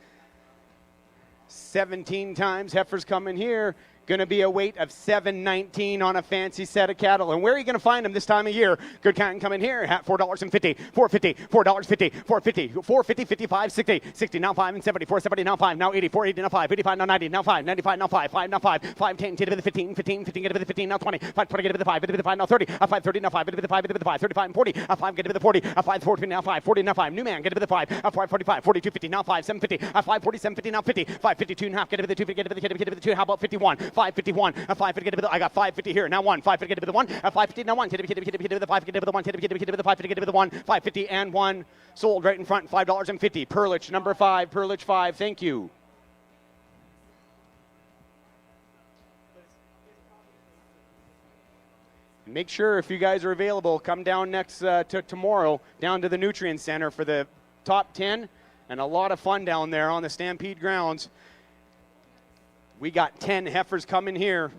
S6: 17 times heifers coming here. Going to be a weight of 719 on a fancy set of cattle. And where are you going to find them this time of year? Good kind coming here at $4.50, $4.50, $4.50, $4.50, $4.50, 55, 60, 60 now 5 and 70, 470 now 5, now 80, 480 now 5, 85 now 90, now 5, 95 now 5, 5 now 5, 5, 10, get it with the 15, 15, 15, get it with the 15 now 20, 5, 20, get it with the 5, get it with the 5 now 30, 5, 30 now 5, get it with the 5, get it with the 5, 35 and 40, 5, get it with the 40, 5, 40 now 5, 40 now 5, new man, get it with the 5, 5, 45, 42, 50 now 5, 750, 5, 47, 50 now 50, 5, 52 and a half, get it with the 2, get it with the 2, get it with the 2, how about 51, 5, 51, 5, get it with the, I got 550 here, now 1, 5, get it with the 1, 550 now 1, hit it with the 5, get it with the 1, hit it with the 5, get it with the 1, 550 and 1, sold right in front, $5.50, Perlich number 5, Perlich 5, thank you. Make sure if you guys are available, come down next to tomorrow, down to the Nutrient Center for the top 10 and a lot of fun down there on the Stampede grounds. We got 10 heifers coming here.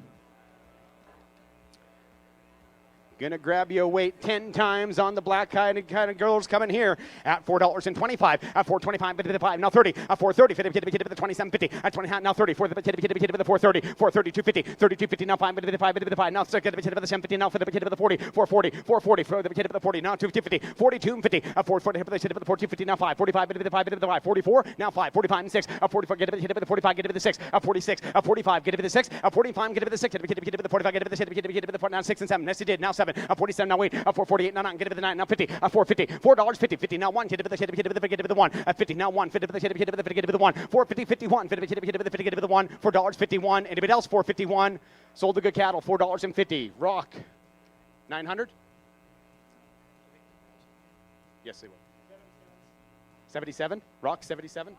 S6: Gonna grab you a weight 10 times on the black kind of girls coming here at $4.25, at $4.25, bit of the 5, now 30, at $4.30, hit of the 27.50, at 20, now 30, hit of the 4.30, 4.30, 2.50, 32.50, now 5, bit of the 5, bit of the 5, now get a bit of the 7.50, now for the hit of the 40, 4.40, 4.40, for the hit of the 40, now 2.50, 42.50, at 4.40, hit of the 4.250, now 5, 45, bit of the 5, bit of the 5, 44, now 5, 45 and 6, at 44, get a bit of the 45, get a bit of the 6, at 46, at 45, get a bit of the 6, at 45, get a bit of the 6, hit of the 45, get a bit of the 6, hit of the 4, now 6 and 7, yes it did, now 7, at 47, now 8, at 448, now 9, get it with the 9, now 50, at 450, $4.50, 50, now 1, hit it with the 1, at 50, now 1, fit it with the hit of the get it with the 1, 450, 51, fit it with the get it with the 1, $4.51, anybody else, 451, sold the good cattle, $4.50, Rock, 900? Yes, they will. 77, Rock, 77?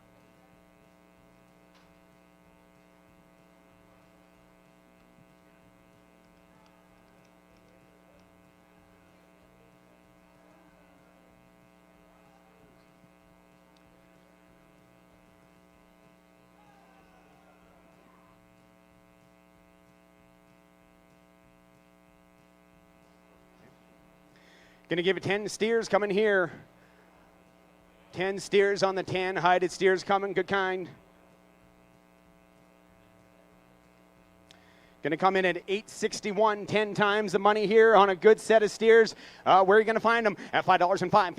S6: Going to give it 10 steers coming here. 10 steers on the 10. Hided steers coming. Good kind. Going to come in at 861, 10 times the money here on a good set of steers. Where are you going to find them? At $5.05, $4.90,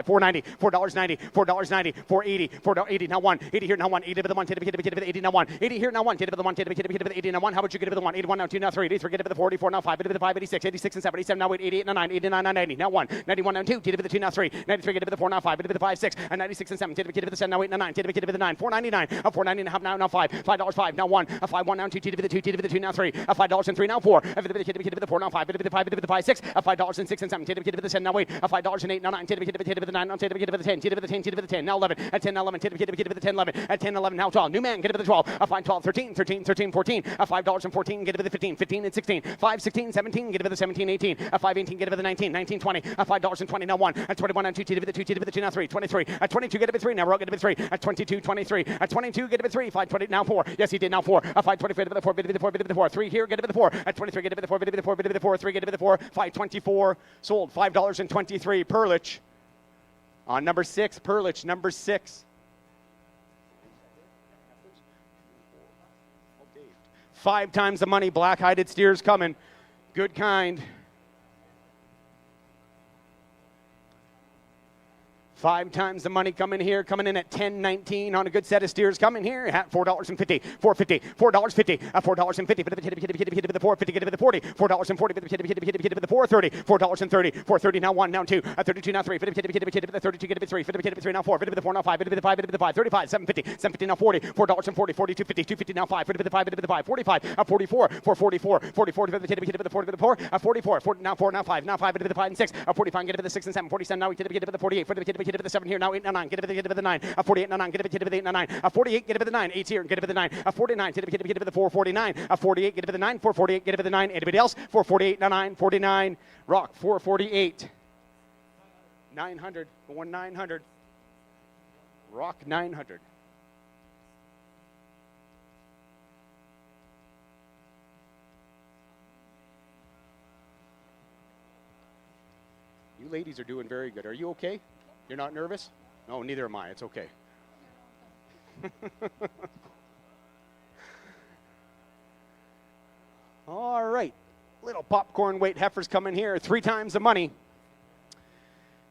S6: $4.90, $4.80, $4.80, now one, 80 here, now one, 80 to the one, 80 to the 80, now one, 80 here, now one, 80 to the one, 80 to the 80, now one. How about you get it to the one? 81, now two, now three, 83, get it to the 4, 84, now 5, 80 to the 5, 86, 86 and 7, 87, now 8, 88, now 9, 89, now 90, now 1, 91, now 2, 80 to the 2, now 3, 93, get it to the 4, now 5, 80 to the 5, 6, and 96 and 7, 80 to the 7, now 8, now 9, 80 to the 9, 499, 490 and a half, now 5, $5.05, now 1, a 5, 1, now 2, 2 to the 2, 2 to the 2, now 3, a $5.03, now 4, a to the 4, now 5, a to the 5, a to the 5, 6, a $5.06 and 7, 80 to the 7, now 8, a $5.08, now 9, 80 to the 9, now 80 to the 10, 80 to the 10, 80 to the 10, now 11, at 10, 11, 80 to the 10, 11, at 10, 11, now 12, new man, get it to the 12, a 5, 12, 13, 13, 13, 14, a $5.14, get it to the 15, 15 and 16, 5, 16, 17, get it to the 17, 18, a 5, 18, get it to the 19, 19, 20, a $5.20, now 1, at 21, and 2, to the 2, to the 2, now 3, 23, at 22, get it to 3, now roll, get it to 3, at 22, 23, at 22, get it to 3, 5, 20, now 4, yes, he did, now 4, a 5, 24, get it to the 4, get it to the 4, get it to the 4, 3 here, get it to the 4, at 23, get it to the 4, get it to the 4, get it to the 4, 3, get it to the 4, 5.24, sold, $5.23, Perlich. On number 6, Perlich, number 6. 5 times the money, black-hided steers coming. Good kind. 5 times the money coming here, coming in at 10.19 on a good set of steers coming here at $4.50, $4.50, $4.50, $4.50 to the 4.50, get to the 40, $4.40 to the 4.30, $4.30, $4.30 now 1, now 2, 32 now 3, to the 32 get to the 3, to the 3 now 4, to the 4 now 5, to the 5, to the 5, 35, 7.50, 7.50 now 40, $4.40, 42, 50, 2.50 now 5, to the 5, to the 5, 45, 44, 444, 44 to the 4, to the 4, to the 4, 44, 4 now 4 now 5, now 5 to the 5 and 6, 45 get to the 6 and 7, 47 now we get to the 48, for the get to the 7 here, now 8, now 9, get to the 9, 48, now 9, get to the 8, now 9, 48, get to the 9, 8 here, get to the 9, 49, get to the 449, 48, get to the 9, 448, get to the 9, anybody else? 448, now 9, 49, Rock, 448, 900, going 900, Rock 900. You ladies are doing very good. Are you okay? You're not nervous? No, neither am I. It's okay. All right. Little popcorn weight heifers coming here. 3 times the money.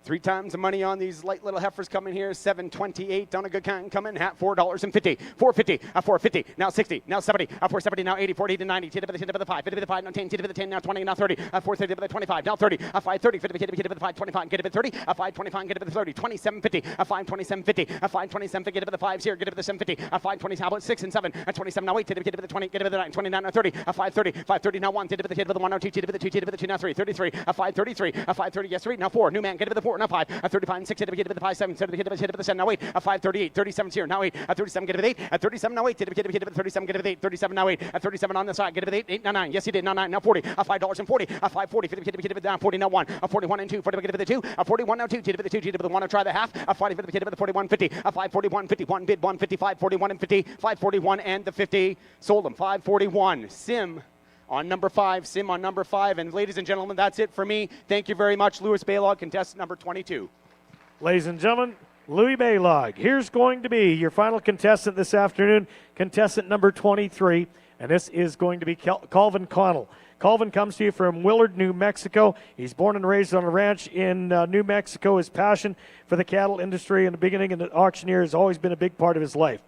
S6: 3 times the money on these light little heifers coming here. 728 on a good kind coming at $4.50. 450, 450, now 60, now 70, 470, now 80, 40 to 90, 10 to the 10 to the 5, 50 to the 5, now 10, 10 to the 10, now 20, now 30, 430 to the 25, now 30, 530, 50 to the 5, 25, get it to the 30, 525, get it to the 30, 2750, 52750, 527, get it to the 5s here, get it to the 750, 520, how about 6 and 7, 27, now 8, get it to the 20, get it to the 9, 29, now 30, 530, 530, now 1, get it to the 1, now 2, get it to the 2, get it to the 2, now 3, 33, 533, 530, yes 3, now 4, new man, get it to the 4, now 5, 35 and 6, get it to the 5, 7, get it to the 7, now 8, 538, 37 here, now 8, 37, get it to the 8, 37, now 8, get it to the 37, get it to the 8, 37, now 8, 37 on the side, get it to the 8, 8, now 9, yes he did, now 9, now 40, $5.40, 540, get it to the down, 40, now 1, 41 and 2, 40, get it to the 2, 41 now 2, get it to the 2, get it to the 1, try the half, 40, get it to the 41.50, 541, 51, bid 155, 41 and 50, 541 and the 50, sold them, 541, Sim on number 5, Sim on number 5, and ladies and gentlemen, that's it for me. Thank you very much, Lewis Baylog, contestant number 22.
S2: Ladies and gentlemen, Louis Baylog. Here's going to be your final contestant this afternoon, contestant number 23, and this is going to be Calvin Connell. Calvin comes to you from Willard, New Mexico. He's born and raised on a ranch in New Mexico. His passion for the cattle industry in the beginning and the auctioneer has always been a big part of his life.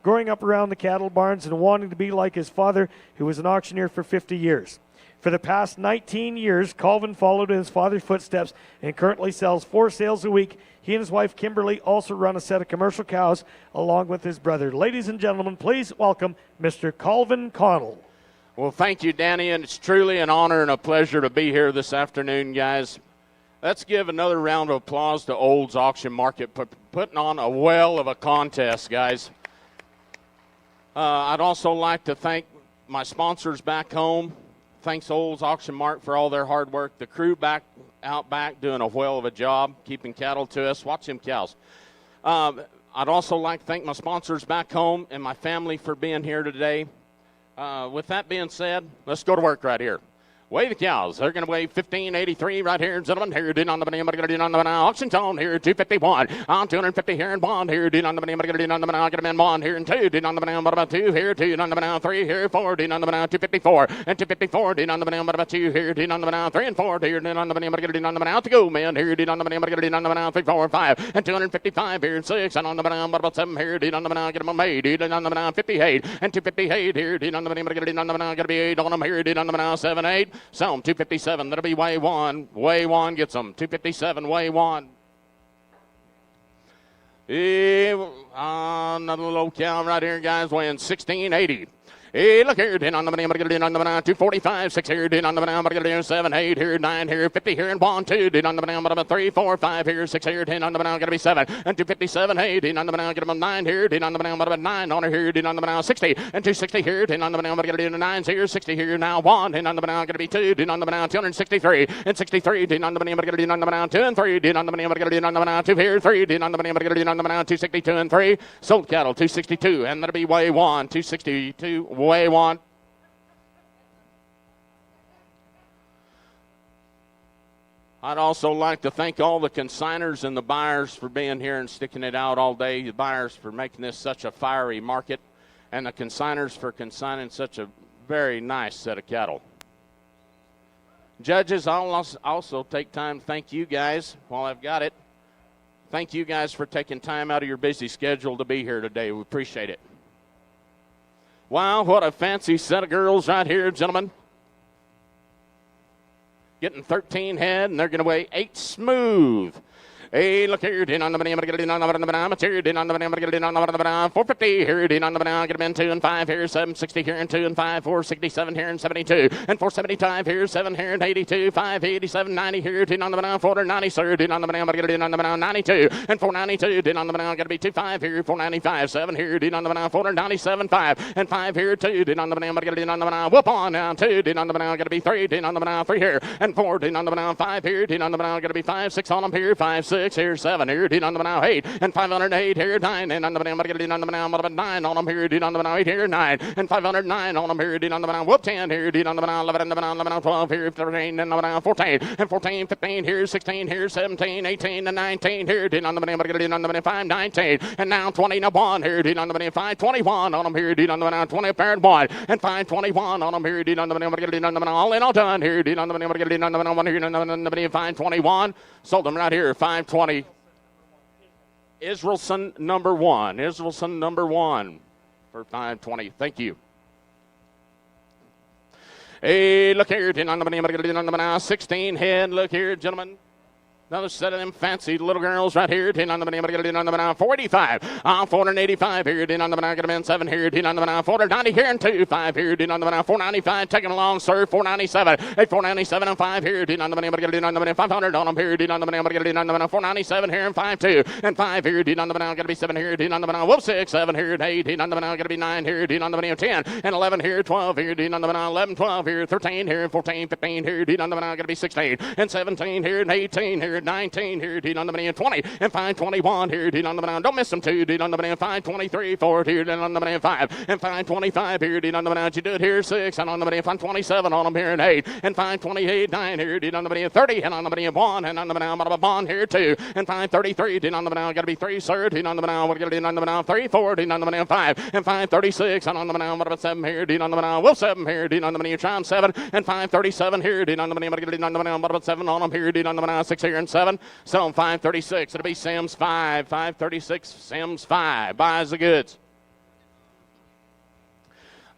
S2: Growing up around the cattle barns and wanting to be like his father, who was an auctioneer for 50 years. For the past 19 years, Calvin followed in his father's footsteps and currently sells 4 sales a week. He and his wife, Kimberly, also run a set of commercial cows along with his brother. Ladies and gentlemen, please welcome Mr. Calvin Connell.
S1: Well, thank you, Danny, and it's truly an honor and a pleasure to be here this afternoon, guys. Let's give another round of applause to Olds Auction Market for putting on a well of a contest, guys. I'd also like to thank my sponsors back home. Thanks, Olds Auction Mart, for all their hard work. The crew out back doing a whale of a job keeping cattle to us. Watch them cows. I'd also like to thank my sponsors back home and my family for being here today. With that being said, let's go to work right here. Weigh the cows. They're going to weigh 1583 right here, gentlemen. Here, on the auction zone here, 251. On 250 here and one here, on the get them in one here and two, on the two here, two on the three here, four, on the 254 and 254, on the two here, on the 3 and 4 here, on the out to go, man here, on the 3, 4, 5 and 255 here and 6 and on the 7 here, on the get them made, on the 58 and 258 here, on the going to be 8 on them here, on the 7, 8. Sell them 257. That'll be way one. Way one gets them 257. Way one. Another low cow right here, guys, weighing 1680. Hey, look here, 10 on the money, I'm going to get it on the money, 245, 6 here, 10 on the money, I'm going to get it 7, 8 here, 9 here, 50 here, and 1, 2, 10 on the money, I'm going to 3, 4, 5 here, 6 here, 10 on the money, I'm going to be 7, and 257, hey, 10 on the money, I'm going to get 9 here, 10 on the money, I'm going to 9 on here, 10 on the money, 60, and 260 here, 10 on the money, I'm going to get it 9 here, 60 here, now 1, 10 on the money, I'm going to be 2, 10 on the money, 263, and 63, 10 on the money, I'm going to get it on the money, 2 and 3, 10 on the money, I'm going to get it on the money, 2 here, 3, 10 on the money, I'm going to get it on the money, 262 and 3, sold cattle, 262, and that'll be way 1, 262, way 1. I'd also like to thank all the consigners and the buyers for being here and sticking it out all day. The buyers for making this such a fiery market, and the consigners for consigning such a very nice set of cattle. Judges, I'll also take time to thank you guys while I've got it. Thank you guys for taking time out of your busy schedule to be here today. We appreciate it. Wow, what a fancy set of girls right here, gentlemen. Getting 13 head, and they're going to weigh 8 smooth. Hey, look here, 10 on the money, I'm going to get it on the banana, 10 on the money, I'm going to get it on the banana, 450 here, 10 on the banana, get them in 2 and 5 here, 760 here and 2 and 5, 467 here and 72, and 475 here, 7 here and 82, 587, 90 here, 10 on the banana, 490, sir, 10 on the banana, I'm going to get it on the banana, 92, and 492, 10 on the banana, going to be 25 here, 495, 7 here, 10 on the banana, 497, 5, and 5 here, 2, 10 on the banana, I'm going to get it on the banana, whoop on now, 2, 10 on the banana, going to be 3, 10 on the banana, 3 here, and 4, 10 on the banana, 5 here, 10 on the banana, going to be 5, 6 on them here, 5, 6 here, 7 here, 10 on the banana, 8, and 508 here, 9, and on the banana, I'm going to get it on the banana, 9 on them here, 10 on the banana, 8 here, 9, and 509 on them here, 10 on the banana, whoop, 10 here, 10 on the banana, 11 on the banana, 11 on 12 here, 13 and the banana, 14, and 14, 15 here, 16 here, 17, 18, and 19 here, 10 on the banana, I'm going to get it on the banana, 5, 19, and now 20 and 1 here, 10 on the banana, 5, 21 on them here, 10 on the banana, 20 pair and 1, and 5, 21 on them here, 10 on the banana, I'm going to get it on the banana, all in, all done here, 10 on the banana, I'm going to get it on the banana, 1 here, 10 on the banana, 5, 21, sold them right here, 520. Israelson number 1. Israelson number 1 for 520. Thank you. Hey, look here, 10 on the money, I'm going to get it on the banana, 16 head. Look here, gentlemen. Another set of them fancy little girls right here. 10 on the money, I'm going to get it on the banana, 485. 485 here, 10 on the banana, get them in 7 here, 10 on the banana, 490 here, and 2, 5 here, 10 on the banana, 495. Take them along, sir, 497. 497 and 5 here, 10 on the money, I'm going to get it on the banana, 500 on them here, 10 on the money, I'm going to get it on the banana, 497 here, and 5, 2, and 5 here, 10 on the banana, going to be 7 here, 10 on the banana, whoop, 6, 7 here, 8, 10 on the banana, going to be 9 here, 10 on the banana, 10, and 11 here, 12 here, 10 on the banana, 11, 12 here, 13 here, 14, 15 here, 10 on the banana, going to be 16, and 17 here, and 18 here, 19 here, 10 on the money, and 20, and 521 here, 10 on the banana, don't miss them 2, 10 on the banana, 523, 4 here, 10 on the banana, 5, and 525 here, 10 on the banana, you do it here, 6, and on the banana, 527 on them here, and 8, and 528, 9 here, 10 on the banana, 30, and on the banana, 1, and on the banana, 1 here, 2, and 533, 10 on the banana, got to be 3, sir, 10 on the banana, we're going to get it on the banana, 3, 4, 10 on the banana, 5, and 536, and on the banana, what about 7 here, 10 on the banana, well, 7 here, 10 on the banana, try 7, and 537 here, 10 on the banana, get it on the banana, what about 7 on them here, 10 on the banana, 6 here, and 7, so 536, it'll be Sims 5, 536, Sims 5, buys the goods.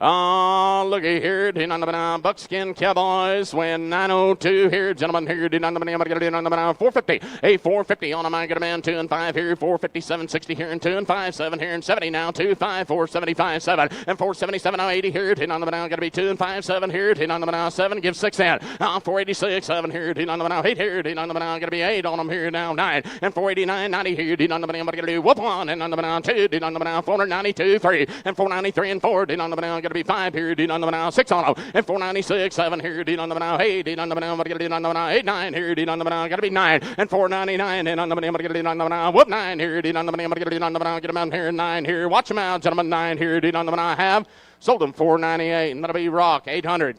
S1: Oh, looky here, 10 on the banana, Buckskin Cowboys win 902 here, gentlemen here, 10 on the banana, get it on the banana, 450, 450 on them, I get a man, 2 and 5 here, 457, 60 here, and 2 and 5, 7 here, and 70 now, 2, 5, 475, 7, and 477, now 80 here, 10 on the banana, got to be 2 and 5, 7 here, 10 on the banana, 7, give 6 in, 486, 7 here, 10 on the banana, 8 here, 10 on the banana, got to be 8 on them here, now 9, and 489, 90 here, 10 on the banana, got to do whoop on, and on the banana, 2, 10 on the banana, 492, 3, and 493, and 4, 10 on the banana, got to be 5 here, 10 on the banana, 6 on them, and 496, 7 here, 10 on the banana, 8, 10 on the banana, get it on the banana, 8, 9 here, 10 on the banana, got to be 9, and 499, and on the banana, get it on the banana, whoop, 9 here, 10 on the banana, get it on the banana, get them out here, 9 here, watch them out, gentlemen, 9 here, 10 on the banana, have, sold them 498, and that'll be Rock, 800.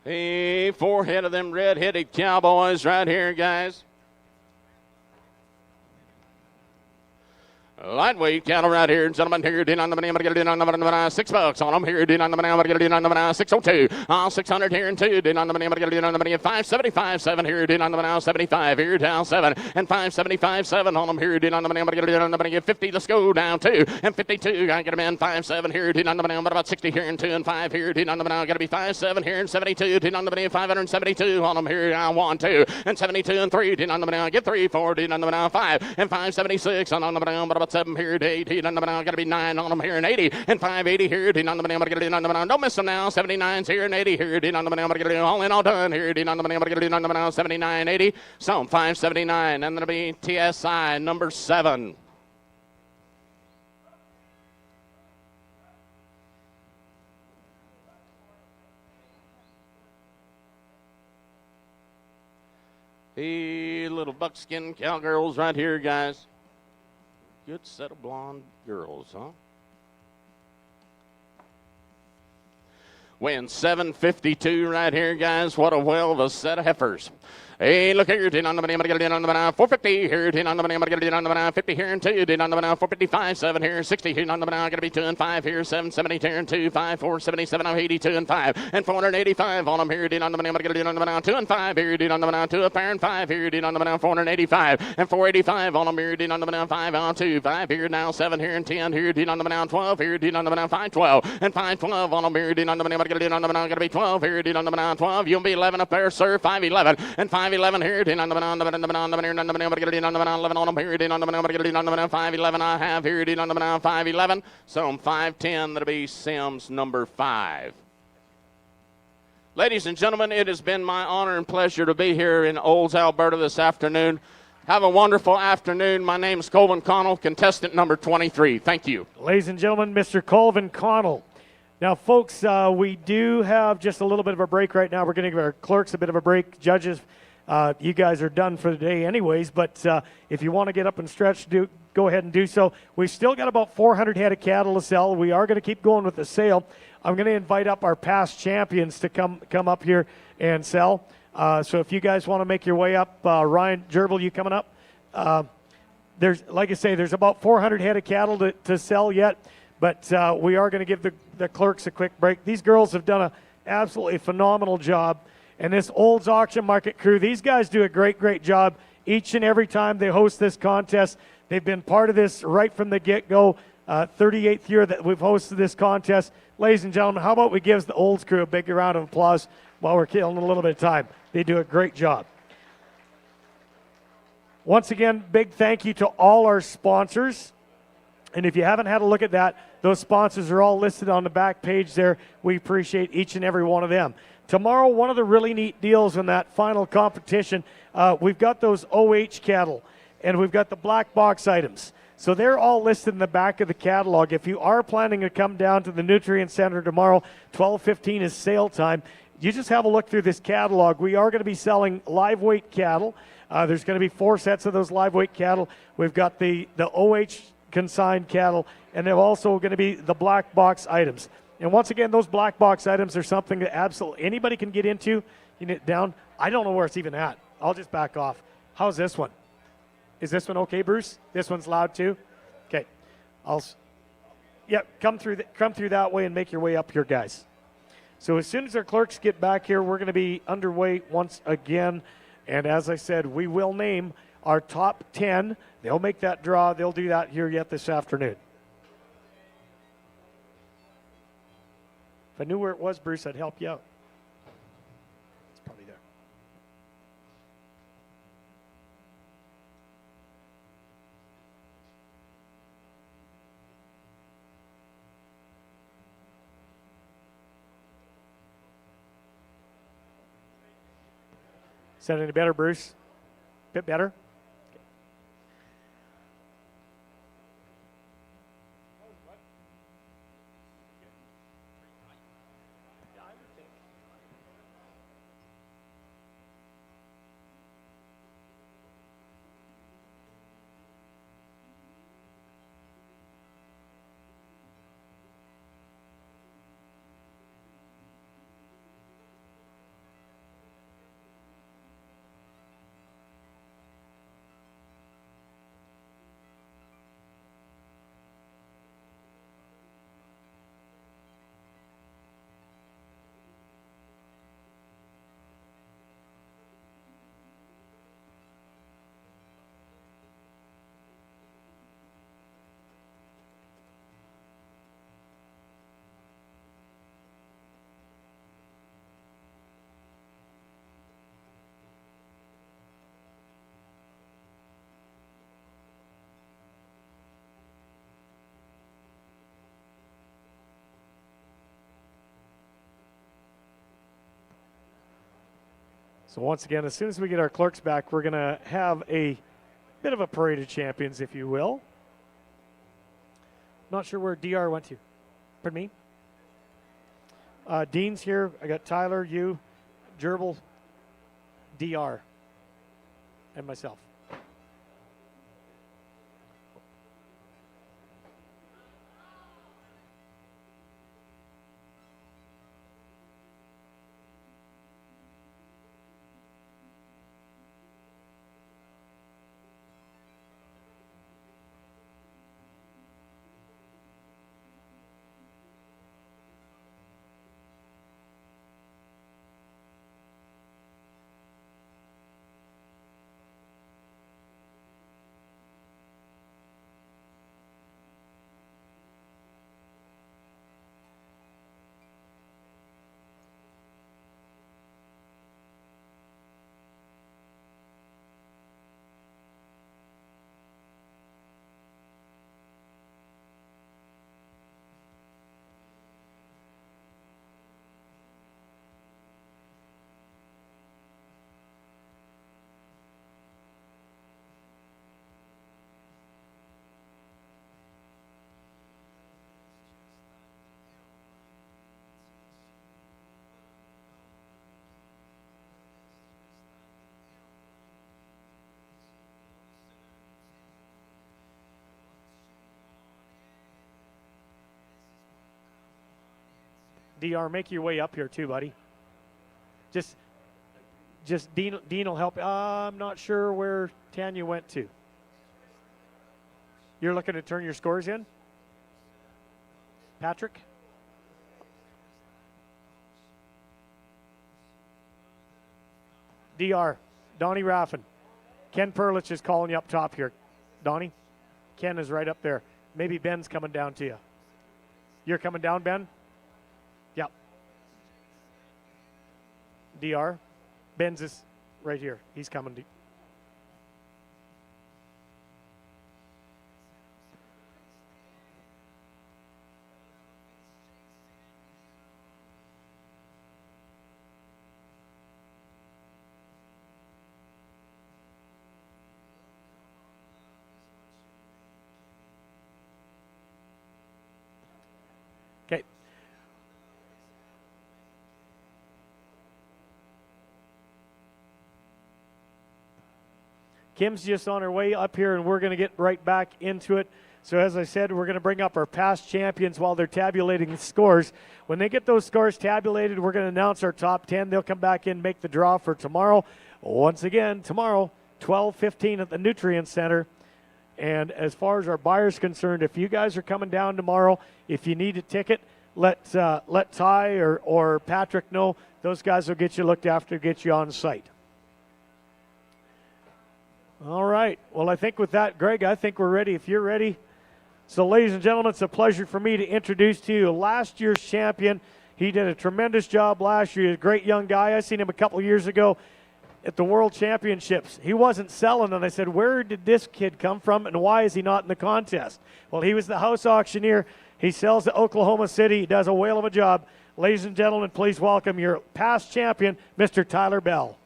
S1: Hey, forehead of them red-headed cowboys right here, guys. Lightweight cattle right here, gentlemen. Here, $6 on them. Here, $6 on them. 602. 600 here and $2. On them. 575. 7 here. On them. 75 here down 7 and 575. 7 on them. Here, on them. 50. Let's go down 2 and 52. I get them in 57 here. On them. About 60 here and 2 and 5 here. On them. Got to be 57 here and 72. On them. 572 on them. Here, 1 2 and 72 and 3. On them. Get 3 4. On them. 5 and 576 on them. About 7 here to 18 on the banana. Got to be 9 on them here and 80 and 580 here. On the banana. Get it on the banana. Don't miss them now. 79's here and 80 here. On the banana. Get it all in, all done here. On the banana. Get it on the banana. 79, 80. So 579 and that'll be TSI number 7. Hey, little buckskin cowgirls right here, guys. Good set of blonde girls, huh? Weighing 752 right here, guys. What a whale of a set of heifers. Hey, look here, on the banana, get it on the banana, 450 here, on the banana, get it on the banana, 50 here and 2, on the banana, 455, 7 here, 60 here on the banana, gonna be 2 and 5 here, 770 here and 2, 5, 477, 82 and 5, and 485 on them here, on the banana, get it on the banana, 2 and 5 here, on the banana, 2 a pair and 5 here, on the banana, 485, and 485 on them here, on the banana, 5 on 2, 5 here now, 7 here and 10 here, on the banana, 12 here, on the banana, 512, and 512 on them here, on the banana, get it on the banana, gonna be 12 here, on the banana, 12, you'll be 11 up there, sir, 511, and 511 here, on the banana, 11 on them here, on the banana, 511 I have here, on the banana, 511, so 510, that'll be Sims number 5. Ladies and gentlemen, it has been my honor and pleasure to be here in Olds, Alberta this afternoon. Have a wonderful afternoon. My name is Colvin Connell, contestant number 23. Thank you.
S2: Ladies and gentlemen, Mr. Colvin Connell. Now, folks, we do have just a little bit of a break right now. We're going to give our clerks a bit of a break. Judges, you guys are done for the day anyways, but if you want to get up and stretch, go ahead and do so. We've still got about 400 head of cattle to sell. We are going to keep going with the sale. I'm going to invite up our past champions to come up here and sell. So if you guys want to make your way up, Ryan Gerbil, you coming up? There's, like I say, there's about 400 head of cattle to sell yet, but we are going to give the clerks a quick break. These girls have done an absolutely phenomenal job. And this Olds Auction Market crew, these guys do a great job each and every time they host this contest. They've been part of this right from the get-go. 38th year that we've hosted this contest. Ladies and gentlemen, how about we give the Olds crew a big round of applause while we're killing a little bit of time. They do a great job. Once again, big thank you to all our sponsors. And if you haven't had a look at that, those sponsors are all listed on the back page there. We appreciate each and every one of them. Tomorrow, one of the really neat deals in that final competition, we've got those OH cattle, and we've got the black box items. So they're all listed in the back of the catalog. If you are planning to come down to the Nutrient Center tomorrow, 12:15 is sale time. You just have a look through this catalog. We are going to be selling live weight cattle. There's going to be 4 sets of those live weight cattle. We've got the OH consigned cattle, and they're also going to be the black box items. And once again, those black box items are something that absolutely anybody can get into. You get down. I don't know where it's even at. I'll just back off. How's this one? Is this one okay, Bruce? This one's loud too? Okay. Come through that way and make your way up here, guys. So as soon as our clerks get back here, we're going to be underway once again. And as I said, we will name our top 10. They'll make that draw. They'll do that here yet this afternoon. If I knew where it was, Bruce, I'd help you out. It's probably there. Is that any better, Bruce? Bit better? So once again, as soon as we get our clerks back, we're going to have a bit of a parade of champions, if you will. Not sure where DR went to. Pardon me? Dean's here. I got Tyler, you, Gerbil, DR, and myself. DR, make your way up here too, buddy. Just Dean will help. I'm not sure where Tanya went to. You're looking to turn your scores in? Patrick? DR, Donnie Raffin. Ken Perlich is calling you up top here. Donnie? Ken is right up there. Maybe Ben's coming down to you. You're coming down, Ben? Yep. DR. Ben's is right here. He's coming to. Okay. Kim's just on her way up here, and we're going to get right back into it. So as I said, we're going to bring up our past champions while they're tabulating the scores. When they get those scores tabulated, we're going to announce our top 10. They'll come back in and make the draw for tomorrow. Once again, tomorrow, 12:15 at the Nutrient Center. And as far as our buyers concerned, if you guys are coming down tomorrow, if you need a ticket, let Ty or Patrick know. Those guys will get you looked after, get you on site. All right. Well, I think with that, Greg, I think we're ready. If you're ready. So, ladies and gentlemen, it's a pleasure for me to introduce to you last year's champion. He did a tremendous job last year. He's a great young guy. I seen him a couple years ago at the World Championships. He wasn't selling, and I said, where did this kid come from, and why is he not in the contest? Well, he was the house auctioneer. He sells to Oklahoma City. He does a whale of a job. Ladies and gentlemen, please welcome your past champion, Mr. Tyler Bell.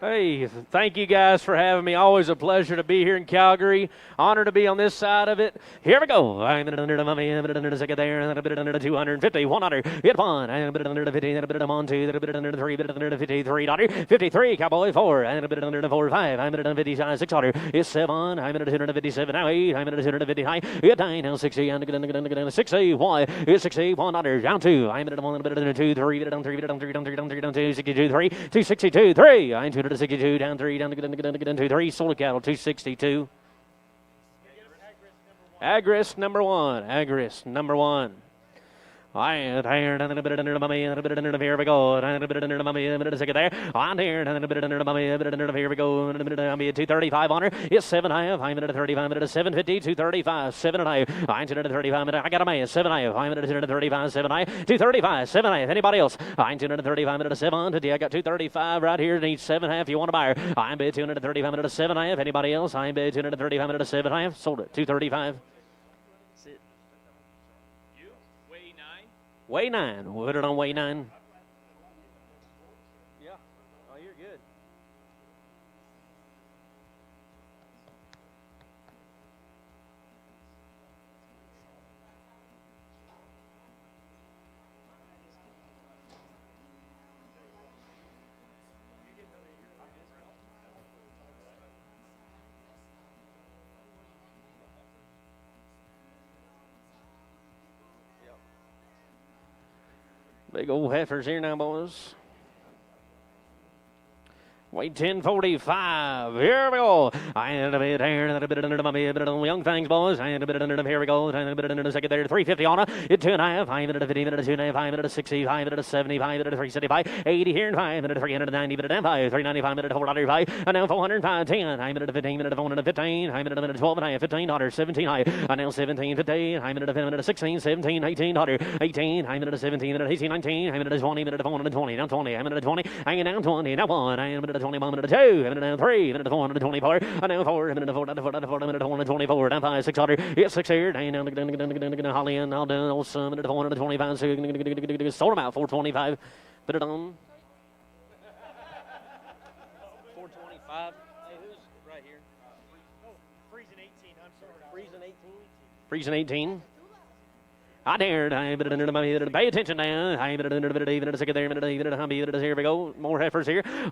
S7: Hey, thank you guys for having me. Always a pleasure to be here in Calgary. Honor to be on this side of it. Here we go. I'm under the mummy, I'm under the second there, and a bit under the 250, 100, hit one, I'm a bit under the 50, and a bit on two, and a bit under the 3, bit under the 53, $, 53, cowboy 4, and a bit under the 4, 5, I'm under the 50, 600, it's 7, I'm under the 257, now 8, I'm under the 250 high, hit 9, now 60, and a 60, 1, it's 60, 100, down 2, I'm under the 1, bit under 2, 3, bit on 3, bit on 3, down 3, down 3, down 2, 62, 3, 262, 3, I'm 262, down 3, down 2, 3, sold a cattle, 262. Agris number 1, Agris number 1. I tired and a bit under the mummy and a bit under the here we go and a bit under the mummy and a bit of second there. I'm tired and a bit under the mummy and a bit under the here we go and a bit under the 235 on her. It's 7 high. I'm at a 35 minute 750 235 7 and high. I'm to the 35 minute. I got a man 7 high. I'm at a 35 7 high 235 7 high. Anybody else? I'm to the 35 minute 7 today. I got 235 right here. Need 7 half. You want to buy her? I'm bid 235 minute 7 high. If anybody else, I'm bid 235 minute 7 high. Sold it 235. Weigh 9. We'll put it on weigh 9. Yeah. Oh, you're good. Big old heifers here now, boys. Weight 1045. Here we go. And a bit here, and a bit under my bit on young things, boys. And a bit under them. Here we go. And a bit under the second there. 350 on it. 2.5. 5 minute 50 minute 2.5. 5 minute 60. 5 minute 70. 5 minute 375. 80 here and 5 minute 390 minute 5. 395 minute 405. And now 405. 10. 5 minute 15 minute 415. 5 minute 12 and a half. 15 17 high. And now 17 15. 5 minute 10 minute 16. 17 18 18. 5 minute 17 minute 18 19. 5 minute 20 minute 420. Now 20. 5 minute 20. Hanging down 20. Now 1. 5 minute 21 minute 2, minute 3, minute 424, and now 4, minute 4, minute 424, down 5, 600, it's 6 here, down, Holly and I'll do also minute 425, so sold them out, 425, put it on. 425, hey, who's right here?
S16: Freezing 18, I'm sorry.
S7: Freezing 18. Freezing 18. I dared. Pay attention now. Here we go. More heifers here. Here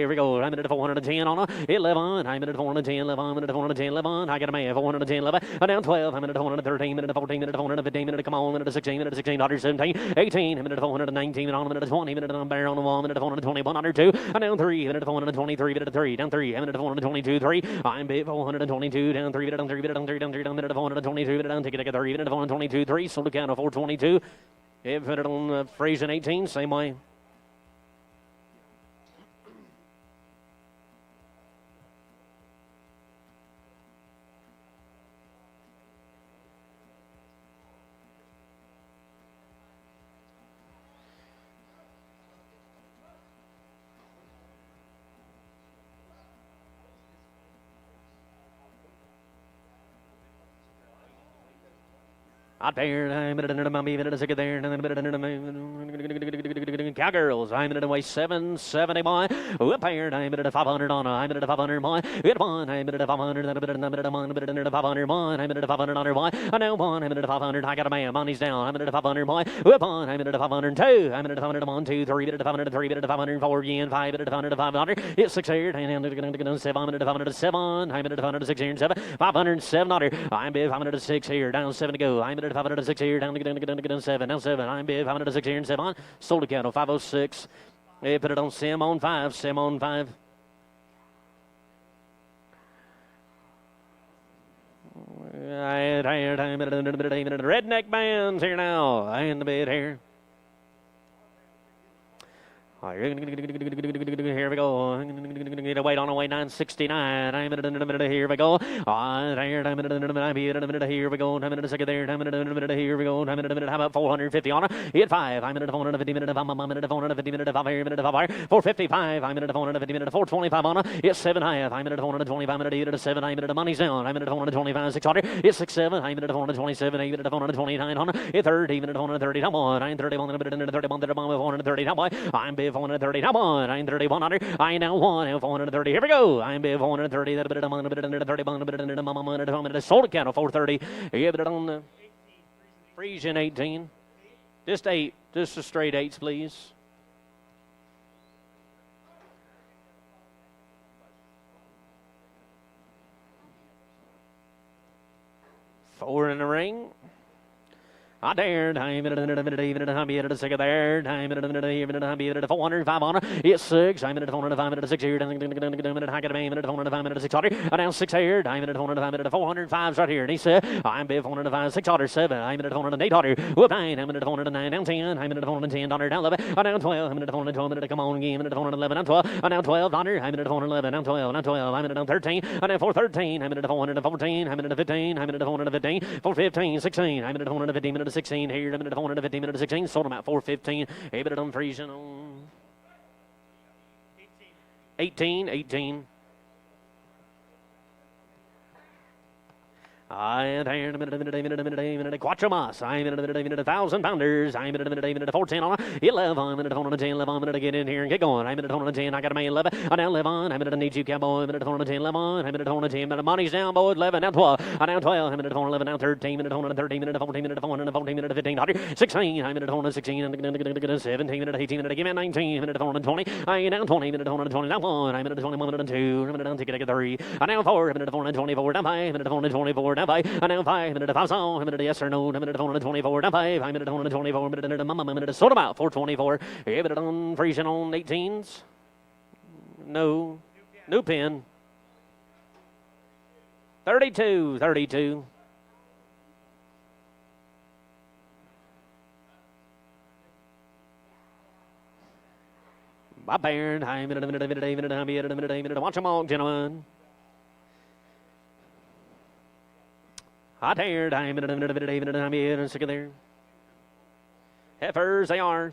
S7: we go. I'm at 410 on a 11. I'm at 410, 11. I'm at 410, 11. I got a man. 410, 11. Down 12. I'm at 413, minute 14, minute 415, minute come on, minute 16, minute 16, 17, 18, minute 419, on minute 20, minute on bear on the wall, minute 421, under 2, and down 3, minute 423, minute 3, down 3, minute 422, 3. I'm bit 422, down 3, minute on 3, minute on 3, down 3, down minute 422, minute on ticket 3, minute 422, 3. So look out at 422. If put it on Frisian 18, same way. Out there, I'm in a mummy, minute a second there, and then a minute cowgirls. I'm in a way 771. Up here, I'm in a 500 on. I'm in a 500 one. Hit one, I'm in a 500, then a bit of 500 one. I'm in a 500 under one. I know one, I'm in a 500. I got a man, money's down. I'm in a 500 one. Whip on, I'm in a 502. I'm in a 500 1, 2, 3, bit of 503, bit of 504 again, 5, bit of 500. It's 6 here, and I'm in a 7. I'm in a 507. I'm in a 506 here and 7. 507 under. I'm big 506 here, down 7 to go. I'm in a 506 here, down 7. Now 7. I'm big 506 here and 7. Sold a count 506. They put it on Sim on 5. Sim on 5. Redneck bands here now. And the bid here. Here we go. Need to wait on away 969. I'm in a minute. Here we go. I'm in a minute. Here we go. I'm in a second there. I'm in a minute. Here we go. I'm in a minute. How about 450 on it? Hit 5. I'm in a 450 minute. I'm in a 450 minute. 5 here. Minute 5 here. 455. I'm in a 450 minute. 425 on it. It's 7 high. I'm in a 425 minute. 8 to 7. I'm in a money's down. I'm in a 425. 600. It's 6 7. I'm in a 427. 8 to 429 on it. It's 30. Minute 430. Come on. I'm 31. I'm in a 31. 430. Now boy. I'm big 430. Now on. I'm 31 under. I now 1. 430. Here we go. I'm big 430. That a bit of a bit under 31. A bit under a minute. Sold a count of 430. Give it on the Frisian 18. Just 8. Just a straight 8s, please. Four in the ring. I dared. I'm in a minute. I'm in a second there. I'm in a minute. I'm in a 405 on it. It's 6. I'm in a 405 minute 6 here. I got a minute 405 minute 600. I down 6 here. I'm in a 405 minute 405 right here. And he said, I'm big 405 600 7. I'm in a 408 whoop 9. I'm in a 409 down 10. I'm in a 410 down 11. I down 12. I'm in a 412 minute. Come on again. I'm in a 411 down 12. I down 12 under. I'm in a 411 down 12. Down 12. I'm in a 13. I down 413. I'm in a 414. I'm in a 15. I'm in a 415. 415 16. I'm in a 415 minute 16 here. I'm in a 415 minute 16. Sold them at 415. A bit of them freezing on 18. I'm in a minute. Quattro mas. I'm in a minute. 1,000 pounders. I'm in a minute. 410 on 11. I'm in a 410. 11. I'm gonna get in here and get going. I'm in a 410. I got a man 11. I now 11. I'm in a need you cowboy. I'm in a 410. 11. I'm in a 410. But the money's down, boys. 11. Now 12. I now 12. I'm in a 411. Now 13. Minute 413. Minute 14. Minute 414. Minute 15. 16. I'm in a 416. 17. Minute 18. Minute give me 19. Minute 420. I ain't down 20. Minute 420. Now 1. I'm in a 21. Minute 2. Minute 2. Ticket 3. I now 4. Minute 424. Down 5. Minute 424. down 5, and now 5 minute 5 song, minute yes or no, minute 424, down 5, 5 minute 424, minute mama, minute sold them out, 424, minute on freezing on 18s. No, new pin. 32. My parent, minute. Watch them all, gentlemen. I dared, minute, sick of there. Heifers, they are.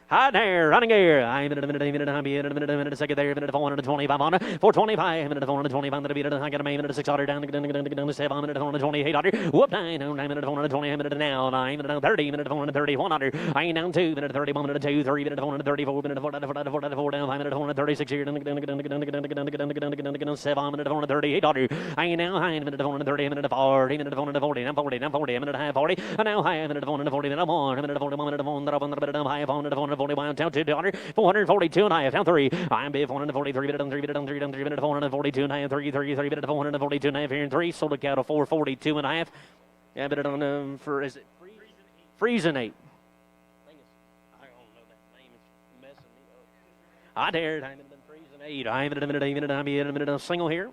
S7: High there, running gear. I minute, second there, minute 425 on 425, minute 425, minute I got a minute 600 down, 7 minute 428, whoop 9 minute 420, minute now, 9 minute 30, minute 430, 100, I ain't down 2 minute 31, minute 2, 3 minute 434, minute 4 down, 5 minute 436 here, 7 minute 438, I ain't now high minute 430, minute 40, minute 440, now 40, minute high 40, and now high minute 440, minute 1, minute 41, minute 1, high 440. 41 down 2 442 and I have down 3. I'm bid 443 minute 3 minute 3 minute 442 and I have 3 minute 442 and I have here in 3 sold a cow to 442 and a half. Yeah, but on for is it freezing 8. I don't know that name is messing me up. I dared. I'm in freezing 8. I'm in a minute a single here.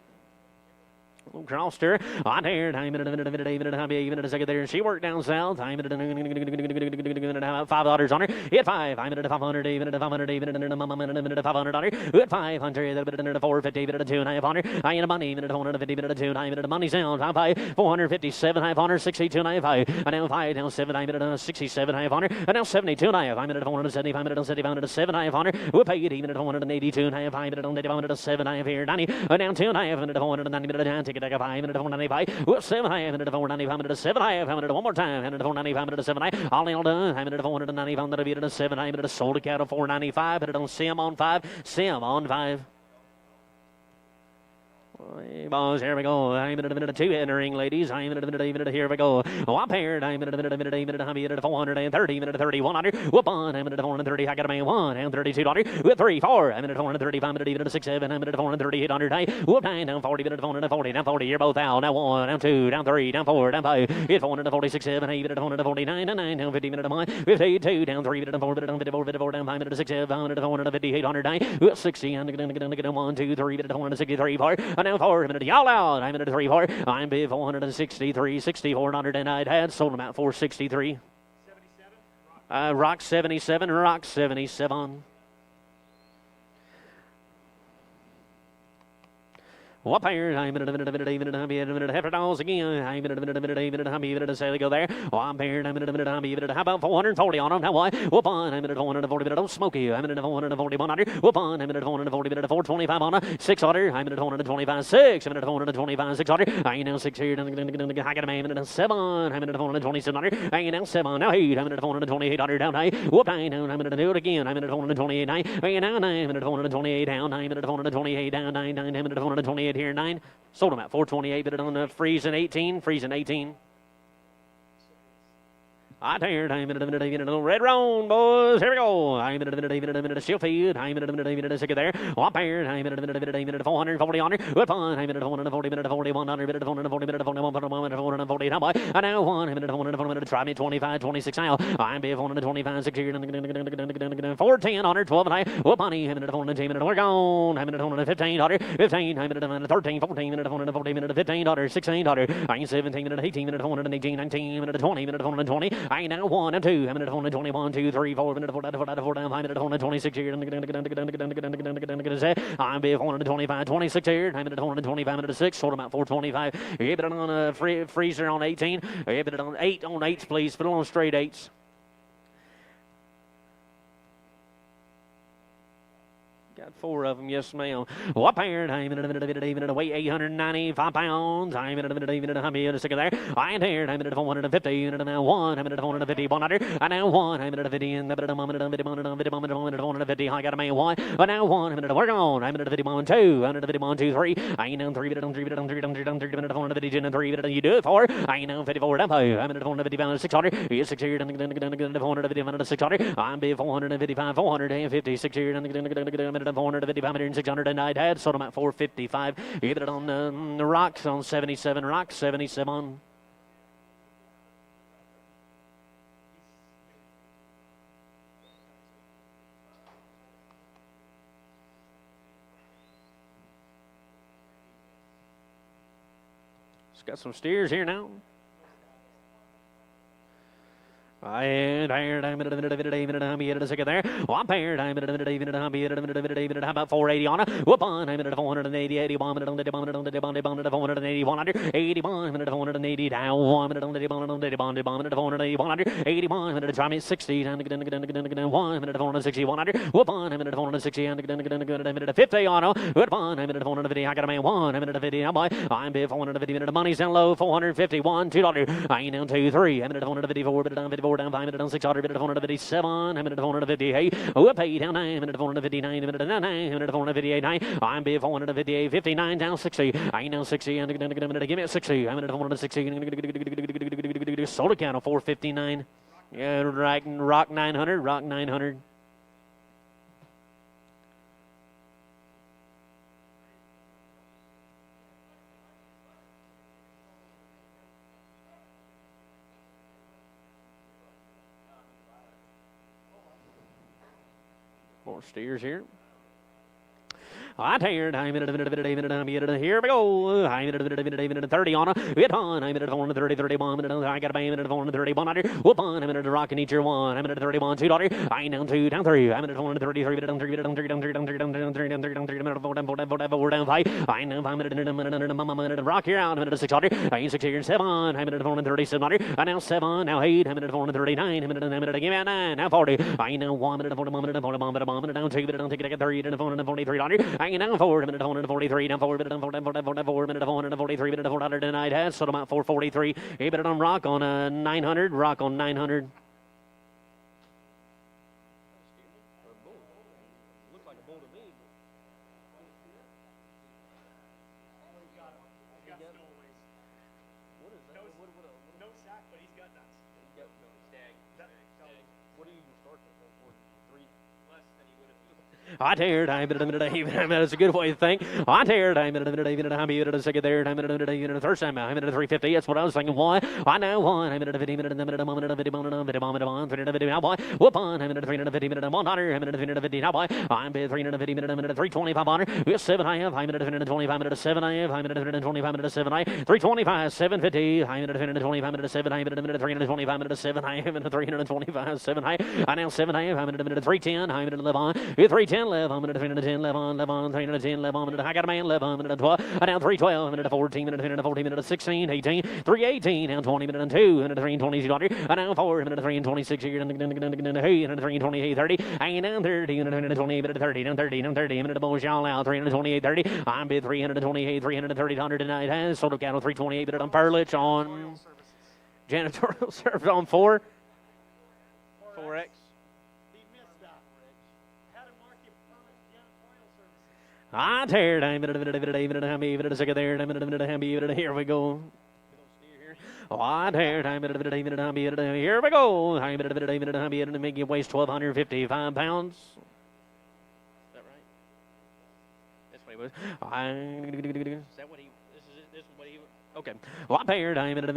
S7: Crossed her. I dared. I'm in a minute a second there. She worked down south. I'm in a $5 on her. Hit 5. I'm in a 500. Even a 500. Even a minute 500 on her. Hit 500. A 450. Even a 2.5 on her. I ain't a money. Minute 450. Minute 2. I'm in a money sound. 5 457. 500. 62. 5. I now 5 down 7. I'm in a 67. 500. I now 72. I'm in a 475. Minute 75. 7. 500. We'll pay it. Even at 482. 5 minute 85. 7. I have here 90. Down 2. I have minute 490. Minute down. Take it. 5 minute 495. Whoop 7. I have minute 495. Minute 7. I have minute one more time. Minute 495. Minute 7. I all nailed done. I minute 495. Minute 7. I minute sold a cattle 495. Minute on Sim on 5. Sim on 5. Boys, here we go. I'm in a minute 2 entering, ladies. I'm in a minute, here we go. Oh, I'm paired. I'm in a minute, I'm in a 430, minute 30, 100. Whoop on. I'm in a 430. I got a man 1 and $32. With 3, 4. I'm in a 435, minute even a 6, 7. I'm in a 438, 100. Whoop 9, down 40, minute 440, down 40. You're both out. Now 1, down 2, down 3, down 4, down 5. Hit 446, 7, 8, minute 449, down 9, down 50, minute 1. 52, down 3, minute 4, minute 54, 54, down 5, minute 6, 7, minute 458, 109. Whoop 60, and 1, 2, 3, minute 463, 4. And now 4, minute y'all out. I'm in a 3, 4. I'm bid 463, 6400, and I'd had sold them at 463. 77? Rock 77, Rock 77. What pairs? I'm in a minute, half dollars again. I'm in a minute, say they go there. Oh, I'm paired. I'm in a minute, how about 440 on them? Now what? Whoop on. I'm in a 440 minute, don't smoke you. I'm in a 440 100. Whoop on. I'm in a 440 minute, 425 on a 600. I'm in a 425 6. I'm in a 425 600. I ain't now 6 here. I got a man in a 7. I'm in a 42700. I ain't now 7. Now 8. I'm in a 42800 down high. Whoop 9. I'm in a do it again. I'm in a 428 9. I ain't now 9. I'm in a 428 down 9. I'm in a 428 down 9. 9. I'm in a 428 here 9. Sold them at 428, but on the freezing 18. Freezing 18. I dared. I'm in a minute, red round, boys. Here we go. I'm in a minute, shield feed. I'm in a minute, sick of there. I'm paired. I'm in a minute, 440 on her. Good fun. I'm in a 440 minute, 4100 minute, 440 minute, 41 minute, 440. Now, boy. I now 1 minute, 440 minute. Try me 25, 26 now. I'm be 425, 6 here. 410 on her, 12 and I. Whoop, honey. I'm in a 410 minute. We're gone. I'm in a 15 on her. 15. I'm in a 13, 14 minute, 440 minute, 15 on her, 16 on her. I'm 17 minute, 18 minute, 418, 19 minute, 20 minute, 420. I ain't now 1 and 2. I'm in a 21, 2, 3, 4 minute, 4 down, 5 minute, 26 here. I'm be 425, 26 here. I'm in a 425 minute 6. Sold them at 425. You put it on a freezer on 18. You put it on 8 on 8s, please. Put it on straight 8s. Got 4 of them, yes, ma'am. What parent? I'm in a minute, weight 895 pounds. I'm in a minute, I'm in a second there. I ain't here. I'm in a 450, and now 1. I'm in a 450, 100. And now 1. I'm in a 50, and I'm in a 450. I got a man 1. And now 1. I'm in a work on. I'm in a 51, 2. I'm in a 51, 2, 3. I ain't down 3, 3, 3, 3, 3, 450, and 3, you do it 4. I ain't down 54, down 5. I'm in a 450, 600. Here's 6 here, 450, 600. I'm bid 455, 450, 6 here, 450, 500, 600 tonight. Had sold them at 455. Give it on the rocks on 77. Rocks 77. It's got some steers here now. And I'm a second there. One pair. I'm about 480 on it. Whoop on. I'm at 480, 80 bomb. 480, 100, 80 bomb. 480 down. 1 minute on the bomb. 480, 100, 80 bomb. I'm try me 60. 1 minute 460, 100. Whoop on. I'm at 460. I'm 50 on it. Whoop on. I'm at 450. I got a man 1. I'm at 50. I'm by. I'm bid 450 minute. Money's down low. 451. $2. I ain't down 2, 3. I'm at 454. But down 54. Down 5 minutes on 600, minute 457, I'm at 458, whoop, 8 down 9, minute 459, minute 9, minute 458, 9, I'm bid 458, 59 down 60, I ain't down 60, and give me a 60, I'm at 460, sold account of 459, yeah, rock 900, rock 900. More steers here. I'm tired. I'm in a minute. Here we go. I'm in a 30 on it. Hit on. I'm in a 30, 31 minute. I got a bang in a 31 under. Whoop on. I'm in a rock and eat your one. I'm in a 31, $2. I ain't down 2, down 3. I'm in a 33 minute, down 3 minute, down 3, down 3, down 3, down 3, down 3, down 3, down 3, down 3, down 5. I know 5 minute, rock here out. I'm in a 600. I ain't 6 here, 7. I'm in a 437. I now 7, now 8. I'm in a 439. I'm in a minute, give me a 9. Now 40. I know 1 minute, 41 minute, 41 minute, down 2 minute, down take it, 30, and 443. I ain't down 4 minute, 443, down 4 minute, 4 minute, 443 minute, 400 tonight. Has sold about 443. A bit on rock on 900. Rock on 900. I dared, I'm in a minute, that's a good way to think. I dared, I'm in a minute, I'm in a second there, I'm in a third time, I'm in a 350, that's what I was thinking. Why? I know one, I'm in a 50 minute, I'm in a moment, 50 now, boy. Whoop on, I'm in a 350 minute, 100, I'm in a 350 now, boy. I'm in 350 minute, I'm in a 325 on her. We're 7 I have, I'm in a 325 minute, 7 I have, I'm in a 325 minute, 7 I 325, 750, I'm in a 325 minute, 7 I'm in a minute, 325 minute, 7 I am in a 325, 7 I now 7 I have, I'm in a minute, 310, I'm in a live on, 310. I'm in a 310, 11, 310, 11, I got a man, 11, minute 12, I now 312, minute 14, minute 14, minute 16, 18, 318, now 20, minute 2, minute 320, I now 4, minute 326, hey, minute 328, 30, I ain't down 30, minute 28, minute 30, down 30, down 30, minute bones y'all out, 328, 30, I'm bid 328, 330, 100 tonight, has sold a cattle 328, minute on Perlich on janitorial service on 4. 4X. I tear. I'm in a second there. I'm in a here we go. Oh, I tear. I'm in a here we go. I'm in a make you waste 1,255 pounds. Is that right? That's what he was. Is that what he? This is what he. Okay. Well, I'm paired. I'm in a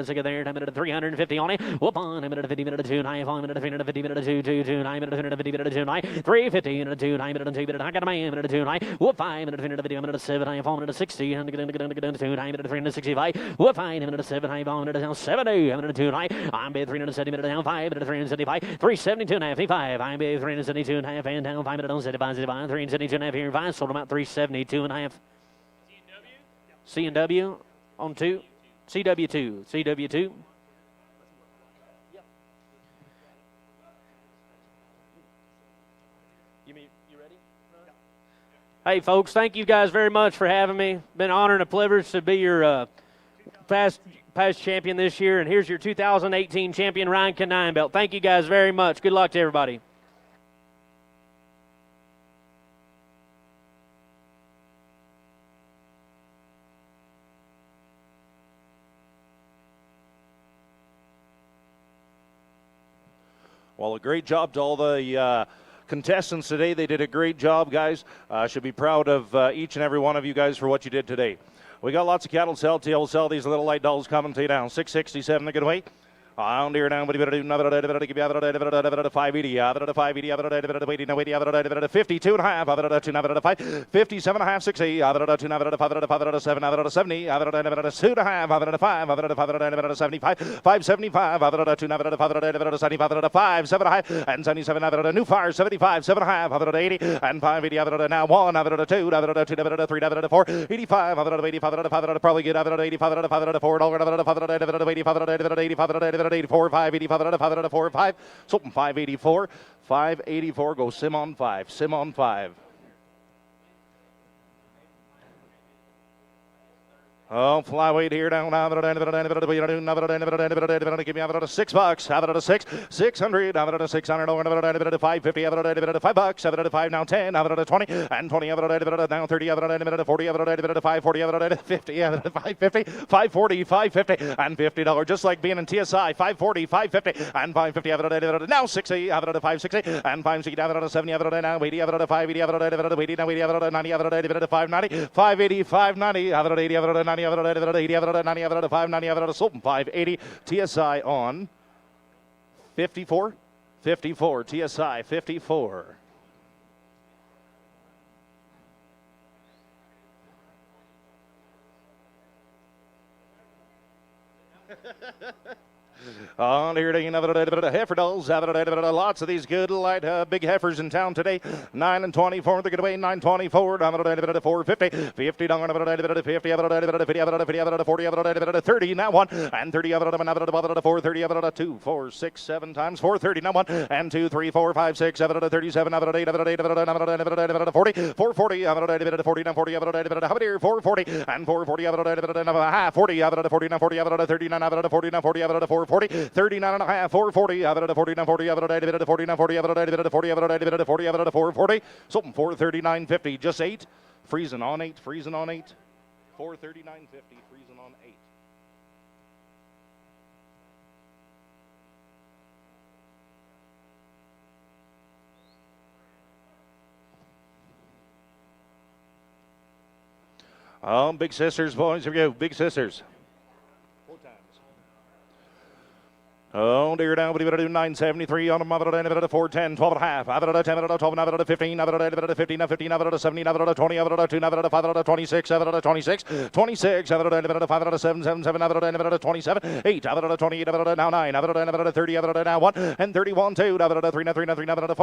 S7: second there. I'm in a 350 on it. Whoop on. I'm in a 50 minute 2. I'm in a 350 minute 2. I'm in a 50 minute 2. 350 minute 2. I'm in a 2 minute. I got a man in a 2. Whoop 5 minute 350. I'm in a 7. I'm in a 60. I'm in a 2. I'm in a 365. Whoop 5 I'm in a 7. I'm in a 70. I'm in a 2. I'm in 370 minute down 5 minute 375. 372 and a half. 55. I'm in 372 and a half and down 5 minute on 75. 372 and a half here. 5 sold them out 372 and a half. C&W on 2. CW2. CW2. You ready? Hey, folks, thank you guys very much for having me. Been an honor and a privilege to be your past champion this year. And here's your 2018 champion, Ryan Kneinbelt. Thank you guys very much. Good luck to everybody.
S9: Well, a great job to all the contestants today. They did a great job, guys. Should be proud of each and every one of you guys for what you did today. We got lots of cattle to sell. We'll sell these little light dolls coming to you down. 667 to get away. On here down, but you better do another 580, 580, 52 and a half, 57 and a half, 60, 2 7, 7, 2 and a half, 5, 75, 575, 2 75, 5, 7 and a half, and 77, new fire, 75, 7 and a half, 80, and 580, now 1, 2, 3, 4, 85, 85, probably get 85, 4, 85, 84, 585, 4, 5, something 584, 584, go sim on 5, sim on 5. Oh, flyweight here down. Give me $6. $6. 600. 600. 550. $5. 5 now 10. 20 and 20. Now 30. 40. 540. 50. 550. 540. 550 and $50. Just like being in TSI. 540. 550 and 550. Now 60. 560 and 560. 70. Now 80. 580. 80. Now 80. 90. 590. 580. 590. 80. 90. 80, 90, 590, 580, TSI on 54, 54, TSI 54. On here, heifer dolls. Lots of these good light big heifers in town today. 9 and 24. They get away 924. 450. 50. 50. 30. Now 1 and 30. 430. 2, 4, 6, 7 times 430. Now 1 and 2, 3, 4, 5, 6, 7, 37. 8, 40. 440. 40. 40. 440 and 440. 40. 40. 39. 40. 40. 39 and a half, 440, 40, 40, 440, something 439.50, just 8, freezing on 8, 439.50, freezing on 8. Oh, big sisters, boys, here we go, big sisters. Oh, dear, down, what do you do? 973 on them, 410, 12 and a half, 10, 12, 15, 15, 15, 17, 20, 2, 5, 26, 26, 26, 5, 7, 7, 7, 27, 8, 28, now 9, 30, now 1, and 31, 2, 3, 3, 4,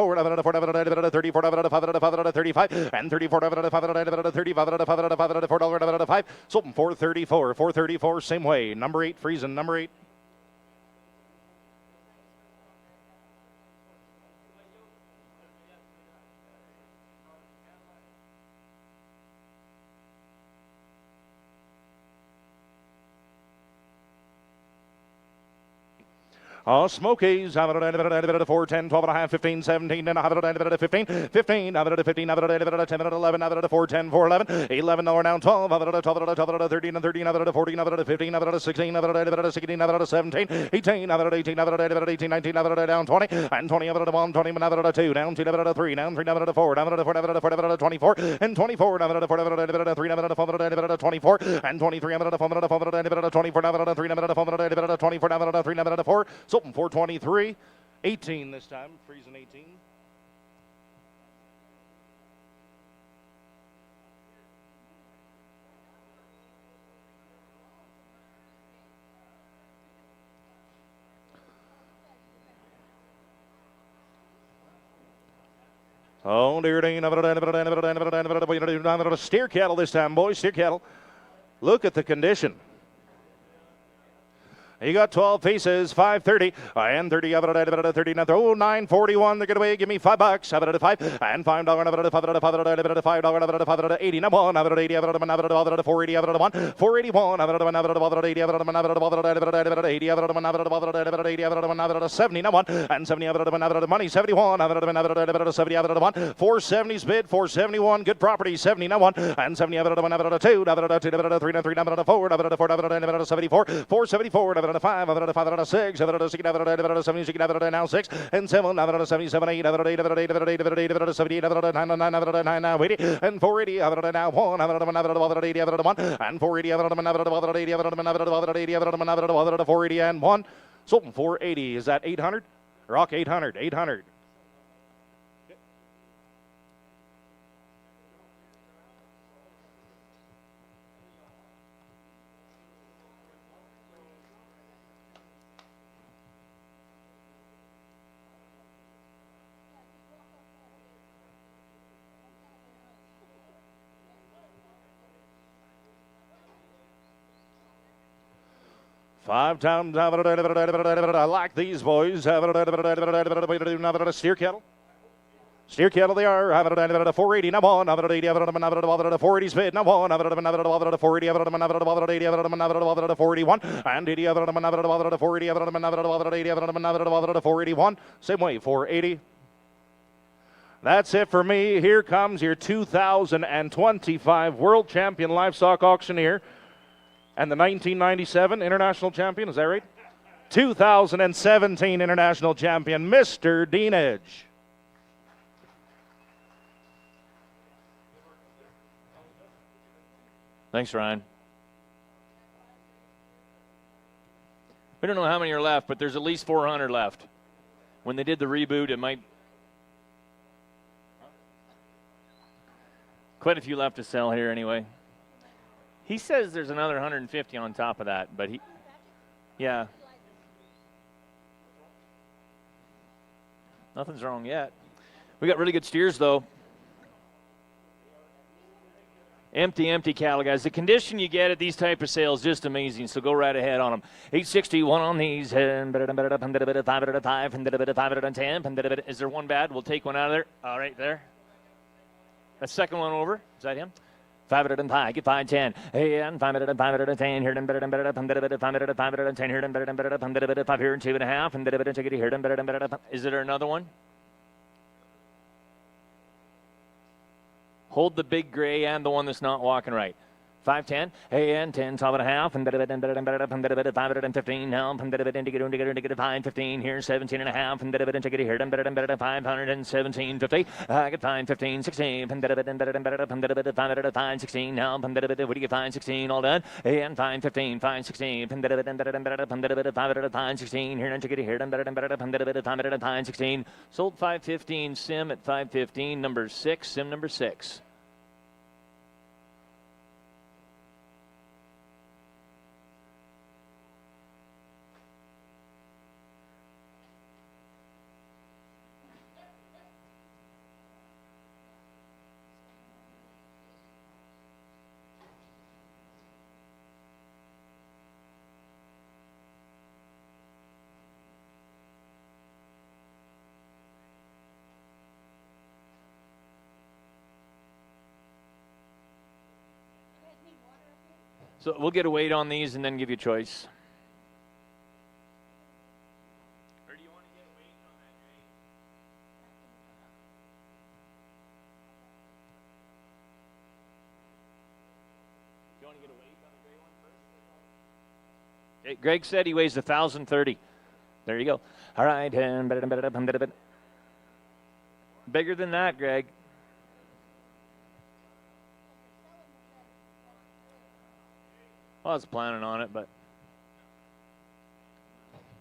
S9: 34, 35, and 34, 5, something 434, same way, number 8, freezing, number 8. Oh, Smokies, 410, 12 and a half, 15, 17, and 15, 15, 15, 10, 11, 410, 411, 11, now 12, 13, 13, 14, 15, 16, 16, 17, 18, 18, 18, 19, down 20, and 20, 1, 20, 2, down 2, 3, down 3, 4, down 4, 24, and 24, 3, 24, and 23, 24, 3, 4, something 423, 18 this time, freezing 18. Oh, dear, steer cattle this time, boys, steer cattle. Look at the condition. You got 12 pieces, 530, and 30, 30, 941, they're going to give me $5, 5, and $5, $5, 80, now 1, 80, 480, 1, 481, 80, 70, now 1, and 70, money, 71, 70, 1, 470's bid, 471, good property, 70, now 1, and 70, 2, 3, 3, 4, 74, 474, 5, 5, 6, 7, 7, 7, now 6, and 7, 77, 8, 8, 8, 8, 8, 78, 9, 9, 80, and 480, now 1, 80, 1, and 480, 480, and 1. Sold 480. Is that 800? Rock 800, 800. Five times. I like these boys. Steer kettle. Steer kettle they are. 480 now 1. 480 spit now 1. 480 481 and 80 481. Same way 480. That's it for me. Here comes your 2025 World Champion Livestock Auctioneer. And the 1997 International Champion, is that right? 2017 International Champion, Mr. Deanage.
S20: Thanks, Ryan. We don't know how many are left, but there's at least 400 left. When they did the reboot, it might... Quite a few left to sell here anyway. He says there's another 150 on top of that, but yeah. Nothing's wrong yet. We got really good steers, though. Empty cattle, guys. The condition you get at these type of sales, just amazing, so go right ahead on them. 861 on these. 510. Is there one bad? We'll take one out of there. All right, there. That second one over. Is that him? 505, get 510. And 510 here, 510 here, 5 here, and 2.5, and take it here. Is there another one? Hold the big gray and the one that's not walking right. 510, and 10, 12.5, and 515 now, and 515 here, 17.5, and take it here, 517.50. I get 515, 16, and 516 now, what do you get? 516 all done, and 515, 516, and 516 here, and take it here, 516. Sold 515, Sim at 515, number 6, Sim number 6. So we'll get a weight on these and then give you a choice. Or do you want to get a weight on that gray? Do you want to get a weight on the gray one first? Okay, Greg said he weighs 1,030. There you go. All right. Bigger than that, Greg. I was planning on it, but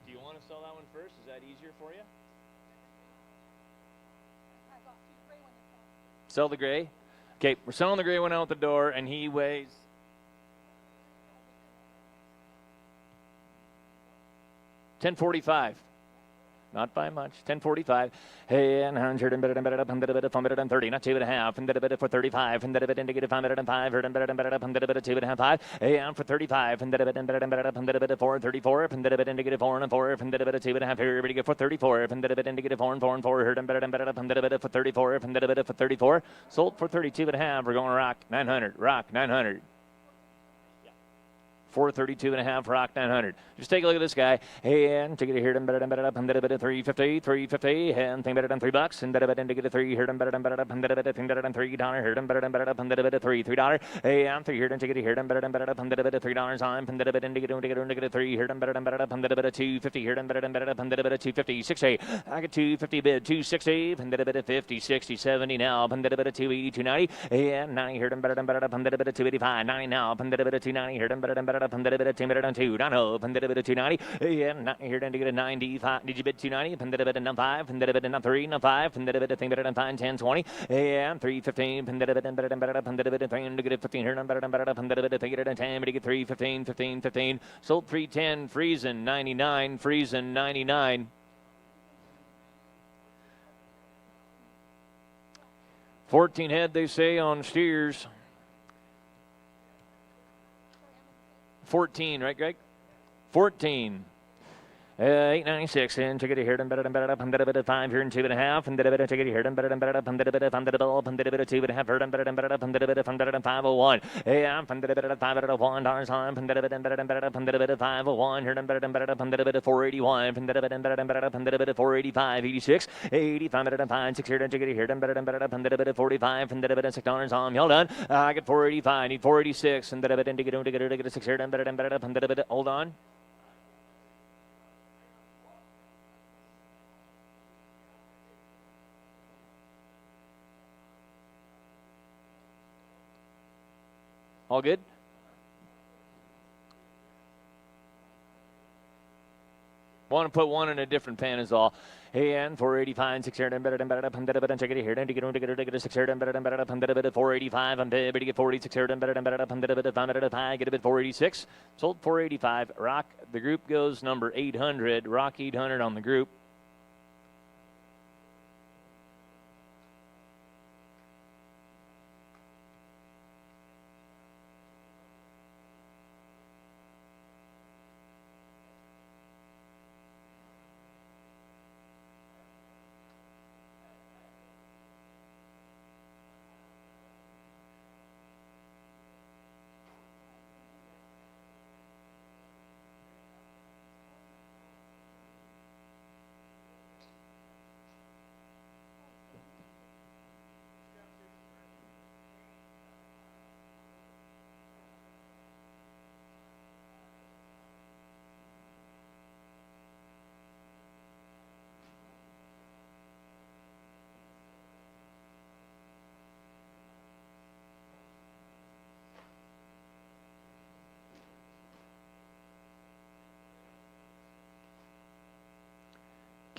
S20: do you want to sell that one first? Is that easier for you? Sell the gray? Okay, we're selling the gray one out the door, and he weighs 1045. Not by much. 1045. Hey, and 100 and 30, not 2.5, and for 35, and indicative 505, and 2.5, and for 35, and 434, and indicative 4 and 4, and 2.5, everybody get for 34, and indicative 4 and 4 and 4, and for 34, and for 34, sold for 32.5. We're going rock 900, rock 900.
S7: 432 and a half, Rock 900. Just take a look at this guy. And take it here, and better than 350, 350, and thing better than $3, and better than to get a 3 here, and better than $3, here, and better than $3, and 3 here, and take it here, and better than $3 on, and better than to get a 3 here, and better than 250 here, and better than 250, 60. I get 250 bid, 260, and better 50, 60, 70 now, and better 280, 290, and 90 here, and better than 285, 90 now, and better 290 here, and better than 2, down up, and 290, and 90 here, and to get a 95. Did you bid 290? And better than 5, and better than 3, 5, and better thing better than 5, 10, 20, and 315, and better than 3, and to get a 15 here, and better than 10, to get 3, 15, 15, 15. Sold 310, freezing 99, freezing 99. $14 head, they say, on steers. 14, right, Greg? 14. 896 and take it here and better than 5 here and 2.5 and better take it here and better than 2.5 and better than 501. I'm from the $501 on and better than 501 here and better than 481 and better than 485 86 85 better than 5 6 here and take it here and better than 45 and better than $6 on. Hold on, I get 485, need 486 and better than to get a 6 here and better than hold on. All good? Want to put one in a different pan is all. And 485, 600, and better than check it here. And to get a 600, and better than 485, and better to get 4600, and better than 505, get a bit 486. Sold 485. Rock, the group goes number 800. Rock 800 on the group.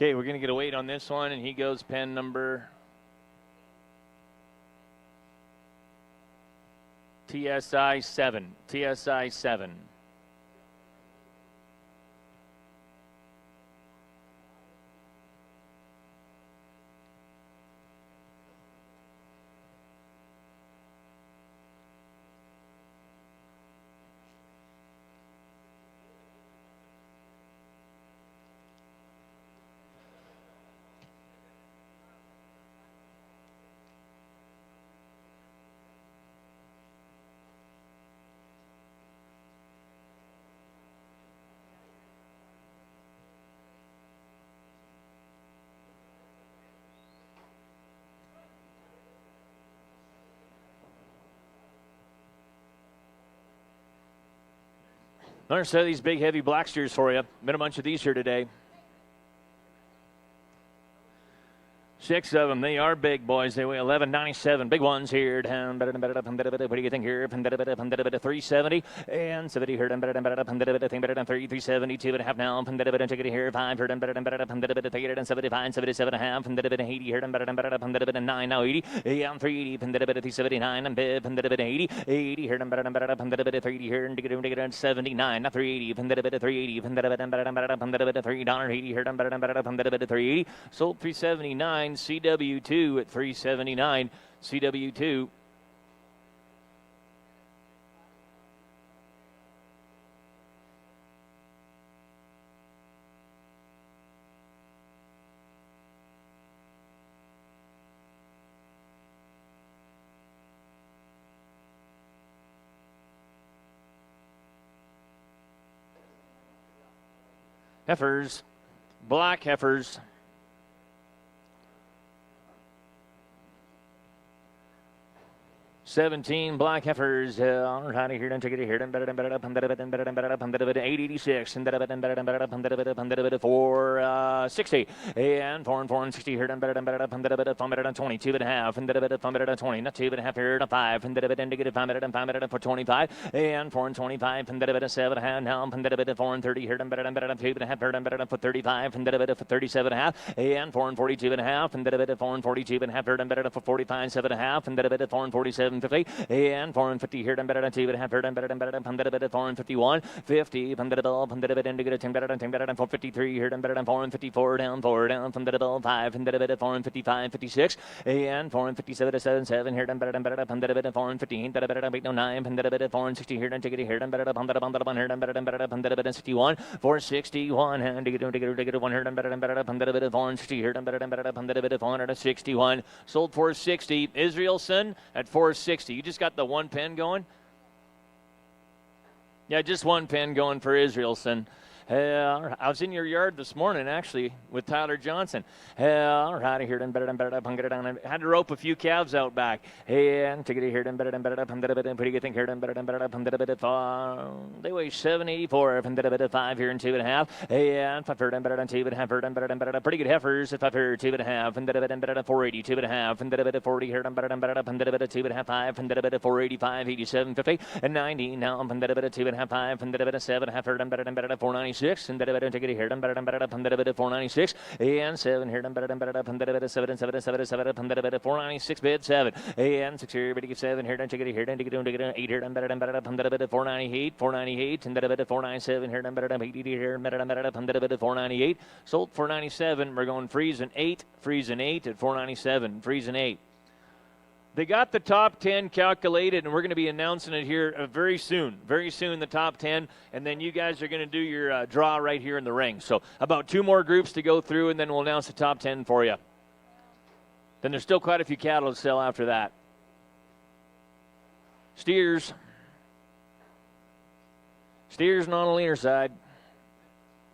S7: Okay, we're going to get a weight on this one, and he goes pen number TSI 7. TSI 7. Another set of these big, heavy black steers for you. Been a bunch of these here today. 6 of them. They are big boys. They weigh 1197. Big ones here. Down. What do you think here? 370 and 70 here. Thing better than 370. 2.5 now. Take it here. 5 here. Better than 75. 77 and a half. 80 here. Better than 9 now. 80. Yeah, 380. 379 and 80. 80 here. Better than 30 here. And take it 79. Not 380. 380. $3 80 here. Better 380. Sold 379. CW2 at 379. CW2. Heifers, black heifers. 17 black heifers. Right here, don't take it here. 886 and 460 and 460 here. 22 and a half and 20, not 2 and a half here. 5 and indicated 5 for 25 and 425 and 7 and a half now. 430 here. 2 and a half for 35 and for 37 and a half and 442 and a half and 442 and a half for 45 7 and a half and 447 50 and 450 here. 2 and a half here. 451 50 indicated 453 here. 454 down 4 down 5 and 455 56 and 457 77 here. 415 809 and 460 here. Take it here. 61 461 and to get 100 460 here. 461 sold 460. Israelson at 460. You just got the one pen going? Yeah, just one pen going for Israelson. I was in your yard this morning, actually, with Tyler Johnson. Right here, had to rope a few calves out back. And to get here, pretty good thing here. They weigh 784, 5 here and 2 and a half. And 5 here, 2 and a half, pretty good heifers. 5 here, 2 and a half, and 480, 2 and a half, and 40 here, 2 and a half, 5, and 485, 87, 50, and 90 now, 2 and a half, 5, and 7 and a half, 496. And take it here, 496 and 7 here, 7 496 bid 7 and 6 here, 7 here, take it here, 8 here, 498 498 and 497 here, 80 here, 498 sold 497. We're going freezing 8 at 497, freezing 8. They got the top 10 calculated, and we're going to be announcing it here very soon. Very soon, the top 10, and then you guys are going to do your draw right here in the ring. So about 2 more groups to go through, and then we'll announce the top 10 for you. Then there's still quite a few cattle to sell after that. Steers. Steers and on the leaner side.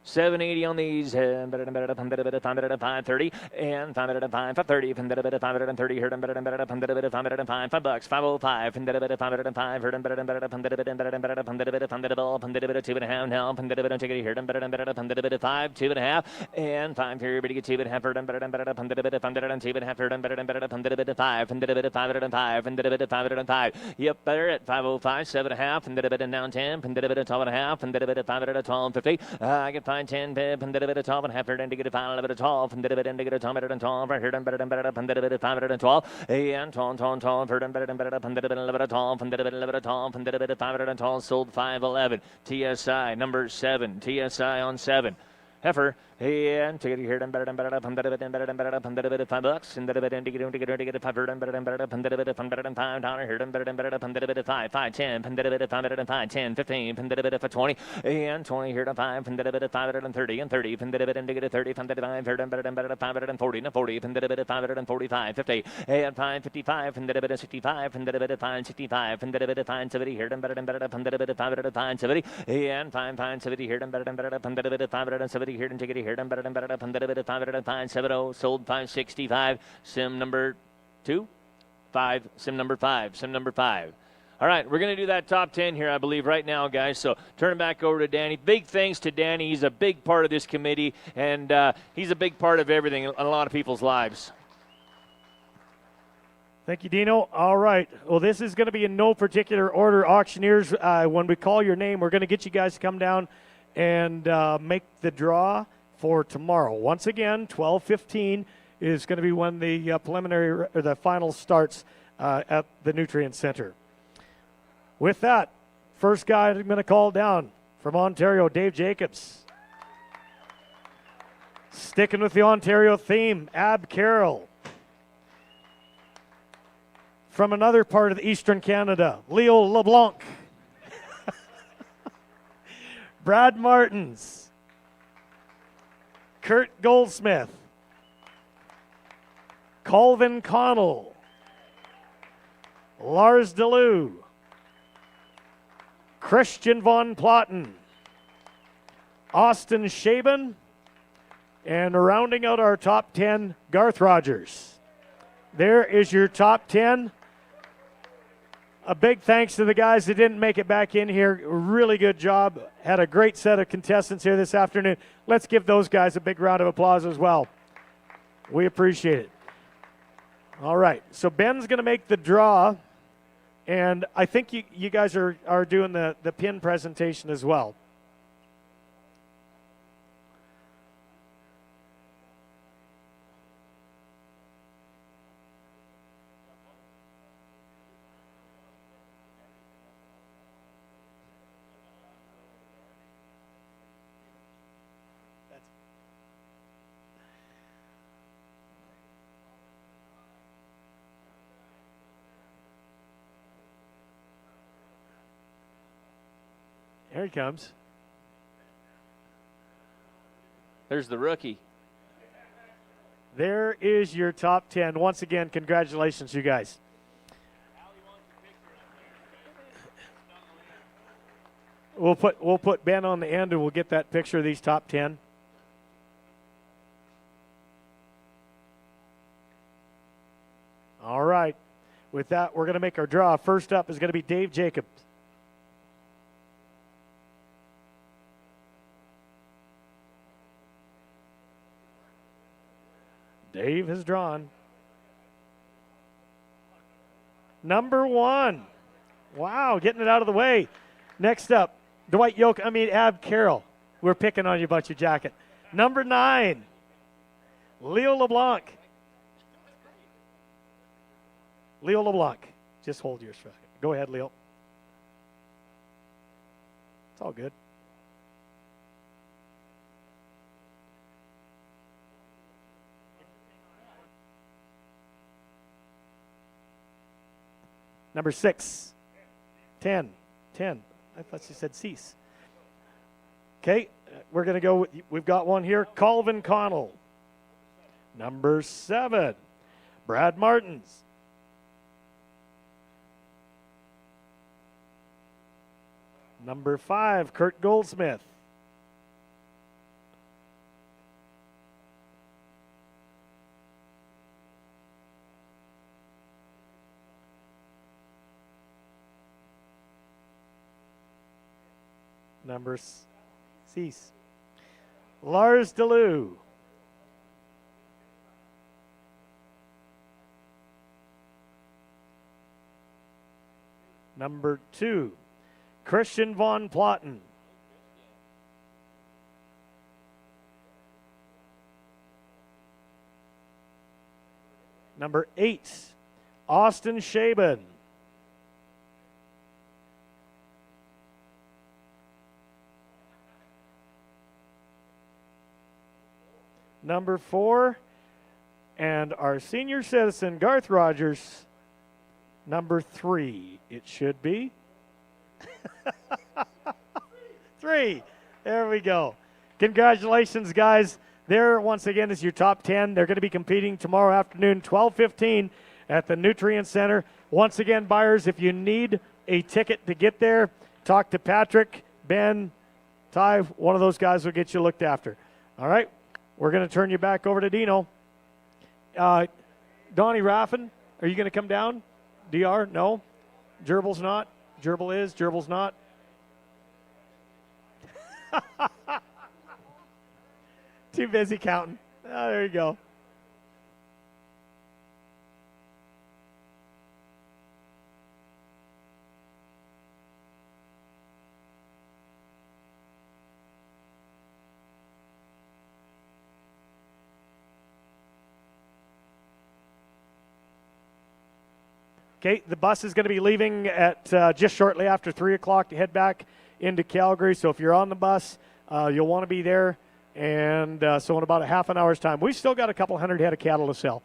S7: 780 on these, 530 and 530, 530 here, 505, $5, 505, and 505 here, 2 and a half now, take it here, 5, 2 and a half, and 5 here, but you get 2 and a half, 2 and a half, 5, and 5, yep, better at 505, 7 and a half, and down 10, and 12 and a half, and 1250, I get 5, 10, pip, and 12 and a half, and to get a final of 12, and to get a 12, right here, and 512, and 12, 12, 12, sold 511. TSI number 7, TSI on 7. Heifer, and to get here, $5, and $5, $5, 5, 10, 10, 15, 20, and 20 here to 5, and 530, and 30, and 30, 540, 40, and 545, 50, and 555, and 65, and 565, and 570 here, and 570, and 570 here, and 570 here, and take it here, and 570, sold 565, sim number 2, 5, sim number 5, sim number 5. All right, we're going to do that top 10 here, I believe, right now, guys. So turn it back over to Danny. Big thanks to Danny. He's a big part of this committee, and he's a big part of everything in a lot of people's lives.
S2: Thank you, Dino. All right. Well, this is going to be in no particular order. Auctioneers, when we call your name, we're going to get you guys to come down and make the draw for tomorrow. Once again, 12:15 is going to be when the preliminary or the final starts at the Nutrient Center. With that, first guy I'm going to call down from Ontario, Dave Jacobs. Sticking with the Ontario theme, Ab Carroll. From another part of Eastern Canada, Leo LeBlanc. Brad Martins. Kurt Goldsmith. Colvin Connell. Lars DeLue. Christian Von Platten. Austin Shaban. And rounding out our top 10, Garth Rogers. There is your top 10. A big thanks to the guys that didn't make it back in here. Really good job. Had a great set of contestants here this afternoon. Let's give those guys a big round of applause as well. We appreciate it. All right, so Ben's going to make the draw, and I think you guys are doing the pin presentation as well. Here he comes.
S20: There's the rookie.
S2: There is your top 10. Once again, congratulations, you guys. We'll put Ben on the end, and we'll get that picture of these top 10. All right. With that, we're going to make our draw. First up is going to be Dave Jacobs. Dave has drawn. Number 1. Wow, getting it out of the way. Next up, Ab Carroll. We're picking on you about your jacket. Number 9, Leo LeBlanc. Leo LeBlanc. Just hold yours for a second. Go ahead, Leo. It's all good. Number 6, 10. I thought she said cease. Okay, we're going to go, we've got one here, Colvin Connell. Number 7, Brad Martins. Number 5, Kurt Goldsmith. Number 6, Lars DeLue. Number 2, Christian von Platten. Number 8, Austin Shaban. Number 4, and our senior citizen, Garth Rogers, number 3, it should be. 3, there we go. Congratulations, guys. There, once again, is your top 10. They're going to be competing tomorrow afternoon, 12:15 at the Nutrient Center. Once again, buyers, if you need a ticket to get there, talk to Patrick, Ben, Ty. One of those guys will get you looked after. All right? We're going to turn you back over to Dino. Donnie Raffin, are you going to come down? DR? No. Gerbil's not. Gerbil is. Gerbil's not. Too busy counting. Oh, there you go. Okay, the bus is going to be leaving at just shortly after 3 o'clock to head back into Calgary. So if you're on the bus, you'll want to be there. And so in about a half an hour's time, we've still got a couple hundred head of cattle to sell.